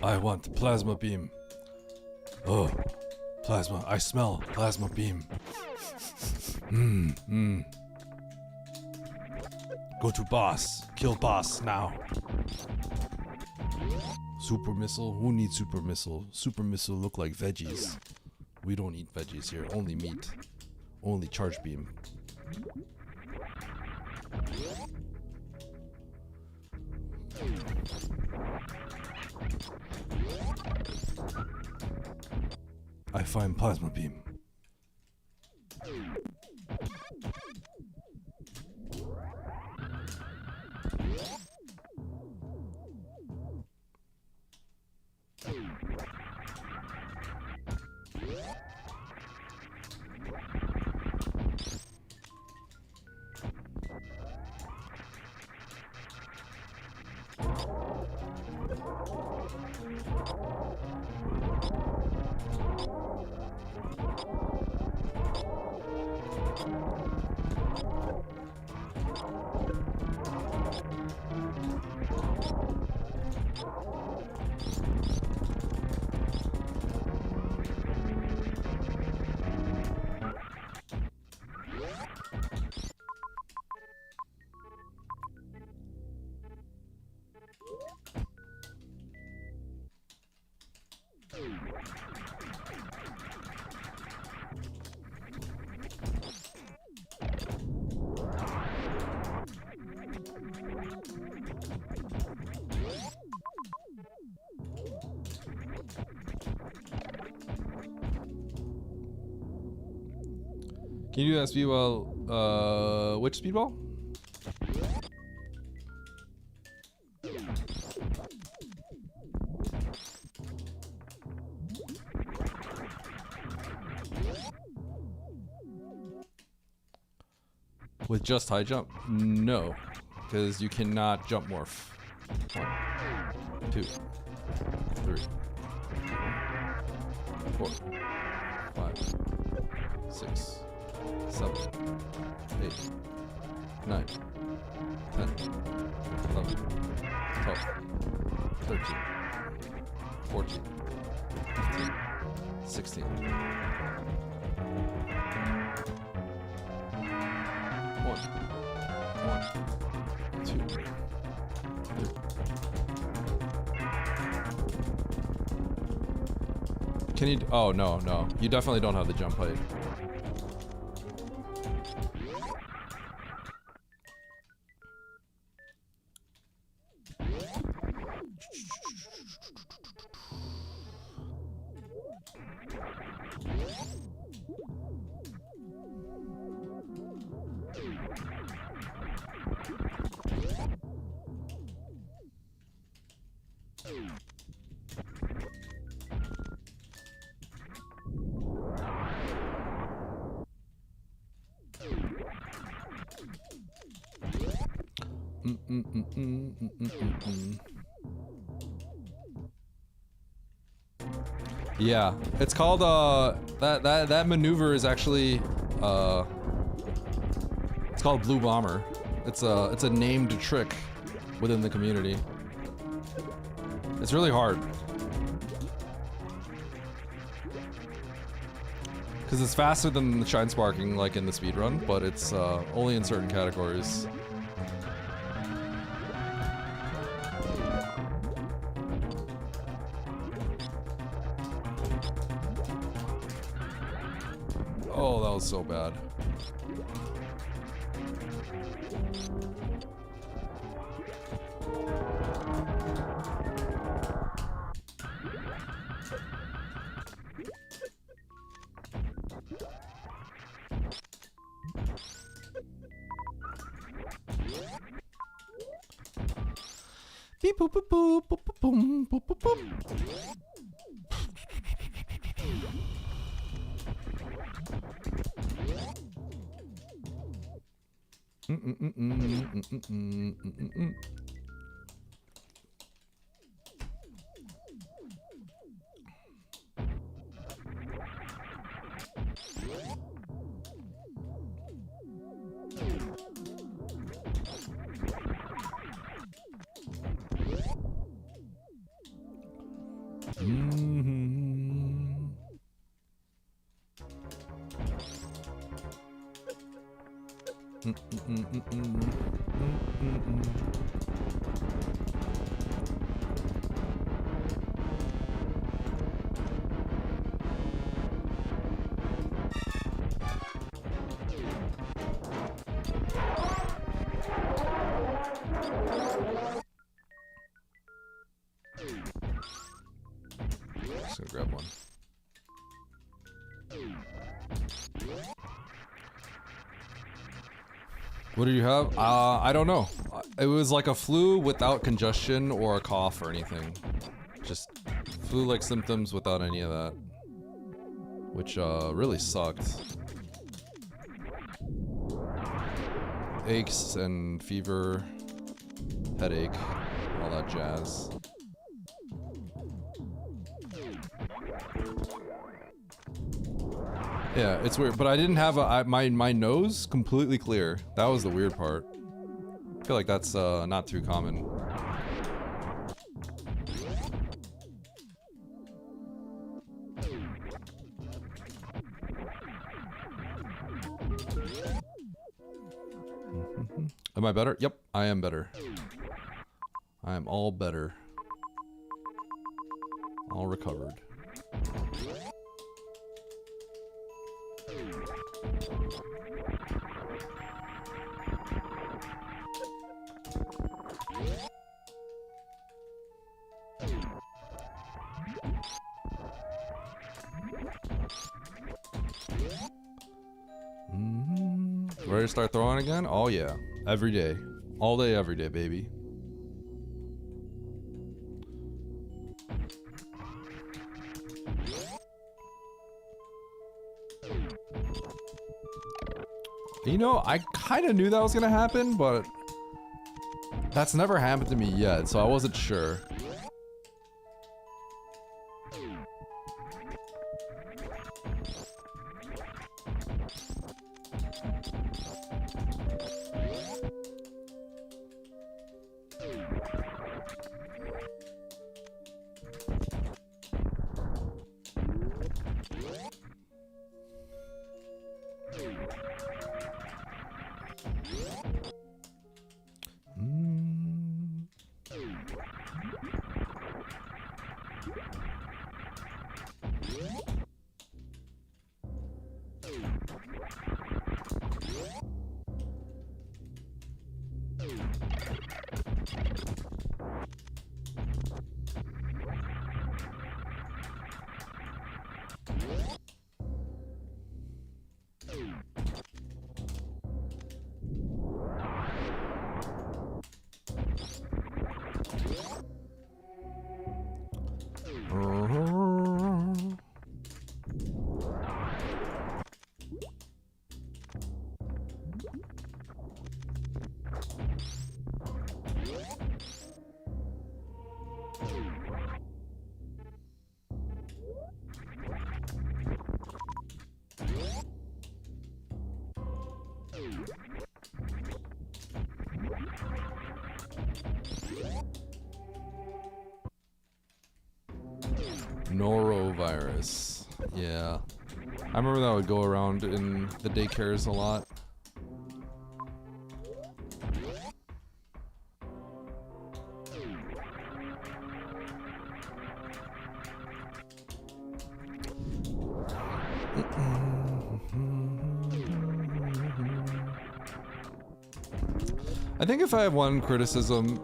I want plasma beam. Oh, plasma. I smell plasma beam. Go to boss. Kill boss now. Super missile? Who needs super missile? Super missile look like veggies. We don't eat veggies here. Only meat. Only charge beam. I find plasma beam. Can you do that speedball? Which speedball? With just high jump? No, because you cannot jump morph. 1, 2, 3, 4, 5. 6, 7, 8, 9, 10, 11, 12, 13, 14, 15, 16. 1, 2, 3. Can you? Oh no, no. You definitely don't have the jump height. Yeah, it's called that maneuver is actually it's called Blue Bomber. It's a named trick within the community. It's really hard because it's faster than the Shine Sparking like in the speedrun, but it's only in certain categories. Oh, that was so bad. Beep boop boop boop boop boop boom boop boop boop. Just gonna grab one. What do you have? I don't know. It was like a flu without congestion or a cough or anything. Just flu-like symptoms without any of that. Which really sucked. Aches and fever, headache, all that jazz. Yeah, it's weird, but I didn't have my nose completely clear. That was the weird part. I feel like that's not too common. Am I better? Yep, I am better. I am all better. All recovered. Ready to start throwing again? Oh yeah. Every day. All day, every day, baby. You know, I kind of knew that was gonna happen, but that's never happened to me yet, so I wasn't sure. Norovirus. Yeah. I remember that would go around in the daycares a lot. I think if I have one criticism,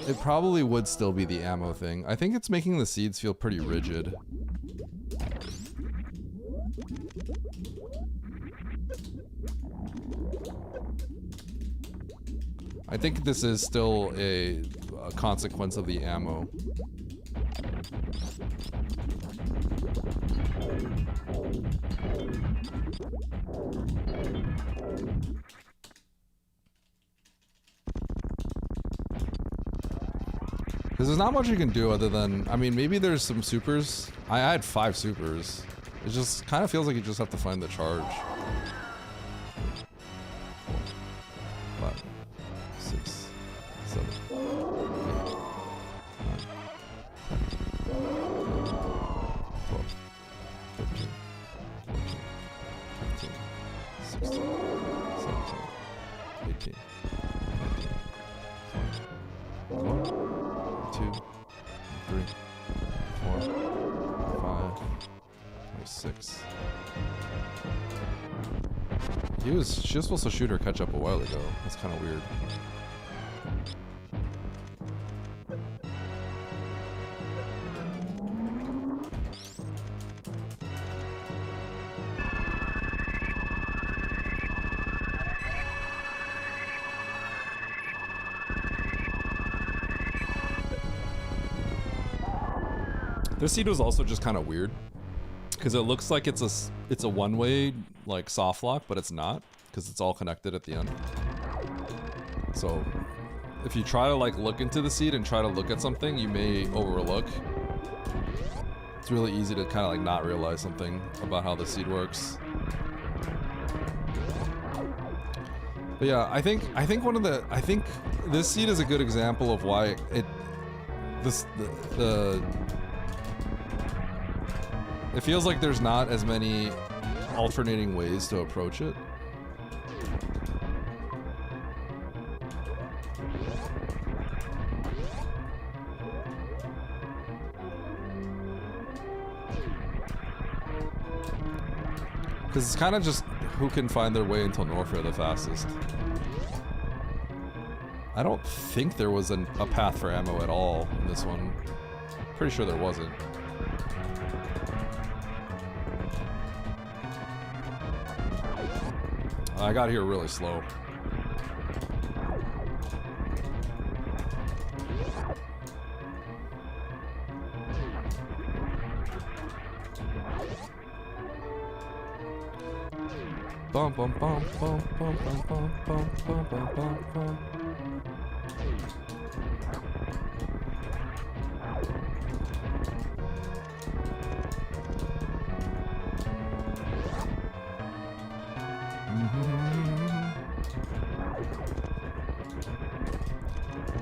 it probably would still be the ammo thing. I think it's making the seeds feel pretty rigid. I think this is still a consequence of the ammo. Because there's not much you can do other than, I mean, maybe there's some supers. I had 5 supers. It just kind of feels like you just have to find the charge. 4, 5, 6, 7, 8, 9, 12, 13, 14, 15, 16, 17, 18, 19, 20, 2, 3, 4, 5, 6. She was supposed to shoot her catch up a while ago. That's kind of weird. This seed was also just kind of weird because it looks like it's a one-way like soft lock, but it's not because it's all connected at the end. So if you try to like look into the seed and try to look at something, you may overlook. It's really easy to kind of like not realize something about how the seed works. But yeah, I think this seed is a good example of why it feels like there's not as many alternating ways to approach it. Because it's kind of just who can find their way into Norfair the fastest. I don't think there was a path for ammo at all in this one. Pretty sure there wasn't. I got here really slow. Bum bum bum bum bum bum bum bum bum bum bum bum.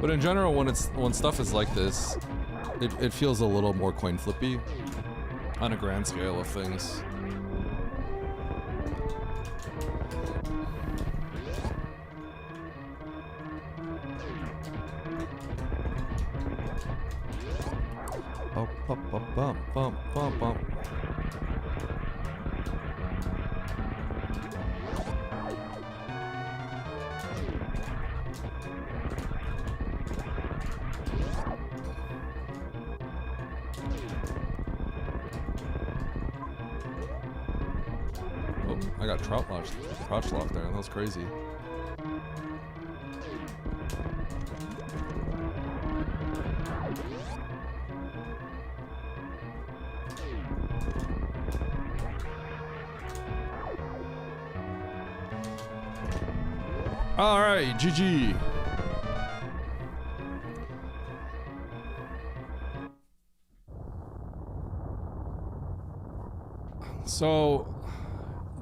But in general, when stuff is like this, it feels a little more coin flippy on a grand scale of things. Bump, bump, bump, bump, bump, bump. I got crouch locked there. That was crazy. All right, GG. So,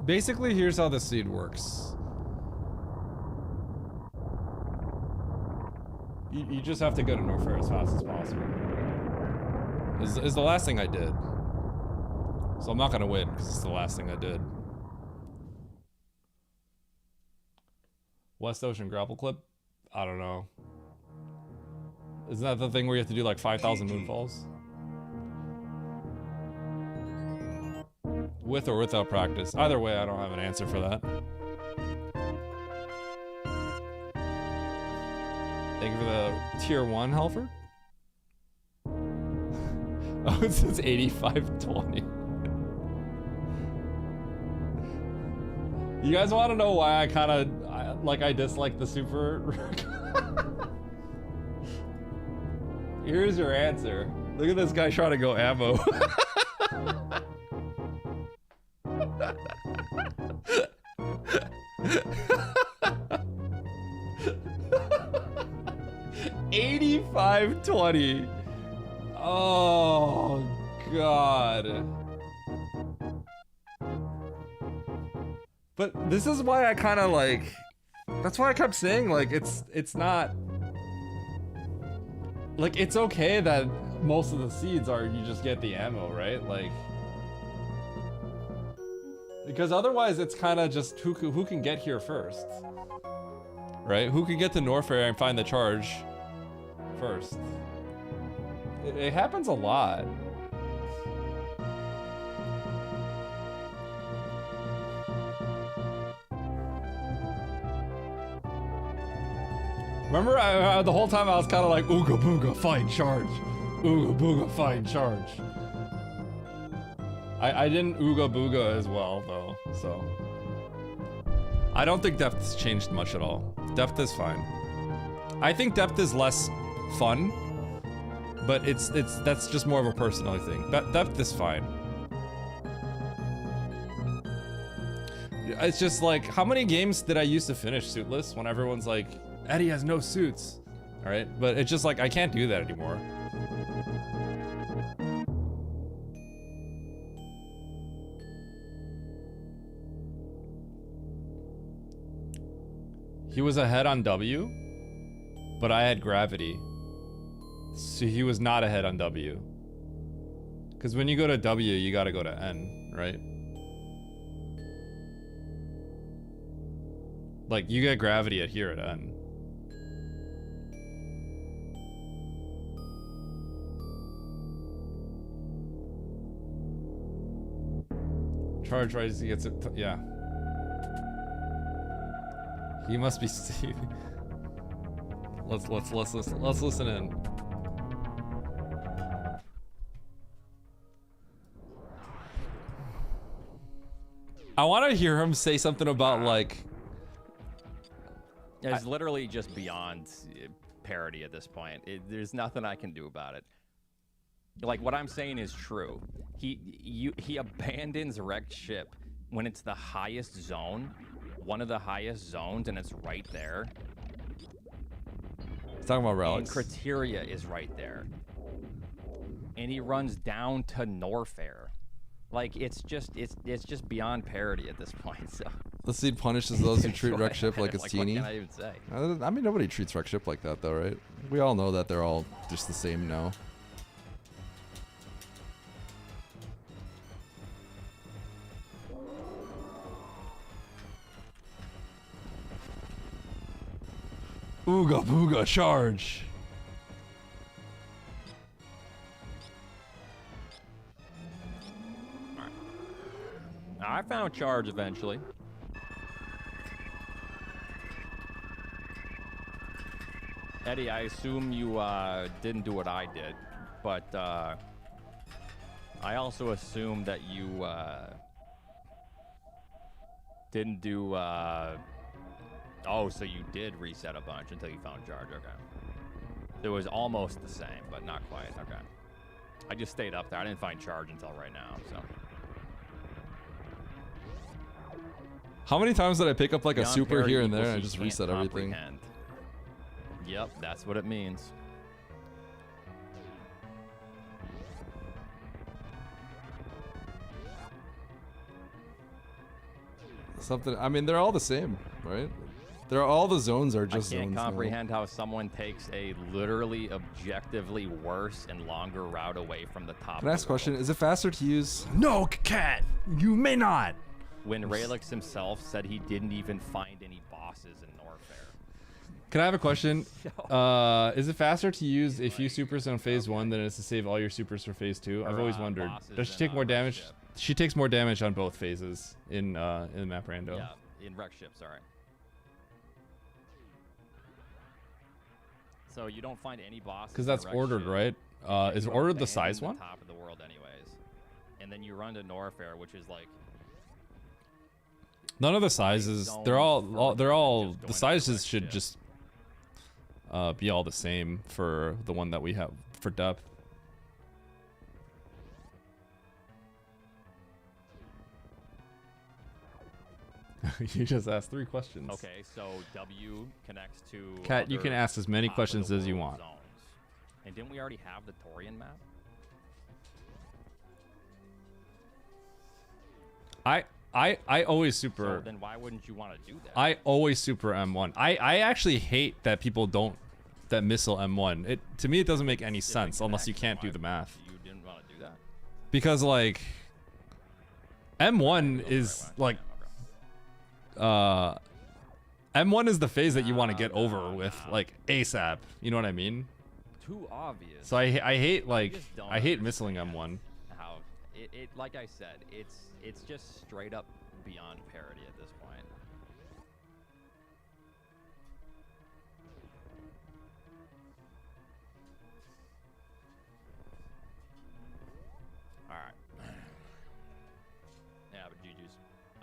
basically, here's how the seed works. You just have to go to Norfair as fast as possible. Is the last thing I did. So I'm not gonna win because it's the last thing I did. West Ocean grapple clip? I don't know. Isn't that the thing where you have to do like 5,000 moonfalls? With or without practice. Either way, I don't have an answer for that. Thank you for the tier 1 Helfer. Oh, it says 8520. You guys want to know why I kind of I dislike the super? Here's your answer. Look at this guy trying to go ammo. $85.20. Oh God. But this is why I kind of like. That's why I kept saying like it's not like it's okay that most of the seeds are you just get the ammo, right? Like because otherwise it's kind of just who can get here first, right? Who can get to Norfair and find the charge first? It happens a lot. Remember, the whole time I was kind of like, ooga booga, find charge. Ooga booga, find charge. I didn't ooga booga as well, though, so. I don't think depth has changed much at all. Depth is fine. I think depth is less fun, but that's just more of a personal thing. Depth is fine. It's just like, how many games did I used to finish suitless when everyone's like, Eddie has no suits, all right? But it's just like, I can't do that anymore. He was ahead on W, but I had gravity. So he was not ahead on W. Because when you go to W, you gotta go to N, right? Like, you get gravity at here at N. Charge right as he gets it. Yeah. He must be Steve. Let's listen in. I want to hear him say something about like. It's literally just beyond parody at this point. There's nothing I can do about it. Like, what I'm saying is true. He abandons wrecked ship when it's the highest zone, one of the highest zones, and it's right there. He's talking about relics. And Criteria is right there. And he runs down to Norfair. Like, it's just beyond parody at this point. So the seed punishes those who treat wrecked ship like it's teeny. What can I even say? I mean, nobody treats wrecked ship like that, though, right? We all know that they're all just the same now. Ooga booga charge. I found charge eventually. Eddie, I assume you didn't do what I did, but I also assume that you didn't do. Oh, so you did reset a bunch until you found charge. Okay. It was almost the same, but not quite. Okay. I just stayed up there. I didn't find charge until right now. So. How many times did I pick up like a Beyond super parity here and there equals and I he just can't reset everything? comprehend. Yep, that's what it means. Something. I mean, they're all the same, right? They're all the zones are just I can't zones. now. comprehend how someone takes a literally objectively worse and longer route away from the top. Can I of ask a the world. question? Is it faster to use? No, Cat. You may not. When Raelix himself said he didn't even find any bosses in Norfair. Can I have a question? Is it faster to use a few supers on phase 1 than it is to save all your supers for phase 2? I've always wondered. bosses Does she in, take more Wreck damage? Ship. She takes more damage on both phases in the map rando. Yeah, in Wreck Ship, sorry. So you don't find any bosses. Because in that's Wreck ordered, Ship. right? Yeah, Is you ordered the abandon size one? Top of the world, anyways. And then you run to Norfair, which is like. None of the sizes. zone They're all. further They're than all. just The going sizes direct should ship. just be all the same for the one that we have for depth. You just asked 3 questions. Okay, so W connects to. Kat, you can other ask as many top of questions the as you world want. zones. And didn't we already have the Torian map? I always So super. then why wouldn't you want to do that? I always super M1. I actually hate that people don't that missile M1. It to me it doesn't make any If it sense unless you connects, can't do why the math. You didn't want to do that. Because like M1 Go is the right way. like M1 is the phase that you want to get over nah, with nah. like ASAP. You know what I mean? Too obvious. So I hate like just don't I hate missing understand. M1. How it like I said, it's just straight up beyond parody at this point. All right. Yeah, but GG's.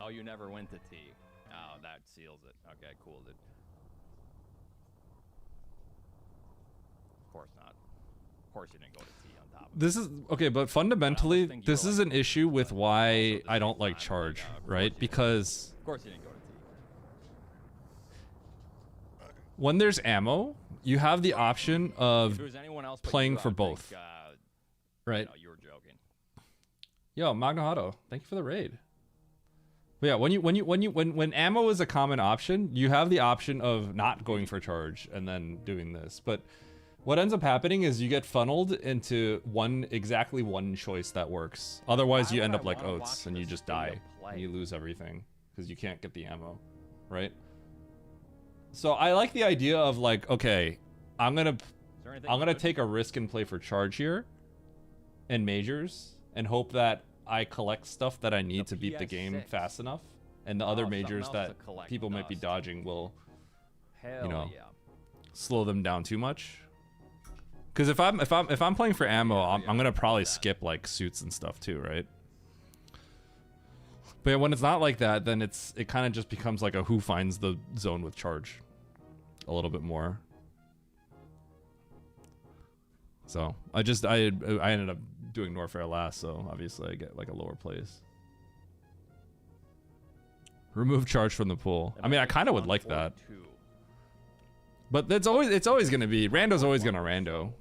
Oh, you never went to T. Oh, that seals it. Okay, cool, dude. Of course not. Of course you didn't go to T on top of it. This is okay, but fundamentally, think you this were, is like, an issue with why also at the I same don't like time, charge, of course you right? didn't. Because Of course you didn't go to T. when there's ammo, you have the option If of it was anyone else but playing you, for I would both. think, right. you were joking. Yo, Magnahato, thank you for the raid. But yeah, when ammo is a common option, you have the option of not going for charge and then doing this. But what ends up happening is you get funneled into exactly one choice that works. Otherwise, Why you would end I up like wanna Oates watch and the you just state of die play? and you lose everything because you can't get the ammo, right? So I like the idea of like, okay, I'm gonna take a risk and play for charge here and majors and hope that I collect stuff that I need to beat the game PS6. fast enough, and the other something majors else that to collect people might be dust. dodging will Hell know, yeah. slow them down too much. Because if I'm playing for ammo, I'm gonna probably skip like suits and stuff too, right? But yeah, when it's not like that, then it kind of just becomes like a who finds the zone with charge a little bit more. So I ended up doing Norfair last, so obviously I get like a lower place. Remove charge from the pool. I mean, I kind of would like that, 142. but it's always gonna be rando's always gonna rando,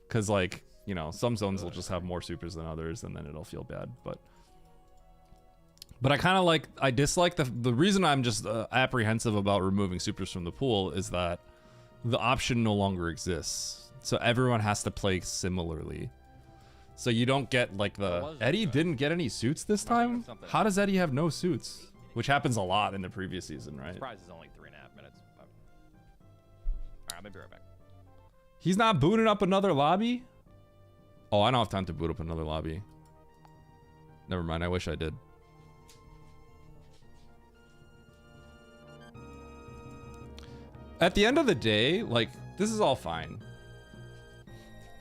cause like you know some zones will just have more supers than others, and then it'll feel bad. But I dislike the reason I'm just apprehensive about removing supers from the pool is that the option no longer exists. So everyone has to play similarly. So you don't get like Eddie didn't get any suits this time? How does Eddie have no suits? Which happens a lot in the previous season, right? Prize is only 3.5 minutes. All right, I'm gonna be right back. He's not booting up another lobby? Oh, I don't have time to boot up another lobby. Never mind, I wish I did. At the end of the day, like, this is all fine.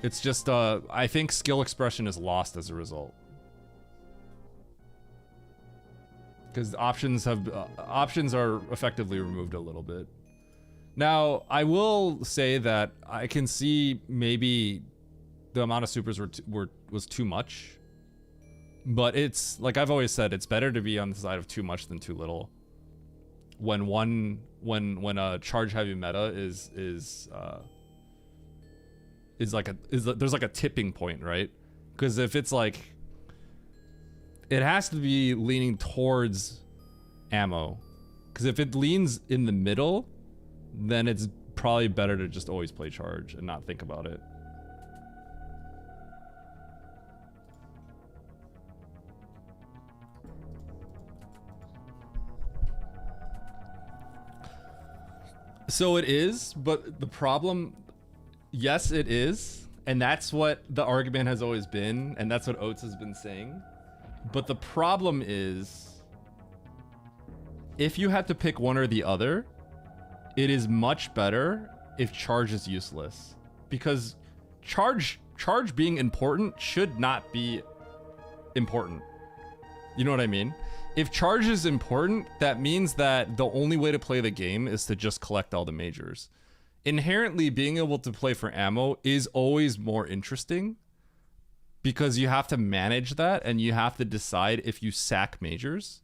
It's just, I think skill expression is lost as a result. because options are effectively removed a little bit. Now, I will say that I can see maybe the amount of supers was too much, but it's like I've always said, it's better to be on the side of too much than too little. When a charge heavy meta is there's like a tipping point, right? Because if it's like, it has to be leaning towards ammo. Because if it leans in the middle, then it's probably better to just always play charge and not think about it. So it is, but the problem, yes, it is. And that's what the argument has always been. And that's what Oates has been saying. But the problem is, if you had to pick one or the other, it is much better if charge is useless. Because charge being important should not be important. You know what I mean? If charge is important, that means that the only way to play the game is to just collect all the majors. Inherently, being able to play for ammo is always more interesting because you have to manage that and you have to decide if you sack majors.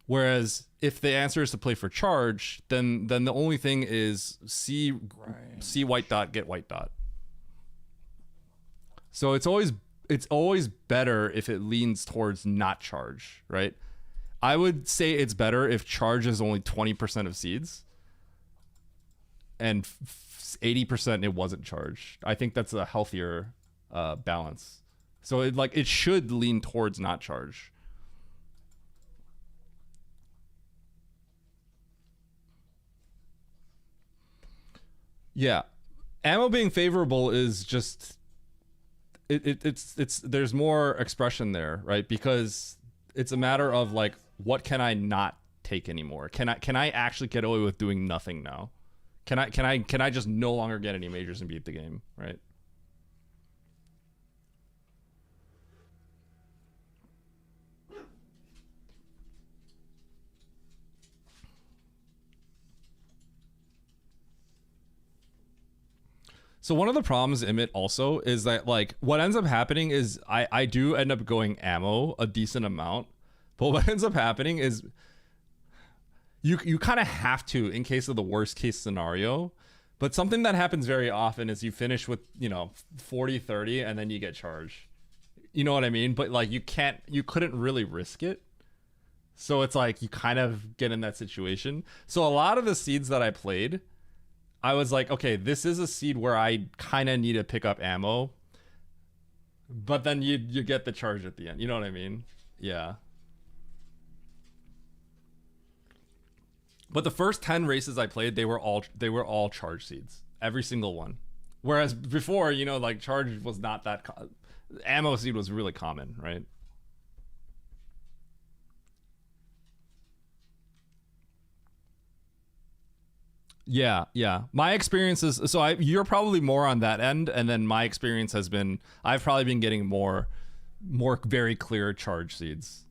Whereas if the answer is to play for charge, then the only thing is see white dot, get white dot. So it's always better if it leans towards not charge, right? I would say it's better if charge is only 20% of seeds and 80% it wasn't charged. I think that's a healthier balance. So it should lean towards not charge. Yeah, ammo being favorable is just it's there's more expression there, right? Because it's a matter of like, what can I not take anymore? Can I actually get away with doing nothing now? Can I just no longer get any majors and beat the game, right? So one of the problems, Emmett, also is that like what ends up happening is I do end up going ammo a decent amount, but what ends up happening is you kind of have to in case of the worst case scenario. But something that happens very often is you finish with, 40-30 and then you get charged. You know what I mean? But like you couldn't really risk it. So it's like you kind of get in that situation. So a lot of the seeds that I played, I was like, okay, this is a seed where I kind of need to pick up ammo, but then you get the charge at the end. You know what I mean? Yeah. But the first 10 races I played, they were all charge seeds, every single one. Whereas before, like charge was not that ammo seed was really common, right? Yeah. My experience is, so you're probably more on that end, and then my experience has been, I've probably been getting more very clear charge seeds.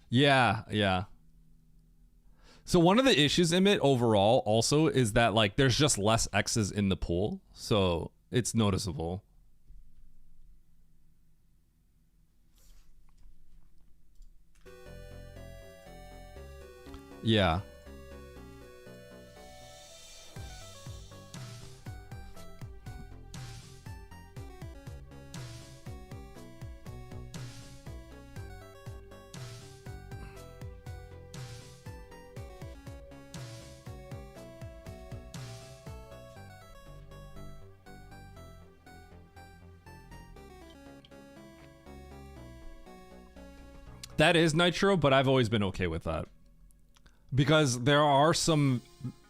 Yeah. So one of the issues in it overall also is that like there's just less X's in the pool, so it's noticeable. Yeah. That is Nitro, but I've always been okay with that. Because there are some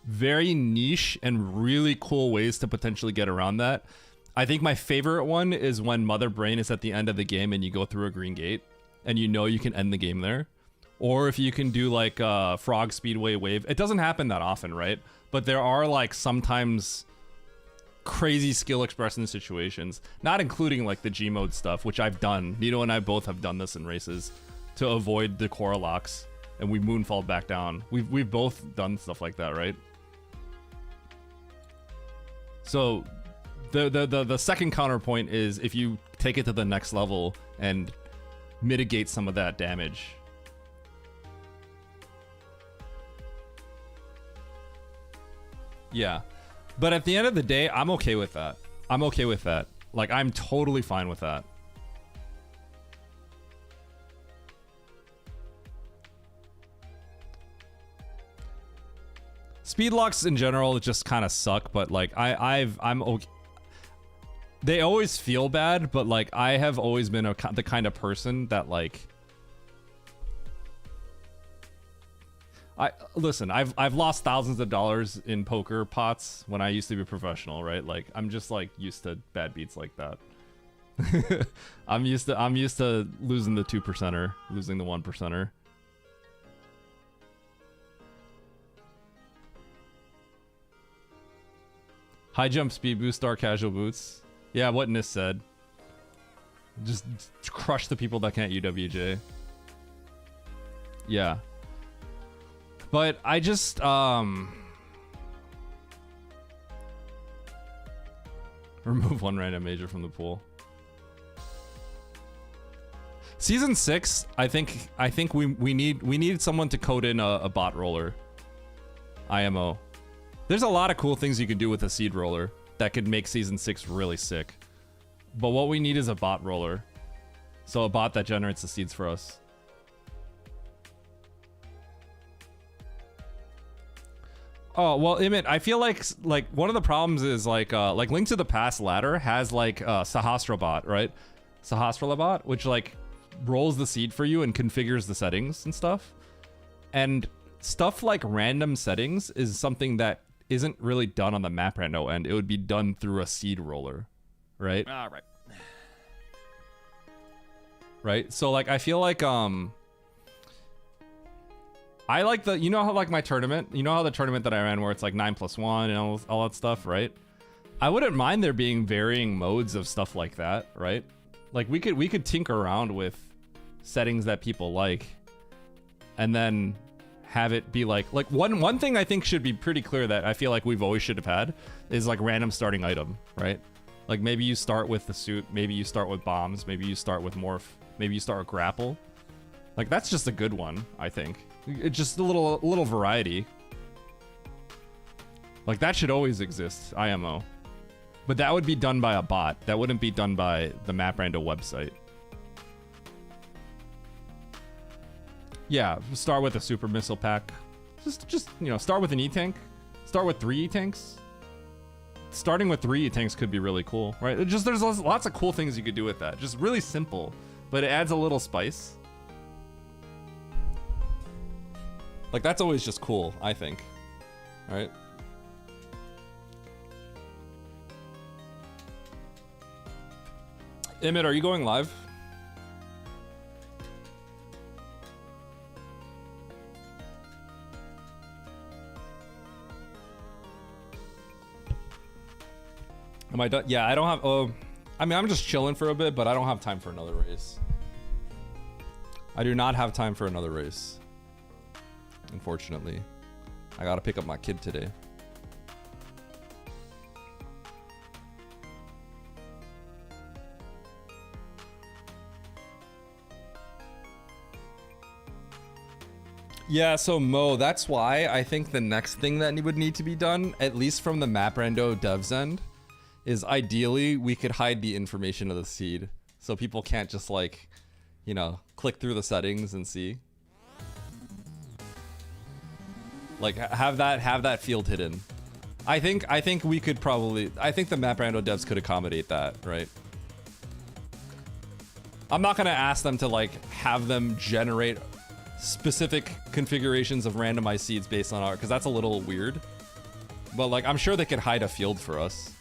very niche and really cool ways to potentially get around that. I think my favorite one is when Mother Brain is at the end of the game and you go through a green gate and you can end the game there. Or if you can do like Frog Speedway Wave. It doesn't happen that often, right? But there are like sometimes crazy skill expressed in situations, not including like the G mode stuff, which I've done. Nito and I both have done this in races to avoid the core locks, and we moonfall back down. We've both done stuff like that, right? So the second counterpoint is if you take it to the next level and mitigate some of that damage. Yeah. But at the end of the day, I'm okay with that. I'm okay with that. Like, I'm totally fine with that. Speed locks in general just kind of suck, but like I'm okay. They always feel bad, but like I have always been the kind of person that like listen, I've lost thousands of dollars in poker pots when I used to be a professional, right? Like I'm just like used to bad beats like that. I'm used to losing the 2%er, losing the 1%er. High jump, speed boost, star casual boots. Yeah, what Nis said. Just crush the people that can't UWJ. Yeah. But I just remove one random major from the pool. Season 6, I think we need someone to code in a bot roller. IMO. There's a lot of cool things you could do with a seed roller that could make Season 6 really sick. But what we need is a bot roller. So a bot that generates the seeds for us. Oh, well, Emmett, I feel like one of the problems is like Link to the Past ladder has like Sahasrabot, right? Sahasrabot, which like rolls the seed for you and configures the settings and stuff. And stuff like random settings is something that isn't really done on the map rando end. It would be done through a seed roller, right? All right. Right? So like I feel like I like the, you know how like my tournament, you know how the tournament that I ran where it's like 9+1 and all that stuff, right? I wouldn't mind there being varying modes of stuff like that, right? Like we could tinker around with settings that people like and then have it be like one thing I think should be pretty clear that I feel like we've always should have had is like random starting item, right? Like maybe you start with the suit, maybe you start with bombs, maybe you start with morph, maybe you start with grapple. Like that's just a good one, I think. It's just a little variety. Like that should always exist, IMO. But that would be done by a bot. That wouldn't be done by the MapRando website. Yeah, start with a super missile pack. Just you know, start with an E-tank. Start with 3 E-tanks. Starting with 3 E-tanks could be really cool, right? There's lots of cool things you could do with that. Just really simple, but it adds a little spice. Like that's always just cool, I think. All right. Emmett, are you going live? Am I done? Yeah, I don't have. I mean, I'm just chilling for a bit, but I don't have time for another race. I do not have time for another race. Unfortunately, I gotta pick up my kid today. Yeah, so Mo, that's why I think the next thing that would need to be done, at least from the MapRando devs end, is ideally we could hide the information of the seed. So people can't just like, you know, click through the settings and see. Like have that field hidden. I think we could probably, I think the MapRando devs could accommodate that, right? I'm not gonna ask them to like have them generate specific configurations of randomized seeds based on our, because that's a little weird. But like I'm sure they could hide a field for us.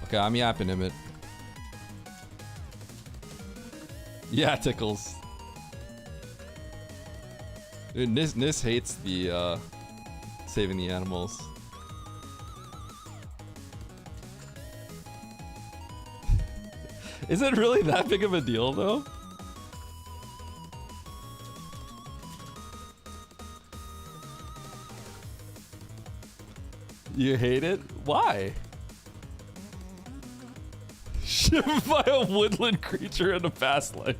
Okay, I'm yapping him it. Yeah, tickles. Dude, Nis hates the saving the animals. Is it really that big of a deal though? You hate it? Why? Shivered by a woodland creature in a past life.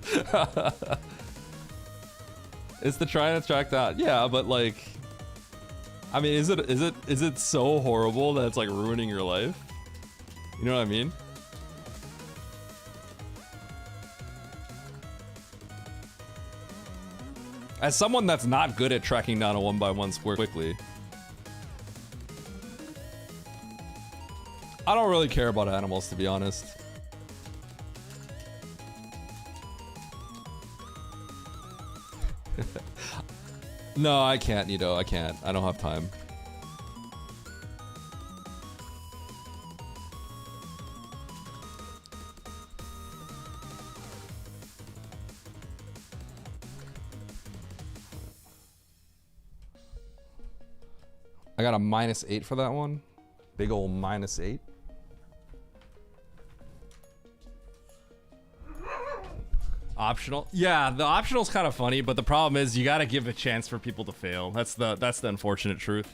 It's the try and attract that. Yeah, but like, I mean, is it so horrible that it's like ruining your life? You know what I mean? As someone that's not good at tracking down a 1x1 square quickly, I don't really care about animals, to be honest. No, I can't, Nito. I can't. I don't have time. I got a -8 for that one. Big ol' -8. Optional? Yeah, the optional's kind of funny, but the problem is you gotta give a chance for people to fail. That's the unfortunate truth.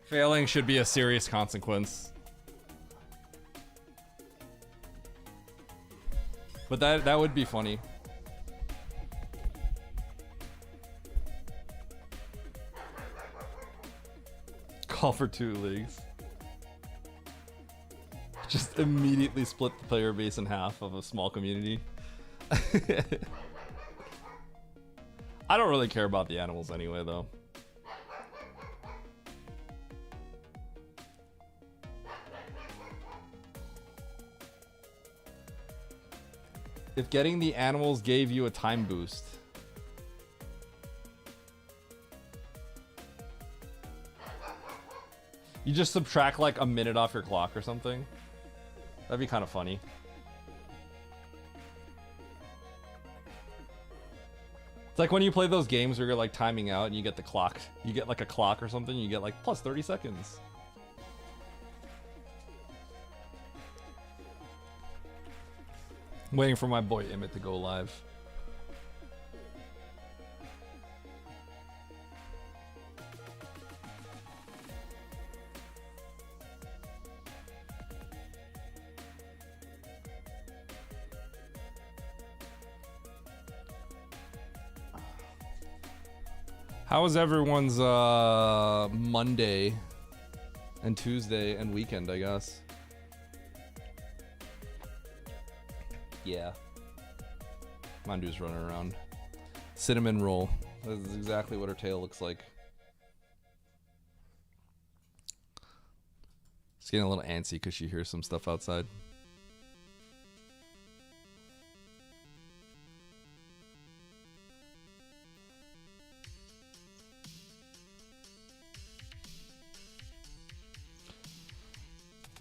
Failing should be a serious consequence. But that would be funny. Call for 2 leagues. Just immediately split the player base in half of a small community. I don't really care about the animals anyway, though. If getting the animals gave you a time boost. You just subtract like a minute off your clock or something. That'd be kind of funny. It's like when you play those games where you're like timing out and you get the clock. You get like a clock or something, you get like plus 30 seconds. I'm waiting for my boy Emmett to go live. How was everyone's Monday and Tuesday and weekend, I guess? Yeah. Mandu's running around. Cinnamon roll. This is exactly what her tail looks like. She's getting a little antsy because she hears some stuff outside.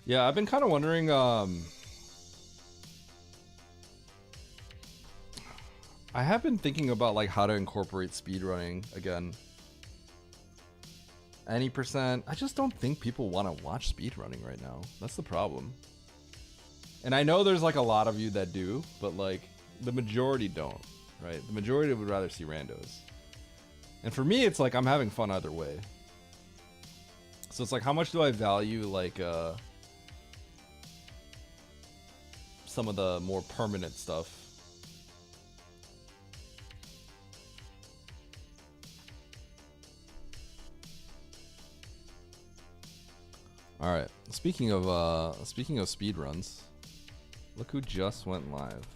Yeah, I've been kind of wondering, I have been thinking about like how to incorporate speedrunning again. Any percent, I just don't think people want to watch speedrunning right now. That's the problem. And I know there's like a lot of you that do, but like the majority don't, right? The majority would rather see randos. And for me, it's like I'm having fun either way. So it's like, how much do I value like some of the more permanent stuff? All right. Speaking of speed runs, look who just went live.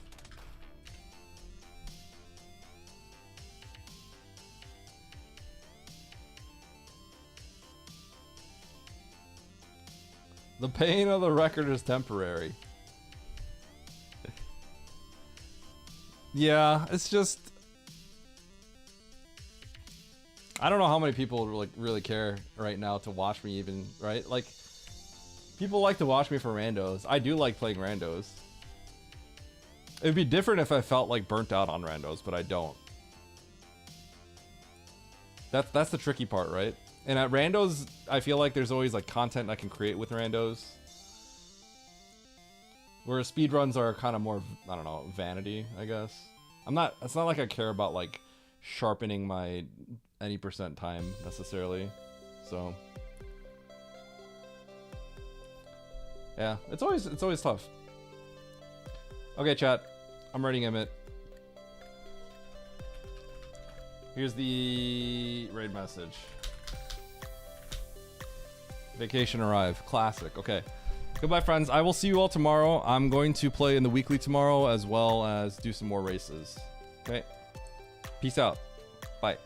The pain of the record is temporary. Yeah, it's just, I don't know how many people really care right now to watch me even, right? Like, people like to watch me for randos. I do like playing randos. It'd be different if I felt like burnt out on randos, but I don't. That's the tricky part, right? And at randos, I feel like there's always like content I can create with randos. Whereas speedruns are kind of more, I don't know, vanity, I guess. It's not like I care about like sharpening my any percent time necessarily. So yeah, it's always tough. Okay, chat. I'm rating Emmett. Here's the raid message. Vacation arrive. Classic. Okay. Goodbye, friends. I will see you all tomorrow. I'm going to play in the weekly tomorrow as well as do some more races. Okay. Peace out. Bye.